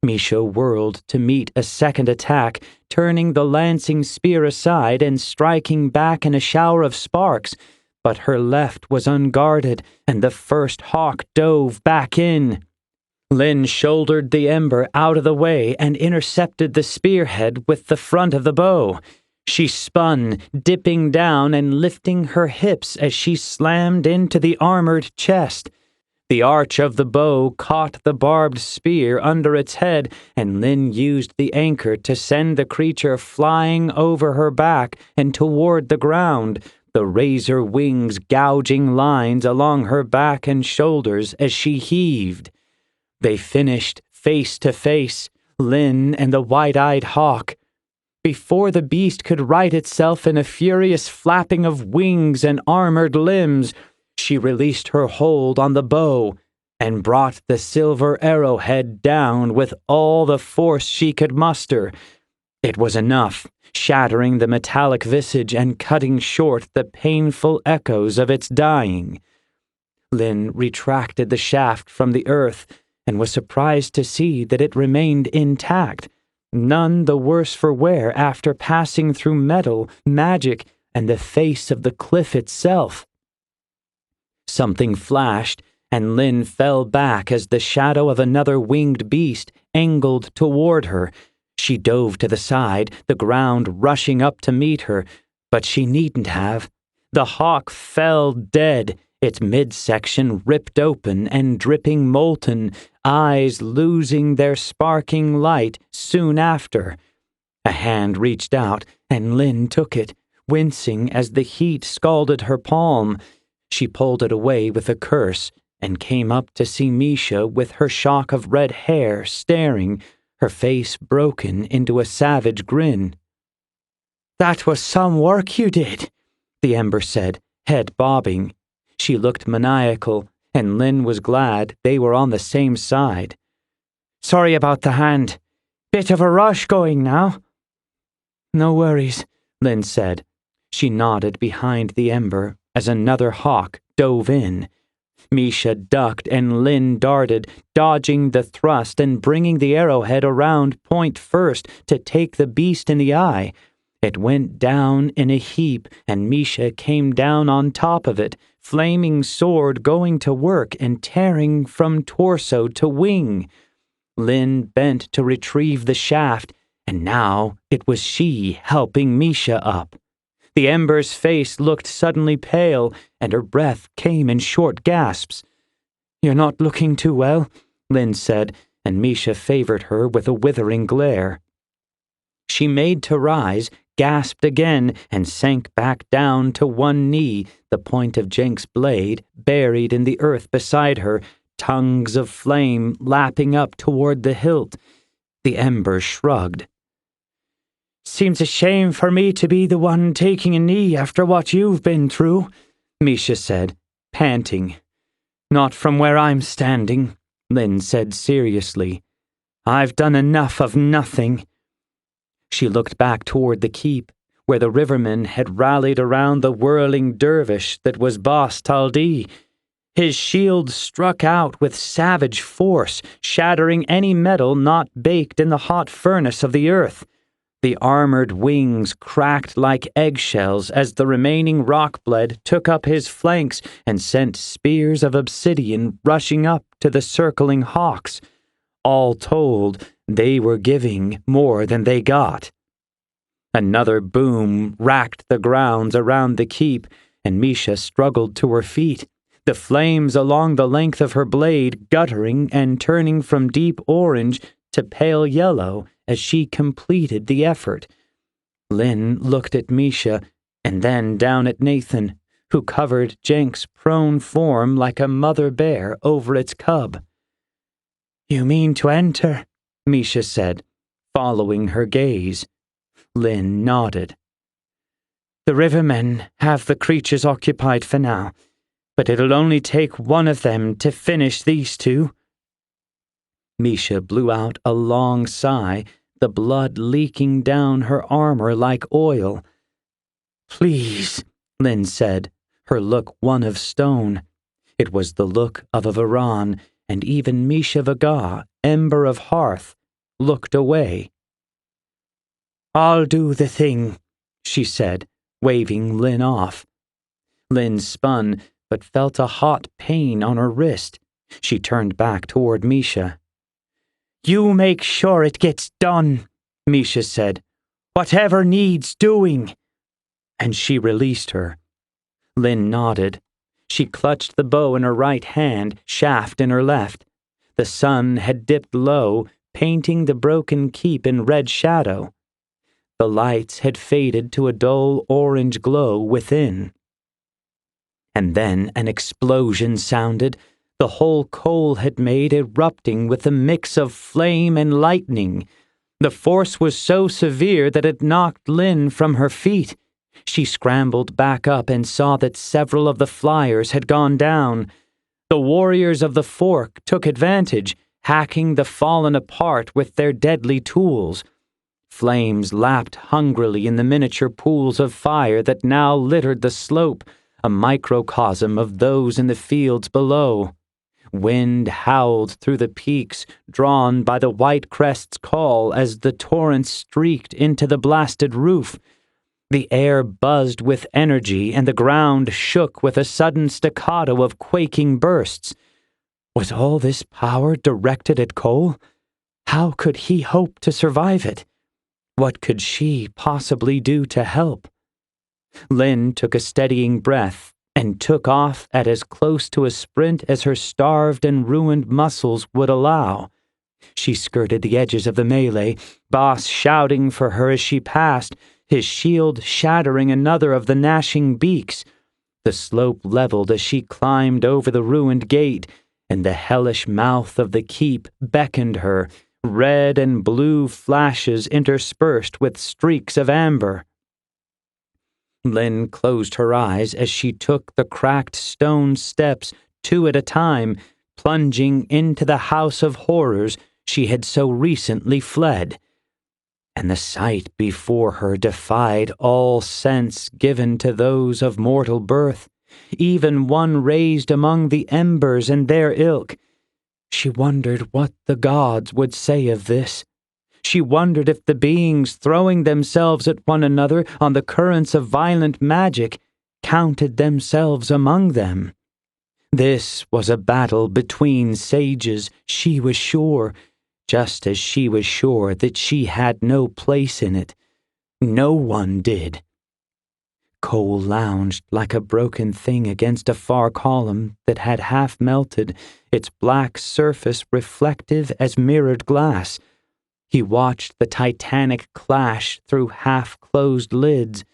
Misha whirled to meet a second attack, turning the lancing spear aside and striking back in a shower of sparks, but her left was unguarded, and the first hawk dove back in. Lynn shouldered the ember out of the way and intercepted the spearhead with the front of the bow. She spun, dipping down and lifting her hips as she slammed into the armored chest. The arch of the bow caught the barbed spear under its head, and Lynn used the anchor to send the creature flying over her back and toward the ground, the razor wings gouging lines along her back and shoulders as she heaved. They finished face to face, Lynn and the wide-eyed hawk. Before the beast could right itself in a furious flapping of wings and armored limbs, she released her hold on the bow and brought the silver arrowhead down with all the force she could muster. It was enough, shattering the metallic visage and cutting short the painful echoes of its dying. Lynn retracted the shaft from the earth and was surprised to see that it remained intact, none the worse for wear after passing through metal, magic, and the face of the cliff itself. Something flashed, and Lynn fell back as the shadow of another winged beast angled toward her. She dove to the side, the ground rushing up to meet her, but she needn't have. The hawk fell dead, its midsection ripped open and dripping molten, eyes losing their sparking light soon after. A hand reached out, and Lynn took it, wincing as the heat scalded her palm. She pulled it away with a curse, and came up to see Misha with her shock of red hair staring, her face broken into a savage grin.
"That was some work you did,"
the Ember said, head bobbing. She looked maniacal, and Lynn was glad they were on the same side.
"Sorry about the hand. Bit of a rush going now."
"No worries," Lynn said. She nodded behind the Ember as another hawk dove in. Misha ducked and Lynn darted, dodging the thrust and bringing the arrowhead around point first to take the beast in the eye. It went down in a heap, and Misha came down on top of it, flaming sword going to work and tearing from torso to wing. Lynn bent to retrieve the shaft, and now it was she helping Misha up. The Ember's face looked suddenly pale, and her breath came in short gasps. "You're not looking too well," Lynn said, and Misha favored her with a withering glare. She made to rise, gasped again, and sank back down to one knee, the point of Jenks' blade buried in the earth beside her, tongues of flame lapping up toward the hilt. The Ember shrugged.
"Seems a shame for me to be the one taking a knee after what you've been through,"
Misha said, panting. "Not from where I'm standing," Lynn said seriously. "I've done enough of nothing." She looked back toward the keep, where the rivermen had rallied around the whirling dervish that was Boss Taldi. His shield struck out with savage force, shattering any metal not baked in the hot furnace of the earth. The armored wings cracked like eggshells as the remaining rockblade took up his flanks and sent spears of obsidian rushing up to the circling hawks. All told, they were giving more than they got. Another boom racked the grounds around the keep, and Misha struggled to her feet. the flames along the length of her blade guttering and turning from deep orange to pale yellow as she completed the effort. Lynn looked at Misha and then down at Nathan, who covered Jenk's prone form like a mother bear over its cub. "You mean to enter?" Misha said, following her gaze. Lynn nodded. "The rivermen have the creatures occupied for now, but it'll only take one of them to finish these two." Misha blew out a long sigh, the blood leaking down her armor like oil. "Please," Lynn said, her look one of stone. It was the look of a Varan, and even Misha Vaga, Ember of Hearth, looked away. "I'll do the thing," she said, waving Lynn off. Lynn spun, but felt a hot pain on her wrist. She turned back toward Misha. "You make sure it gets done," Misha said. "Whatever needs doing." And she released her. Lynn nodded. She clutched the bow in her right hand, shaft in her left. The sun had dipped low, painting the broken keep in red shadow. The lights had faded to a dull orange glow within. And then an explosion sounded, the hole Kole had made erupting with a mix of flame and lightning. The force was so severe that it knocked Lynn from her feet. She scrambled back up and saw that several of the flyers had gone down. The warriors of the Fork took advantage, hacking the fallen apart with their deadly tools. Flames lapped hungrily in the miniature pools of fire that now littered the slope, a microcosm of those in the fields below. Wind howled through the peaks, drawn by the white crest's call as the torrents streaked into the blasted roof. The air buzzed with energy, and the ground shook with a sudden staccato of quaking bursts. Was all this power directed at Kole? How could he hope to survive it? What could she possibly do to help? Lynn took a steadying breath and took off at as close to a sprint as her starved and ruined muscles would allow. She skirted the edges of the melee, Boss shouting for her as she passed, his shield shattering another of the gnashing beaks. The slope leveled as she climbed over the ruined gate, and the hellish mouth of the keep beckoned her, red and blue flashes interspersed with streaks of amber. Lynn closed her eyes as she took the cracked stone steps, two at a time, plunging into the house of horrors she had so recently fled. And the sight before her defied all sense given to those of mortal birth, even one raised among the Embers and their ilk. She wondered what the gods would say of this. She wondered if the beings throwing themselves at one another on the currents of violent magic counted themselves among them. This was a battle between sages, she was sure, just as she was sure that she had no place in it. No one did. Kole lounged like a broken thing against a far column that had half melted, its black surface reflective as mirrored glass. He watched the titanic clash through half-closed lids.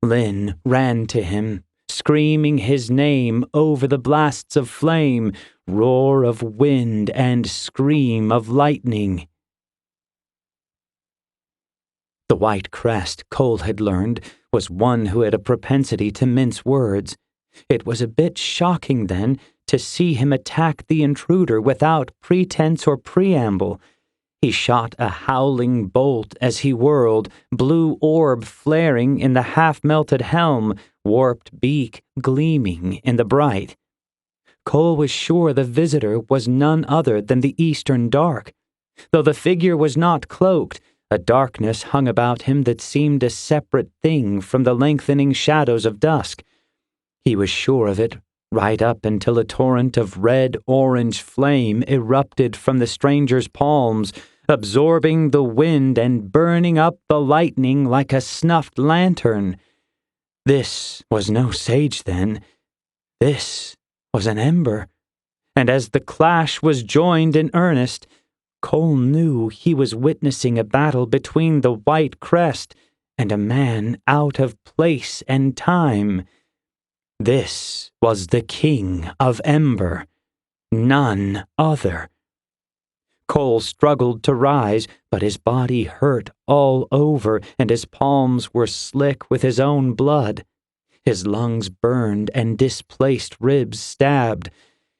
Lynn ran to him, screaming his name over the blasts of flame, roar of wind and scream of lightning. The white crest, Kole had learned, was one who had a propensity to mince words. It was a bit shocking, then, to see him attack the intruder without pretense or preamble. He shot a howling bolt as he whirled, blue orb flaring in the half-melted helm, warped beak gleaming in the bright. Kole was sure the visitor was none other than the Eastern Dark. Though the figure was not cloaked, a darkness hung about him that seemed a separate thing from the lengthening shadows of dusk. He was sure of it right up until a torrent of red-orange flame erupted from the stranger's palms, absorbing the wind and burning up the lightning like a snuffed lantern. This was no sage, then. This was an ember, and as the clash was joined in earnest, Kole knew he was witnessing a battle between the White Crest and a man out of place and time. This was the King of Ember, none other. Kole struggled to rise, but his body hurt all over, and his palms were slick with his own blood. His lungs burned and displaced ribs stabbed.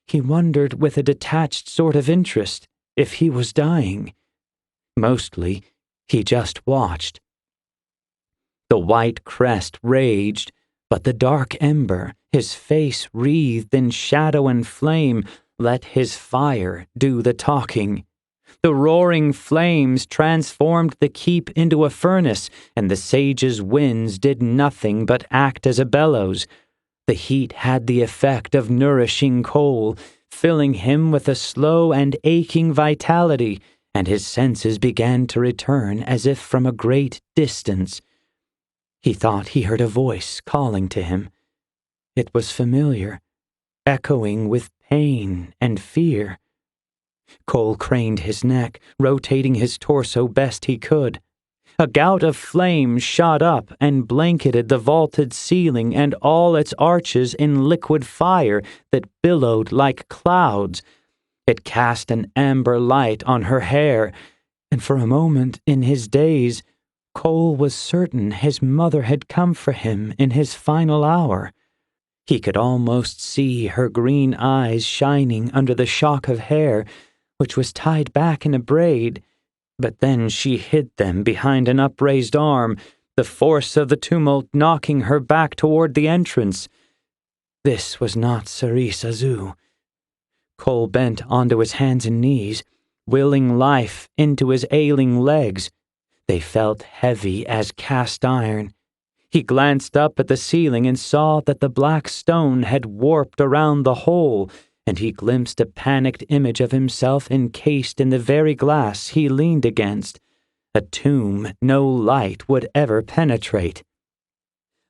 He wondered with a detached sort of interest if he was dying. Mostly, he just watched. The White Crest raged, but the dark ember, his face wreathed in shadow and flame, let his fire do the talking. The roaring flames transformed the keep into a furnace, and the sage's winds did nothing but act as a bellows. The heat had the effect of nourishing Kole, filling him with a slow and aching vitality, and his senses began to return as if from a great distance. He thought he heard a voice calling to him. It was familiar, echoing with pain and fear. Kole craned his neck, rotating his torso best he could. A gout of flame shot up and blanketed the vaulted ceiling and all its arches in liquid fire that billowed like clouds. It cast an amber light on her hair, and for a moment in his daze, Kole was certain his mother had come for him in his final hour. He could almost see her green eyes shining under the shock of hair, which was tied back in a braid, but then she hid them behind an upraised arm, the force of the tumult knocking her back toward the entrance. This was not Cerise Azu. Kole bent onto his hands and knees, willing life into his ailing legs. They felt heavy as cast iron. He glanced up at the ceiling and saw that the black stone had warped around the hole, and he glimpsed a panicked image of himself encased in the very glass he leaned against, a tomb no light would ever penetrate.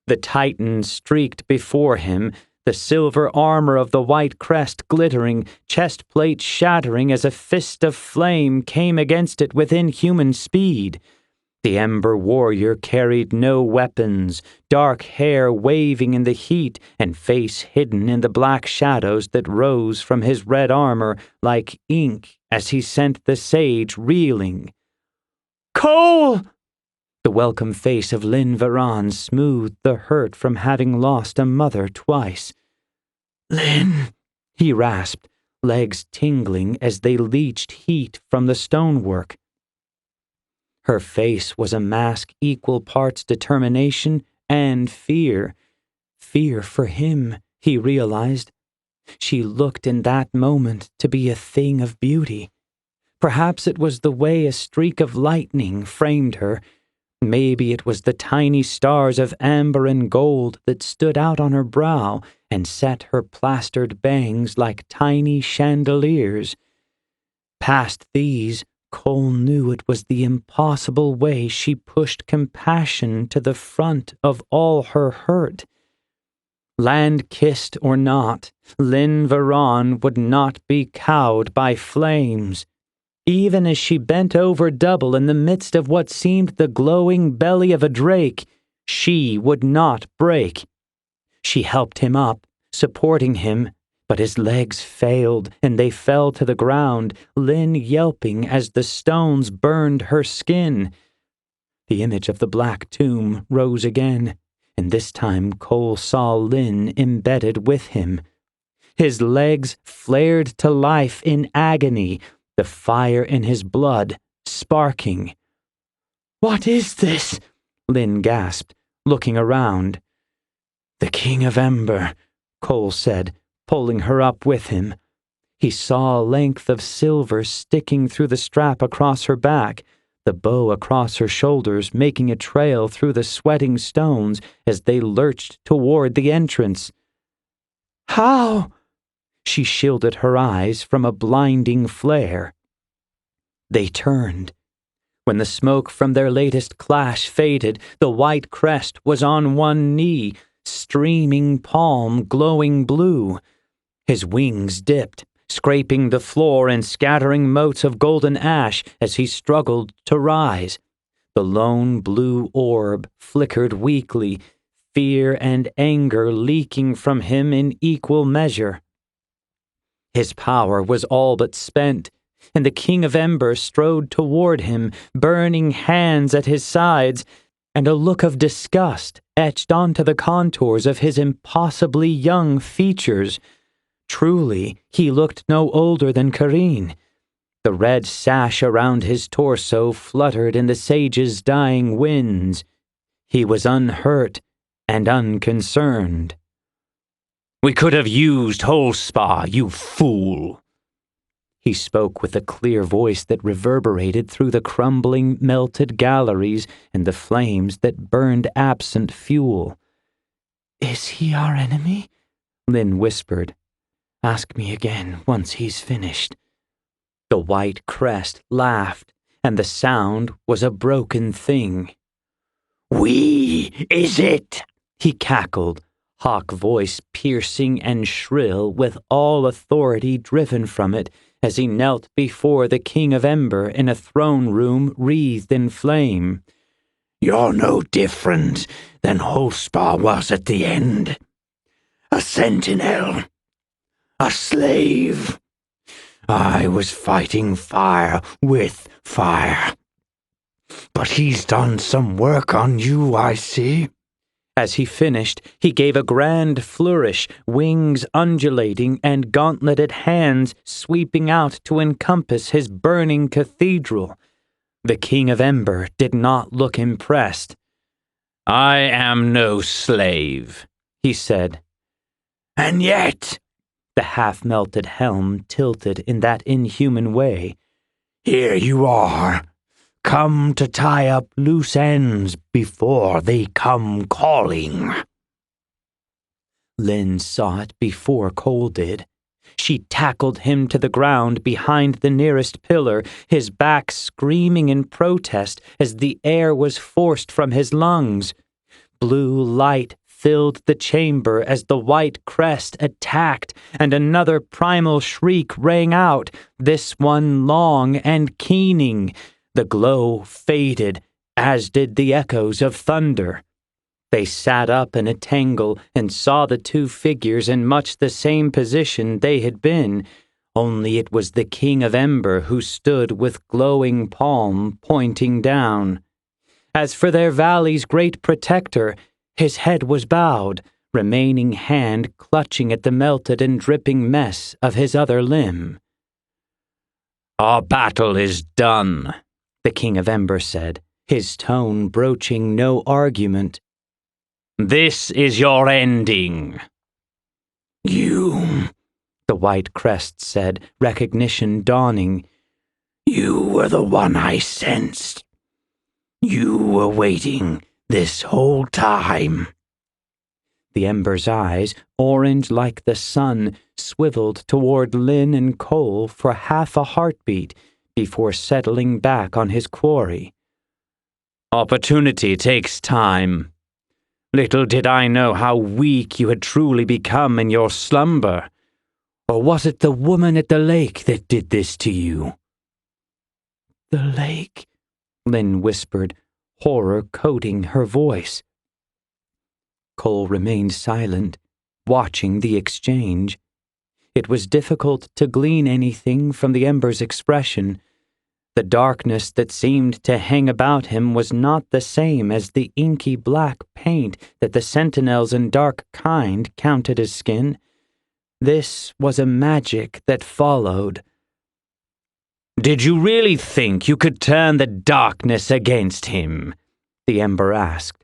The Titan streaked before him, the silver armor of the White Crest glittering, chest plate shattering as a fist of flame came against it with inhuman speed. The Ember warrior carried no weapons, dark hair waving in the heat and face hidden in the black shadows that rose from his red armor like ink as he sent the sage reeling. "Kole!" The welcome face of Lynn Varan smoothed the hurt from having lost a mother twice. "Lynn," he rasped, legs tingling as they leached heat from the stonework. Her face was a mask equal parts determination and fear. Fear for him, he realized. She looked in that moment to be a thing of beauty. Perhaps it was the way a streak of lightning framed her. Maybe it was the tiny stars of amber and gold that stood out on her brow and set her plastered bangs like tiny chandeliers. Past these, Kole knew it was the impossible way she pushed compassion to the front of all her hurt. LandKist or not, Lynn Varan would not be cowed by flames. Even as she bent over double in the midst of what seemed the glowing belly of a drake, she would not break. She helped him up, supporting him, but his legs failed and they fell to the ground, Lynn yelping as the stones burned her skin. The image of the black tomb rose again, and this time Kole saw Lynn embedded with him. His legs flared to life in agony, the fire in his blood sparking. "What is this?" Lynn gasped, looking around. "The King of Ember," Kole said, pulling her up with him. He saw a length of silver sticking through the strap across her back, the bow across her shoulders making a trail through the sweating stones as they lurched toward the entrance. "How?" She shielded her eyes from a blinding flare. They turned. When the smoke from their latest clash faded, the White Crest was on one knee, streaming palm glowing blue. His wings dipped, scraping the floor and scattering motes of golden ash as he struggled to rise. The lone blue orb flickered weakly, fear and anger leaking from him in equal measure. His power was all but spent, and the King of Ember strode toward him, burning hands at his sides, and a look of disgust etched onto the contours of his impossibly young features. Truly, he looked no older than Kareen. The red sash around his torso fluttered in the sage's dying winds. He was unhurt and unconcerned. "We could have used Holspa, you fool." He spoke with a clear voice that reverberated through the crumbling, melted galleries and the flames that burned absent fuel.
"Is he our enemy?"
Lynn whispered.
"Ask me again once he's finished."
The white crest laughed, and the sound was a broken thing.
"We, is it?"
he cackled, hawk voice piercing and shrill with all authority driven from it as he knelt before the King of Ember in a throne room wreathed in flame.
"You're no different than Holspa was at the end. A sentinel. A slave. I was fighting fire with fire. But he's done some work on you, I see."
As he finished, he gave a grand flourish, wings undulating and gauntleted hands sweeping out to encompass his burning cathedral. The King of Ember did not look impressed.
"I am no slave," he said.
"And yet," the half-melted helm tilted in that inhuman way,
"here you are, come to tie up loose ends before they come calling."
Lynn saw it before Kole did. She tackled him to the ground behind the nearest pillar, his back screaming in protest as the air was forced from his lungs. Blue light filled the chamber as the white crest attacked, and another primal shriek rang out, this one long and keening. The glow faded, as did the echoes of thunder. They sat up in a tangle and saw the two figures in much the same position they had been, only it was the King of Ember who stood with glowing palm pointing down. As for their valley's great protector, his head was bowed, remaining hand clutching at the melted and dripping mess of his other limb.
"Our battle is done,"
the King of Ember said, his tone broaching no argument.
"This is your ending."
"You," the white crest said, recognition dawning.
"You were the one I sensed. You were waiting this whole time."
The Ember's eyes, orange like the sun, swiveled toward Lynn and Kole for half a heartbeat before settling back on his quarry.
"Opportunity takes time. Little did I know how weak you had truly become in your slumber. Or was it the woman at the lake that did this to you?"
"The lake," Lynn whispered, horror coating her voice. Kole remained silent, watching the exchange. It was difficult to glean anything from the Ember's expression. The darkness that seemed to hang about him was not the same as the inky black paint that the sentinels and dark kind counted as skin. This was a magic that followed.
"Did you really think you could turn the darkness against him?"
the Ember asked.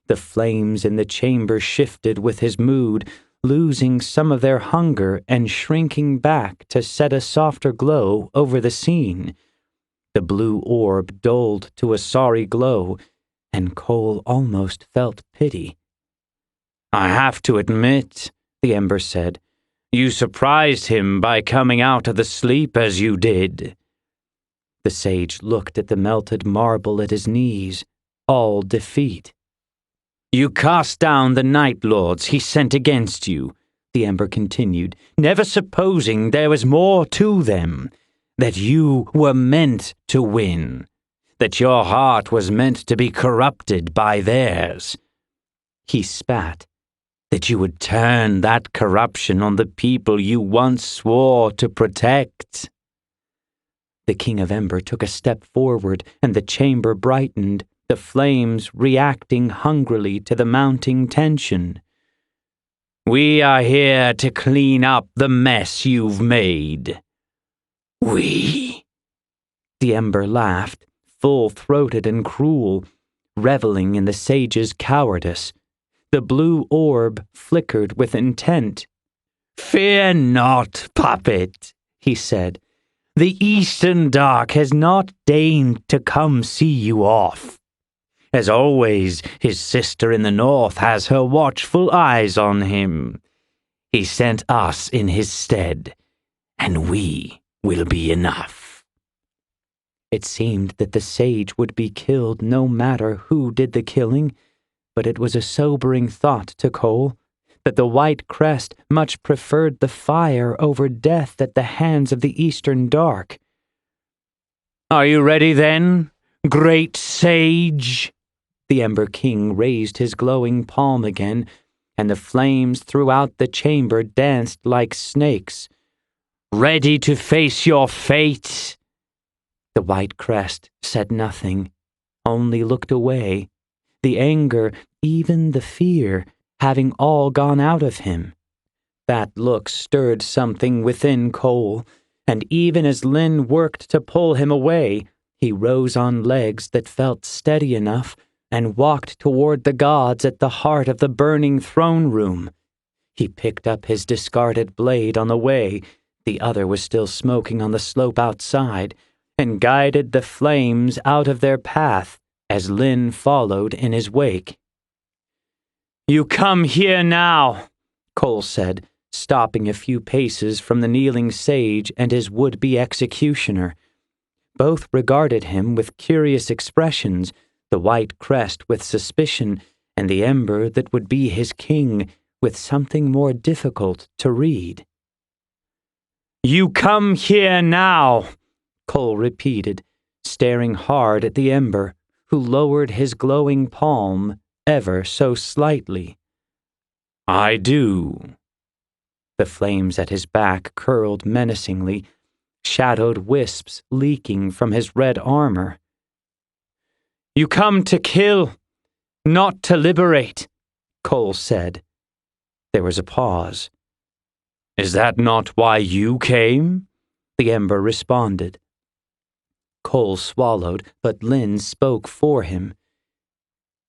The flames in the chamber shifted with his mood, losing some of their hunger and shrinking back to set a softer glow over the scene. The blue orb dulled to a sorry glow, and Kole almost felt pity.
"I have to admit," the Ember said, "you surprised him by coming out of the sleep as you did."
The sage looked at the melted marble at his knees, all defeat.
"You cast down the Night Lords he sent against you,"
the Ember continued, never supposing there was more to them, that you were meant to win, that your heart was meant to be corrupted by theirs. He spat. That you would turn that corruption on the people you once swore to protect. The King of Ember took a step forward, and the chamber brightened, the flames reacting hungrily to the mounting tension. We are here to clean up the mess you've made. We? The Ember laughed, full-throated and cruel, reveling in the sage's cowardice. The blue orb flickered with intent. Fear not, puppet, he said. The Eastern Dark has not deigned to come see you off. As always, his sister in the north has her watchful eyes on him. He sent us in his stead, and we will be enough. It seemed that the sage would be killed no matter who did the killing, but it was a sobering thought to Kole that the White Crest much preferred the fire over death at the hands of the Eastern Dark. Are you ready then, great sage? The Ember King raised his glowing palm again, and the flames throughout the chamber danced like snakes. Ready to face your fate? The White Crest said nothing, only looked away, the anger, even the fear, having all gone out of him. That look stirred something within Kole, and even as Lyn worked to pull him away, he rose on legs that felt steady enough and walked toward the gods at the heart of the burning throne room. He picked up his discarded blade on the way, the other was still smoking on the slope outside, and guided the flames out of their path as Lyn followed in his wake. You come here now, Kole said, stopping a few paces from the kneeling sage and his would-be executioner. Both regarded him with curious expressions, the White Crest with suspicion, and the Ember that would be his king with something more difficult to read. You come here now, Kole repeated, staring hard at the Ember, who lowered his glowing palm ever so slightly. I do. The flames at his back curled menacingly, shadowed wisps leaking from his red armor. You come to kill, not to liberate, Kole said. There was a pause. Is that not why you came? The Ember responded. Kole swallowed, but Lyn spoke for him.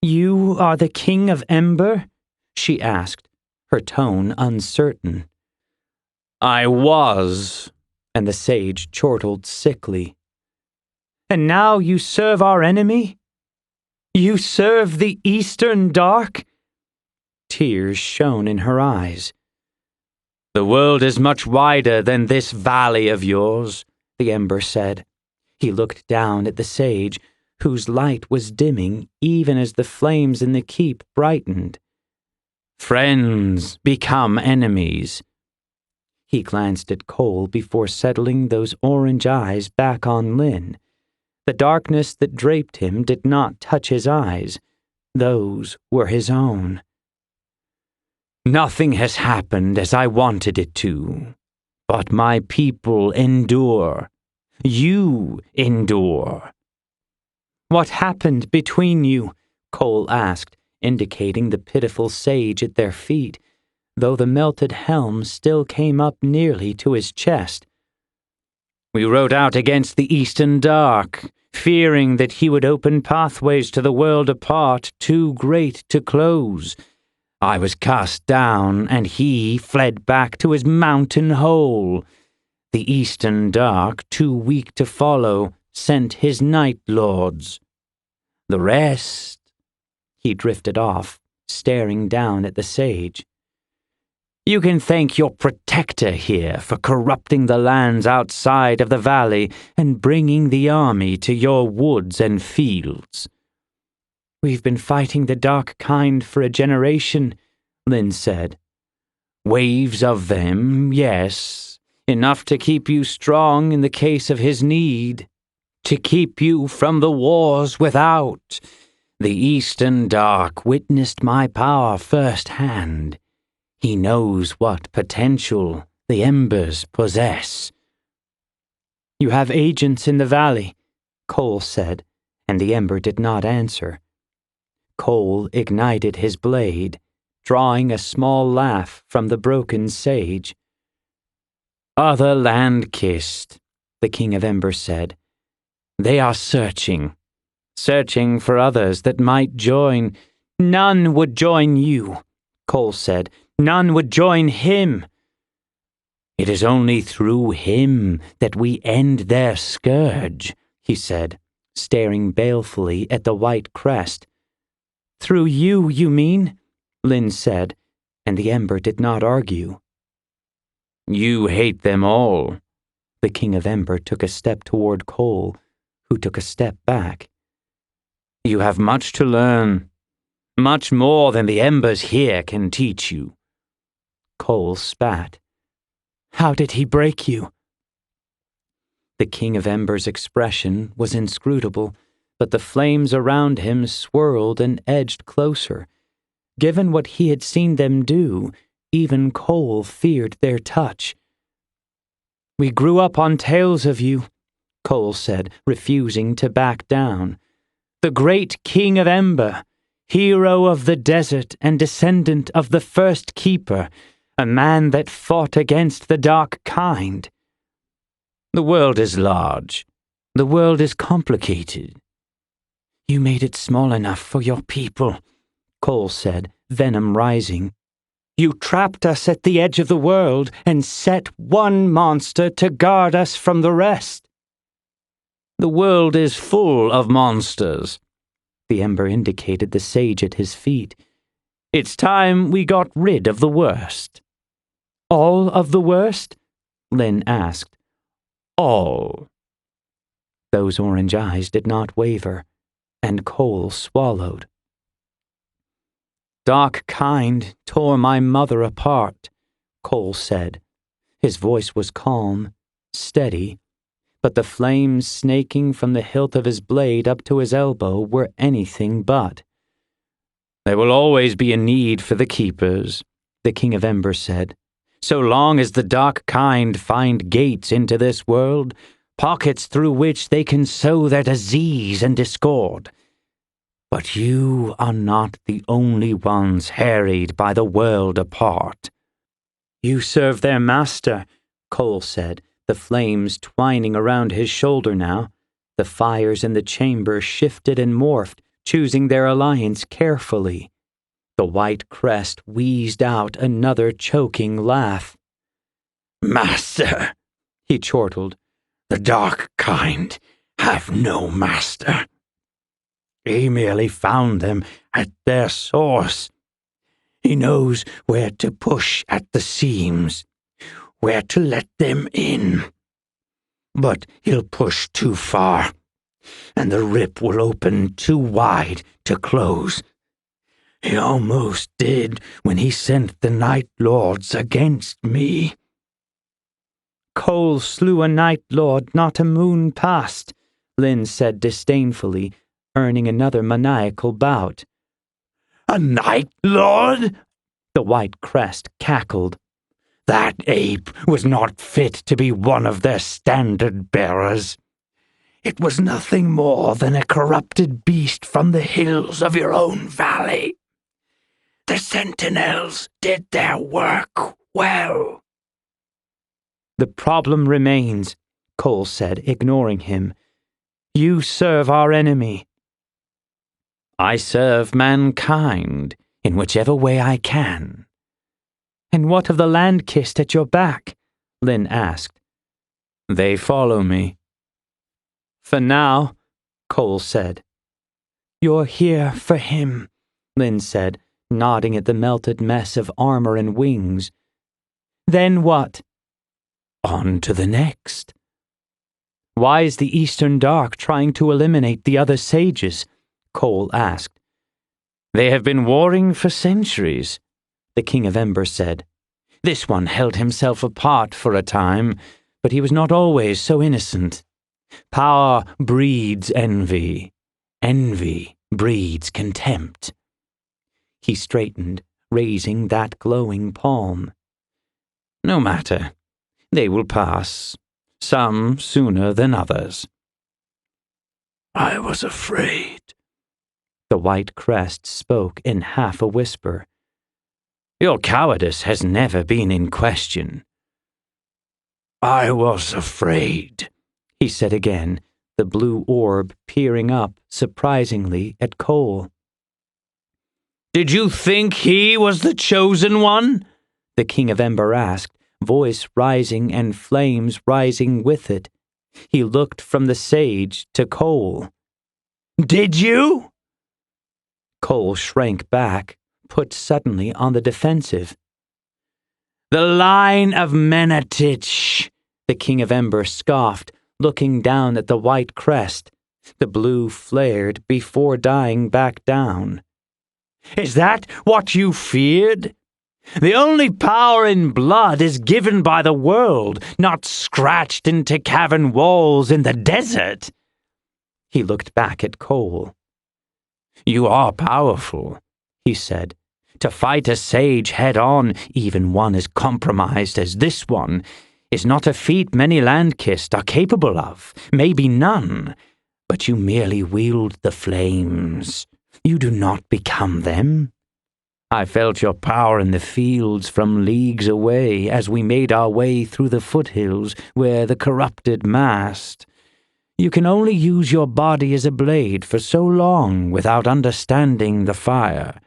You are the King of Ember? She asked, her tone uncertain. I was, and the sage chortled sickly. And now you serve our enemy? You serve the Eastern Dark? Tears shone in her eyes. The world is much wider than this valley of yours, the Ember said. He looked down at the sage, whose light was dimming even as the flames in the keep brightened. Friends become enemies. He glanced at Kole before settling those orange eyes back on Lyn. The darkness that draped him did not touch his eyes. Those were his own. Nothing has happened as I wanted it to, but my people endure. You endure. What happened between you? Kole asked, indicating the pitiful sage at their feet, though the melted helm still came up nearly to his chest. We rode out against the Eastern Dark, fearing that he would open pathways to the world apart too great to close. I was cast down, and he fled back to his mountain hole. The Eastern Dark, too weak to follow, sent his night lords. The rest... He drifted off, staring down at the sage. You can thank your protector here for corrupting the lands outside of the valley and bringing the army to your woods and fields. We've been fighting the dark kind for a generation, Lyn said. Waves of them, yes, enough to keep you strong in the case of his need, to keep you from the wars without. The Eastern Dark witnessed my power firsthand. He knows what potential the Embers possess.
You have agents in the valley, Kole said, and the Ember did not answer. Kole ignited his blade, drawing a small laugh from the broken sage.
Other LandKist, the King of Ember said. They are searching for others that might join.
None would join you, Kole said. None would join him.
It is only through him that we end their scourge, he said, staring balefully at the white crest.
Through you, you mean? Lyn said, and the Ember did not argue.
You hate them all.
The King of Ember took a step toward Kole, who took a step back.
You have much to learn, much more than the Embers here can teach you.
Kole spat. How did he break you?
The King of Ember's expression was inscrutable, but the flames around him swirled and edged closer.
Given what he had seen them do, even Kole feared their touch. We grew up on tales of you, Kole said, refusing to back down. The great King of Ember, hero of the desert and descendant of the first keeper, a man that fought against the dark kind.
The world is large. The world is complicated.
You made it small enough for your people, Kole said, venom rising. You trapped us at the edge of the world and set one monster to guard us from the rest.
The world is full of monsters.
The Ember indicated the sage at his feet.
It's time we got rid of the worst.
All of the worst? Lyn asked.
All.
Those orange eyes did not waver, and Kole swallowed. Dark kind tore my mother apart, Kole said. His voice was calm, steady, but the flames snaking from the hilt of his blade up to his elbow were anything but.
There will always be a need for the keepers, the King of Ember said. So long as the dark kind find gates into this world, pockets through which they can sow their disease and discord. But you are not the only ones harried by the world apart.
You serve their master, Kole said, the flames twining around his shoulder now. The fires in the chamber shifted and morphed, choosing their alliance carefully. The white crest wheezed out another choking laugh.
Master, he chortled. The dark kind have no master. He merely found them at their source. He knows where to push at the seams, where to let them in. But he'll push too far, and the rip will open too wide to close. He almost did when he sent the Night Lords against me.
Kole slew a Night Lord not a moon past, Lyn said disdainfully, earning another maniacal bout.
A Night Lord?
The white crest cackled.
That ape was not fit to be one of their standard bearers. It was nothing more than a corrupted beast from the hills of your own valley. The sentinels did their work well.
The problem remains, Kole said, ignoring him. You serve our enemy.
I serve mankind in whichever way I can.
And what of the LandKist at your back? Lyn asked.
They follow me.
For now, Kole said. You're here for him, Lyn said, nodding at the melted mess of armor and wings. Then what?
On to the next.
Why is the Eastern Dark trying to eliminate the other sages? Kole asked.
They have been warring for centuries,
the King of Ember said.
This one held himself apart for a time, but he was not always so innocent. Power breeds envy. Envy breeds contempt. He straightened, raising that glowing palm. No matter. They will pass. Some sooner than others.
I was afraid.
The white crest spoke in half a whisper. Your cowardice has never been in question.
I was afraid,
he said again, the blue orb peering up surprisingly at Kole. Did you think he was the chosen one? The King of Ember asked, voice rising and flames rising with it. He looked from the sage to Kole. Did you? Kole shrank back, put suddenly on the defensive. The line of Menatich, the King of Ember scoffed, looking down at the white crest. The blue flared before dying back down. Is that what you feared? The only power in blood is given by the world, not scratched into cavern walls in the desert. He looked back at Kole. You are powerful, he said. To fight a sage head-on, even one as compromised as this one, is not a feat many LandKist are capable of, maybe none. But you merely wield the flames. You do not become them. I felt your power in the fields from leagues away as we made our way through the foothills where the corrupted massed. You can only use your body as a blade for so long without understanding the fire.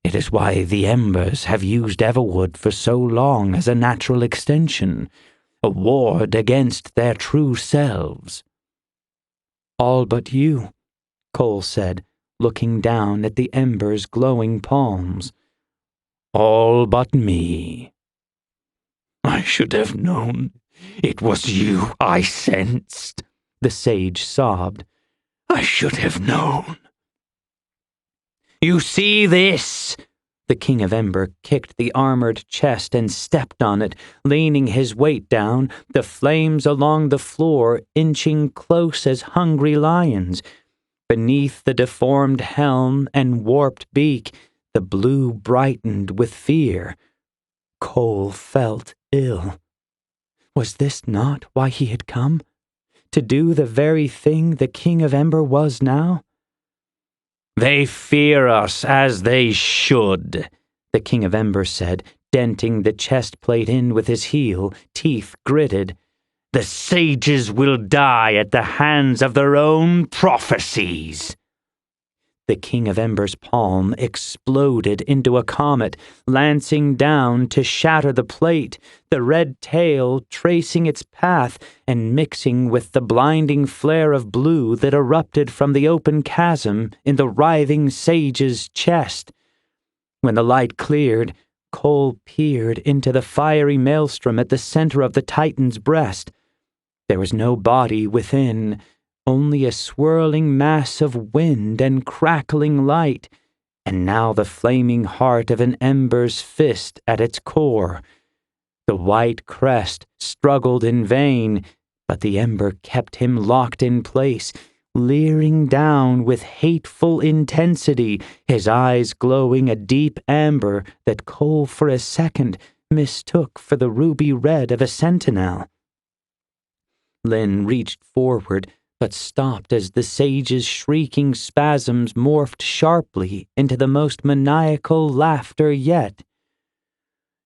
It is why the Embers have used Everwood for so long as a natural extension, a ward against their true selves. All but you, Kole said, looking down at the Embers' glowing palms. All but me.
I should have known. It was you I sensed, the sage sobbed. I should have known.
You see this? The King of Ember kicked the armored chest and stepped on it, leaning his weight down, the flames along the floor inching close as hungry lions. Beneath the deformed helm and warped beak, the blue brightened with fear. Kole felt ill. Was this not why he had come? To do the very thing the King of Ember was now? They fear us as they should, the King of Ember said, denting the chest plate in with his heel, teeth gritted. The sages will die at the hands of their own prophecies. The King of Ember's palm exploded into a comet, lancing down to shatter the plate, the red tail tracing its path and mixing with the blinding flare of blue that erupted from the open chasm in the writhing sage's chest. When the light cleared, Kole peered into the fiery maelstrom at the center of the Titan's breast. There was no body within, only a swirling mass of wind and crackling light, and now the flaming heart of an Ember's fist at its core. The white crest struggled in vain, but the Ember kept him locked in place, leering down with hateful intensity, his eyes glowing a deep amber that Kole for a second mistook for the ruby red of a sentinel. Lyn reached forward, but stopped as the sage's shrieking spasms morphed sharply into the most maniacal laughter yet.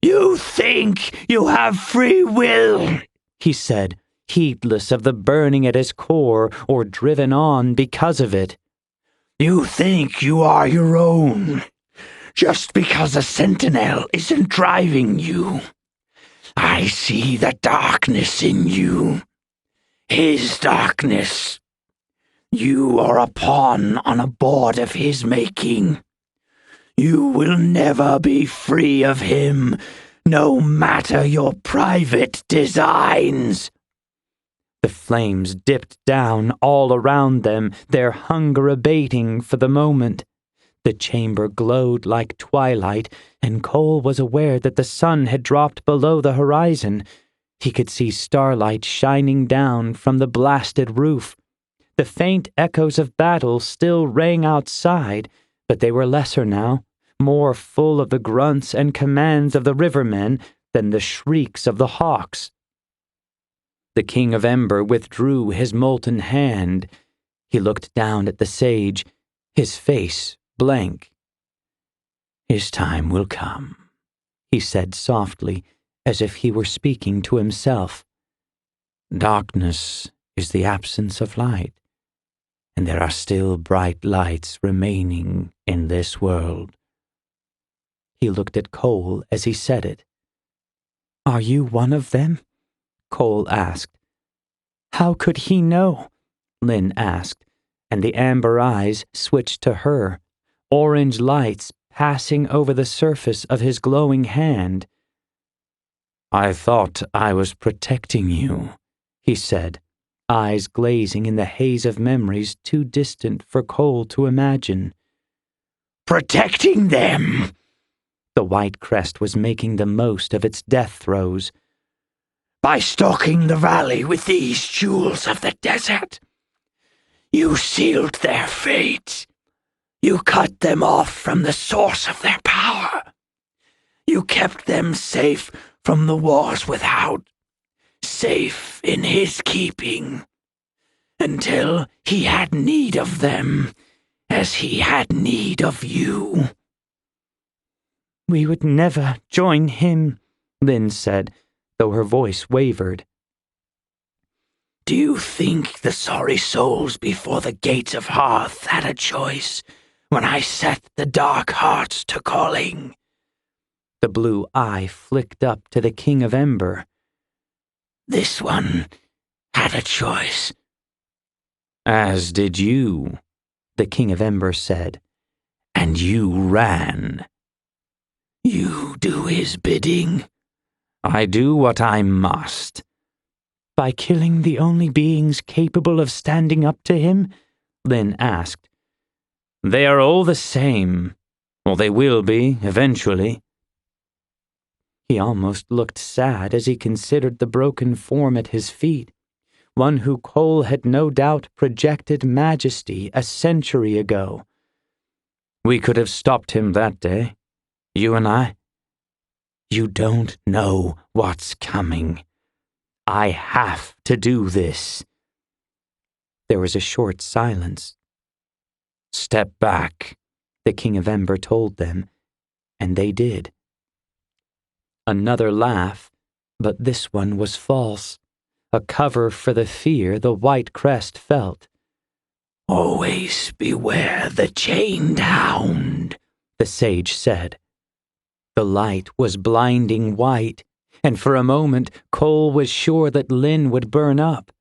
You think you have free will, he said, heedless of the burning at his core or driven on because of it. You think you are your own, just because a sentinel isn't driving you. I see the darkness in you. His darkness. You are a pawn on a board of his making. You will never be free of him, no matter your private designs. The flames dipped down all around them, their hunger abating for the moment. The chamber glowed like twilight, and Kole was aware that the sun had dropped below the horizon. He could see starlight shining down from the blasted roof. The faint echoes of battle still rang outside, but they were lesser now, more full of the grunts and commands of the rivermen than the shrieks of the hawks. The King of Ember withdrew his molten hand. He looked down at the sage, his face blank. "His time will come," he said softly, as if he were speaking to himself. "Darkness is the absence of light, and there are still bright lights remaining in this world." He looked at Kole as he said it. "Are you one of them?" Kole asked. "How could he know?" Lynn asked, and the amber eyes switched to her, orange lights passing over the surface of his glowing hand. "I thought I was protecting you," he said, eyes glazing in the haze of memories too distant for Kole to imagine. "Protecting them!" The white crest was making the most of its death throes. "By stalking the valley with these jewels of the desert, you sealed their fate. You cut them off from the source of their power. You kept them safe from the wars without, safe in his keeping, until he had need of them, as he had need of you." "We would never join him," Lynn said, though her voice wavered. "Do you think the sorry souls before the gates of Hearth had a choice when I set the dark hearts to calling?" The blue eye flicked up to the King of Ember. "This one had a choice." "As did you," the King of Ember said, "and you ran." "You do his bidding?" "I do what I must." "By killing the only beings capable of standing up to him?" Lynn asked. "They are all the same, or they will be eventually." He almost looked sad as he considered the broken form at his feet, one who Kole had no doubt projected majesty a century ago. "We could have stopped him that day, you and I." "You don't know what's coming. I have to do this." There was a short silence. "Step back," the King of Ember told them, and they did. Another laugh, but this one was false, a cover for the fear the white crest felt. "Always beware the chained hound," the sage said. The light was blinding white, and for a moment Kole was sure that Lynn would burn up.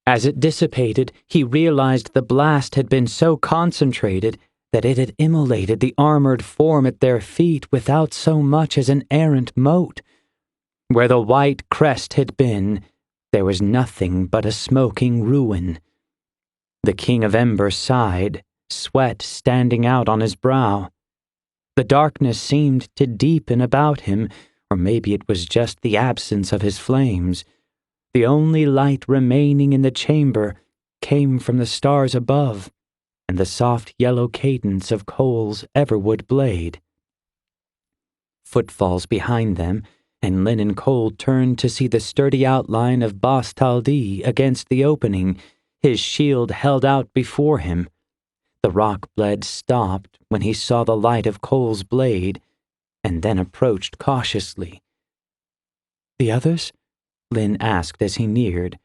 As it dissipated, he realized the blast had been so concentrated that it had immolated the armored form at their feet without so much as an errant mote. Where the white crest had been, there was nothing but a smoking ruin. The King of Ember sighed, sweat standing out on his brow. The darkness seemed to deepen about him, or maybe it was just the absence of his flames. The only light remaining in the chamber came from the stars above, and the soft yellow cadence of Kole's everwood blade. Footfalls behind them, and Lynn and Kole turned to see the sturdy outline of Bas Taldi against the opening, his shield held out before him. The rock blade stopped when he saw the light of Kole's blade, and then approached cautiously. "The others?" Lynn asked as he neared.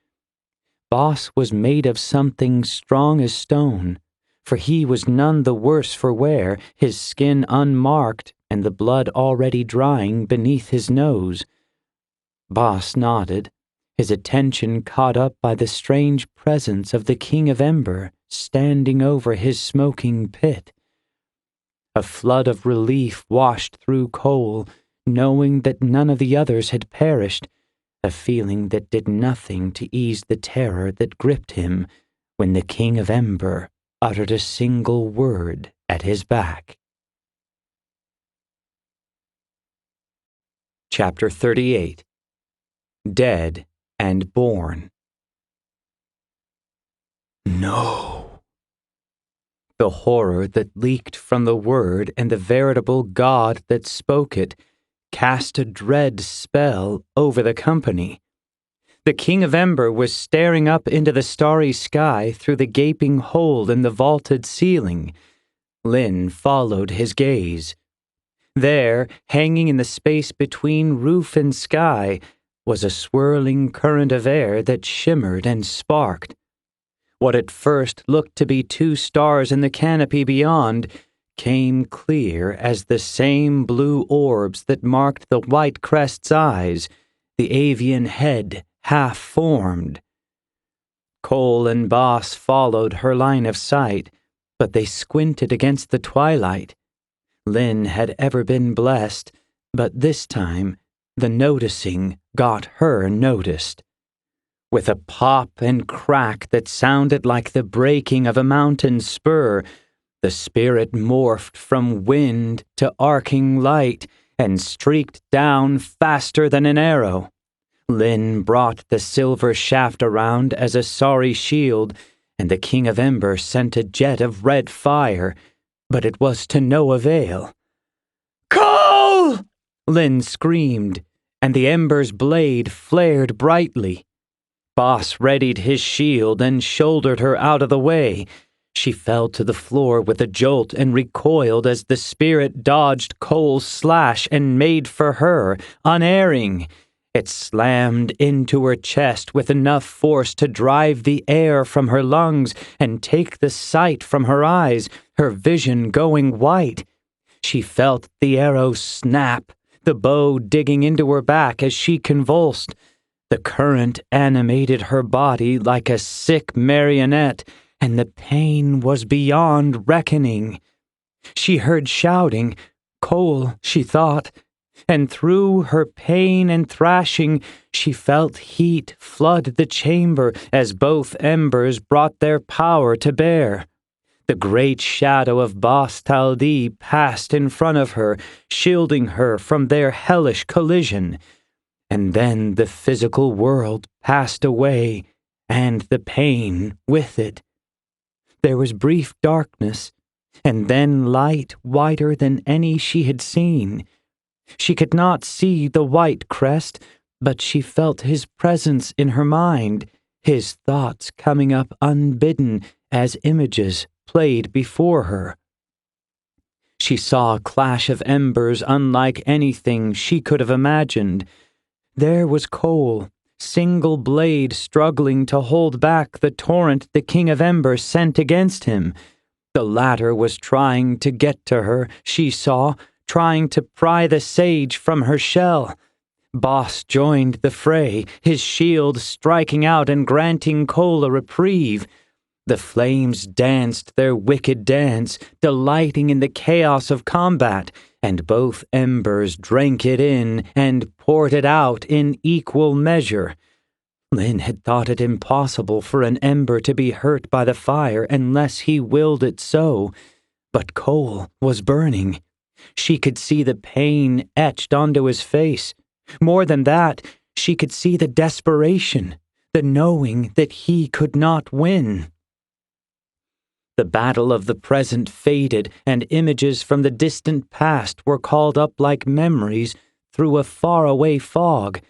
Bas was made of something strong as stone, for he was none the worse for wear, his skin unmarked and the blood already drying beneath his nose. Bas nodded, his attention caught up by the strange presence of the King of Ember standing over his smoking pit. A flood of relief washed through Kole, knowing that none of the others had perished, a feeling that did nothing to ease the terror that gripped him when the King of Ember uttered a single word at his back. Chapter 38. Dead and Born. No. The horror that leaked from the word and the veritable God that spoke it cast a dread spell over the company. The King of Ember was staring up into the starry sky through the gaping hole in the vaulted ceiling. Lynn followed his gaze. There, hanging in the space between roof and sky, was a swirling current of air that shimmered and sparked. What at first looked to be 2 stars in the canopy beyond came clear as the same blue orbs that marked the white crest's eyes, the avian head half formed. Kole and Boss followed her line of sight, but they squinted against the twilight. Lynn had ever been blessed, but this time the noticing got her noticed. With a pop and crack that sounded like the breaking of a mountain spur, the spirit morphed from wind to arcing light and streaked down faster than an arrow. Lynn brought the silver shaft around as a sorry shield, and the King of Ember sent a jet of red fire, but it was to no avail. "Kole!" Lynn screamed, and the Ember's blade flared brightly. Boss readied his shield and shouldered her out of the way. She fell to the floor with a jolt and recoiled as the spirit dodged Kole's slash and made for her, unerring. It slammed into her chest with enough force to drive the air from her lungs and take the sight from her eyes, her vision going white. She felt the arrow snap, the bow digging into her back as she convulsed. The current animated her body like a sick marionette, and the pain was beyond reckoning. She heard shouting, Kole, she thought, and through her pain and thrashing, she felt heat flood the chamber as both embers brought their power to bear. The great shadow of Bas Taldi passed in front of her, shielding her from their hellish collision. And then the physical world passed away, and the pain with it. There was brief darkness, and then light whiter than any she had seen. She could not see the white crest, but she felt his presence in her mind, his thoughts coming up unbidden as images played before her. She saw a clash of embers unlike anything she could have imagined. There was Kole, single blade struggling to hold back the torrent the King of Ember sent against him. The latter was trying to get to her, she saw, trying to pry the sage from her shell. Boss joined the fray, his shield striking out and granting Kole a reprieve. The flames danced their wicked dance, delighting in the chaos of combat, and both embers drank it in and poured it out in equal measure. Lynn had thought it impossible for an ember to be hurt by the fire unless he willed it so, but Kole was burning. She could see the pain etched onto his face. More than that, she could see the desperation, the knowing that he could not win. The battle of the present faded, and images from the distant past were called up like memories through a faraway fog.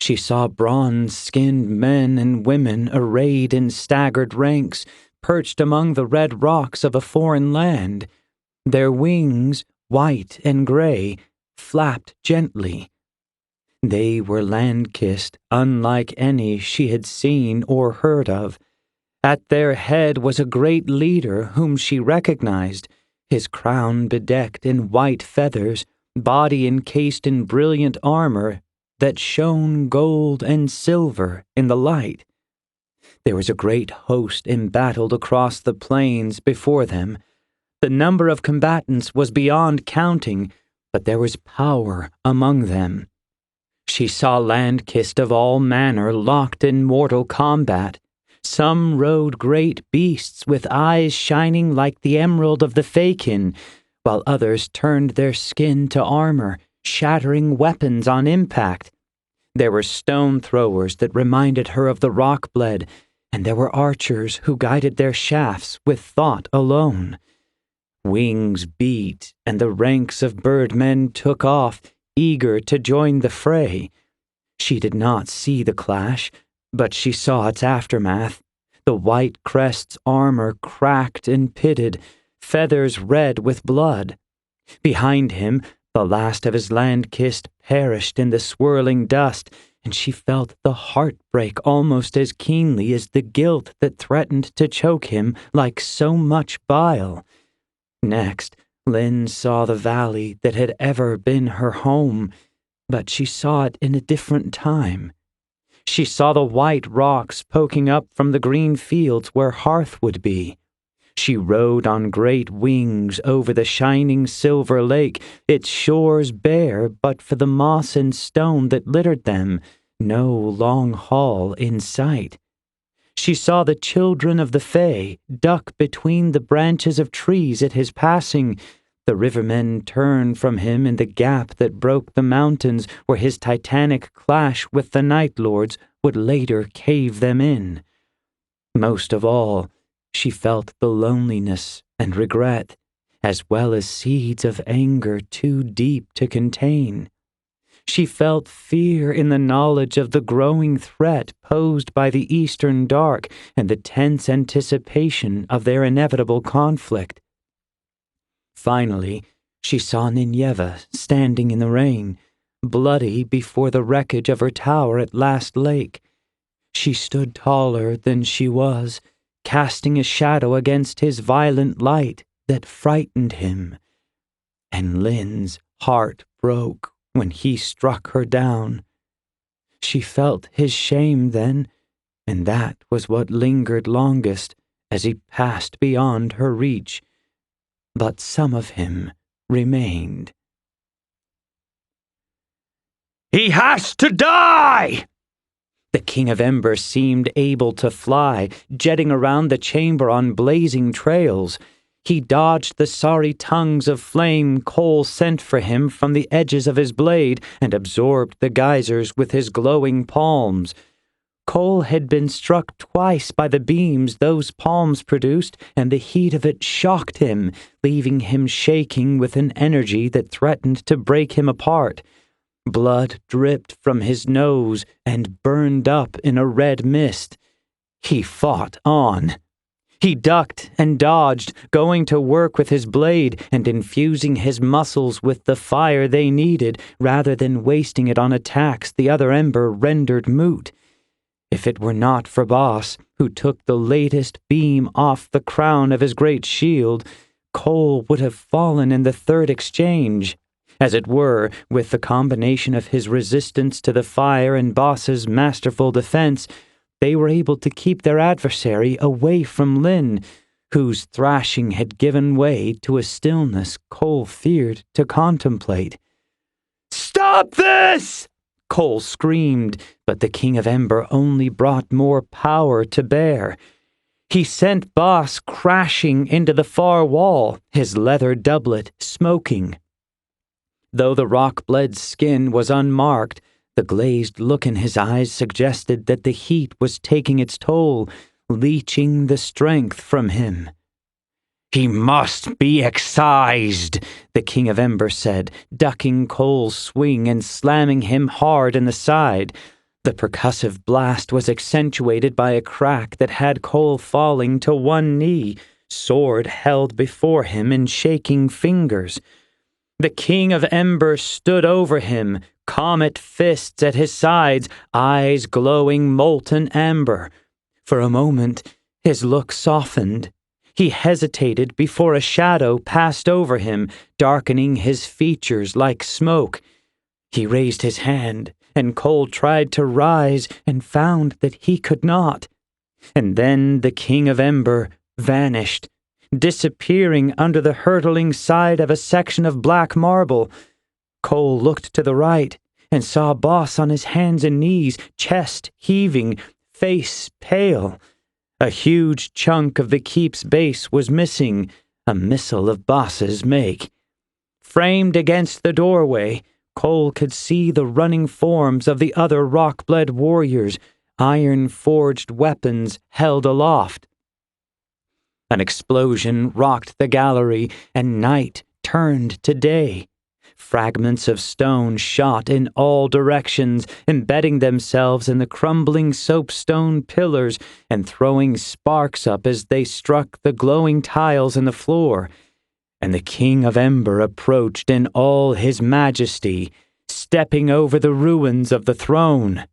She saw bronze-skinned men and women arrayed in staggered ranks, perched among the red rocks of a foreign land. Their wings, white and gray, flapped gently. They were LandKist, unlike any she had seen or heard of. At their head was a great leader whom she recognized, his crown bedecked in white feathers, body encased in brilliant armor that shone gold and silver in the light. There was a great host embattled across the plains before them. The number of combatants was beyond counting, but there was power among them. She saw LandKist of all manner locked in mortal combat. Some rode great beasts with eyes shining like the emerald of the Fakin, while others turned their skin to armor, shattering weapons on impact. There were stone throwers that reminded her of the rock blade, and there were archers who guided their shafts with thought alone. Wings beat, and the ranks of birdmen took off, eager to join the fray. She did not see the clash, but she saw its aftermath. The white crest's armor cracked and pitted, feathers red with blood. Behind him, the last of his LandKist perished in the swirling dust, and she felt the heartbreak almost as keenly as the guilt that threatened to choke him like so much bile. Next, Lynn saw the valley that had ever been her home, but she saw it in a different time. She saw the white rocks poking up from the green fields where hearth would be. She rode on great wings over the shining silver lake, its shores bare but for the moss and stone that littered them, no long hall in sight. She saw the children of the Fae duck between the branches of trees at his passing, the rivermen turn from him in the gap that broke the mountains where his titanic clash with the Night Lords would later cave them in. Most of all, she felt the loneliness and regret, as well as seeds of anger too deep to contain. She felt fear in the knowledge of the growing threat posed by the Eastern Dark and the tense anticipation of their inevitable conflict. Finally, she saw Nineveh standing in the rain, bloody before the wreckage of her tower at Last Lake. She stood taller than she was, casting a shadow against his violent light that frightened him. And Lynn's heart broke when he struck her down. She felt his shame then, and that was what lingered longest as he passed beyond her reach. But some of him remained.
"He has to die!"
The King of Embers seemed able to fly, jetting around the chamber on blazing trails. He dodged the sorry tongues of flame Kole sent for him from the edges of his blade and absorbed the geysers with his glowing palms. Kole had been struck twice by the beams those palms produced, and the heat of it shocked him, leaving him shaking with an energy that threatened to break him apart. Blood dripped from his nose and burned up in a red mist. He fought on. He ducked and dodged, going to work with his blade and infusing his muscles with the fire they needed rather than wasting it on attacks the other Ember rendered moot. If it were not for Boss, who took the latest beam off the crown of his great shield, Kole would have fallen in the third exchange. As it were, with the combination of his resistance to the fire and Boss's masterful defense, they were able to keep their adversary away from Lynn, whose thrashing had given way to a stillness Kole feared to contemplate.
"Stop this!"
Kole screamed, but the King of Ember only brought more power to bear. He sent Boss crashing into the far wall, his leather doublet smoking. Though the rock-bled skin was unmarked, the glazed look in his eyes suggested that the heat was taking its toll, leeching the strength from him.
"He must be excised,"
the King of Ember said, ducking Kole's swing and slamming him hard in the side. The percussive blast was accentuated by a crack that had Kole falling to one knee, sword held before him in shaking fingers. The King of Ember stood over him, comet fists at his sides, eyes glowing molten amber. For a moment, his look softened. He hesitated before a shadow passed over him, darkening his features like smoke. He raised his hand, and Kole tried to rise and found that he could not. And then the King of Ember vanished, disappearing under the hurtling side of a section of black marble. Kole looked to the right and saw Boss on his hands and knees, chest heaving, face pale. A huge chunk of the keep's base was missing, a missile of Boss's make. Framed against the doorway, Kole could see the running forms of the other rock-bled warriors, iron-forged weapons held aloft. An explosion rocked the gallery, and night turned to day. Fragments of stone shot in all directions, embedding themselves in the crumbling soapstone pillars and throwing sparks up as they struck the glowing tiles in the floor. And the King of Ember approached in all his majesty, stepping over the ruins of the throne.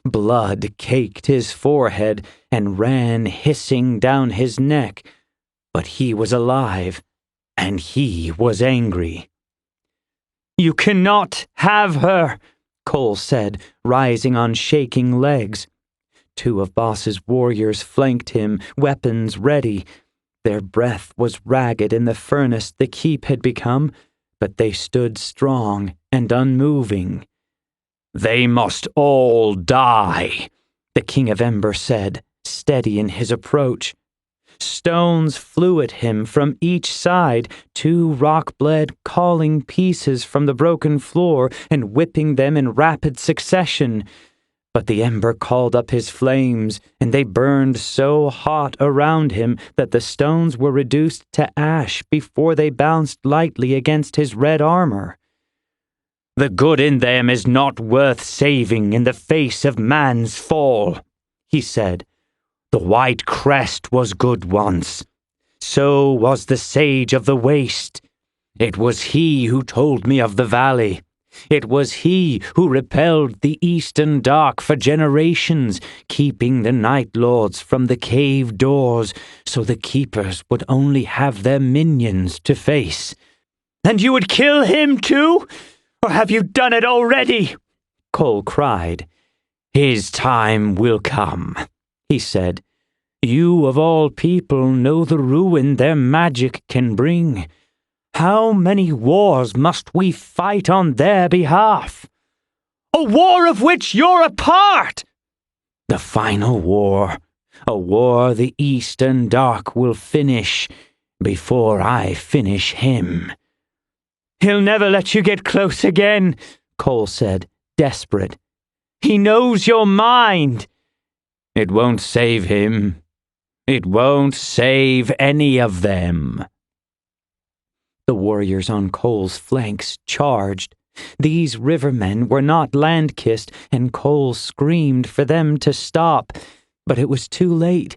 Blood caked his forehead and ran hissing down his neck, but he was alive, and he was angry. "You cannot have her," Kole said, rising on shaking legs. Two of Boss's warriors flanked him, weapons ready. Their breath was ragged in the furnace the keep had become, but they stood strong and unmoving. "They must all die," the King of Ember said, steady in his approach. Stones flew at him from each side, two rock-bled calling pieces from the broken floor and whipping them in rapid succession. But the ember called up his flames, and they burned so hot around him that the stones were reduced to ash before they bounced lightly against his red armor. "The good in them is not worth saving in the face of man's fall," he said. "The white crest was good once. So was the sage of the waste. It was he who told me of the valley. It was he who repelled the eastern dark for generations, keeping the night lords from the cave doors so the keepers would only have their minions to face." "And you would kill him too? Or have you done it already?" Kole cried. "His time will come," he said. "You of all people know the ruin their magic can bring. How many wars must we fight on their behalf?" "A war of which you're a part!" "The final war, a war the Eastern Dark will finish before I finish him." "He'll never let you get close again," Kole said, desperate. "He knows your mind." "It won't save him. It won't save any of them." The warriors on Kole's flanks charged. These rivermen were not LandKist, and Kole screamed for them to stop, but it was too late.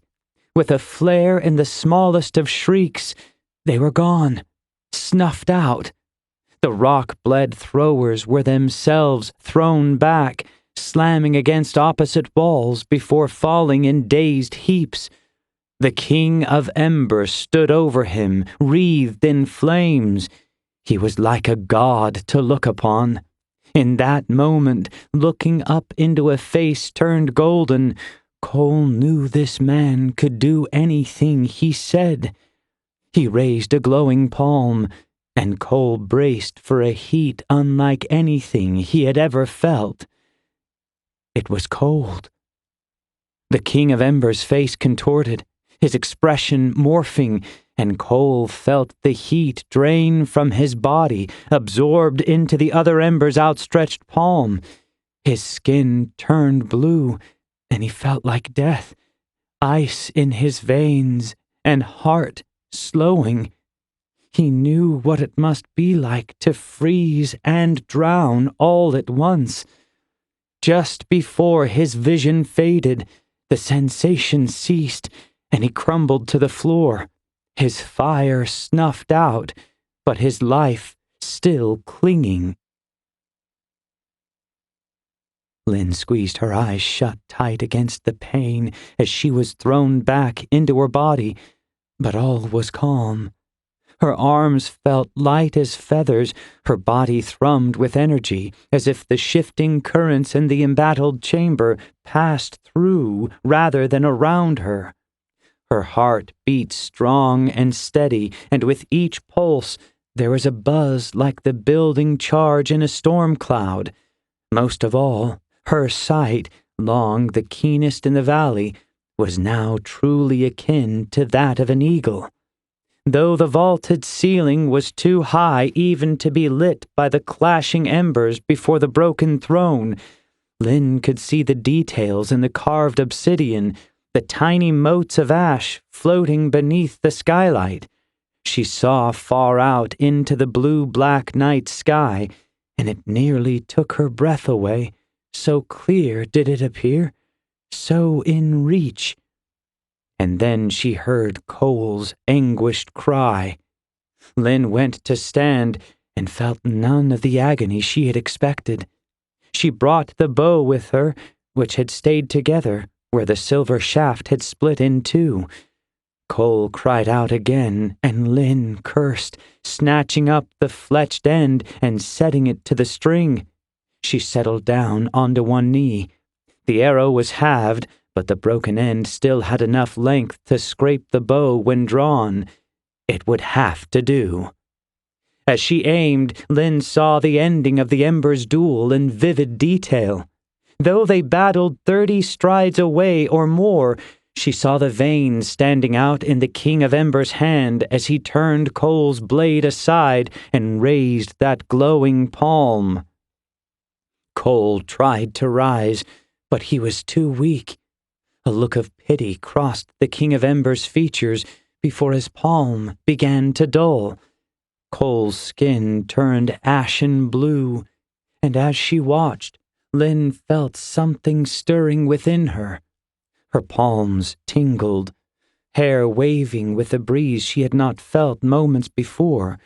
With a flare in the smallest of shrieks, they were gone, snuffed out. The rock-bled throwers were themselves thrown back, slamming against opposite walls before falling in dazed heaps. The King of Ember stood over him, wreathed in flames. He was like a god to look upon. In that moment, looking up into a face turned golden, Kole knew this man could do anything he said. He raised a glowing palm, and Kole braced for a heat unlike anything he had ever felt. It was cold. The King of Ember's face contorted, his expression morphing, and Kole felt the heat drain from his body, absorbed into the other ember's outstretched palm. His skin turned blue, and he felt like death, ice in his veins and heart slowing. He knew what it must be like to freeze and drown all at once. Just before his vision faded, the sensation ceased, and he crumbled to the floor, his fire snuffed out, but his life still clinging. Lynn squeezed her eyes shut tight against the pain as she was thrown back into her body, but all was calm. Her arms felt light as feathers, her body thrummed with energy, as if the shifting currents in the embattled chamber passed through rather than around her. Her heart beat strong and steady, and with each pulse there was a buzz like the building charge in a storm cloud. Most of all, her sight, long the keenest in the valley, was now truly akin to that of an eagle.
though the vaulted ceiling was too high even to be lit by the clashing embers before the broken throne. Lynn could see the details in the carved obsidian, the tiny motes of ash floating beneath the skylight. She saw far out into the blue-black night sky, and it nearly took her breath away. So clear did it appear, so in reach. And then she heard Kole's anguished cry. Lynn went to stand and felt none of the agony she had expected. She brought the bow with her, which had stayed together where the silver shaft had split in two. Kole cried out again, and Lynn cursed, snatching up the fletched end and setting it to the string. She settled down onto one knee. The arrow was halved, but the broken end still had enough length to scrape the bow when drawn. It would have to do. As she aimed, Lynn saw the ending of the Embers' duel in vivid detail. Though they battled 30 strides away or more, she saw the veins standing out in the King of Embers' hand as he turned Kole's blade aside and raised that glowing palm. Kole tried to rise, but he was too weak. A look of pity crossed the King of Embers' features before his palm began to dull. Kole's skin turned ashen blue, and as she watched, Lynn felt something stirring within her. Her palms tingled, hair waving with a breeze she had not felt moments before.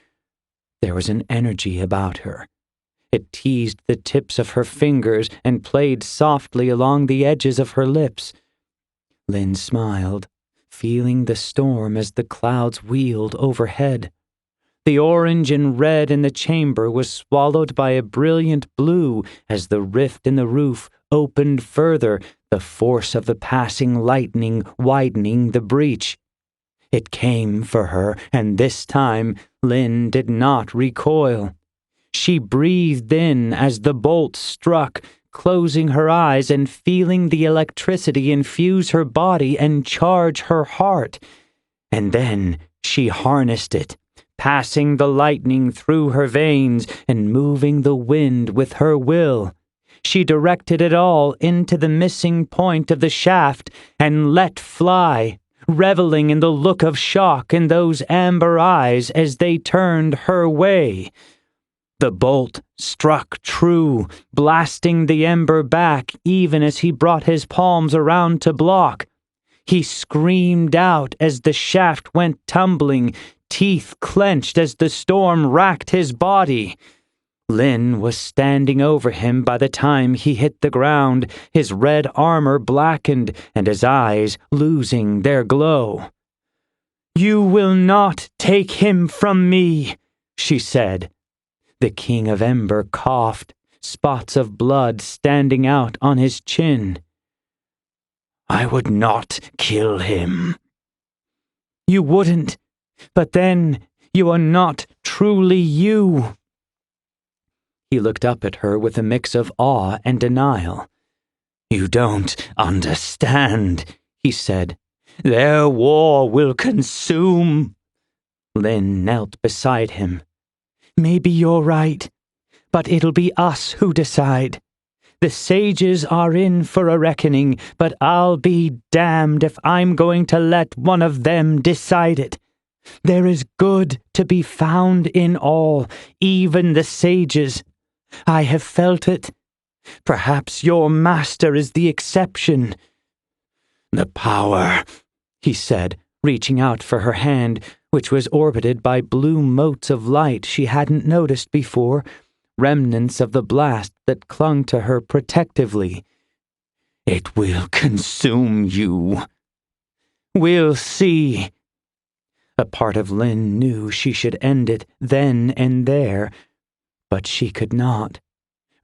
There was an energy about her. It teased the tips of her fingers and played softly along the edges of her lips. Lynn smiled, feeling the storm as the clouds wheeled overhead. The orange and red in the chamber was swallowed by a brilliant blue as the rift in the roof opened further, the force of the passing lightning widening the breach. It came for her, and this time Lynn did not recoil. She breathed in as the bolt struck, closing her eyes and feeling the electricity infuse her body and charge her heart. And then she harnessed it, passing the lightning through her veins and moving the wind with her will. She directed it all into the missing point of the shaft and let fly, reveling in the look of shock in those amber eyes as they turned her way. The bolt struck true, blasting the ember back even as he brought his palms around to block. He screamed out as the shaft went tumbling, teeth clenched as the storm racked his body. Lynn was standing over him by the time he hit the ground, his red armor blackened and his eyes losing their glow. "You will not take him from me," she said. The King of Ember coughed, spots of blood standing out on his chin. "I would not kill him." "You wouldn't, but then you are not truly you." He looked up at her with a mix of awe and denial. "You don't understand," he said. "Their war will consume." Lynn knelt beside him. "Maybe you're right, but it'll be us who decide. The sages are in for a reckoning, but I'll be damned if I'm going to let one of them decide it. There is good to be found in all, even the sages. I have felt it. Perhaps your master is the exception." "The power," he said, reaching out for her hand, which was orbited by blue motes of light she hadn't noticed before, remnants of the blast that clung to her protectively. "It will consume you." "We'll see." A part of Lynn knew she should end it then and there, but she could not.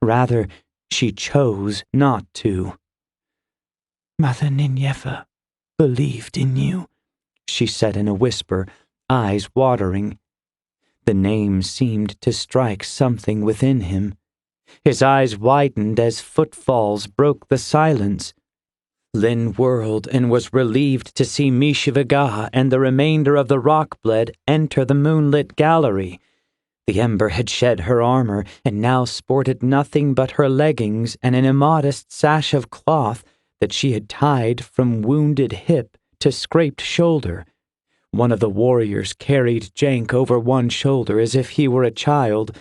Rather, she chose not to. "Mother Nineveh believed in you," she said in a whisper, eyes watering. The name seemed to strike something within him. His eyes widened as footfalls broke the silence.
Lynn whirled and was relieved to see Misha Vaga and the remainder of the Rockblade enter the moonlit gallery. The Ember had shed her armor and now sported nothing but her leggings and an immodest sash of cloth that she had tied from wounded hip to scraped shoulder. One of the warriors carried Jank over one shoulder as if he were a child,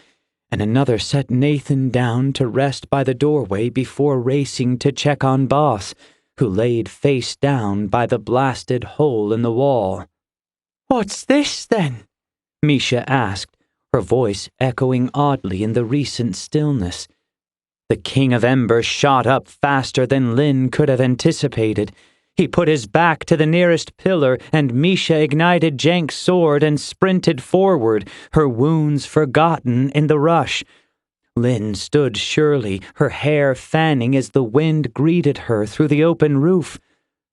and another set Nathan down to rest by the doorway before racing to check on Boss, who laid face down by the blasted hole in the wall.
"What's this, then?"
Misha asked, her voice echoing oddly in the recent stillness. The King of Embers shot up faster than Lynn could have anticipated. He put his back to the nearest pillar, and Misha ignited Jank's sword and sprinted forward, her wounds forgotten in the rush. Lynn stood surely, her hair fanning as the wind greeted her through the open roof.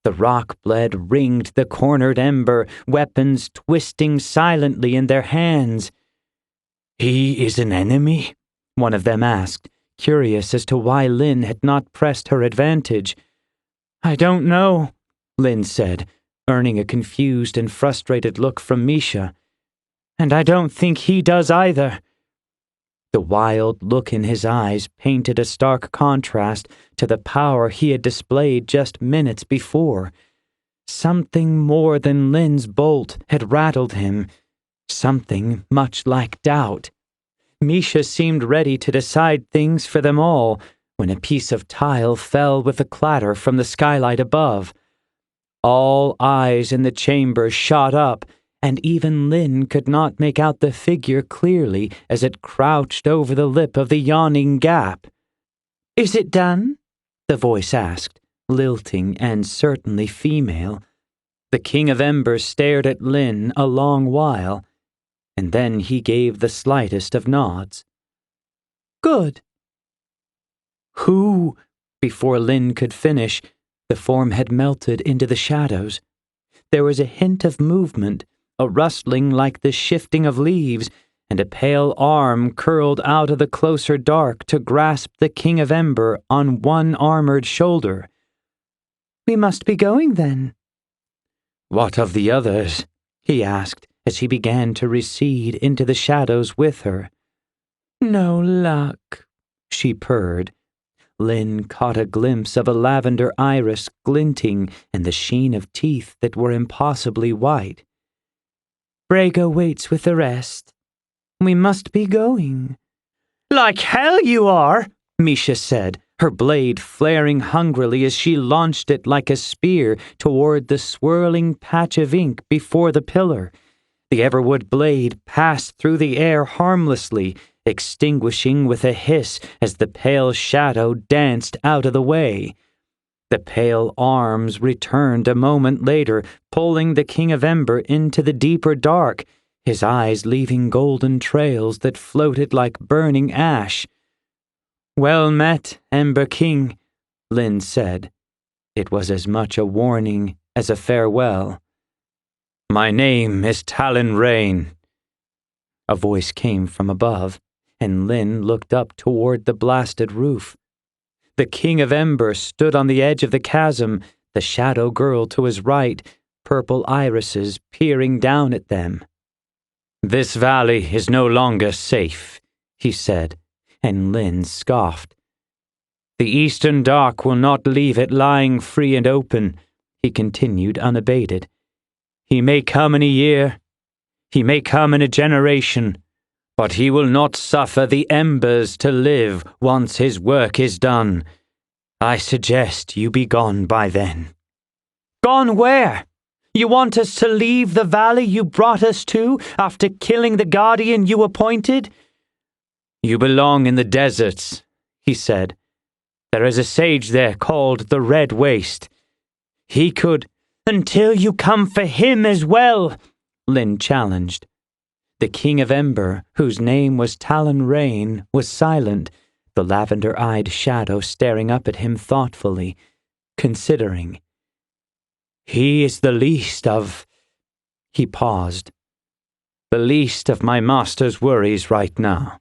The Rockblade ringed the cornered Ember, weapons twisting silently in their hands.
"He is an enemy?"
one of them asked, curious as to why Lynn had not pressed her advantage.
"I don't know,"
Lynn said, earning a confused and frustrated look from Misha.
"And I don't think he does either."
The wild look in his eyes painted a stark contrast to the power he had displayed just minutes before. Something more than Lynn's bolt had rattled him, something much like doubt. Misha seemed ready to decide things for them all when a piece of tile fell with a clatter from the skylight above. All eyes in the chamber shot up, and even Lynn could not make out the figure clearly as it crouched over the lip of the yawning gap.
"Is it done?"
the voice asked, lilting and certainly female. The King of Embers stared at Lynn a long while, and then he gave the slightest of nods.
"Good."
"Who?" Before Lynn could finish, the form had melted into the shadows. There was a hint of movement, a rustling like the shifting of leaves, and a pale arm curled out of the closer dark to grasp the King of Ember on one armored shoulder.
"We must be going, then."
"What of the others?" he asked as he began to recede into the shadows with her.
"No luck,"
she purred. Lynn caught a glimpse of a lavender iris glinting and the sheen of teeth that were impossibly white.
"Braga waits with the rest. We must be going."
"Like hell you are," Misha said, her blade flaring hungrily as she launched it like a spear toward the swirling patch of ink before the pillar. The Everwood blade passed through the air harmlessly, extinguishing with a hiss as the pale shadow danced out of the way. The pale arms returned a moment later, pulling the King of Ember into the deeper dark, his eyes leaving golden trails that floated like burning ash.
"Well met, Ember King,"
Lynn said. It was as much a warning as a farewell.
"My name is Talon Rain."
A voice came from above, and Lynn looked up toward the blasted roof. The King of Ember stood on the edge of the chasm, the shadow girl to his right, purple irises peering down at them.
"This valley is no longer safe,"
he said, and Lynn scoffed.
"The Eastern Dark will not leave it lying free and open," he continued unabated. "He may come in a year, he may come in a generation, but he will not suffer the Embers to live once his work is done. I suggest you be gone by then."
"Gone where? You want us to leave the valley you brought us to after killing the guardian you appointed?"
"You belong in the deserts," he said. "There is a sage there called the Red Waste. He could—"
"Until you come for him as well,"
Lynn challenged. The King of Ember, whose name was Talon Rain, was silent, the lavender-eyed shadow staring up at him thoughtfully, considering.
"He is the least of—" He paused. "The least of my master's worries right now."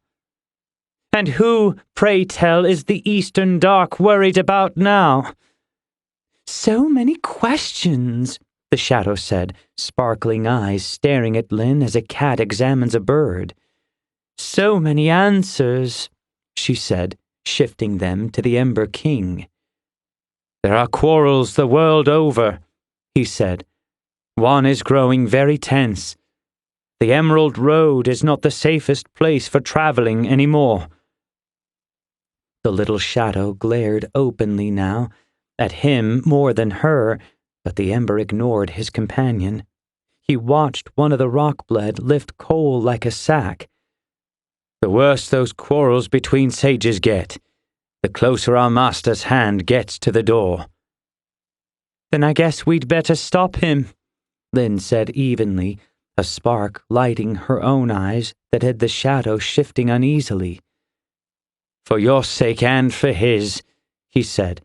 "And who, pray tell, is the Eastern Dark worried about now?" So many questions, the shadow said, sparkling eyes staring at Lynn as a cat examines a bird. So many answers, she said, shifting them to the Ember King. There are quarrels the world over, he said. One is growing very tense. The Emerald Road is not the safest place for traveling anymore. The little shadow glared openly now, at him more than her, but the Ember ignored his companion. He watched one of the Rockblood lift Kole like a sack. The worse those quarrels between sages get, the closer our master's hand gets to the door. Then I guess we'd better stop him, Lynn said evenly, a spark lighting her own eyes that had the shadow shifting uneasily. For your sake and for his, he said,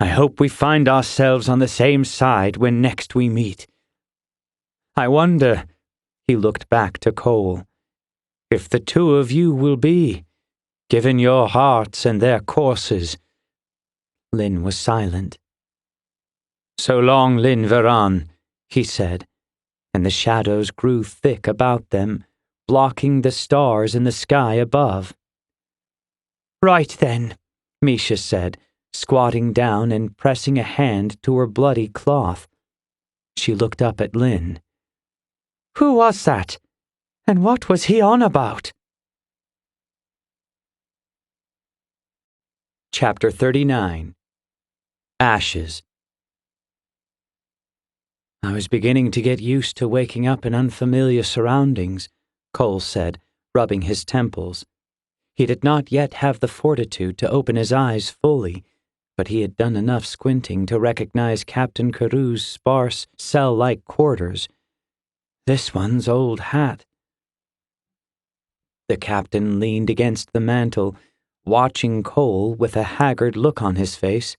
I hope we find ourselves on the same side when next we meet. I wonder, he looked back to Kole, if the two of you will be, given your hearts and their courses. Lynn was silent. So long, Lynn Veran, he said, and the shadows grew thick about them, blocking the stars in the sky above. Right then, Misha said, squatting down and pressing a hand to her bloody cloth. She looked up at Lynn. Who was that? And what was he on about? Chapter 39. Ashes. I was beginning to get used to waking up in unfamiliar surroundings, Kole said, rubbing his temples. He did not yet have the fortitude to open his eyes fully, but he had done enough squinting to recognize Captain Carews' sparse, cell-like quarters. This one's old hat. The captain leaned against the mantel, watching Kole with a haggard look on his face.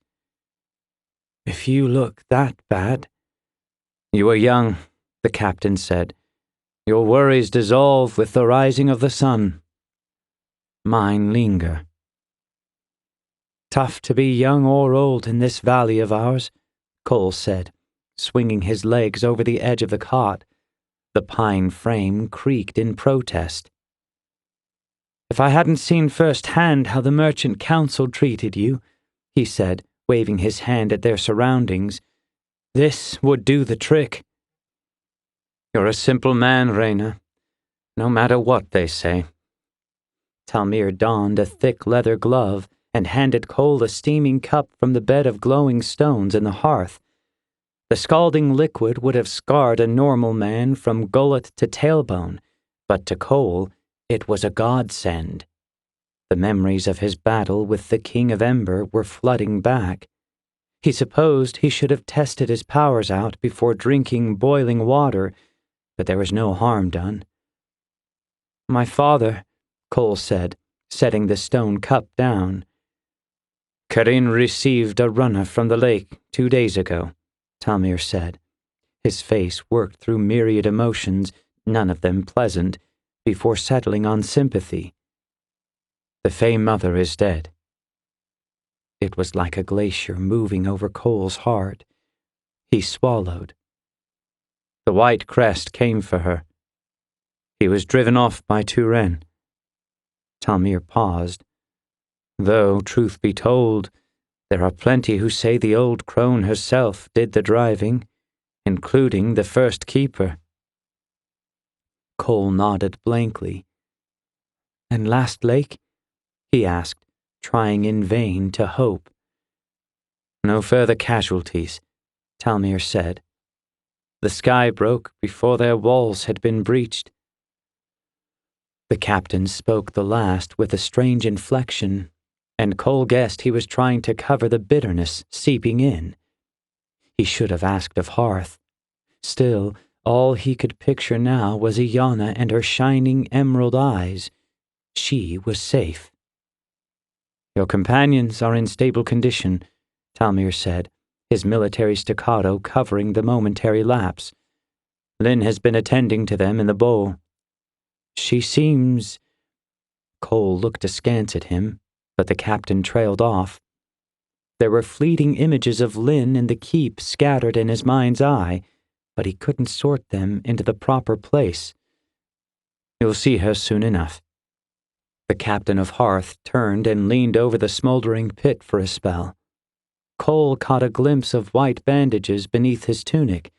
If you look that bad. You are young, the captain said. Your worries dissolve with the rising of the sun. Mine linger. Tough to be young or old in this valley of ours, Kole said, swinging his legs over the edge of the cot. The pine frame creaked in protest. If I hadn't seen firsthand how the merchant council treated you, he said, waving his hand at their surroundings, this would do the trick. You're a simple man, Reyna, no matter what they say. Talmir donned a thick leather glove and handed Kole a steaming cup from the bed of glowing stones in the hearth. The scalding liquid would have scarred a normal man from gullet to tailbone, but to Kole, it was a godsend. The memories of his battle with the King of Ember were flooding back. He supposed he should have tested his powers out before drinking boiling water, but there was no harm done. My father, Kole said, setting the stone cup down. Karin received a runner from the lake 2 days ago, Talmir said. His face worked through myriad emotions, none of them pleasant, before settling on sympathy. The Fey Mother is dead. It was like a glacier moving over Kole's heart. He swallowed. The White Crest came for her. He was driven off by Turen. Talmir paused. Though, truth be told, there are plenty who say the old crone herself did the driving, including the first keeper. Kole nodded blankly. And Last Lake? He asked, trying in vain to hope. No further casualties, Talmir said. The sky broke before their walls had been breached. The captain spoke the last with a strange inflection, and Kole guessed he was trying to cover the bitterness seeping in. He should have asked of Hearth. Still, all he could picture now was Iana and her shining emerald eyes. She was safe. Your companions are in stable condition, Talmir said, his military staccato covering the momentary lapse. Lynn has been attending to them in the bowl. She seems... Kole looked askance at him, but the captain trailed off.
There were fleeting images of Lynn in the keep scattered in his mind's eye, but he couldn't sort them into the proper place. You'll see her soon enough. The captain of Hearth turned and leaned over the smoldering pit for a spell. Kole caught a glimpse of white bandages beneath his tunic,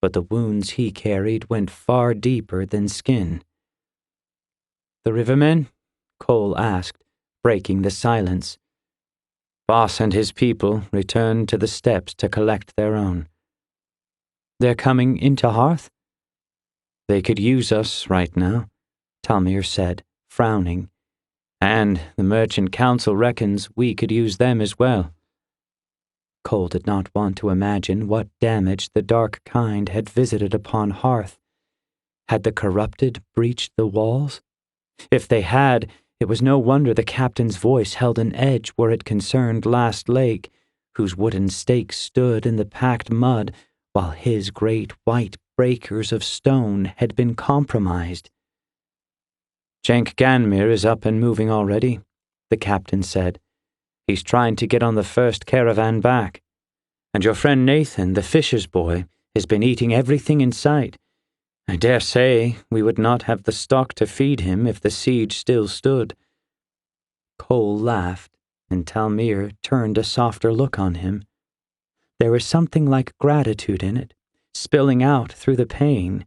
but the wounds he carried went far deeper than skin. "The rivermen?" Kole asked, breaking the silence. Boss and his people returned to the steps to collect their own. "They're coming into Hearth?" "They could use us right now," Talmir said, frowning. "And the Merchant Council reckons we could use them as well." Kole did not want to imagine what damage the Dark Kind had visited upon Hearth. Had the corrupted breached the walls? If they had, it was no wonder the captain's voice held an edge where it concerned Last Lake, whose wooden stakes stood in the packed mud, while his great white breakers of stone had been compromised. "Jenk Ganmir is up and moving already," the captain said. "He's trying to get on the first caravan back. And your friend Nathan, the fisher's boy, has been eating everything in sight. I dare say we would not have the stock to feed him if the siege still stood." Kole laughed, and Talmir turned a softer look on him. There was something like gratitude in it, spilling out through the pain.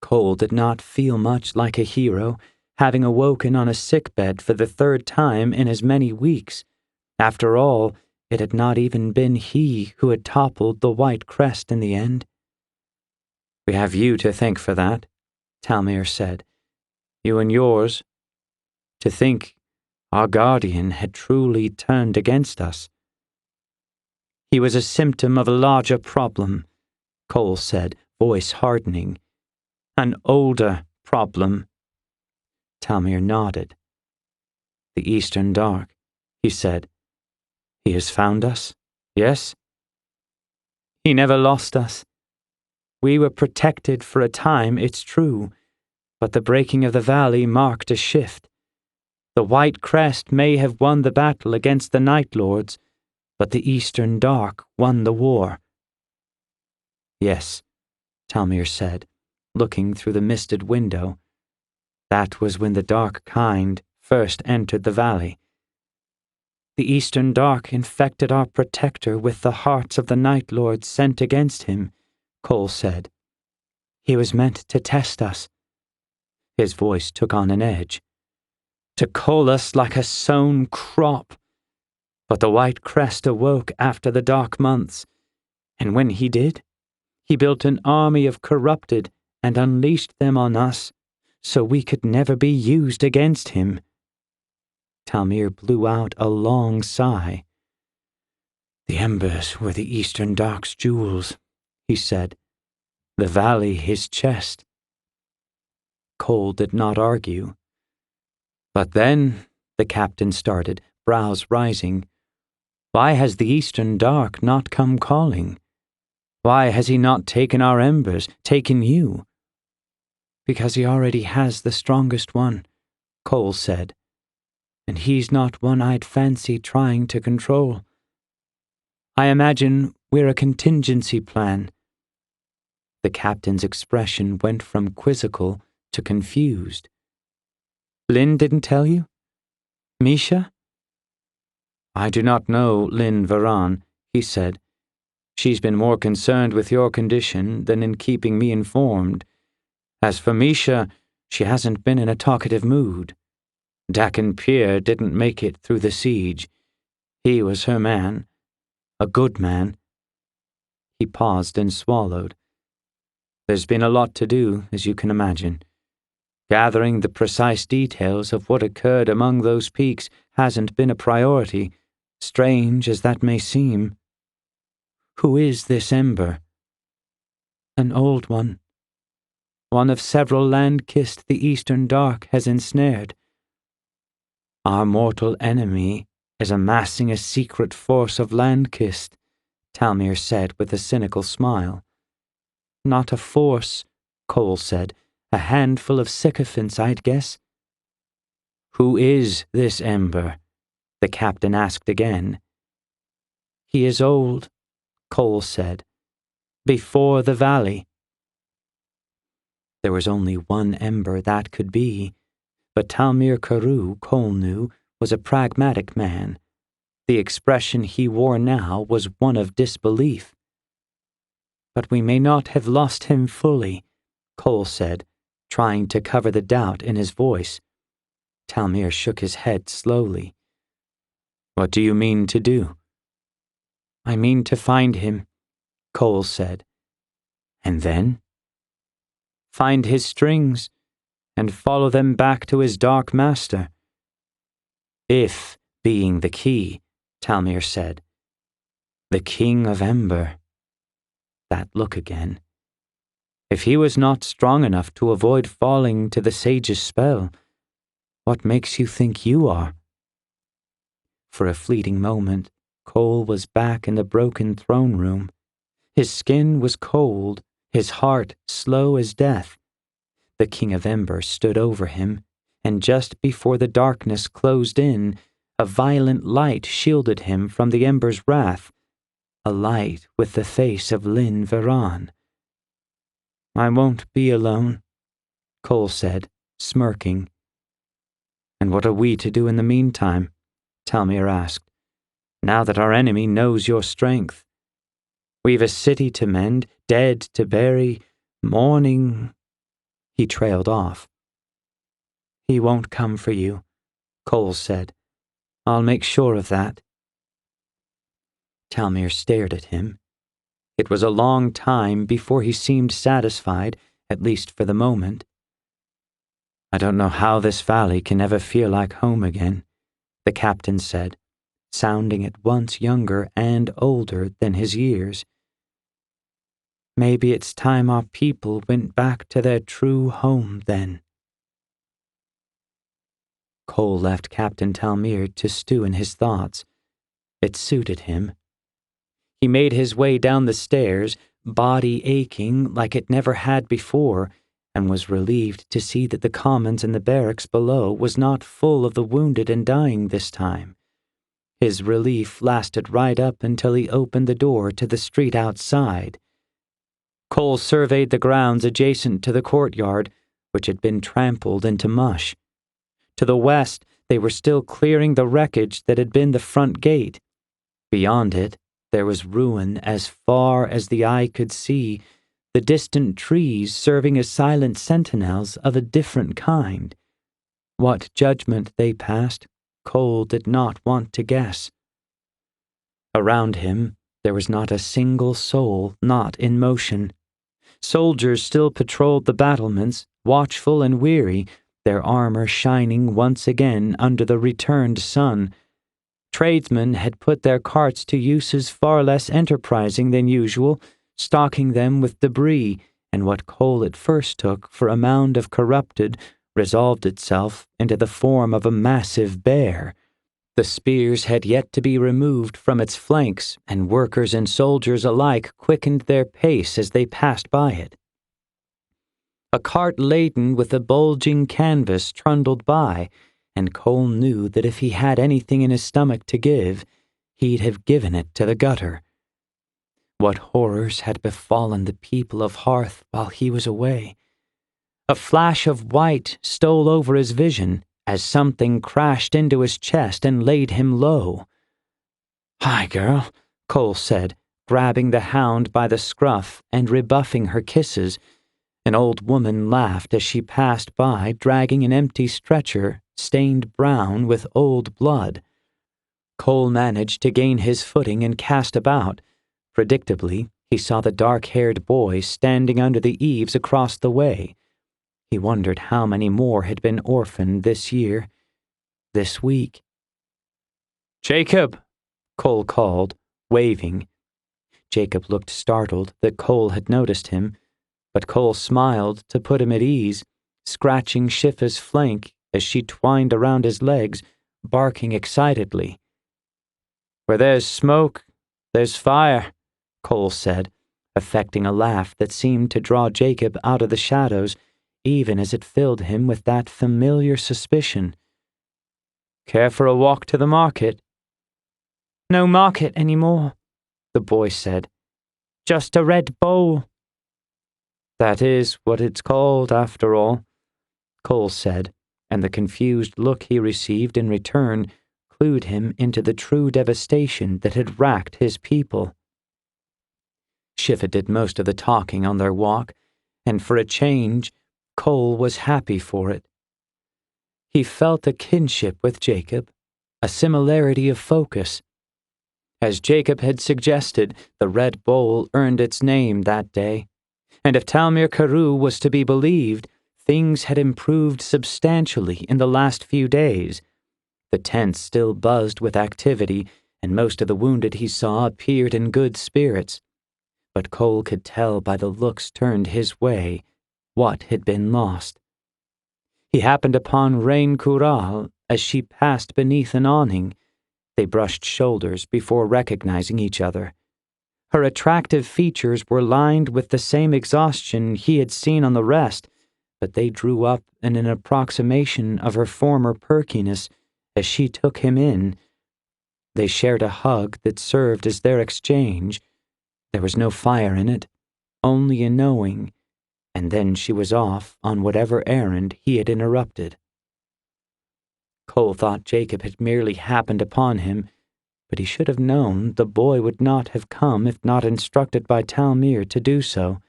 Kole did not feel much like a hero, having awoken on a sickbed for the third time in as many weeks. After all, it had not even been he who had toppled the White Crest in the end. "We have you to thank for that," Talmir said. "You and yours. To think our guardian had truly turned against us." "He was a symptom of a larger problem," Kole said, voice hardening. "An older problem." Talmir nodded. "The Eastern Dark," he said. "He has found us, yes?" "He never lost us. We were protected for a time, it's true, but the breaking of the valley marked a shift. The White Crest may have won the battle against the Night Lords, but the Eastern Dark won the war." "Yes," Talmir said, looking through the misted window. "That was when the Dark Kind first entered the valley. The Eastern Dark infected our protector with the hearts of the Night Lords sent against him," Kole said. "He was meant to test us." His voice took on an edge. "To cull us like a sown crop. But the White Crest awoke after the dark months, and when he did, he built an army of corrupted and unleashed them on us, so we could never be used against him." Talmir blew out a long sigh. "The Embers were the Eastern Dark's jewels," he said. "The valley his chest." Kole did not argue. "But then," the captain started, brows rising, "why has the Eastern Dark not come calling? Why has he not taken our embers, taken you?" "Because he already has the strongest one," Kole said. "And he's not one I'd fancy trying to control. I imagine we're a contingency plan." The captain's expression went from quizzical to confused. "Lynn didn't tell you? Misha?" "I do not know Lynn Varan," he said. "She's been more concerned with your condition than in keeping me informed. As for Misha, she hasn't been in a talkative mood. Dakin Pierre didn't make it through the siege. He was her man. A good man." He paused and swallowed. "There's been a lot to do, as you can imagine. Gathering the precise details of what occurred among those peaks hasn't been a priority, strange as that may seem." "Who is this Ember?" "An old one. One of several LandKist the Eastern Dark has ensnared. Our mortal enemy is amassing a secret force of LandKist," Talmir said with a cynical smile. "Not a force," Kole said. "A handful of sycophants, I'd guess." "Who is this Ember?" the captain asked again.
He is old, Kole said. Before the valley.
There was only one Ember that could be, but Talmir Carew, Kole knew, was a pragmatic man. The expression he wore now was one of disbelief.
But we may not have lost him fully, Kole said, trying to cover the doubt in his voice.
Talmir shook his head slowly. What do you mean to do?
I mean to find him, Kole said.
And then?
Find his strings, and follow them back to his dark master.
If being the key, Talmir said. The king of Ember. That look again. If he was not strong enough to avoid falling to the sage's spell, what makes you think you are? For a fleeting moment, Kole was back in the broken throne room. His skin was cold, his heart slow as death. The king of Ember stood over him, and just before the darkness closed in, a violent light shielded him from the Ember's wrath, a light with the face of Lyn Veran.
I won't be alone, Kole said, smirking.
And what are we to do in the meantime? Talmir asked. Now that our enemy knows your strength. We've a city to mend, dead to bury, mourning. He trailed off.
He won't come for you, Kole said. I'll make sure of that.
Talmir stared at him. It was a long time before he seemed satisfied, at least for the moment. I don't know how this valley can ever feel like home again, the captain said, sounding at once younger and older than his years.
Maybe it's time our people went back to their true home then.
Kole left Captain Talmir to stew in his thoughts. It suited him. He made his way down the stairs, body aching like it never had before, and was relieved to see that the commons in the barracks below was not full of the wounded and dying this time. His relief lasted right up until he opened the door to the street outside. Kole surveyed the grounds adjacent to the courtyard, which had been trampled into mush. To the west, they were still clearing the wreckage that had been the front gate. Beyond it, there was ruin as far as the eye could see, the distant trees serving as silent sentinels of a different kind. What judgment they passed, Kole did not want to guess. Around him, there was not a single soul not in motion. Soldiers still patrolled the battlements, watchful and weary, their armor shining once again under the returned sun. Tradesmen had put their carts to uses far less enterprising than usual, stocking them with debris, and what Kole at first took for a mound of corrupted resolved itself into the form of a massive bear. The spears had yet to be removed from its flanks, and workers and soldiers alike quickened their pace as they passed by it. A cart laden with a bulging canvas trundled by, and Kole knew that if he had anything in his stomach to give, he'd have given it to the gutter. What horrors had befallen the people of Hearth while he was away? A flash of white stole over his vision as something crashed into his chest and laid him low. "Hi, girl," Kole said, grabbing the hound by the scruff and rebuffing her kisses. An old woman laughed as she passed by, dragging an empty stretcher stained brown with old blood. Kole managed to gain his footing and cast about. Predictably, he saw the dark-haired boy standing under the eaves across the way. He wondered how many more had been orphaned this year, this week. "Jacob," Kole called, waving. Jacob looked startled that Kole had noticed him, but Kole smiled to put him at ease, scratching Shifa's flank as she twined around his legs, barking excitedly. "Where there's smoke, there's fire," Kole said, affecting a laugh that seemed to draw Jacob out of the shadows, even as it filled him with that familiar suspicion. "Care for a walk to the market?"
"No market any more,"
the boy said.
Just a red bowl.
That is what it's called, after all, Kole said, and the confused look he received in return clued him into the true devastation that had racked his people. Shiva did most of the talking on their walk, and for a change, Kole was happy for it. He felt a kinship with Jacob, a similarity of focus. As Jacob had suggested, the Red Bowl earned its name that day, and if Talmir Karu was to be believed, things had improved substantially in the last few days. The tents still buzzed with activity, and most of the wounded he saw appeared in good spirits. But Kole could tell by the looks turned his way what had been lost. He happened upon Rain Kural as she passed beneath an awning. They brushed shoulders before recognizing each other. Her attractive features were lined with the same exhaustion he had seen on the rest, but they drew up in an approximation of her former perkiness as she took him in. They shared a hug that served as their exchange. There was no fire in it, only a knowing, and then she was off on whatever errand he had interrupted. Kole thought Jacob had merely happened upon him, but he should have known the boy would not have come if not instructed by Talmir to do so.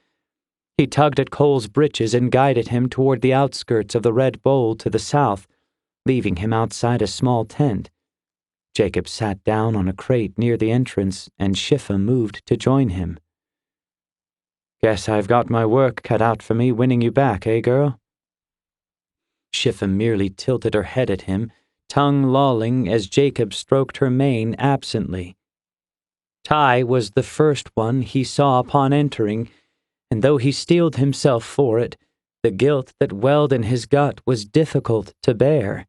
He tugged at Kole's breeches and guided him toward the outskirts of the Red Bowl to the south, leaving him outside a small tent. Jacob sat down on a crate near the entrance, and Shifa moved to join him.
Guess I've got my work cut out for me winning you back, eh, girl?
Shifa merely tilted her head at him, tongue lolling as Jacob stroked her mane absently. Tai was the first one he saw upon entering, and though he steeled himself for it, the guilt that welled in his gut was difficult to bear.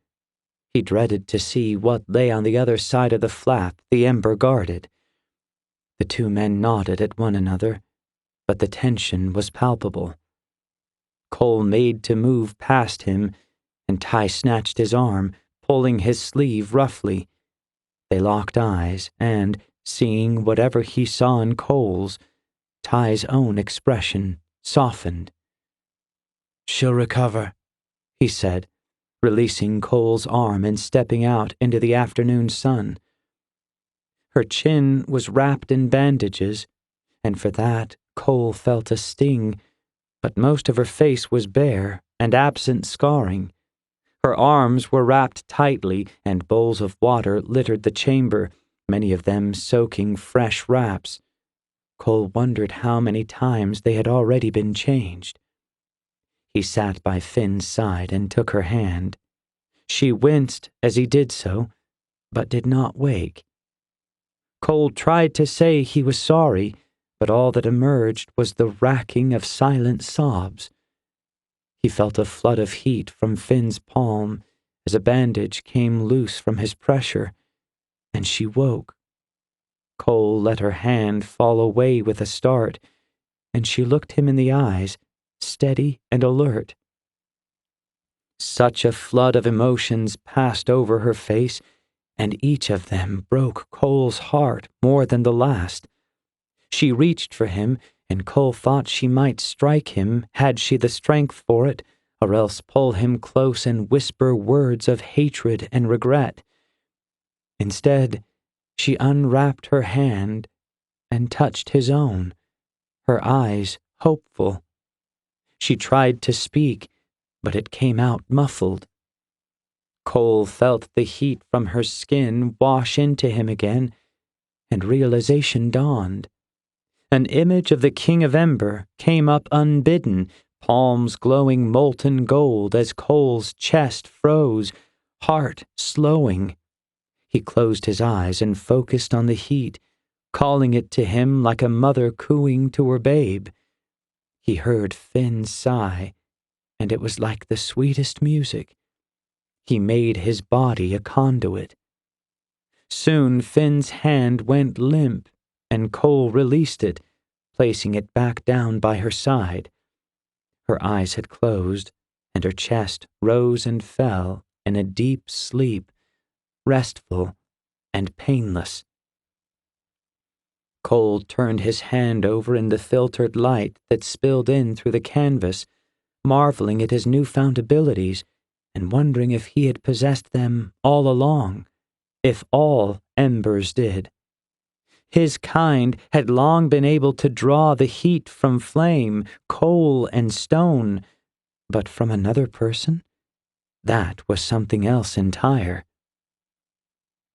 He dreaded to see what lay on the other side of the flap the Ember guarded. The two men nodded at one another, but the tension was palpable. Kole made to move past him, and Tai snatched his arm, pulling his sleeve roughly. They locked eyes, and, seeing whatever he saw in Kole's, Tai's own expression softened.
"She'll recover,"
he said, releasing Kole's arm and stepping out into the afternoon sun. Her chin was wrapped in bandages, and for that Kole felt a sting, but most of her face was bare and absent scarring. Her arms were wrapped tightly, and bowls of water littered the chamber, many of them soaking fresh wraps. Kole wondered how many times they had already been changed. He sat by Finn's side and took her hand. She winced as he did so, but did not wake. Kole tried to say he was sorry, but all that emerged was the racking of silent sobs. He felt a flood of heat from Finn's palm as a bandage came loose from his pressure, and she woke. Kole let her hand fall away with a start, and she looked him in the eyes, steady and alert. Such a flood of emotions passed over her face, and each of them broke Kole's heart more than the last. She reached for him, and Kole thought she might strike him had she the strength for it, or else pull him close and whisper words of hatred and regret. Instead, she unwrapped her hand and touched his own, her eyes hopeful. She tried to speak, but it came out muffled. Kole felt the heat from her skin wash into him again, and realization dawned. An image of the King of Ember came up unbidden, palms glowing molten gold as Kole's chest froze, heart slowing. He closed his eyes and focused on the heat, calling it to him like a mother cooing to her babe. He heard Finn sigh, and it was like the sweetest music. He made his body a conduit. Soon Finn's hand went limp, and Kole released it, placing it back down by her side. Her eyes had closed, and her chest rose and fell in a deep sleep, restful and painless. Kole turned his hand over in the filtered light that spilled in through the canvas, marveling at his newfound abilities and wondering if he had possessed them all along, if all Embers did. His kind had long been able to draw the heat from flame, coal, and stone, but from another person? That was something else entire.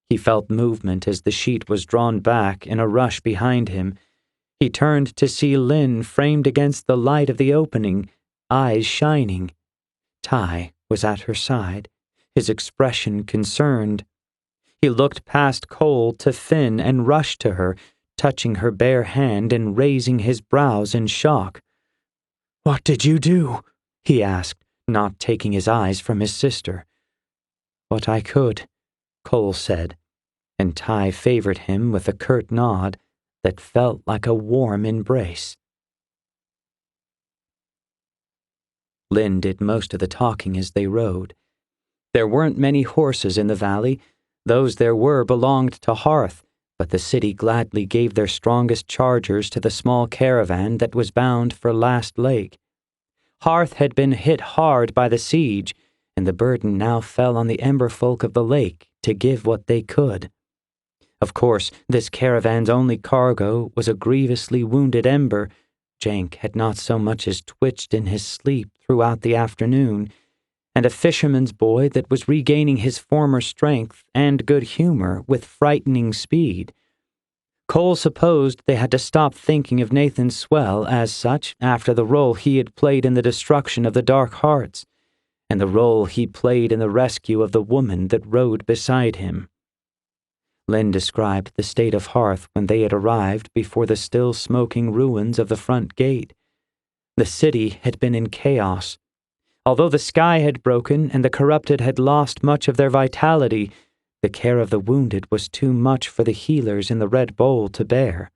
He felt movement as the sheet was drawn back in a rush behind him. He turned to see Lynn framed against the light of the opening, eyes shining. Ty was at her side, his expression concerned. He looked past Kole to Finn and rushed to her, touching her bare hand and raising his brows in shock. "What did you do?" he asked, not taking his eyes from his sister. "What I could," Kole said, and Ty favored him with a curt nod that felt like a warm embrace. Lynn did most of the talking as they rode. There weren't many horses in the valley. Those there were belonged to Hearth, but the city gladly gave their strongest chargers to the small caravan that was bound for Last Lake. Hearth had been hit hard by the siege, and the burden now fell on the Ember folk of the lake to give what they could. Of course, this caravan's only cargo was a grievously wounded Ember. Jank had not so much as twitched in his sleep throughout the afternoon, and a fisherman's boy that was regaining his former strength and good humor with frightening speed. Kole supposed they had to stop thinking of Nathan Swell as such after the role he had played in the destruction of the Dark Hearts, and the role he played in the rescue of the woman that rode beside him. Lynn described the state of Hearth when they had arrived before the still smoking ruins of the front gate. The city had been in chaos. Although the sky had broken and the corrupted had lost much of their vitality, the care of the wounded was too much for the healers in the Red Bowl to bear.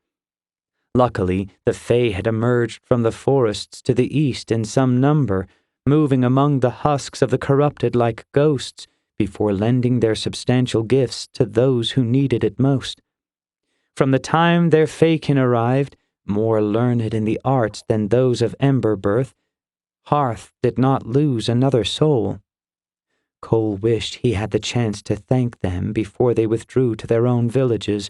Luckily, the Fae had emerged from the forests to the east in some number, moving among the husks of the corrupted like ghosts before lending their substantial gifts to those who needed it most. From the time their Faekin arrived, more learned in the arts than those of Ember birth, Hearth did not lose another soul. Kole wished he had the chance to thank them before they withdrew to their own villages,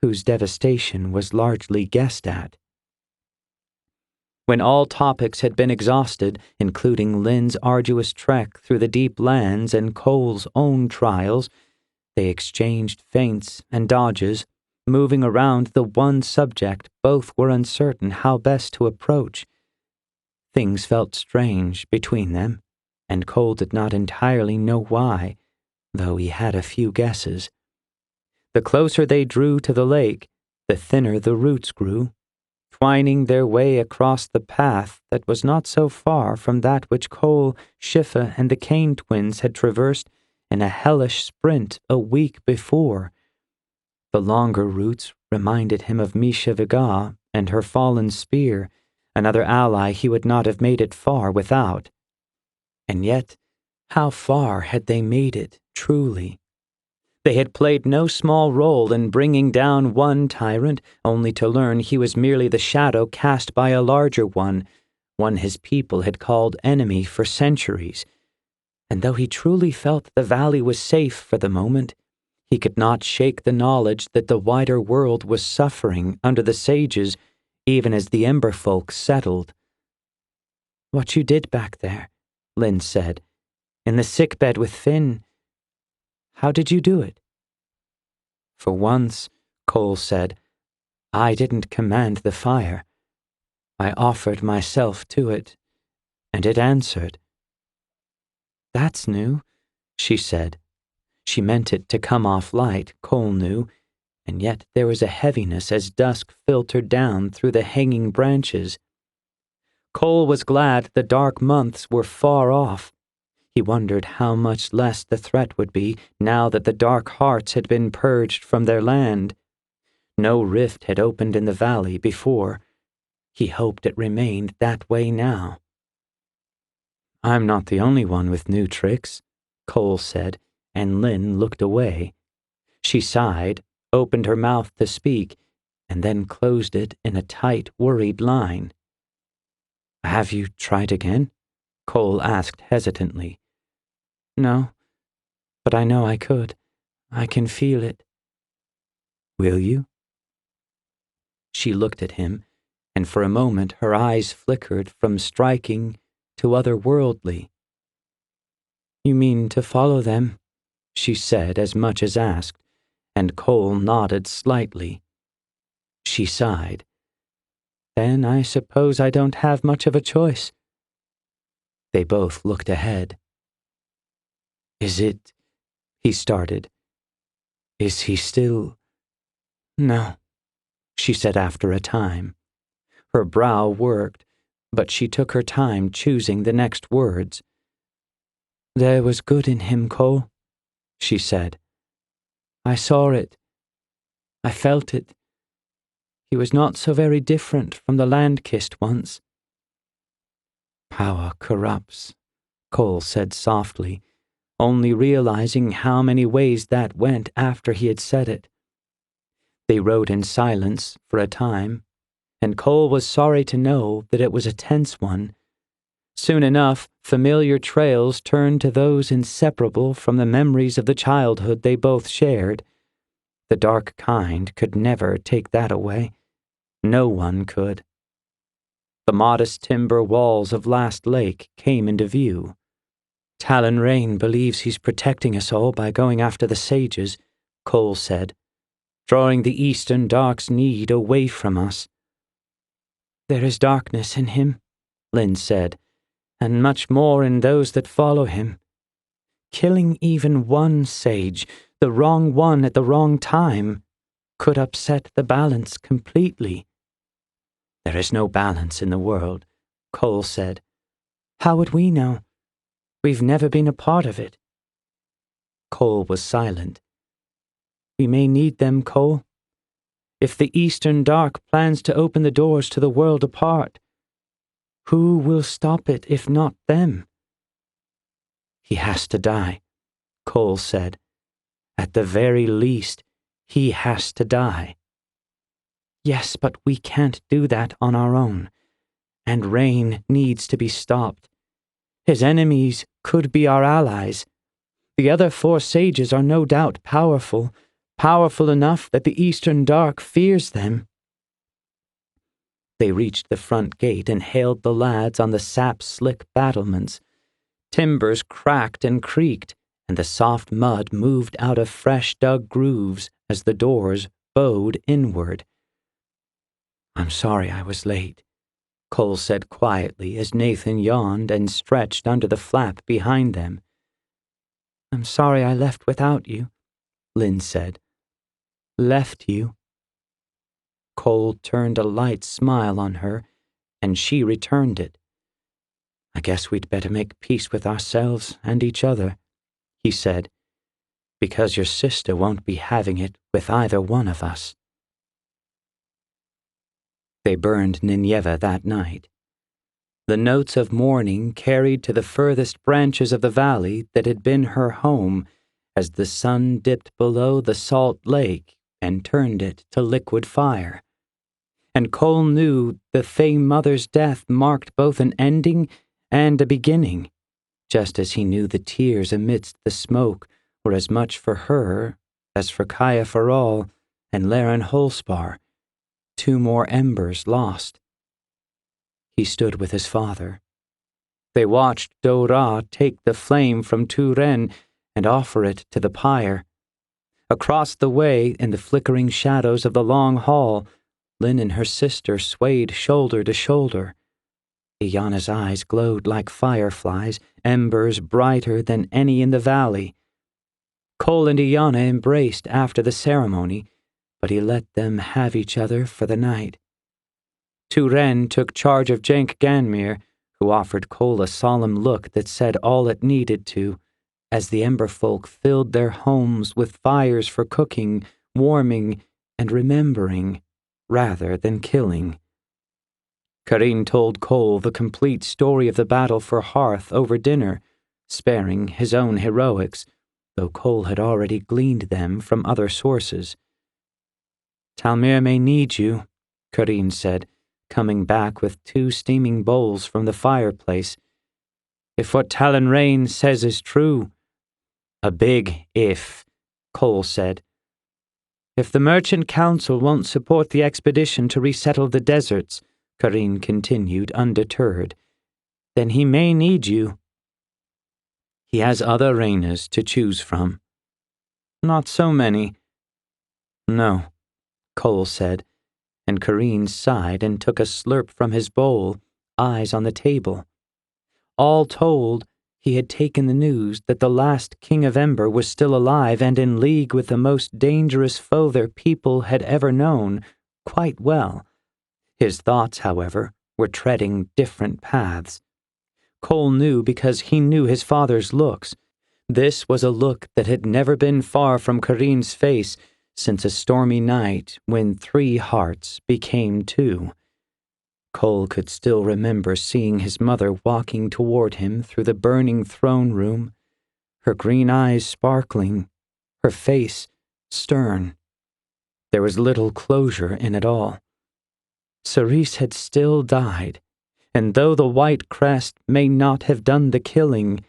whose devastation was largely guessed at. When all topics had been exhausted, including Lynn's arduous trek through the deep lands and Kole's own trials, they exchanged feints and dodges, moving around the one subject both were uncertain how best to approach. Things felt strange between them, and Kole did not entirely know why, though he had a few guesses. The closer they drew to the lake, the thinner the roots grew, twining their way across the path that was not so far from that which Kole, Schiffa, and the Kane twins had traversed in a hellish sprint a week before. The longer roots reminded him of Misha Viga and her fallen spear, another ally he would not have made it far without. And yet, how far had they made it, truly? They had played no small role in bringing down one tyrant, only to learn he was merely the shadow cast by a larger one his people had called enemy for centuries. And though he truly felt the valley was safe for the moment, he could not shake the knowledge that the wider world was suffering under the sages, even as the Ember folk settled. "What you did back there," Lynn said, "in the sickbed with Finn. How did you do it?" "For once," Kole said, "I didn't command the fire. I offered myself to it, and it answered." "That's new," she said. She meant it to come off light, Kole knew, and yet there was a heaviness as dusk filtered down through the hanging branches. Kole was glad the dark months were far off. He wondered how much less the threat would be now that the Dark Hearts had been purged from their land. No rift had opened in the valley before. He hoped it remained that way now. "I'm not the only one with new tricks," Kole said, and Lynn looked away. She sighed, opened her mouth to speak, and then closed it in a tight, worried line. "Have you tried again?" Kole asked hesitantly. "No, but I know I could. I can feel it." "Will you?" She looked at him, and for a moment her eyes flickered from striking to otherworldly. "You mean to follow them?" she said, as much as asked, and Kole nodded slightly. She sighed. "Then I suppose I don't have much of a choice." They both looked ahead. "Is it—" he started. "Is he still—" "No," she said after a time. Her brow worked, but she took her time choosing the next words. "There was good in him, Kole," she said. "I saw it. I felt it. He was not so very different from the LandKist once." "Power corrupts," Kole said softly, only realizing how many ways that went after he had said it. They rode in silence for a time, and Kole was sorry to know that it was a tense one. Soon enough, familiar trails turned to those inseparable from the memories of the childhood they both shared. The dark kind could never take that away. No one could. The modest timber walls of Last Lake came into view. "Talon Rain believes he's protecting us all by going after the sages," Kole said, "drawing the Eastern Dark's need away from us." "There is darkness in him," Lynn said, "and much more in those that follow him. Killing even one sage, the wrong one at the wrong time, could upset the balance completely." "There is no balance in the world," Kole said. "How would we know? We've never been a part of it." Kole was silent. "We may need them, Kole. If the Eastern Dark plans to open the doors to the world apart, who will stop it if not them?" "He has to die," Kole said. "At the very least, he has to die." "Yes, but we can't do that on our own. And Rain needs to be stopped. His enemies could be our allies. The other 4 sages are no doubt powerful, powerful enough that the Eastern Dark fears them." They reached the front gate and hailed the lads on the sap-slick battlements. Timbers cracked and creaked, and the soft mud moved out of fresh-dug grooves as the doors bowed inward. "I'm sorry I was late," Kole said quietly as Nathan yawned and stretched under the flap behind them. "I'm sorry I left without you," Lynn said. "Left you?" Kole turned a light smile on her, and she returned it. "I guess we'd better make peace with ourselves and each other," he said, "because your sister won't be having it with either one of us." They burned Nineveh that night. The notes of mourning carried to the furthest branches of the valley that had been her home as the sun dipped below the salt lake and turned it to liquid fire. And Kole knew the Fae Mother's death marked both an ending and a beginning, just as he knew the tears amidst the smoke were as much for her as for Kaya Faral and Laren Holspar, 2 more embers lost. He stood with his father. They watched Do-Ra take the flame from Turen and offer it to the pyre. Across the way, in the flickering shadows of the long hall, Lynn and her sister swayed shoulder to shoulder. Iana's eyes glowed like fireflies, embers brighter than any in the valley. Kole and Iana embraced after the ceremony, but he let them have each other for the night. Turen took charge of Jenk Ganmir, who offered Kole a solemn look that said all it needed to, as the Ember folk filled their homes with fires for cooking, warming, and remembering, rather than killing. Karine told Kole the complete story of the battle for Hearth over dinner, sparing his own heroics, though Kole had already gleaned them from other sources. Talmir may need you, Corrine said, coming back with 2 steaming bowls from the fireplace. If what Talon Rain says is true. A big if, Kole said. If the Merchant Council won't support the expedition to resettle the deserts, Corrine continued, undeterred, then he may need you. He has other Reynas to choose from. Not so many. No, Kole said, and Corrine sighed and took a slurp from his bowl, eyes on the table. All told, he had taken the news that the last King of Ember was still alive and in league with the most dangerous foe their people had ever known quite well. His thoughts, however, were treading different paths. Kole knew because he knew his father's looks. This was a look that had never been far from Corrine's face since a stormy night when 3 hearts became 2. Kole could still remember seeing his mother walking toward him through the burning throne room, her green eyes sparkling, her face stern. There was little closure in it all. Cerise had still died, and though the White Crest may not have done the killing,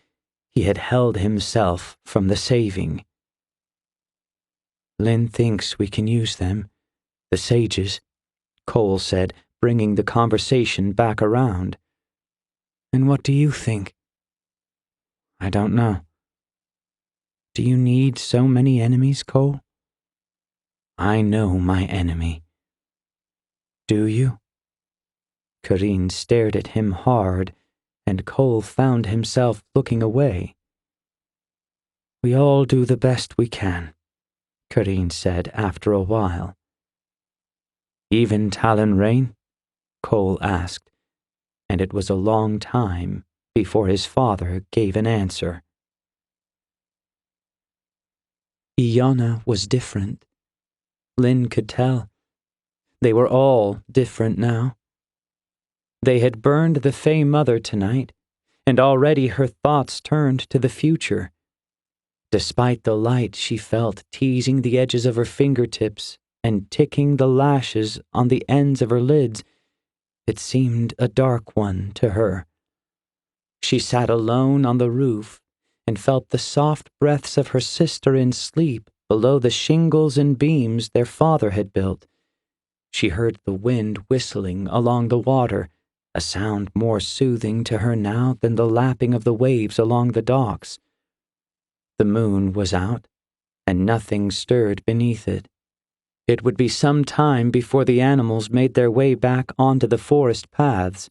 he had held himself from the saving. Lyn thinks we can use them, the sages, Kole said, bringing the conversation back around. And what do you think? I don't know. Do you need so many enemies, Kole? I know my enemy. Do you? Corrine stared at him hard, and Kole found himself looking away. We all do the best we can, Corrine said after a while. Even Talon Rain? Kole asked, and it was a long time before his father gave an answer. Iona was different. Lyn could tell. They were all different now. They had burned the Fey Mother tonight, and already her thoughts turned to the future. Despite the light she felt teasing the edges of her fingertips and ticking the lashes on the ends of her lids, it seemed a dark one to her. She sat alone on the roof and felt the soft breaths of her sister in sleep below the shingles and beams their father had built. She heard the wind whistling along the water, a sound more soothing to her now than the lapping of the waves along the docks. The moon was out, and nothing stirred beneath it. It would be some time before the animals made their way back onto the forest paths.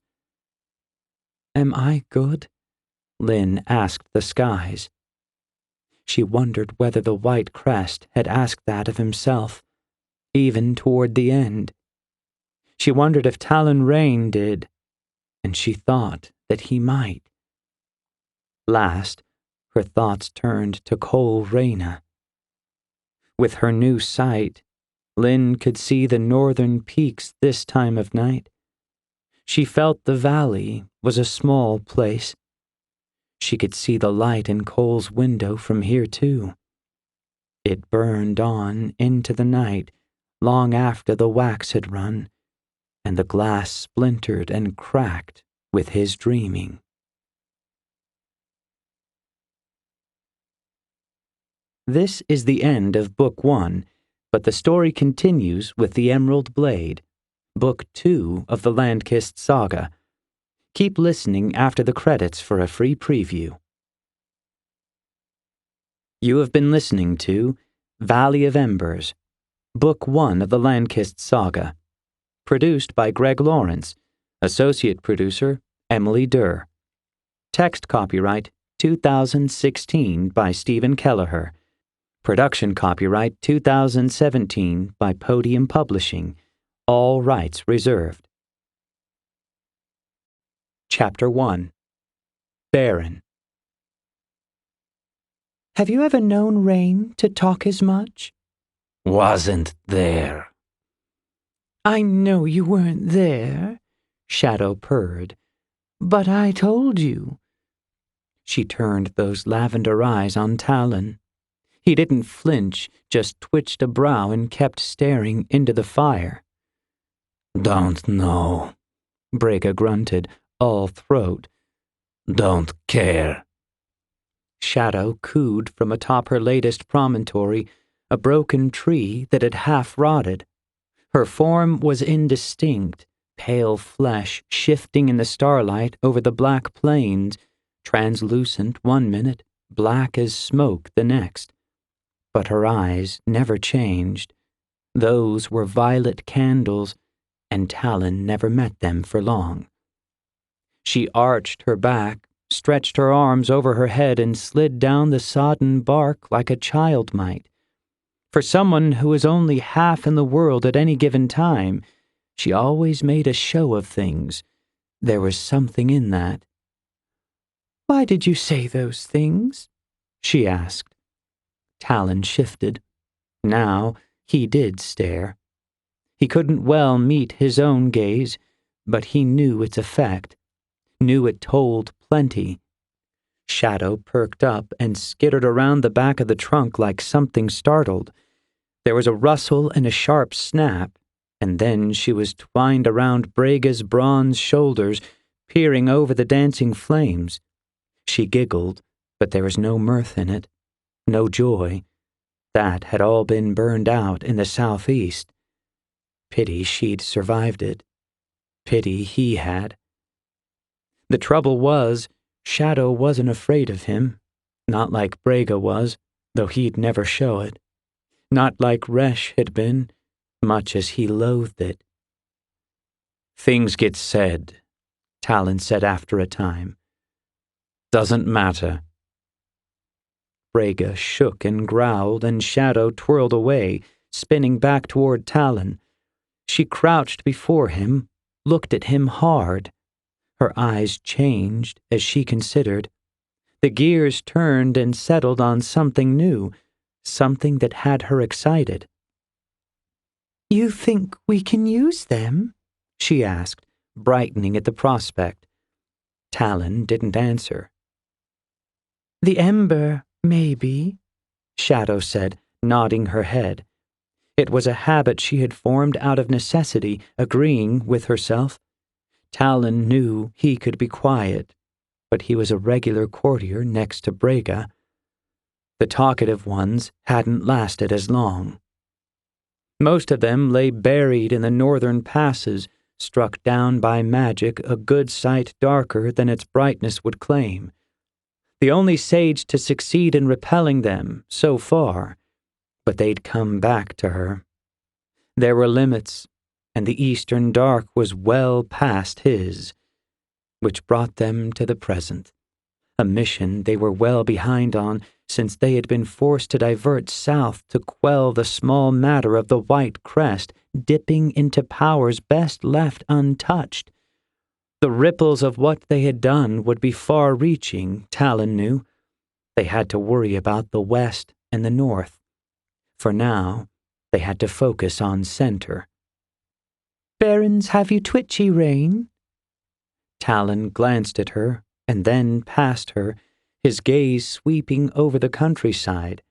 Am I good? Lyn asked the skies. She wondered whether the White Crest had asked that of himself, even toward the end. She wondered if Talon Rain did, and she thought that he might. Last, her thoughts turned to Kole Reyna. With her new sight, Lyn could see the northern peaks this time of night. She felt the valley was a small place. She could see the light in Kole's window from here too. It burned on into the night long after the wax had run, and the glass splintered and cracked with his dreaming. This is the end of Book 1, but the story continues with the Emerald Blade, Book 2 of the LandKist Saga. Keep listening after the credits for a free preview. You have been listening to Valley of Embers, Book 1 of the LandKist Saga, produced by Greg Lawrence, associate producer Emily Durr. Text copyright 2016 by Stephen Kelleher. Production copyright 2017 by Podium Publishing. All rights reserved. Chapter 1. Baron. Have you ever known Rain to talk as much?
Wasn't there.
I know you weren't there, Shadow purred, but I told you.
She turned those lavender eyes on Talon. He didn't flinch, just twitched a brow and kept staring into the fire.
Don't know,
Brega grunted, all throat.
Don't care.
Shadow cooed from atop her latest promontory, a broken tree that had half rotted. Her form was indistinct, pale flesh shifting in the starlight over the black plains, translucent one minute, black as smoke the next. But her eyes never changed. Those were violet candles, and Talon never met them for long. She arched her back, stretched her arms over her head, and slid down the sodden bark like a child might. For someone who was only half in the world at any given time, she always made a show of things. There was something in that. "Why did you say those things?" she asked. Talon shifted. Now he did stare. He couldn't well meet his own gaze, but he knew its effect, knew it told plenty. Shadow perked up and skittered around the back of the trunk like something startled. There was a rustle and a sharp snap, and then she was twined around Brega's bronze shoulders, peering over the dancing flames. She giggled, but there was no mirth in it, no joy. That had all been burned out in the southeast. Pity she'd survived it. Pity he had. The trouble was, Shadow wasn't afraid of him, not like Brega was, though he'd never show it. Not like Resh had been, much as he loathed it.
Things get said,
Talon said after a time.
Doesn't matter.
Brega shook and growled, and Shadow twirled away, spinning back toward Talon. She crouched before him, looked at him hard. Her eyes changed as she considered. The gears turned and settled on something new, something that had her excited. "You think we can use them?" she asked, brightening at the prospect. Talon didn't answer. "The Ember, maybe," Shadow said, nodding her head. It was a habit she had formed out of necessity, agreeing with herself. Talon knew he could be quiet, but he was a regular courtier next to Brega. The talkative ones hadn't lasted as long. Most of them lay buried in the northern passes, struck down by magic a good sight darker than its brightness would claim. The only sage to succeed in repelling them, so far, but they'd come back to her. There were limits, and the eastern dark was well past his, which brought them to the present, a mission they were well behind on, since they had been forced to divert south to quell the small matter of the White Crest, dipping into powers best left untouched. The ripples of what they had done would be far-reaching, Talon knew. They had to worry about the west and the north. For now, they had to focus on center. "Barons have you twitchy, Rain?" Talon glanced at her, and then past her, his gaze sweeping over the countryside.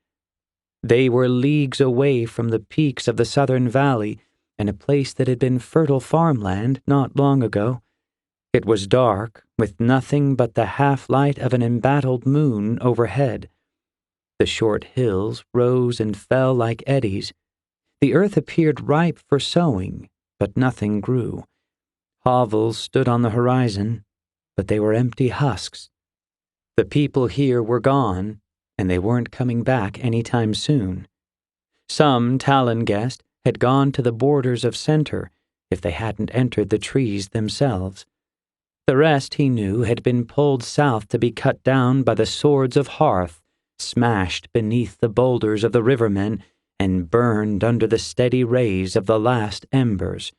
They were leagues away from the peaks of the southern valley, and a place that had been fertile farmland not long ago. It was dark, with nothing but the half-light of an embattled moon overhead. The short hills rose and fell like eddies. The earth appeared ripe for sowing, but nothing grew. Hovels stood on the horizon, but they were empty husks. The people here were gone, and they weren't coming back any time soon. Some, Talon guessed, had gone to the borders of center, if they hadn't entered the trees themselves. The rest, he knew, had been pulled south to be cut down by the swords of Hearth, smashed beneath the boulders of the rivermen, and burned under the steady rays of the last embers.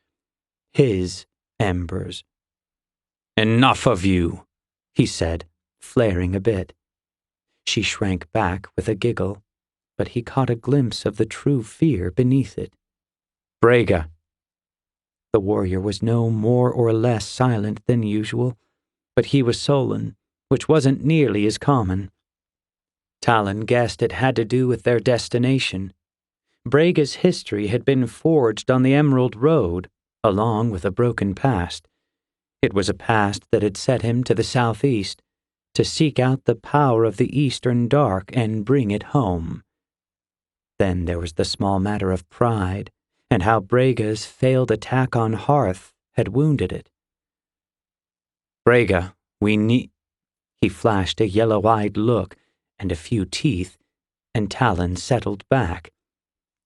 His embers.
"Enough of you,"
he said, flaring a bit. She shrank back with a giggle, but he caught a glimpse of the true fear beneath it.
"Brega."
The warrior was no more or less silent than usual, but he was sullen, which wasn't nearly as common. Talon guessed it had to do with their destination. Brega's history had been forged on the Emerald Road, along with a broken past. It was a past that had set him to the southeast, to seek out the power of the Eastern Dark and bring it home. Then there was the small matter of pride, and how Brega's failed attack on Hearth had wounded it. Brega, we need... He flashed a yellow-eyed look and a few teeth, and Talon settled back.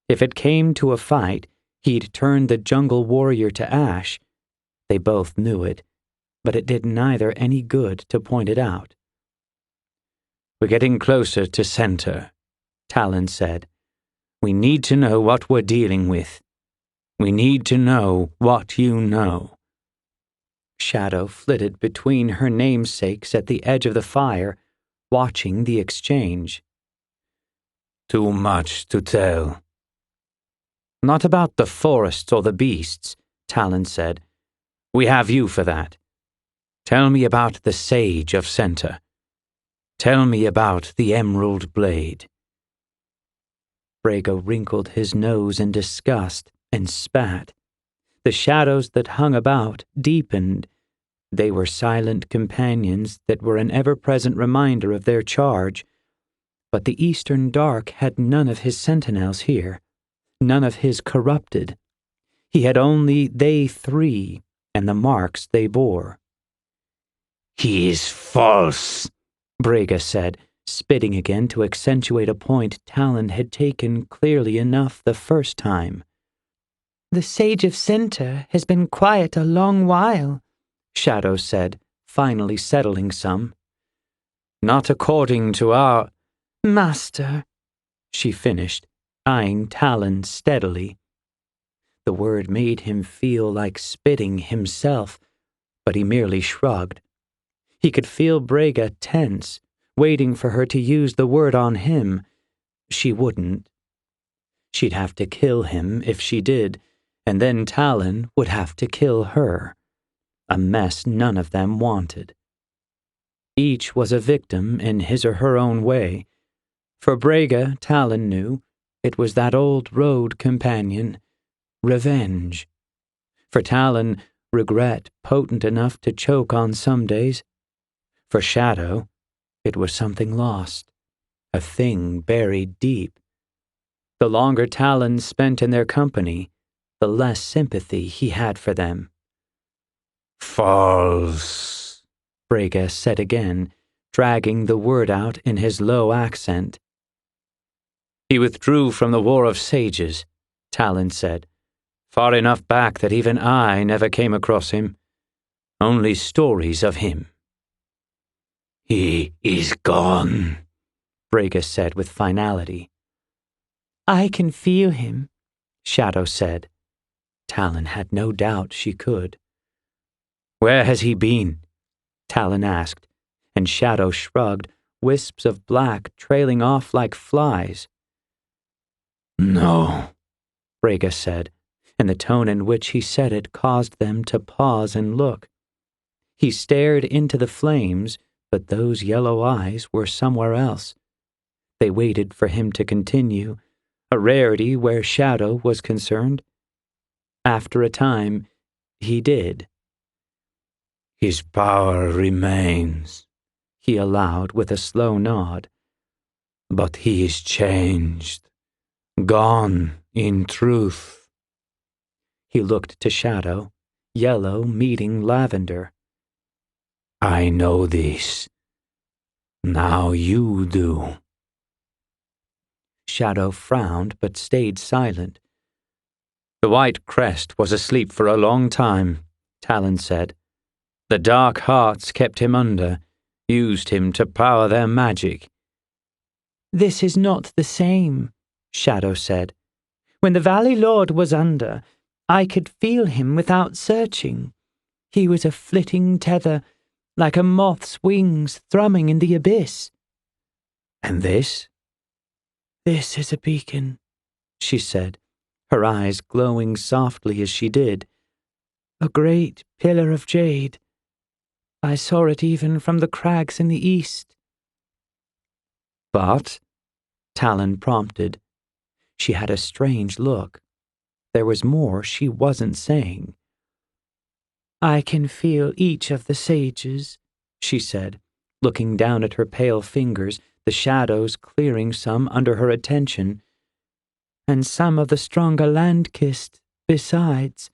If it came to a fight, he'd turn the jungle warrior to ash. They both knew it, but it did neither any good to point it out.
We're getting closer to center, Talon said. We need to know what we're dealing with. We need to know what you know.
Shadow flitted between her namesakes at the edge of the fire, watching the exchange.
Too much to tell.
Not about the forests or the beasts, Talon said. We have you for that. Tell me about the Sage of Center. Tell me about the Emerald Blade. Brega wrinkled his nose in disgust and spat. The shadows that hung about deepened. They were silent companions that were an ever-present reminder of their charge. But the Eastern Dark had none of his sentinels here, none of his corrupted. He had only they three and the marks they bore.
He is false,
Brega said, spitting again to accentuate a point Talon had taken clearly enough the first time.
The Sage of Center has been quiet a long while,
Shadow said, finally settling some. Not according to our...
Master,
she finished, eyeing Talon steadily. The word made him feel like spitting himself, but he merely shrugged. He could feel Brega tense, waiting for her to use the word on him. She wouldn't. She'd have to kill him if she did, and then Talon would have to kill her. A mess none of them wanted. Each was a victim in his or her own way. For Brega, Talon knew, it was that old road companion, revenge. For Talon, regret potent enough to choke on some days. For Shadow, it was something lost, a thing buried deep. The longer Talon spent in their company, the less sympathy he had for them.
False,
Brega said again, dragging the word out in his low accent. He withdrew from the War of Sages, Talon said, far enough back that even I never came across him. Only stories of him.
He is gone,
Brega said with finality.
I can feel him,
Shadow said. Talon had no doubt she could. Where has he been? Talon asked, and Shadow shrugged, wisps of black trailing off like flies.
No,
Brega said, and the tone in which he said it caused them to pause and look. He stared into the flames, but those yellow eyes were somewhere else. They waited for him to continue, a rarity where Shadow was concerned. After a time, he did.
His power remains,
he allowed with a slow nod.
But he is changed, gone in truth.
He looked to Shadow, yellow meeting lavender.
I know this. Now you do.
Shadow frowned but stayed silent. The White Crest was asleep for a long time, Talon said. The Dark Hearts kept him under, used him to power their magic.
This is not the same, Shadow said. When the Valley Lord was under, I could feel him without searching. He was a flitting tether, like a moth's wings thrumming in the abyss.
And this?
This is a beacon,
she said, her eyes glowing softly as she did.
A great pillar of jade. I saw it even from the crags in the east.
But, Talon prompted. She had a strange look. There was more she wasn't saying.
I can feel each of the sages,
she said, looking down at her pale fingers, the shadows clearing some under her attention.
And some of the stronger LandKist besides.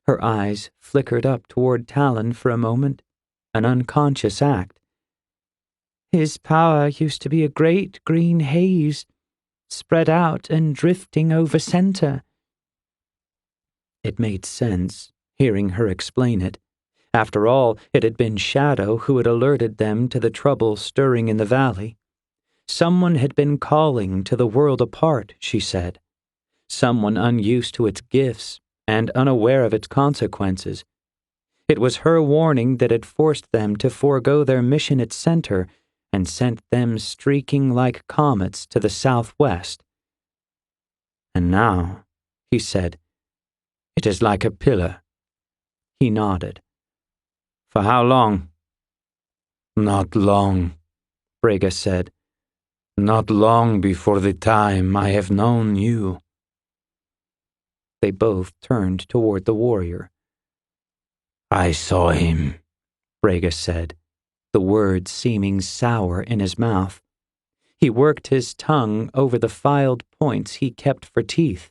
Her eyes flickered up toward Talon for a moment, an unconscious act.
His power used to be a great green haze, spread out and drifting over center.
It made sense, hearing her explain it. After all, it had been Shadow who had alerted them to the trouble stirring in the valley. Someone had been calling to the world apart, she said. Someone unused to its gifts and unaware of its consequences. It was her warning that had forced them to forego their mission at center and sent them streaking like comets to the southwest. And now, he said, it is like a pillar. He nodded. For how long?
Not long, Brega said. Not long before the time I have known you.
They both turned toward the warrior.
I saw him,
Brega said, the words seeming sour in his mouth. He worked his tongue over the filed points he kept for teeth.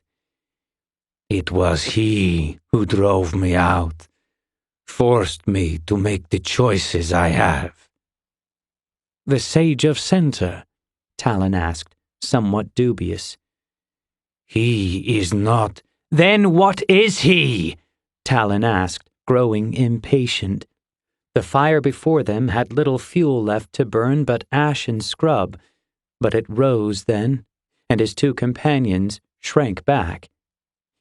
It was he who drove me out, forced me to make the choices I have.
The Sage of Center? Talon asked, somewhat dubious.
He is not.
Then what is he? Talon asked, growing impatient. The fire before them had little fuel left to burn but ash and scrub, but it rose then, and his two companions shrank back.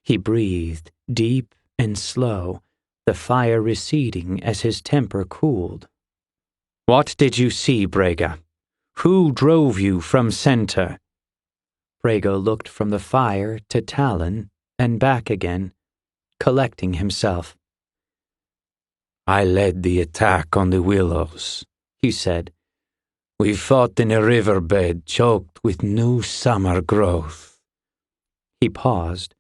He breathed, deep and slow, the fire receding as his temper cooled. What did you see, Brega? Who drove you from center? Brega looked from the fire to Talon and back again, collecting himself.
I led the attack on the willows, he said. We fought in a riverbed choked with new summer growth.
He paused.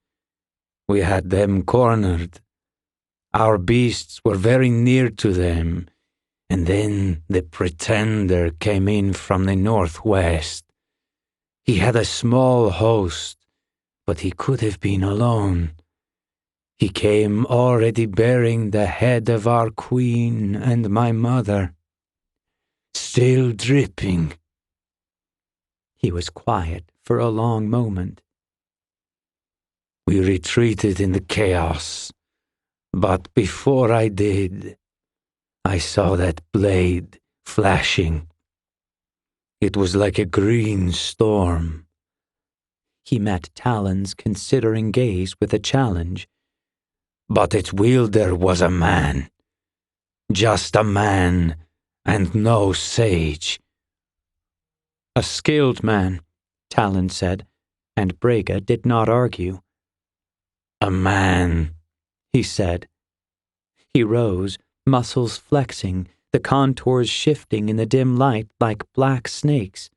We had them cornered. Our beasts were very near to them, and then the pretender came in from the northwest. He had a small host, but he could have been alone. He came already bearing the head of our queen and my mother, still dripping.
He was quiet for a long moment.
We retreated in the chaos, but before I did, I saw that blade flashing. It was like a green storm.
He met Talon's considering gaze with a challenge.
But its wielder was a man. Just a man, and no sage.
A skilled man, Talon said, and Brega did not argue.
A man,
he said. He rose, muscles flexing, the contours shifting in the dim light like black snakes.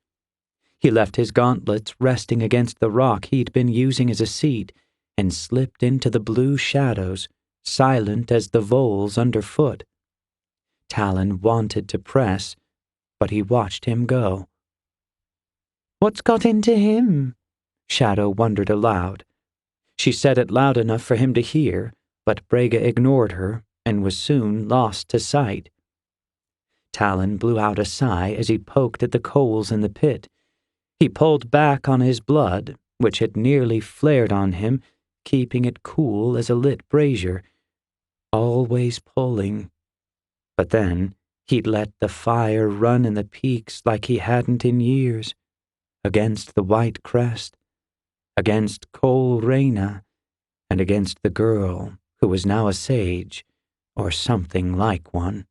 He left his gauntlets resting against the rock he'd been using as a seat and slipped into the blue shadows, silent as the voles underfoot. Talon wanted to press, but he watched him go.
What's got into him?
Shadow wondered aloud. She said it loud enough for him to hear, but Brega ignored her and was soon lost to sight. Talon blew out a sigh as he poked at the coals in the pit. He pulled back on his blood, which had nearly flared on him, keeping it cool as a lit brazier, always pulling. But then he'd let the fire run in the peaks like he hadn't in years, against the white crest, against Kole Reyna, and against the girl who was now a sage, or something like one.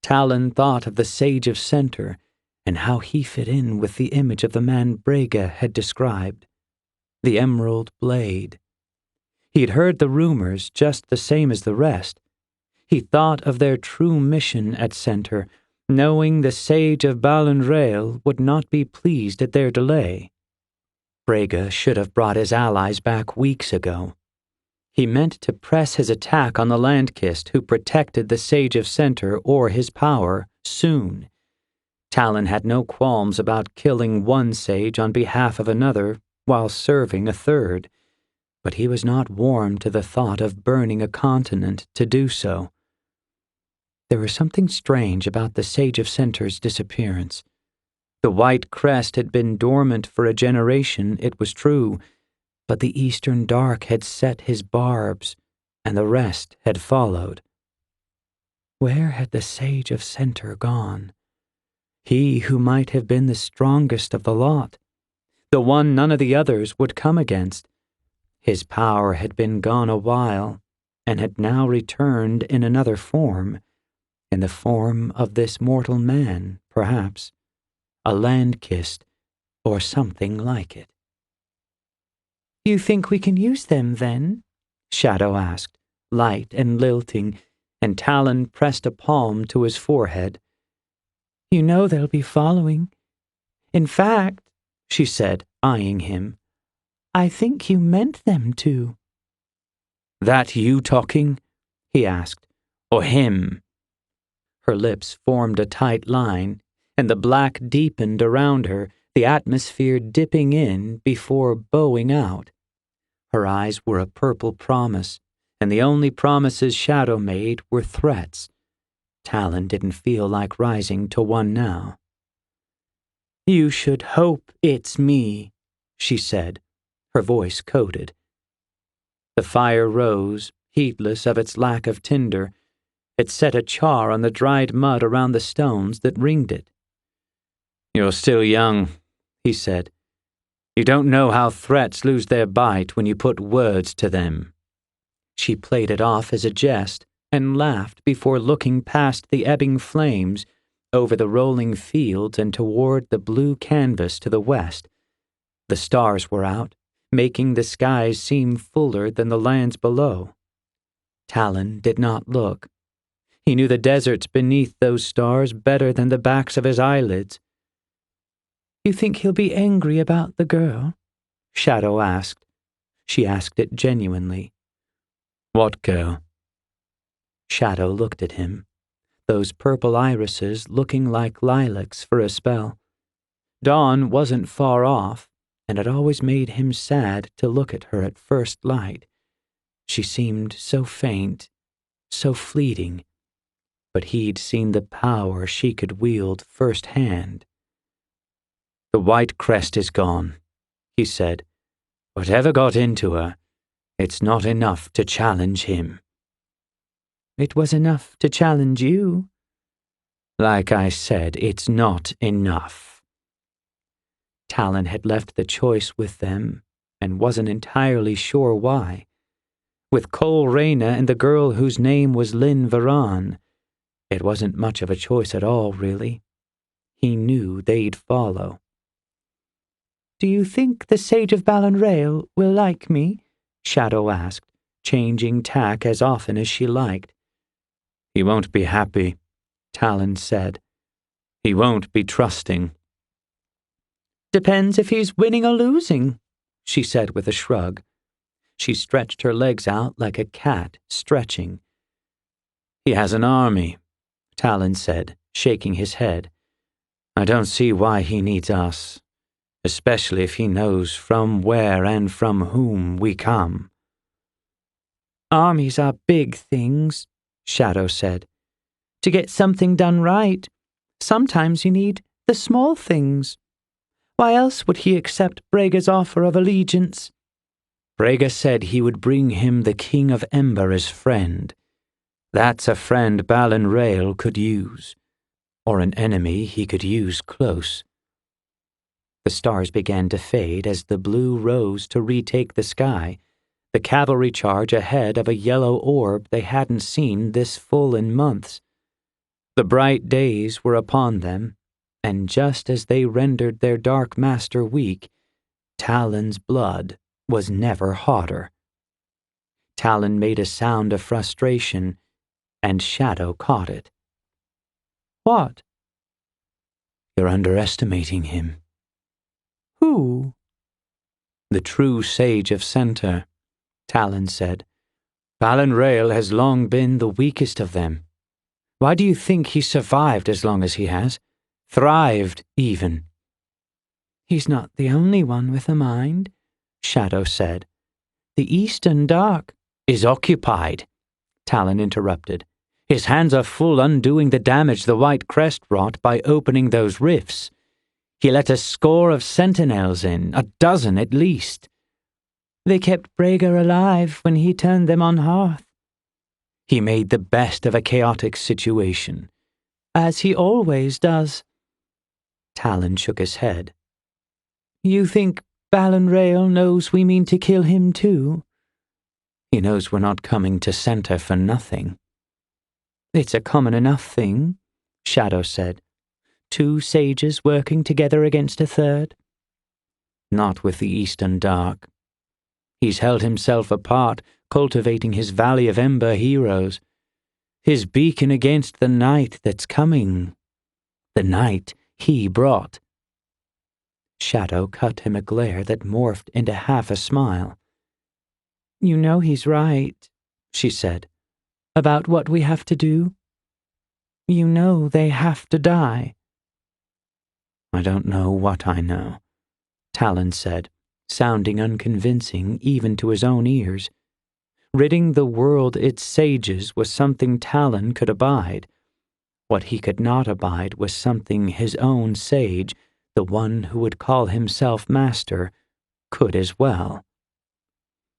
Talon thought of the Sage of Center and how he fit in with the image of the man Brega had described, the emerald blade. He'd heard the rumors just the same as the rest. He thought of their true mission at Center, knowing the sage of Balonrail would not be pleased at their delay. Brega should have brought his allies back weeks ago. He meant to press his attack on the LandKist who protected the Sage of Center or his power soon. Talon had no qualms about killing one sage on behalf of another while serving a third, but he was not warm to the thought of burning a continent to do so. There was something strange about the Sage of Center's disappearance. The white crest had been dormant for a generation, it was true, but the eastern dark had set his barbs, and the rest had followed. Where had the Sage of Center gone? He who might have been the strongest of the lot, the one none of the others would come against. His power had been gone a while, and had now returned in another form, in the form of this mortal man, perhaps, a LandKist, or something like it.
You think we can use them, then?
Shadow asked, light and lilting, and Talon pressed a palm to his forehead.
You know they'll be following. In fact,
she said, eyeing him,
I think you meant them to.
That you talking? He asked, or him? Her lips formed a tight line, and the black deepened around her, the atmosphere dipping in before bowing out. Her eyes were a purple promise, and the only promises Shadow made were threats. Talon didn't feel like rising to one now.
You should hope it's me,
she said, her voice coated. The fire rose, heedless of its lack of tinder. It set a char on the dried mud around the stones that ringed it. You're still young, he said. You don't know how threats lose their bite when you put words to them. She played it off as a jest and laughed before looking past the ebbing flames, over the rolling fields and toward the blue canvas to the west. The stars were out, making the skies seem fuller than the lands below. Talon did not look. He knew the deserts beneath those stars better than the backs of his eyelids.
You think he'll be angry about the girl?
Shadow asked. She asked it genuinely. What girl? Shadow looked at him, those purple irises looking like lilacs for a spell. Dawn wasn't far off, and it always made him sad to look at her at first light. She seemed so faint, so fleeting, but he'd seen the power she could wield firsthand. The white crest is gone, he said. Whatever got into her, it's not enough to challenge him.
It was enough to challenge you.
Like I said, it's not enough. Talon had left the choice with them, and wasn't entirely sure why. With Kole Reyna and the girl whose name was Lynn Varan, it wasn't much of a choice at all, really. He knew they'd follow.
Do you think the Sage of Balonrail will like me? Shadow asked, changing tack as often as she liked.
He won't be happy, Talon said. He won't be trusting.
Depends if he's winning or losing,
she said with a shrug. She stretched her legs out like a cat stretching. He has an army, Talon said, shaking his head. I don't see why he needs us, especially if he knows from where and from whom we come.
Armies are big things, Shadow said. To get something done right, sometimes you need the small things. Why else would he accept Brega's offer of allegiance?
Brega said he would bring him the King of Ember as friend. That's a friend Balonrail could use, or an enemy he could use close. The stars began to fade as the blue rose to retake the sky, the cavalry charge ahead of a yellow orb they hadn't seen this full in months. The bright days were upon them, and just as they rendered their dark master weak, Talon's blood was never hotter. Talon made a sound of frustration, and Shadow caught it.
What?
You're underestimating him.
Who?
The true sage of Center, Talon said. Balin Rael has long been the weakest of them. Why do you think he survived as long as he has? Thrived, even.
He's not the only one with a mind, Shadow said. The Eastern Dark
is occupied, Talon interrupted. His hands are full undoing the damage the White Crest wrought by opening those rifts. He let a score of sentinels in, a dozen at least.
They kept Braga alive when he turned them on Hearth.
He made the best of a chaotic situation.
As he always does.
Talon shook his head.
You think Balin Rael knows we mean to kill him too?
He knows we're not coming to Center for nothing.
It's a common enough thing, Shadow said. 2 sages working together against a third.
Not with the Eastern Dark. He's held himself apart, cultivating his Valley of Ember heroes. His beacon against the night that's coming. The night he brought.
Shadow cut him a glare that morphed into half a smile. You know he's right, she said, about what we have to do. You know they have to die.
I don't know what I know, Talon said, sounding unconvincing even to his own ears. Ridding the world its sages was something Talon could abide. What he could not abide was something his own sage, the one who would call himself master, could as well.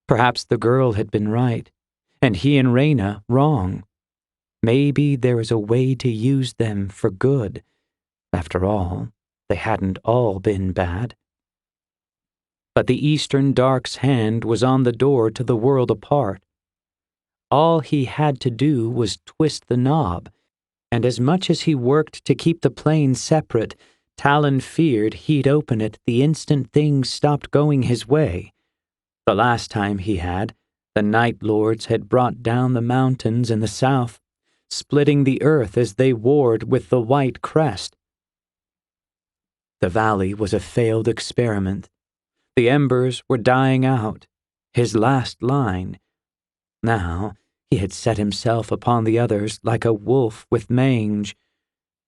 Perhaps the girl had been right, and he and Reyna wrong. Maybe there was a way to use them for good. After all, they hadn't all been bad. But the Eastern Dark's hand was on the door to the world apart. All he had to do was twist the knob, and as much as he worked to keep the planes separate, Talon feared he'd open it the instant things stopped going his way. The last time he had, the Night Lords had brought down the mountains in the south, splitting the earth as they warred with the White Crest. The valley was a failed experiment. The embers were dying out, his last line. Now he had set himself upon the others like a wolf with mange.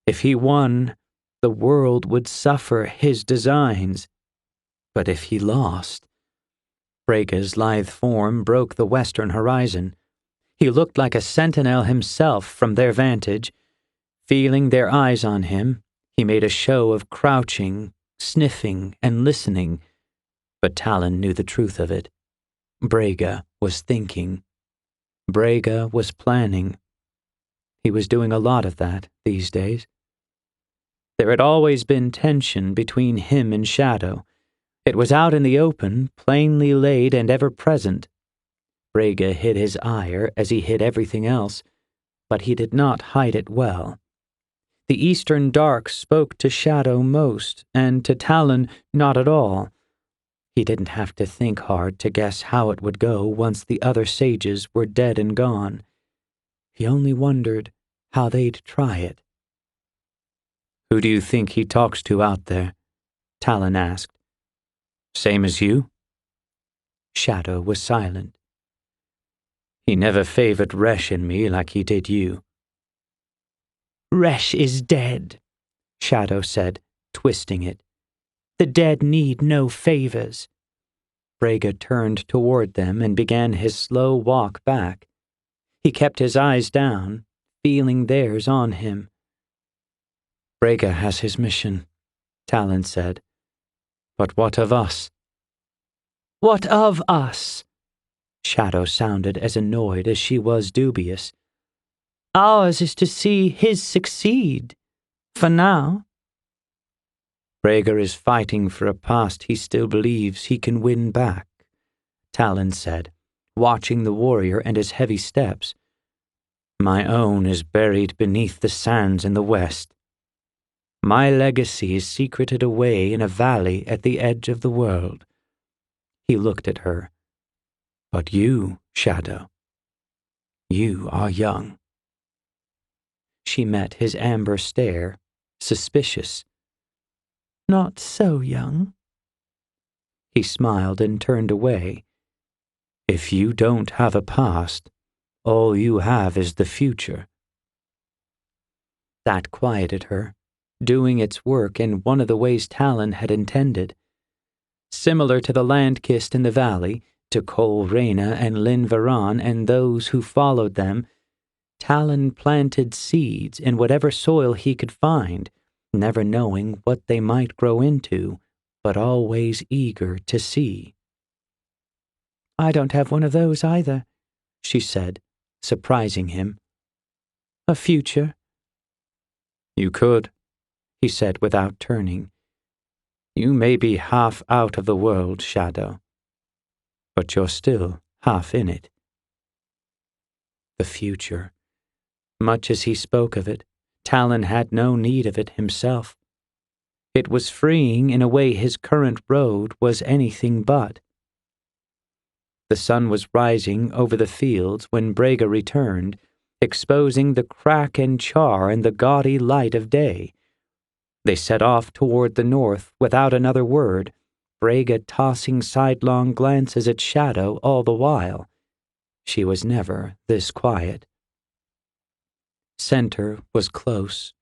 If he won, the world would suffer his designs. But if he lost... Braga's lithe form broke the western horizon. He looked like a sentinel himself from their vantage. Feeling their eyes on him, he made a show of crouching, sniffing, and listening. But Talon knew the truth of it. Braga was thinking. Braga was planning. He was doing a lot of that these days. There had always been tension between him and Shadow. It was out in the open, plainly laid and ever present. Braga hid his ire as he hid everything else, but he did not hide it well. The Eastern Dark spoke to Shadow most, and to Talon not at all. He didn't have to think hard to guess how it would go once the other sages were dead and gone. He only wondered how they'd try it. "Who do you think he talks to out there?" Talon asked. "Same as you?" Shadow was silent. "He never favored Resh and me like he did you."
"Resh is dead," Shadow said, twisting it. "The dead need no favors." Braga turned toward them and began his slow walk back. He kept his eyes down, feeling theirs on him. "Braga has his mission," Talon said. "But what of us?" "What of us?"
Shadow sounded as annoyed as she was dubious.
"Ours is to see his succeed. For now."
"Braga is fighting for a past he still believes he can win back," Talon said, watching the warrior and his heavy steps. "My own is buried beneath the sands in the west. My legacy is secreted away in a valley at the edge of the world." He looked at her. "But you, Shadow, you are young." She met his amber stare, suspicious.
Not so young.
He smiled and turned away. If you don't have a past, all you have is the future. That quieted her, doing its work in one of the ways Talon had intended. Similar to the LandKist in the valley, to Kole Reyna and Lyn Varan and those who followed them, Talon planted seeds in whatever soil he could find, never knowing what they might grow into, but always eager to see.
I don't have one of those either,
she said, surprising him.
A future.
You could, he said without turning. You may be half out of the world, Shadow, but you're still half in it. The future. Much as he spoke of it, Talon had no need of it himself. It was freeing in a way his current road was anything but. The sun was rising over the fields when Brega returned, exposing the crack and char in the gaudy light of day. They set off toward the north without another word, Brega tossing sidelong glances at Shadow all the while. She was never this quiet. Center was close.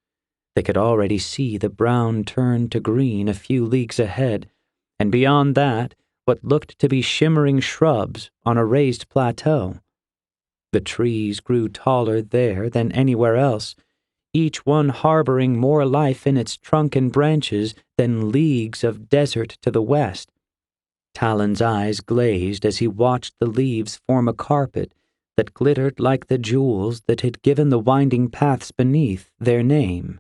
They could already see the brown turn to green a few leagues ahead, and beyond that, what looked to be shimmering shrubs on a raised plateau. The trees grew taller there than anywhere else, each one harboring more life in its trunk and branches than leagues of desert to the west. Talon's eyes glazed as he watched the leaves form a carpet that glittered like the jewels that had given the winding paths beneath their name.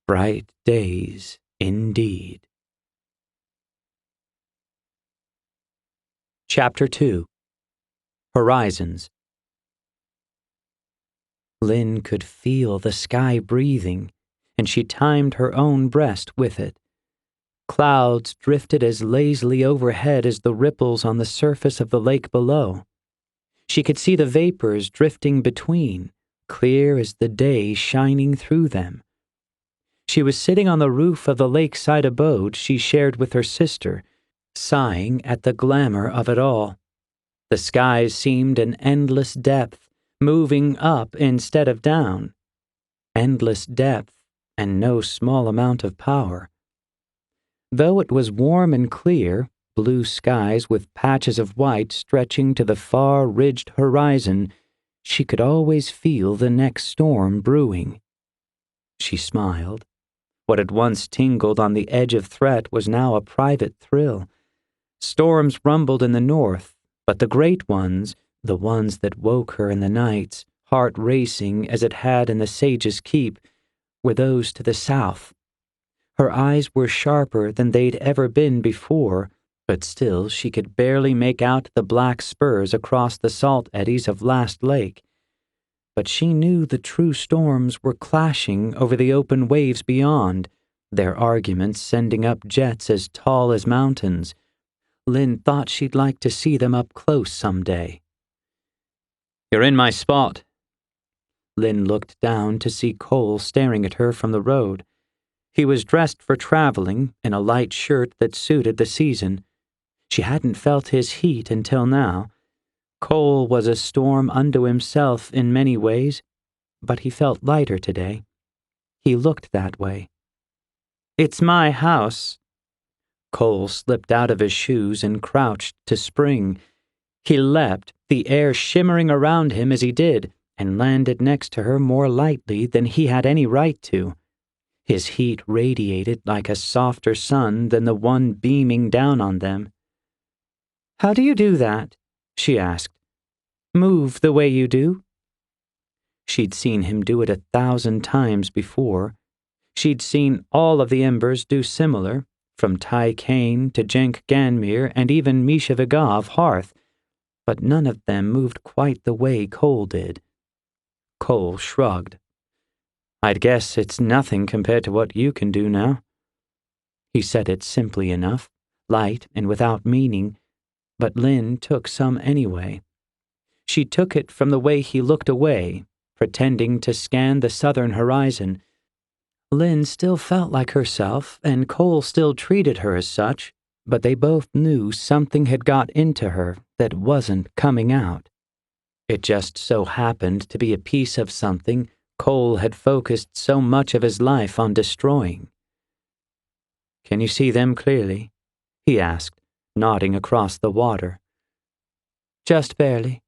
Bright days, indeed. Chapter 2. Horizons. Lyn could feel the sky breathing, and she timed her own breast with it. Clouds drifted as lazily overhead as the ripples on the surface of the lake below. She could see the vapors drifting between, clear as the day shining through them. She was sitting on the roof of the lakeside abode she shared with her sister, sighing at the glamour of it all. The skies seemed an endless depth, moving up instead of down. Endless depth and no small amount of power. Though it was warm and clear, blue skies with patches of white stretching to the far ridged horizon, she could always feel the next storm brewing. She smiled. What had once tingled on the edge of threat was now a private thrill. Storms rumbled in the north, but the great ones, the ones that woke her in the nights, heart racing as it had in the Sage's Keep, were those to the south. Her eyes were sharper than they'd ever been before, but still she could barely make out the black spurs across the salt eddies of Last Lake. But she knew the true storms were clashing over the open waves beyond, their arguments sending up jets as tall as mountains. Lyn thought she'd like to see them up close someday. "You're in my spot." Lyn looked down to see Kole staring at her from the road. He was dressed for traveling in a light shirt that suited the season. She hadn't felt his heat until now. Kole was a storm unto himself in many ways, but he felt lighter today. He looked that way. "It's my house." Kole slipped out of his shoes and crouched to spring. He leapt, the air shimmering around him as he did, and landed next to her more lightly than he had any right to. His heat radiated like a softer sun than the one beaming down on them. "How do you do that?" she asked. "Move the way you do?" She'd seen him do it 1,000 times before. She'd seen all of the Embers do similar, from Tai Kane to Jenk Ganmir and even Misha Vigov Hearth, but none of them moved quite the way Kole did. Kole shrugged. "I'd guess it's nothing compared to what you can do now." He said it simply enough, light and without meaning, but Lyn took some anyway. She took it from the way he looked away, pretending to scan the southern horizon. Lynn still felt like herself, and Kole still treated her as such, but they both knew something had got into her that wasn't coming out. It just so happened to be a piece of something Kole had focused so much of his life on destroying. "Can you see them clearly?" he asked, nodding across the water. "Just barely."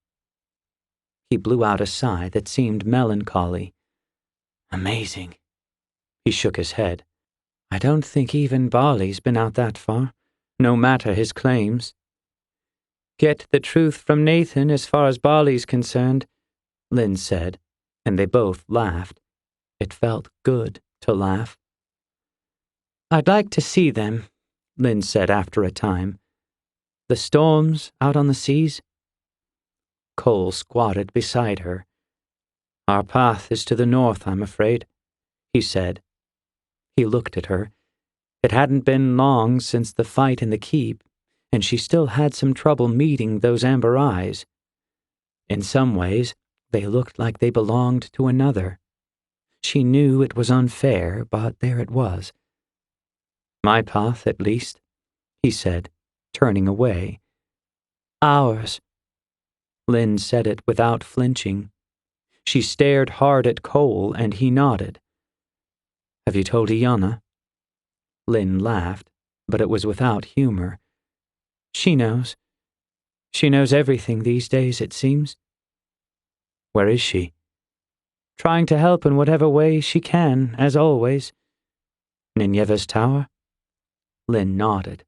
He blew out a sigh that seemed melancholy. "Amazing." He shook his head. "I don't think even Barley's been out that far, no matter his claims." "Get the truth from Nathan as far as Barley's concerned," Lynn said, and they both laughed. It felt good to laugh. "I'd like to see them," Lynn said after a time. "The storms out on the seas." Kole squatted beside her. "Our path is to the north, I'm afraid," he said. He looked at her. It hadn't been long since the fight in the keep, and she still had some trouble meeting those amber eyes. In some ways, they looked like they belonged to another. She knew it was unfair, but there it was. "My path, at least," he said, turning away. "Ours." Lynn said it without flinching. She stared hard at Kole, and he nodded. "Have you told Iana?" Lynn laughed, but it was without humor. "She knows. She knows everything these days, it seems." "Where is she?" "Trying to help in whatever way she can, as always." "Nineveh's tower?" Lynn nodded.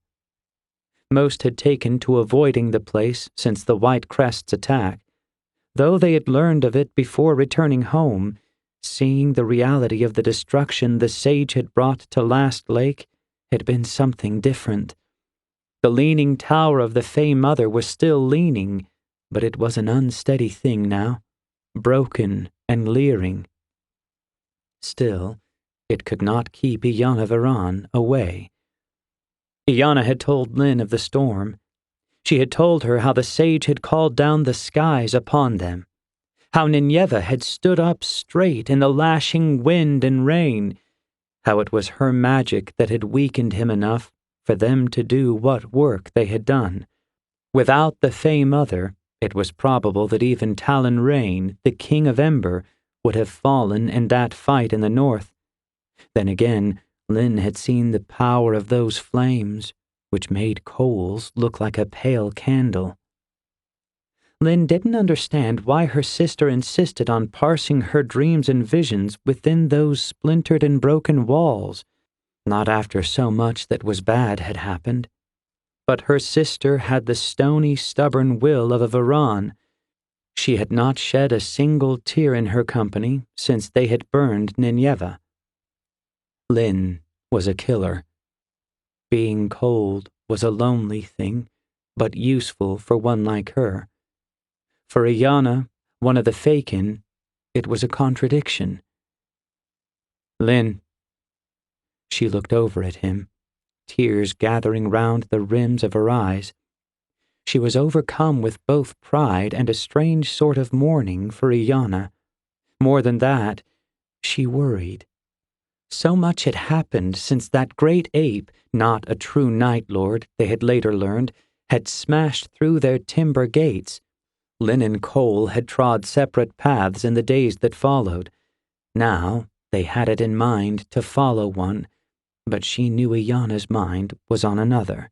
Most had taken to avoiding the place since the White Crest's attack. Though they had learned of it before returning home, seeing the reality of the destruction the sage had brought to Last Lake had been something different. The leaning tower of the Fey Mother was still leaning, but it was an unsteady thing now, broken and leering. Still, it could not keep Iana of Iran away. Iana had told Lynn of the storm. She had told her how the sage had called down the skies upon them, how Nineveh had stood up straight in the lashing wind and rain, how it was her magic that had weakened him enough for them to do what work they had done. Without the Fey Mother, it was probable that even Talon Rain, the king of Ember, would have fallen in that fight in the north. Then again, Lynn had seen the power of those flames, which made Kole's look like a pale candle. Lynn didn't understand why her sister insisted on parsing her dreams and visions within those splintered and broken walls, not after so much that was bad had happened. But her sister had the stony, stubborn will of a Varan. She had not shed a single tear in her company since they had burned Nineveh. Lynn was a killer. Being cold was a lonely thing, but useful for one like her. For Iana, one of the Fakin, it was a contradiction. "Lynn." She looked over at him, tears gathering round the rims of her eyes. She was overcome with both pride and a strange sort of mourning for Iana. More than that, she worried. So much had happened since that great ape, not a true Night Lord, they had later learned, had smashed through their timber gates. Lynn and Kole had trod separate paths in the days that followed. Now they had it in mind to follow one, but she knew Iana's mind was on another.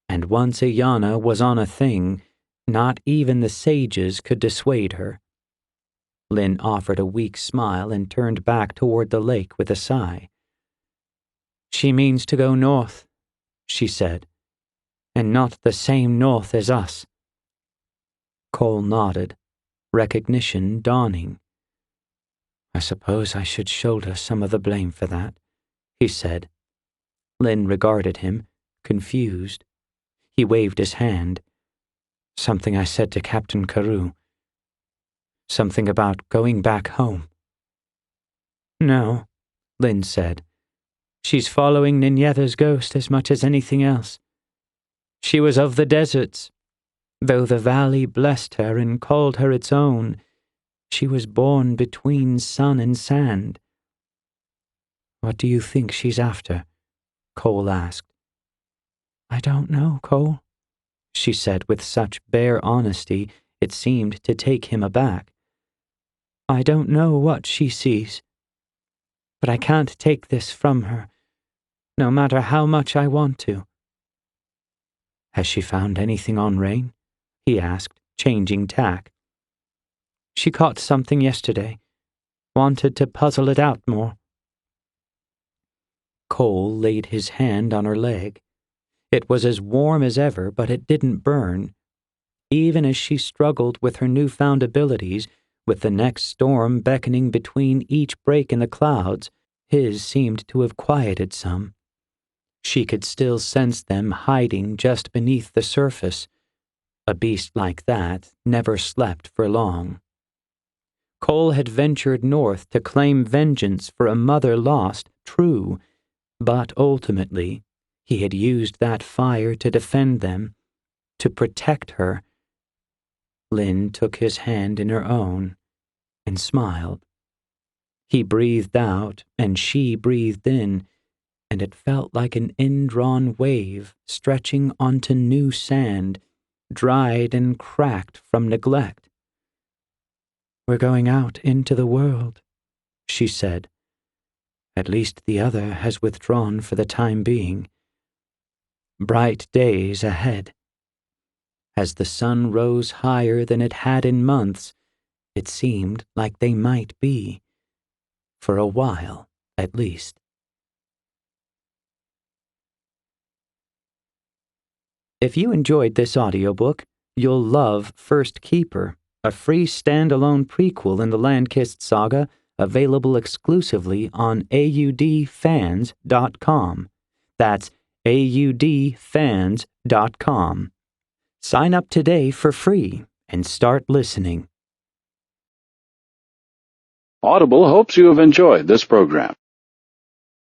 And once Iana was on a thing, not even the sages could dissuade her. Lynn offered a weak smile and turned back toward the lake with a sigh. "She means to go north," she said, "and not the same north as us." Kole nodded, recognition dawning. "I suppose I should shoulder some of the blame for that," he said. Lynn regarded him, confused. He waved his hand. "Something I said to Captain Carew. Something about going back home." "No," Lynn said. "She's following Nineveh's ghost as much as anything else. She was of the deserts. Though the valley blessed her and called her its own, she was born between sun and sand." What do you think she's after? Kole asked. I don't know, Kole, she said with such bare honesty it seemed to take him aback. I don't know what she sees, but I can't take this from her, no matter how much I want to. Has she found anything on Rain? He asked, changing tack. She caught something yesterday, wanted to puzzle it out more. Kole laid his hand on her leg. It was as warm as ever, but it didn't burn. Even as she struggled with her newfound abilities, with the next storm beckoning between each break in the clouds, his seemed to have quieted some. She could still sense them hiding just beneath the surface. A beast like that never slept for long. Kole had ventured north to claim vengeance for a mother lost, true, but ultimately he had used that fire to defend them, to protect her. Lynn took his hand in her own and smiled. He breathed out and she breathed in, and it felt like an indrawn wave stretching onto new sand, dried and cracked from neglect. We're going out into the world, she said. At least the other has withdrawn for the time being. Bright days ahead. As the sun rose higher than it had in months, it seemed like they might be. For a while, at least. If you enjoyed this audiobook, you'll love First Keeper, a free standalone prequel in the LandKist saga, available exclusively on audfans.com. That's audfans.com. Sign up today for free and start listening.
Audible hopes you have enjoyed this program.